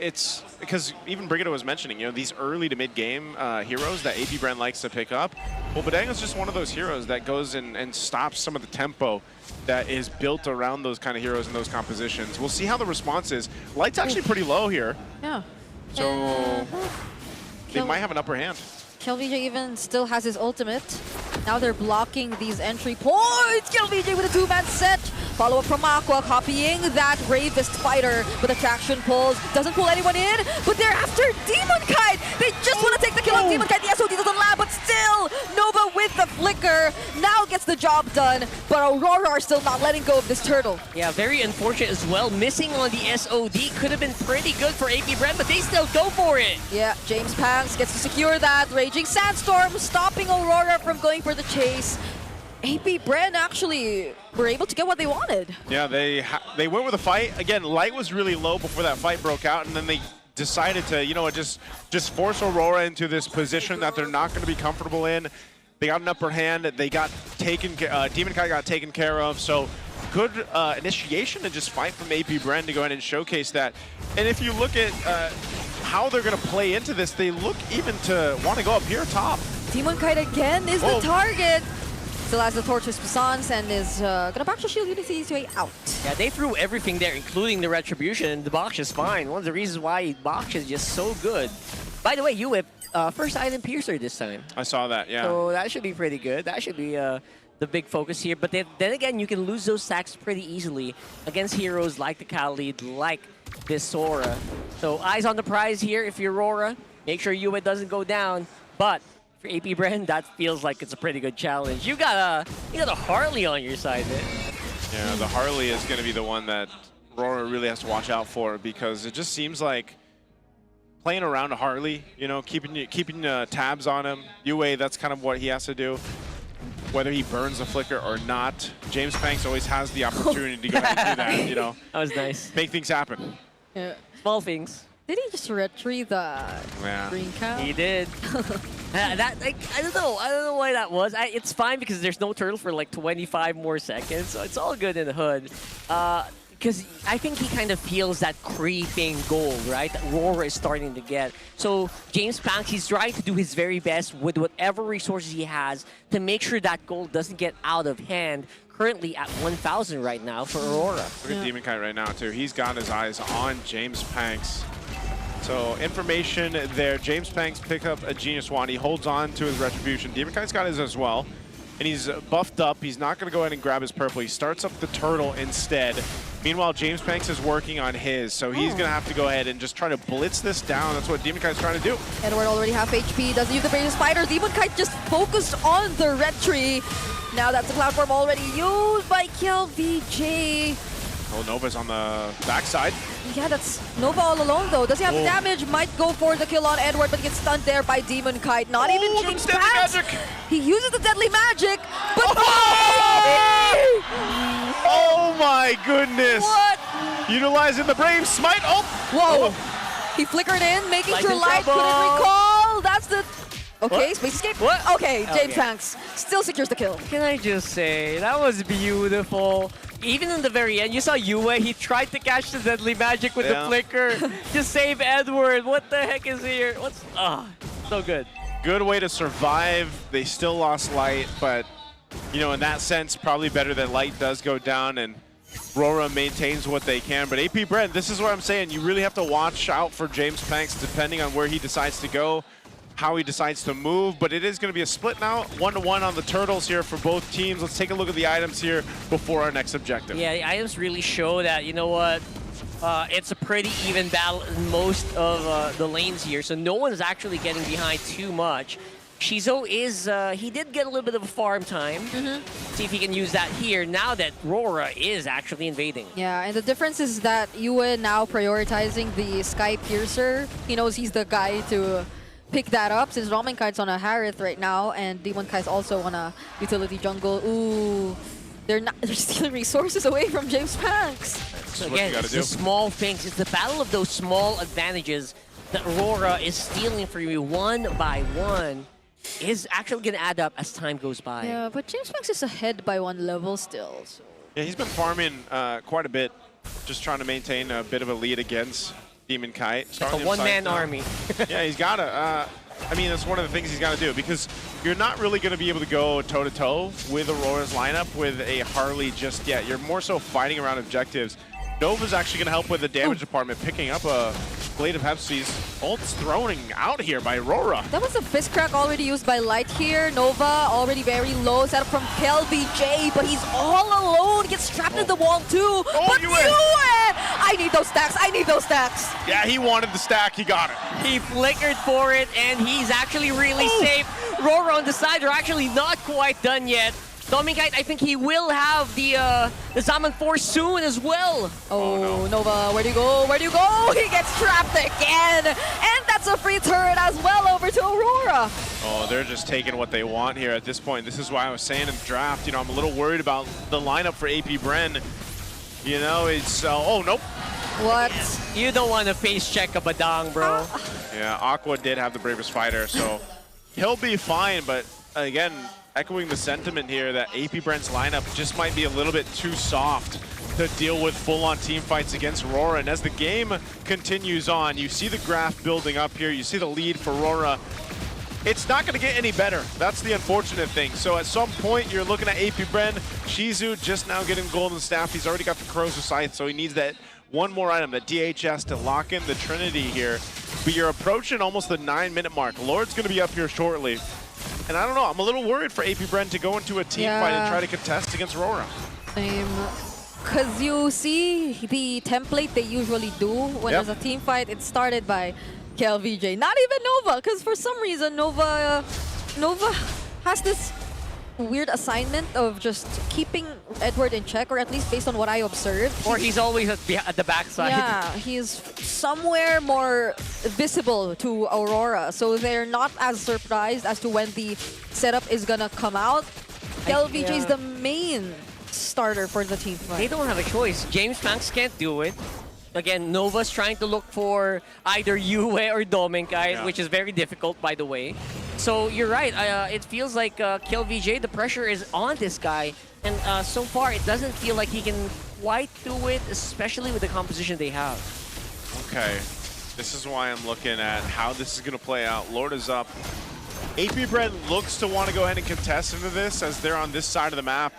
because even Brigitte was mentioning, you know, these early to mid-game heroes that AP Bren likes to pick up. Well, Badang is just one of those heroes that goes and stops some of the tempo that is built around those kind of heroes and those compositions. We'll see how the response is. Light's actually pretty low here.
Yeah.
So they might have an upper hand.
KillVJ even still has his ultimate. Now they're blocking these entry points. KillVJ with a two-man set. Follow-up from Aqua, copying that Bravest fighter with attraction pulls. Doesn't pull anyone in, but they're after Demon Kite. They just want to take the kill on Demon Kite. The SOD doesn't land, but still, Nova with the flicker now gets the job done. But Aurora are still not letting go of this turtle.
Yeah, very unfortunate as well. Missing on the SOD could have been pretty good for AP Bren, but they still go for it.
Yeah, James Panks gets to secure that. Raging Sandstorm stopping Aurora from going for the chase. AP Bren actually were able to get what they wanted.
Yeah, they went with a fight. Again, Light was really low before that fight broke out, and then they decided to, you know what, just force Aurora into this position that they're not going to be comfortable in. They got an upper hand. They got taken. Demon Kite got taken care of. So good initiation and just fight from AP Bren to go ahead and showcase that. And if you look at how they're going to play into this, they look even to want to go up here top.
Demon Kite again is the target. Still has the Torturous Passance and is gonna Baksha shield Unity his way out.
Yeah, they threw everything there, including the Retribution, and the Baksha is fine. One of the reasons why Baksha is just so good. By the way, you have first item Piercer this time.
I saw that, yeah.
So that should be pretty good. That should be the big focus here. But then again, you can lose those stacks pretty easily against heroes like the Khalid, like this Sora. So eyes on the prize here if you're Aurora. Make sure Yue doesn't go down. But for AP Bren, that feels like it's a pretty good challenge. You got a Harley on your side, man.
Yeah, the Harley is going to be the one that Aurora really has to watch out for, because it just seems like playing around a Harley, you know, keeping tabs on him. Yue, that's kind of what he has to do. Whether he burns the flicker or not, James Panks always has the opportunity to go ahead and do that, you know.
That was nice.
Make things happen.
Yeah.
Small things.
Did he just retrieve the green cow?
He did. I don't know why that was. It's fine because there's no turtle for like 25 more seconds, so it's all good in the hood. Because I think he kind of feels that creeping goal, right? That RORA is starting to get. So James Panks, he's trying to do his very best with whatever resources he has to make sure that goal doesn't get out of hand. Currently at 1,000 right now for Aurora.
Look at Demon Kite right now, too. He's got his eyes on James Panks. So information there. James Panks pick up a Genius Wand. He holds on to his Retribution. Demon Kite's got his as well. and he's buffed up. He's not going to go ahead and grab his purple. He starts up the turtle instead. Meanwhile, James Banks is working on his, so he's going to have to go ahead and just try to blitz this down. That's what Demon Kite's trying to do.
Edward already half HP, doesn't use the bravest fighter. Demon Kite just focused on the red tree. Now that's the cloud form already used by KLVJ.
Oh, Nova's on the backside.
Yeah, that's Nova all alone though. Does he have the damage? Might go for the kill on Edward, but gets stunned there by Demon Kite. Not even James Banks. He uses the deadly magic, but
oh my goodness!
What?
Utilizing the Brave Smite. Oh!
Whoa! He flickered in, making
Light
sure
in
Light
trouble.
couldn't recall. That's the... Okay,
What?
space escape.
What?
Okay, James Banks still secures the kill.
Can I just say, that was beautiful. Even in the very end, you saw Yue, he tried to catch the deadly magic with the flicker to save Edward. What the heck is here? What's... so good.
Good way to survive. They still lost Light, but, you know, in that sense, probably better that Light does go down and RORA maintains what they can. But AP Brent, this is what I'm saying. You really have to watch out for James Banks depending on where he decides to go, how he decides to move, but it is going to be a split now, 1-1 on the turtles here for both teams. Let's take a look at the items here before our next objective.
Yeah, the items really show that, you know what, it's a pretty even battle in most of the lanes here, so no one is actually getting behind too much. Shizo is, he did get a little bit of a farm time. See if he can use that here now that RORA is actually invading.
Yeah, and the difference is that Yue now prioritizing the Sky Piercer. He knows he's the guy to pick that up since Ramen Kite's on a Harith right now and Demon Kite's also on a utility jungle. Ooh, they're stealing resources away from James Banks.
So again, it's the small things. It's the battle of those small advantages that RORA is stealing from you one by one is actually going to add up as time goes by.
Yeah, but James Banks is ahead by 1 level still. So.
Yeah, he's been farming quite a bit, just trying to maintain a bit of a lead against Demon Kite.
It's a one-man army.
Yeah, he's got to. I mean, that's one of the things he's got to do because you're not really going to be able to go toe-to-toe with Aurora's lineup with a Harley just yet. You're more so fighting around objectives. Nova's actually going to help with the damage department, picking up a Blade of Hepsies. Ult's thrown out here by Aurora.
That was a fist crack already used by Light here. Nova already very low, set up from KLVJ, but he's all alone. Gets trapped in the wall too. But Yue! I need those stacks. I need those stacks.
Yeah, he wanted the stack. He got it.
He flickered for it, and he's actually really safe. RORA on the side are actually not quite done yet. Domingite, I think he will have the Zaman Force soon as well.
Oh, no. Nova, where do you go? Where do you go? He gets trapped again. And that's a free turret as well over to Aurora.
Oh, they're just taking what they want here at this point. This is why I was saying in the draft, you know, I'm a little worried about the lineup for AP Bren. You know, it's, oh, nope.
What?
You don't want to face check a Badang, bro.
Yeah, Aqua did have the bravest fighter, so he'll be fine, but again, echoing the sentiment here that AP Brent's lineup just might be a little bit too soft to deal with full-on team fights against RORA. And as the game continues on, you see the graph building up here. You see the lead for RORA. It's not going to get any better. That's the unfortunate thing. So at some point, you're looking at AP Brent. Shizu just now getting Golden Staff. He's already got the Corrosive Scythe, so he needs that one more item, that DHS, to lock in the Trinity here. But you're approaching almost the 9-minute mark. Lord's going to be up here shortly. And I don't know, I'm a little worried for AP Brent to go into a team fight and try to contest against RORA.
Same. Because you see the template they usually do when there's a team fight, it's started by KLVJ. Not even Nova, because for some reason Nova has this weird assignment of just keeping Edward in check, or at least based on what I observed.
Or he's always at the backside.
Yeah, he's somewhere more visible to Aurora, so they're not as surprised as to when the setup is gonna come out. KLVJ is the main starter for the team fight.
They don't have a choice. James Banks can't do it. Again, Nova's trying to look for either Yue or Domingite, which is very difficult, by the way. So you're right. It feels like KLVJ, the pressure is on this guy. And so far, it doesn't feel like he can quite do it, especially with the composition they have.
Okay. This is why I'm looking at how this is going to play out. Lord is up. AP Brent looks to want to go ahead and contest into this as they're on this side of the map.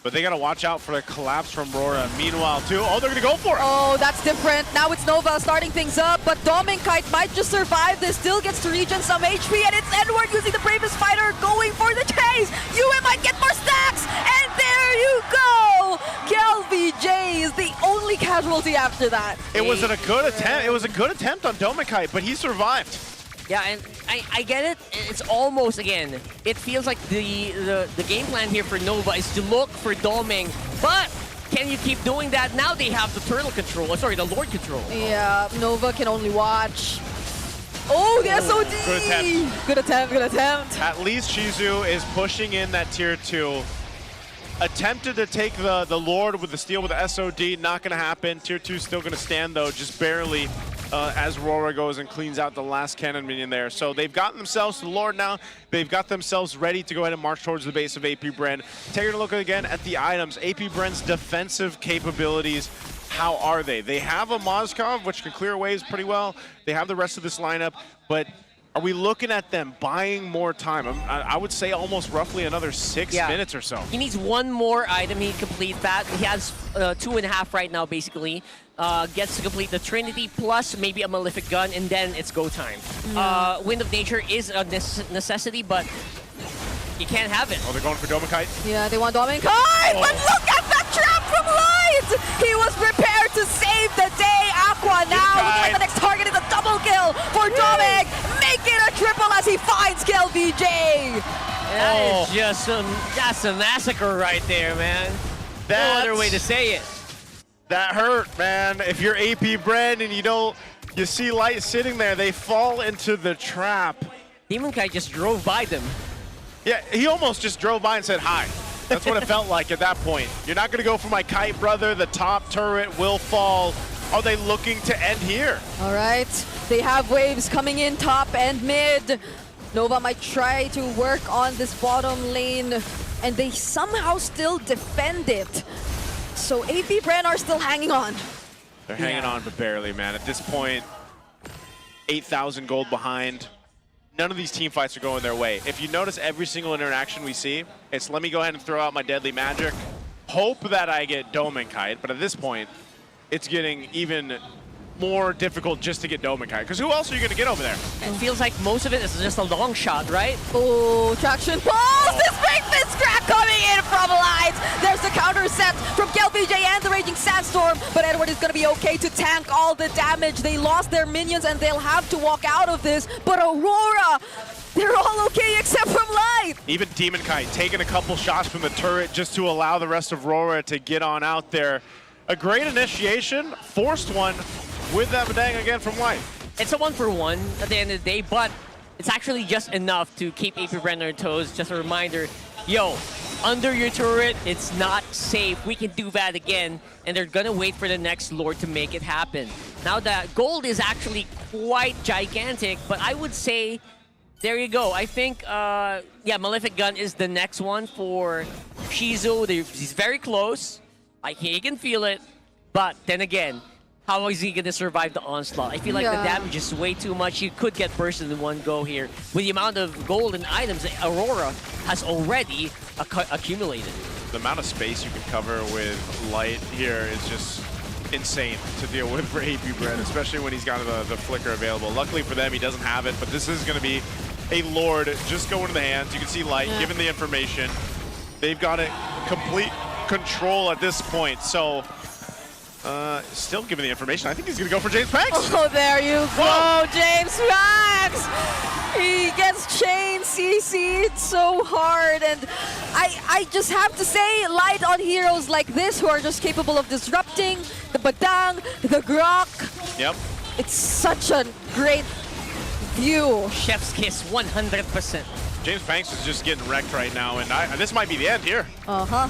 But they got to watch out for the collapse from RORA. Meanwhile, too, oh, they're going to go for it.
Oh, that's different. Now it's Nova starting things up, but Dominkite might just survive this. Still gets to regen some HP, and it's Edward using the bravest fighter going for the chase. Yue might get more stacks, and there you go. KLVJ is the only casualty after that.
It was a good attempt. It was a good attempt on Dominkite, but he survived.
Yeah, and I get it. It's almost, again, it feels like the game plan here for Nova is to look for Doming, but can you keep doing that? Now they have the turtle control, sorry, the Lord control.
Yeah, Nova can only watch. Oh, the SOD!
Good attempt.
Good attempt, good attempt.
At least Shizu is pushing in that tier 2. Attempted to take the Lord with the steal with the SOD, not going to happen. Tier 2 still going to stand, though, just barely. As RORA goes and cleans out the last cannon minion there. So they've gotten themselves to the Lord now. They've got themselves ready to go ahead and march towards the base of AP Bren. Taking a look again at the items. AP Bren's defensive capabilities, how are they? They have a Mozkov, which can clear waves pretty well. They have the rest of this lineup, but are we looking at them buying more time? I would say almost roughly another 6 minutes or so.
He needs one more item he complete that. He has 2.5 right now, basically. Gets to complete the Trinity plus maybe a Malefic Gun, and then it's go time. Wind of Nature is a necessity, but you can't have it.
Oh, they're going for Dominkite?
Yeah, they want Dominkite, but look at that trap from Light! He was prepared to save the day. Aqua now looking like the next target is a double kill for Dominic. Make it a triple as he finds KLVJ.
That is just that's a massacre right there, man. No other way to say it.
That hurt, man. If you're AP Bren and you see Light sitting there, they fall into the trap.
Demonkite just drove by them.
Yeah, he almost just drove by and said hi. That's what it felt like at that point. You're not going to go for my kite, brother. The top turret will fall. Are they looking to end here?
All right, they have waves coming in top and mid. Nova might try to work on this bottom lane, and they somehow still defend it. So AP Bren are still hanging on.
They're hanging on, but barely, man. At this point, 8,000 gold behind. None of these team fights are going their way. If you notice every single interaction we see, it's let me go ahead and throw out my deadly magic, hope that I get Dominkite, but at this point, it's getting even more difficult just to get Dominkite, because who else are you going to get over there?
It feels like most of it is just a long shot, right?
Oh, traction pulse! This big fist crack coming in from Light! There's the counter set from KLVJ and the Raging Sandstorm, but Edward is going to be okay to tank all the damage. They lost their minions and they'll have to walk out of this, but Aurora, they're all okay except from Light!
Even Demonkite taking a couple shots from the turret just to allow the rest of RORA to get on out there. A great initiation, forced one, with that Badang again from Light.
It's a 1-for-1 at the end of the day, but it's actually just enough to keep AP Bren on their toes. Just a reminder, yo, under your turret, it's not safe. We can do that again, and they're gonna wait for the next Lord to make it happen. Now that gold is actually quite gigantic, but I would say, there you go. I think, yeah, Malefic Gun is the next one for Shizu. He's very close. He can feel it, but then again, how is he going to survive the onslaught? I feel like the damage is way too much. You could get bursted in one go here. With the amount of gold and items that Aurora has already accumulated.
The amount of space you can cover with Light here is just insane to deal with for AP Bren, especially when he's got the flicker available. Luckily for them, he doesn't have it, but this is going to be a Lord just go into the hands. You can see Light given the information. They've got it complete control at this point, so still giving the information. I think he's gonna go for James Pax.
Oh, there you go,
Whoa.
James Pax! He gets chain CC'd so hard, and I just have to say, Light on heroes like this who are just capable of disrupting the Badang, the Grok.
Yep.
It's such a great view.
Chef's kiss, 100%.
James Banks is just getting wrecked right now, and this might be the end here.
Uh-huh.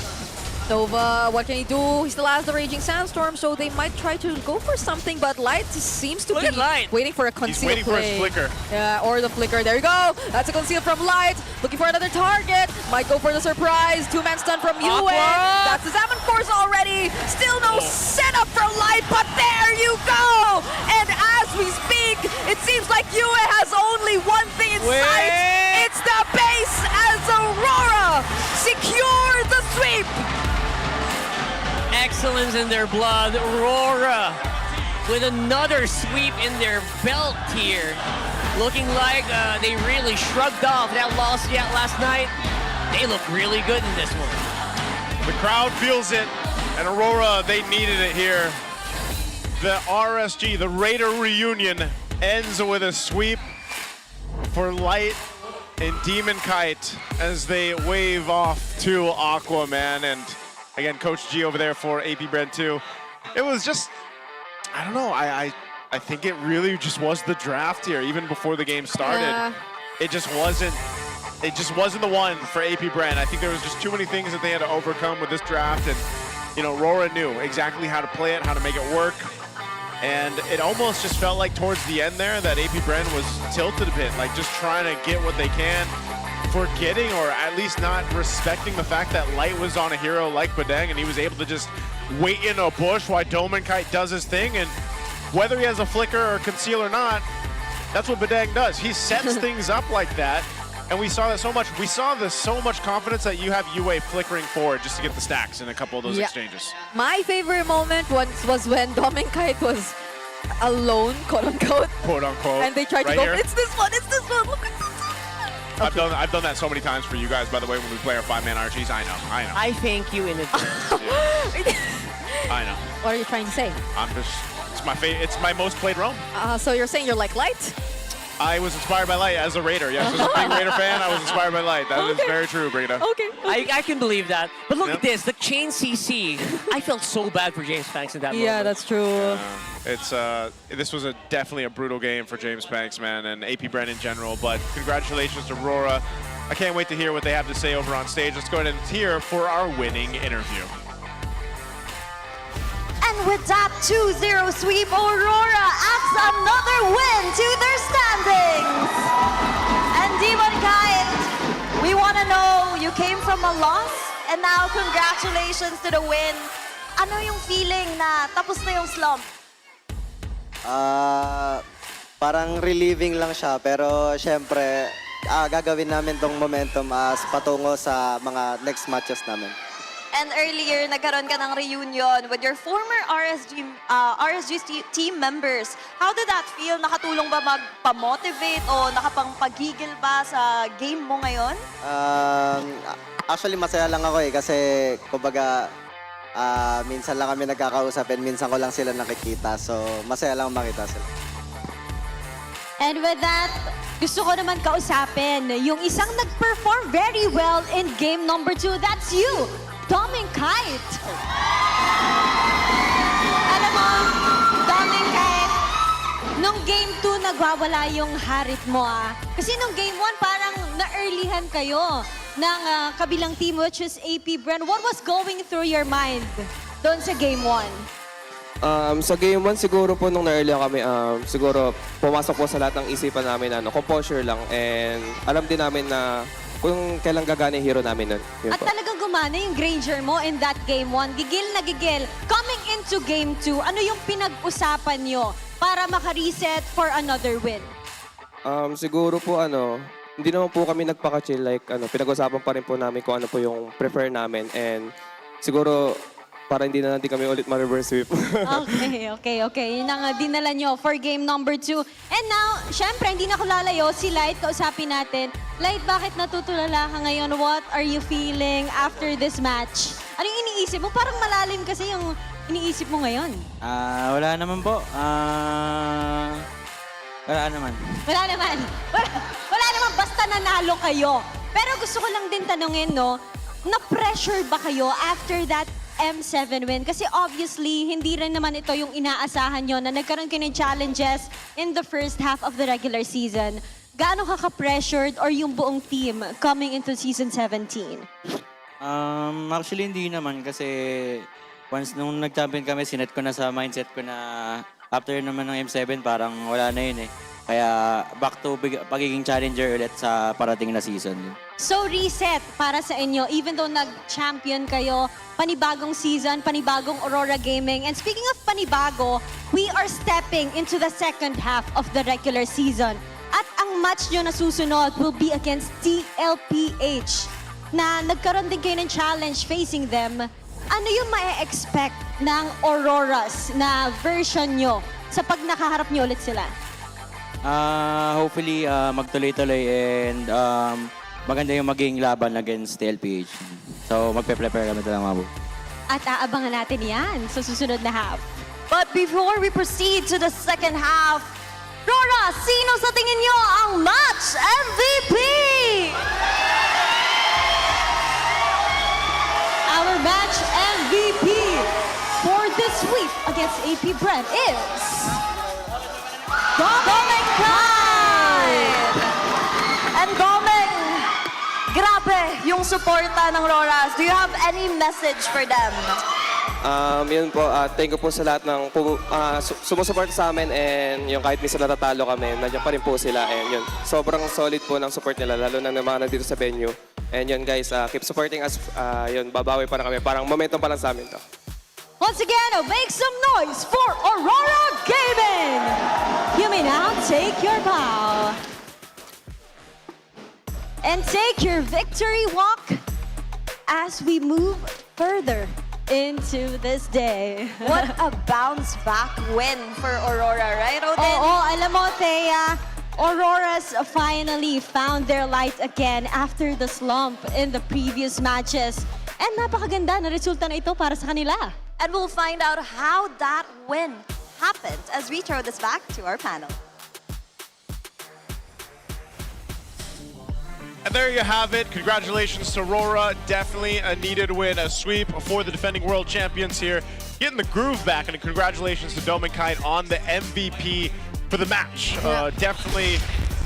Nova, what can he do? He still has the Raging Sandstorm, so they might try to go for something, but Light seems to be waiting for a conceal
He's waiting
play.
for his flicker.
Yeah, or the flicker. There you go. That's a conceal from Light. Looking for another target. Might go for the surprise. Two-man stun from Yue. That's the Salmon Force already. Still no setup from Light, but there you go. And as we speak, it seems like Yue has only one thing in sight. It's the base as Aurora secure the sweep.
excellence in their blood. RORA with another sweep in their belt here. Looking like they really shrugged off that loss yet last night. They look really good in this one.
The crowd feels it, and Aurora, they needed it here. The RSG, the Raider reunion, ends with a sweep for Light and Demon Kite as they wave off to Aquaman. And again, Coach G over there for AP Brand 2. It was just, I don't know, I think it really just was the draft here, even before the game started.
Yeah.
It just wasn't the one for AP Brand. I think there was just too many things that they had to overcome with this draft, and you know, RORA knew exactly how to play it, how to make it work. And it almost just felt like towards the end there that AP Brand was tilted a bit, like just trying to get what they can, forgetting or at least not respecting the fact that Light was on a hero like Badang, and he was able to just wait in a bush while Doman Kite does his thing. And whether he has a flicker or conceal or not, that's what Badang does. He sets things up like that. And we saw that so much. We saw this so much confidence that you have UA flickering forward just to get the stacks in a couple of those exchanges.
My favorite moment once was when Domin Kite was alone, quote unquote.
Quote unquote.
And they tried to go, it's this one, look at this.
I've done that so many times for you guys, by the way, when we play our 5-man RGs. I know.
I thank you in advance.
I know.
What are you trying to say?
It's my most played roam.
So you're saying you're like Light?
I was inspired by Light as a Raider. Yes, as a big Raider fan, I was inspired by Light. That is very true, Brina.
Okay.
I can believe that. But look at this, the chain CC. I felt so bad for James Banks in that moment.
Yeah, that's true.
This was definitely a brutal game for James Banks, man, and AP Brand in general. But congratulations to RORA. I can't wait to hear what they have to say over on stage. Let's go ahead and hear for our winning interview.
And with that 2-0 sweep, Aurora adds another win to their standings. And Demon Kite, we want to know, you came from a loss, and now congratulations to the win. Ano yung feeling na tapos na yung slump?
Parang relieving lang siya, pero syempre, gagawin namin tong momentum as patungo sa mga next matches namin.
And earlier, nagkaroon ka ng reunion with your former RSG team members. How did that feel? Nakatulong ba magpa-motivate o nakapangpagigil ba sa game mo ngayon?
Actually, masaya lang ako kasi kumbaga, minsan lang kami nagkakausap and minsan ko lang sila nakikita. So, masaya lang makita sila.
And with that, gusto ko naman kausapin yung isang nag-perform very well in game number 2. That's you, Domin Kite. Alam mo, Domin Kite, nung game 2 nagwawala yung harit mo Kasi nung game 1 parang na-earlyhan kayo ng kabilang team which is AP Brand. What was going through your mind doon sa game 1?
Sa game 1 siguro po nung na-early kami, siguro pumasok po sa lahat ng isipan namin composure lang, and alam din namin na kung kailan gagana yung hero namin nun.
At talagang gumana yung Granger mo in that game 1. Gigil na gigil. Coming into game 2, ano yung pinag-usapan nyo para maka-reset for another win?
Siguro po hindi naman po kami nagpaka-chill, like pinag-usapan pa rin po namin kung ano po yung prefer namin, and siguro para hindi na natin kami ulit ma-reverse sweep.
Okay. Yun ang dinala nyo for game number 2. And now, syempre, hindi na ako lalayo. Si Light, kausapin natin. Light, bakit natutulala ka ngayon? What are you feeling after this match? Ano yung iniisip mo? Parang malalim kasi yung iniisip mo ngayon.
Wala naman po. Wala naman. Wala naman, basta nanalo kayo. Pero gusto ko lang din tanungin, na-pressure ba kayo after that M7 win? Kasi obviously, hindi rin naman ito yung inaasahan nyo na nagkaroon kayo ng challenges in the first half of the regular season. Gaano ka ka-pressured or yung buong team coming into season 17? Actually, hindi naman kasi once nung nag-champion kami, sinet ko na sa mindset ko na after naman ng M7, parang wala na yun Kaya back to pagiging challenger ulit sa parating na season.
So reset para sa inyo, even though nag-champion kayo, panibagong season, panibagong Aurora Gaming. And speaking of panibago, we are stepping into the second half of the regular season. At ang match nyo na susunod will be against TLPH na nagkaroon din kayo ng challenge facing them. ano yung ma-expect ng Auroras na version nyo sa pag nakaharap nyo ulit sila?
Hopefully, magtuloy-tuloy and maganda yung maging laban against TLPH. So, magpe-prepare kami talagang mabuti.
At aabangan natin yan sa susunod na half.
But before we proceed to the second half, Rora, sino sa tingin nyo ang match MVP?
Our match MVP for this week against AP Brent is...
Gomeng Pride! And Gomeng, grabe yung suporta ng Roras. Do you have any message for them?
Yun po, thank you po sa lahat ng sumusupport sa amin and yung kahit minsan natatalo kami, nandiyan pa rin po sila and yun, sobrang solid po ng support nila, lalo na mga nandito sa venue. And yun guys, keep supporting us, yun, babawi pa na kami, parang momentum pa lang sa amin to.
Once again, make some noise for Aurora Gaming! You may now take your bow. And take your victory walk as we move further into this day.
What a bounce back win for Aurora, right, Odin?
Oo, alam mo, Thea, Auroras finally found their light again after the slump in the previous matches. And napakaganda na resulta na ito para sa kanila.
And we'll find out how that win happened as we throw this back to our panel.
And there you have it. Congratulations to Aurora. Definitely a needed win, a sweep for the defending world champions here. Getting the groove back, and congratulations to Domenkite on the MVP for the match. Definitely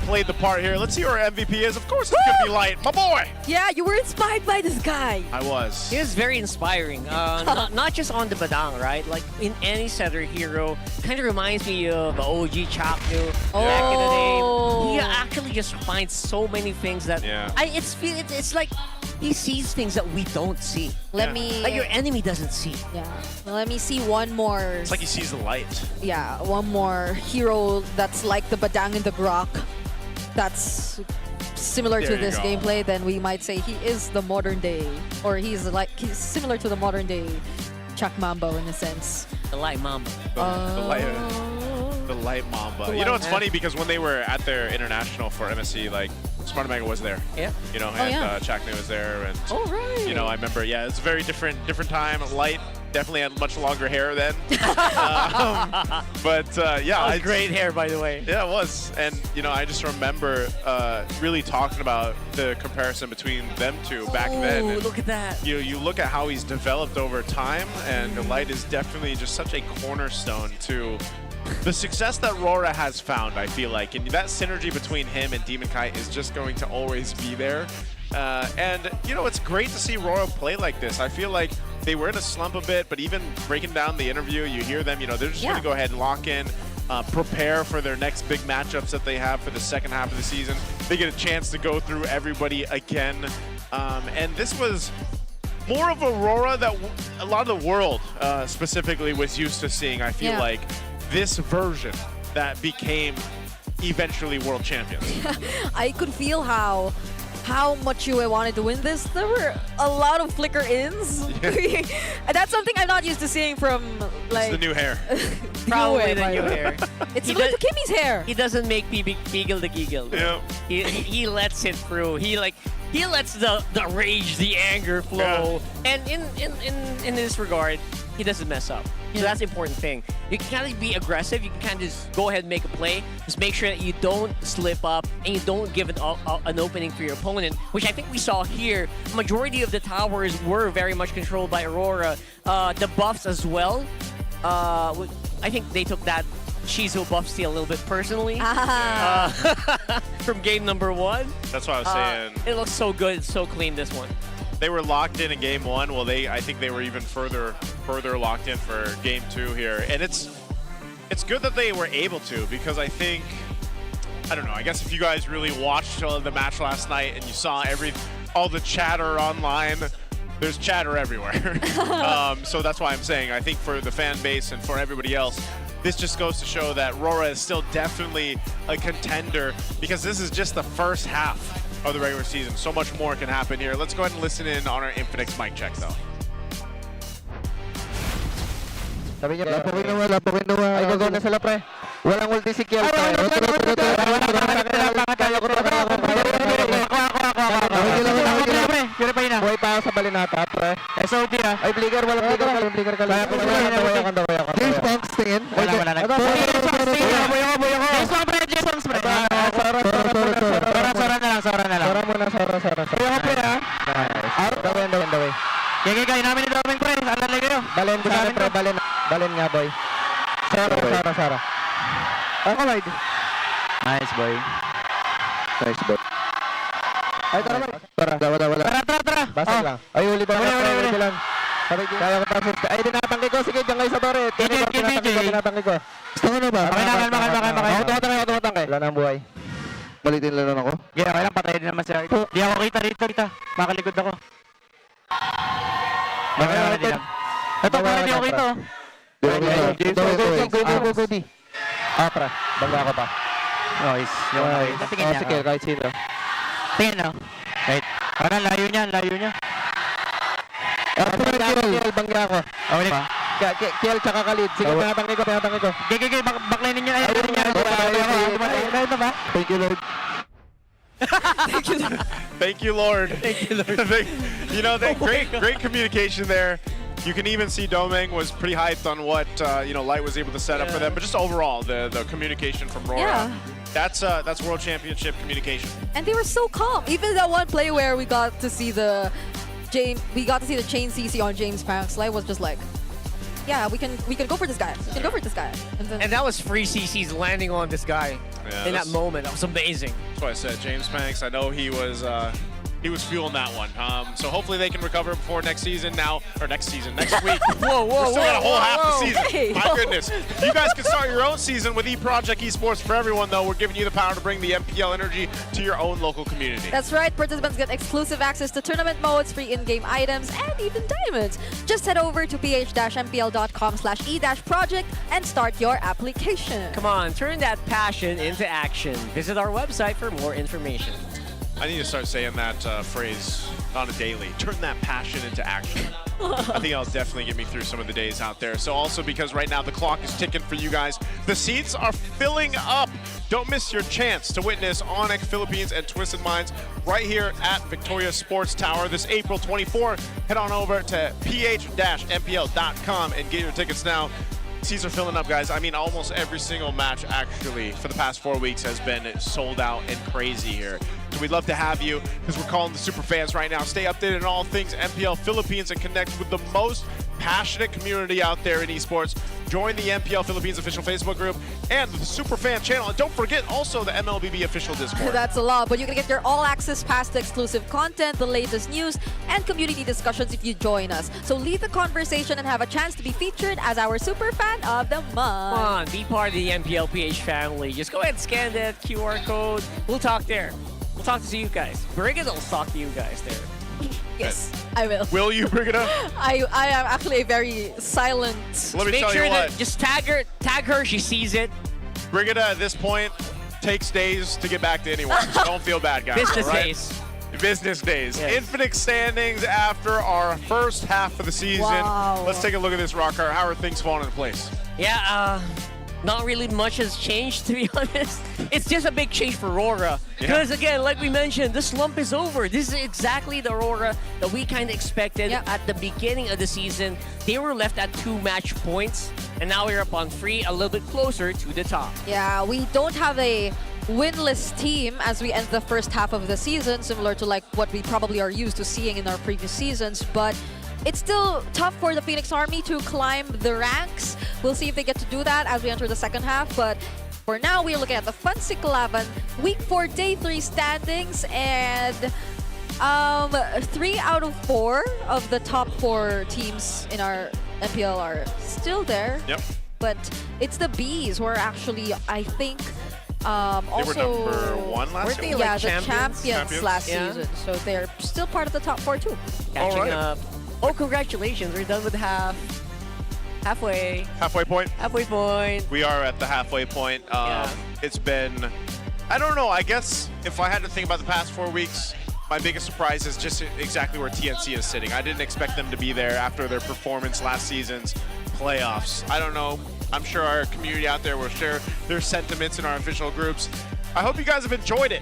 played the part here. Let's see who our MVP is. Of course, it's going to be Light, my boy.
Yeah, you were inspired by this guy.
I was.
He is very inspiring. Not just on the Badang, right? Like in any setter hero, kind of reminds me of the OG Chapter back in the day. He actually just finds so many things that it's like he sees things that we don't see.
Let me...
Like your enemy doesn't see.
Yeah. Let me see one more...
It's like he sees the light.
Yeah, one more hero that's like the Badang and the Grok. That's similar to this gameplay, then we might say he is the modern day, or he's similar to the modern day Chuck Mambo in a sense.
The light Mamba.
The light Mamba. You know, it's funny because when they were at their international for MSC, like Smart Omega was there.
Yeah.
You know, and Chakne was there, and you know, I remember. Yeah, it's a very different time. Light definitely had much longer hair then. But yeah,
great hair, by the way.
Yeah, it was. And you know, I just remember really talking about the comparison between them two back then. And,
look at that.
You look at how he's developed over time, and Light is definitely just such a cornerstone to the success that RORA has found, I feel like. And that synergy between him and Demonkite is just going to always be there. And, you know, it's great to see RORA play like this. I feel like they were in a slump a bit, but even breaking down the interview, you hear them, you know, they're just going to go ahead and lock in, prepare for their next big matchups that they have for the second half of the season. They get a chance to go through everybody again. And this was more of Aurora that a lot of the world specifically was used to seeing, I feel like. This version that became eventually world champions.
I could feel how much you wanted to win this. There were a lot of flicker ins. And that's something I'm not used to seeing from like...
It's the new hair.
Probably the new hair.
It's similar to Kimmy's hair.
He doesn't make Beagle the Giggle.
Yeah.
He lets it through. He lets the rage, the anger flow. And in this regard, he doesn't mess up. So that's the important thing. You can kind of be aggressive. You can kind of just go ahead and make a play. Just make sure that you don't slip up and you don't give an opening for your opponent, which I think we saw here. Majority of the towers were very much controlled by Aurora. The buffs as well. I think they took that Shizu buff steal a little bit personally from game number 1.
That's what I was saying.
It looks so good, so clean, this one.
They were locked in game 1. Well, I think they were even further locked in for game 2 here. And it's good that they were able to, because I think, I don't know, I guess if you guys really watched the match last night and you saw all the chatter online, there's chatter everywhere. So that's why I'm saying, I think for the fan base and for everybody else, this just goes to show that RORA is still definitely a contender, because this is just the first half of the regular season. So much more can happen here. Let's go ahead and listen in on our Infinix mic check, though.
Sabi niya, lapukin na wala. Ay, gagawin na sila, pre. Walang ulti si Kiel. Kaya ko Purify na. Buhay pa sa balinata, pre. SOT ah. Ay, bligger, walang bligger ka lang. James Punks, tingin. Wala na. Buhay ako. James pre. Sora na lang. Sora muna. Buhay ako, pre, ah. Out. Dawin. Kaya namin ni Doming, pre. Alalay kayo. Balen ko sa amin, pre. Balen nga, boy. Sora. Ako, wide. Nice, boy. Ay, tara. Tara. Basta lang. Ay, uli ba? Uli lang. Kaya ko tapos. Ay, dinatanggi ko. Sige, dyan kayo sa Torre. Dinatanggi ko. Gusto ko na ba? Makan. Ako tumatanggi. Wala na ang buhay. Balitin lang ako. Okay lang. Patay din naman siya. Di ako kita rito. Makalikod ako. Ito, parang di ako kita. Go. Pra. Bangga ako pa. Nice. Sige, kahit sino. Tingin na. Right. Parang layo niya. Kiel, bangga ako. Kiel, tsaka Khalid. Sige, pinatanggi ko. Gigi, baklainin niyo. Ayun na ba? Thank you, Lord.
Thank you, Lord. You know, that great communication there. You can even see Domeng was pretty hyped on what Light was able to set up for them, but just overall the communication from RORA.
Yeah.
That's World Championship communication.
And they were so calm. Even that one play where we got to see the chain CC on James Punks. Light was just like, yeah, we can go for this guy.
And that was free CC's landing on this guy in that moment. That was amazing.
That's why I said James Panks. I know he was fueling that one. So hopefully they can recover before next week.
Whoa,
We still got a whole half the season.
Hey,
My goodness. You guys can start your own season with eProject Esports. For everyone, though, we're giving you the power to bring the MPL energy to your own local community.
That's right. Participants get exclusive access to tournament modes, free in-game items, and even diamonds. Just head over to ph-mpl.com/e-project and start your application.
Come on, turn that passion into action. Visit our website for more information.
I need to start saying that phrase on a daily. Turn that passion into action. I think that'll definitely get me through some of the days out there. So also because right now the clock is ticking for you guys. The seats are filling up. Don't miss your chance to witness ONIC Philippines and Twisted Minds right here at Victoria Sports Tower this April 24. Head on over to ph-mpl.com and get your tickets now. Seats are filling up, guys. I mean, almost every single match, actually, for the past 4 weeks has been sold out and crazy here. So we'd love to have you, because we're calling the super fans right now. Stay updated on all things MPL Philippines and connect with the most passionate community out there in esports. Join the MPL Philippines official Facebook group and the Superfan channel. And don't forget also the MLBB official Discord.
That's a lot, but you can get your all-access pass to exclusive content, the latest news, and community discussions if you join us. So lead the conversation and have a chance to be featured as our Superfan of the Month.
Come on, be part of the MPLPH family. Just go ahead and scan that QR code. We'll talk there. We'll talk to you guys. Brigida will talk to you guys there.
Yes, I will.
Will you, Brigida?
I am actually a very silent.
Let me
Make
tell
sure
you
that
what.
just tag her. She sees it.
Brigida, at this point, takes days to get back to anyone. So don't feel bad, guys.
Business
all right?
days.
Business days.
Yes.
Infinite standings after our first half of the season.
Wow.
Let's take a look at this, Rocker. How are things falling into place?
Yeah, not really much has changed, to be honest. It's just a big change for RORA. Because again, like we mentioned, the slump is over. This is exactly the RORA that we kind of expected at the beginning of the season. They were left at 2 match points, and now we're up on 3, a little bit closer to the top.
Yeah, we don't have a winless team as we end the first half of the season, similar to like what we probably are used to seeing in our previous seasons, but it's still tough for the Phoenix Army to climb the ranks. We'll see if they get to do that as we enter the second half, but for now, we're looking at the Funsik 11 Week 4 Day 3 standings, and 3 out of 4 of the top 4 teams in our MPL are still there.
Yep.
But it's the Bees who are actually, I think,
They were number 1 last year?
Yeah, the champions last
Yeah.
season. So they're still part of the top 4 too.
Catching up. Oh, congratulations. We're done with halfway.
Halfway point?
Halfway point.
We are at the halfway point. It's been, I don't know, I guess if I had to think about the past 4 weeks, my biggest surprise is just exactly where TNC is sitting. I didn't expect them to be there after their performance last season's playoffs. I don't know. I'm sure our community out there will share their sentiments in our official groups. I hope you guys have enjoyed it.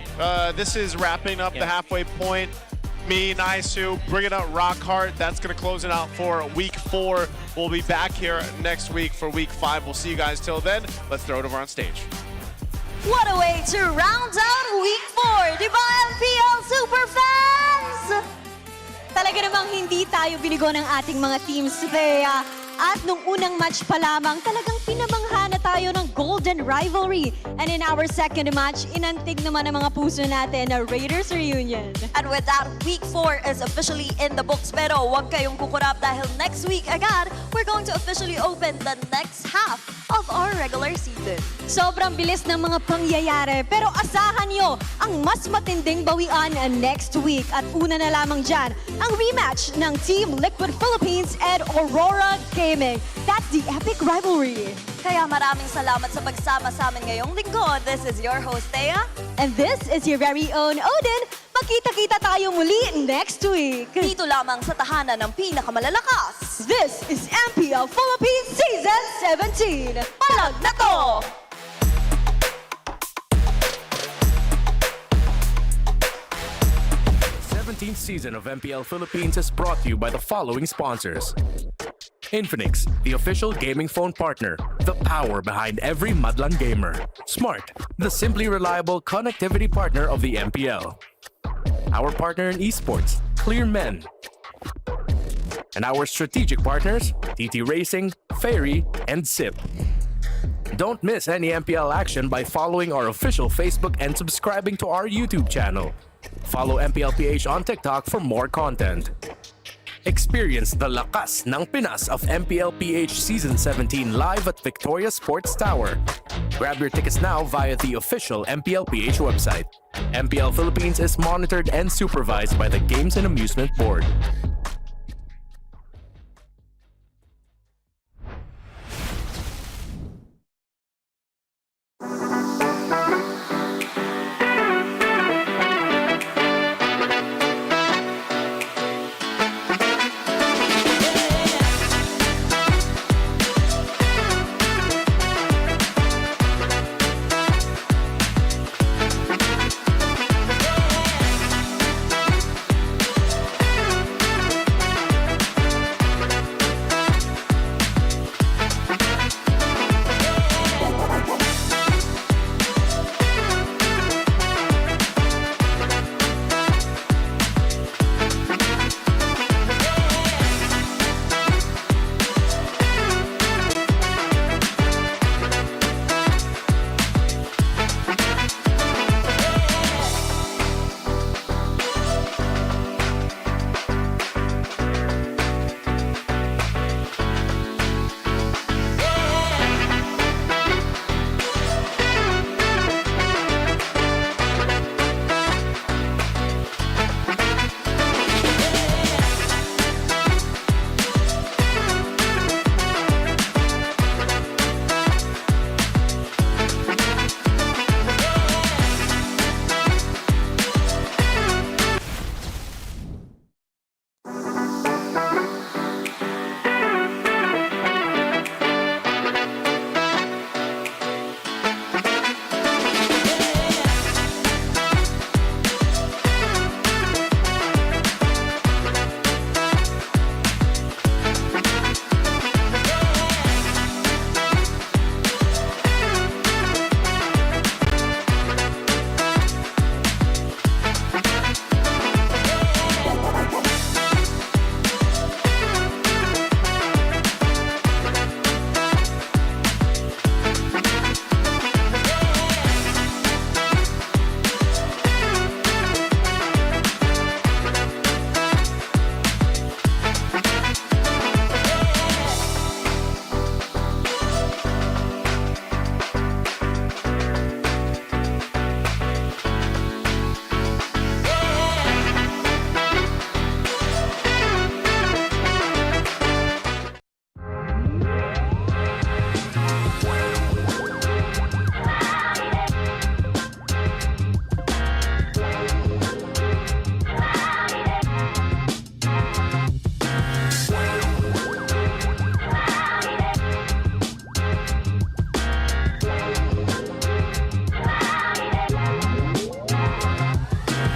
This is wrapping up the halfway point. Me, Naisu, bringing out Rockhart. That's going to close it out for week 4. We'll be back here next week for week 5. We'll see you guys till then. Let's throw it over on stage.
What a way to round out week 4, di ba MPL Superfans?
Talaga namang hindi tayo binigo ng ating mga teams, Thea. At nung unang match pa lamang, talagang pinamangha na tayo ng Golden Rivalry. And in our second match, inantig naman ang mga puso natin na Raiders Reunion.
And with that, week 4 is officially in the books. Pero huwag kayong kukurap dahil next week agad, we're going to officially open the next half of our regular season.
Sobrang bilis ng mga pangyayari, pero asahan nyo ang mas matinding bawian next week. At una na lamang dyan, ang rematch ng Team Liquid Philippines and Aurora Gaming. That's the epic rivalry.
Kaya maraming salamat sa pagsama sa amin ngayong linggo. This is your host, Thea.
And this is your very own Odin. Magkita-kita tayo muli next week.
Dito lamang sa tahanan ng pinakamalalakas.
This is MPL Philippines Season 17.
Palag na to!
17th season of MPL Philippines is brought to you by the following sponsors. Infinix, the official gaming phone partner, the power behind every Madlang gamer. Smart, the simply reliable connectivity partner of the MPL. Our partner in esports, Clear Men. And our strategic partners, TT Racing, Ferry, and SIP. Don't miss any MPL action by following our official Facebook and subscribing to our YouTube channel. Follow MPLPH on TikTok for more content. Experience the lakas ng Pinas of MPLPH Season 17 live at Victoria Sports Tower. Grab your tickets now via the official MPLPH website. MPL Philippines is monitored and supervised by the Games and Amusement Board.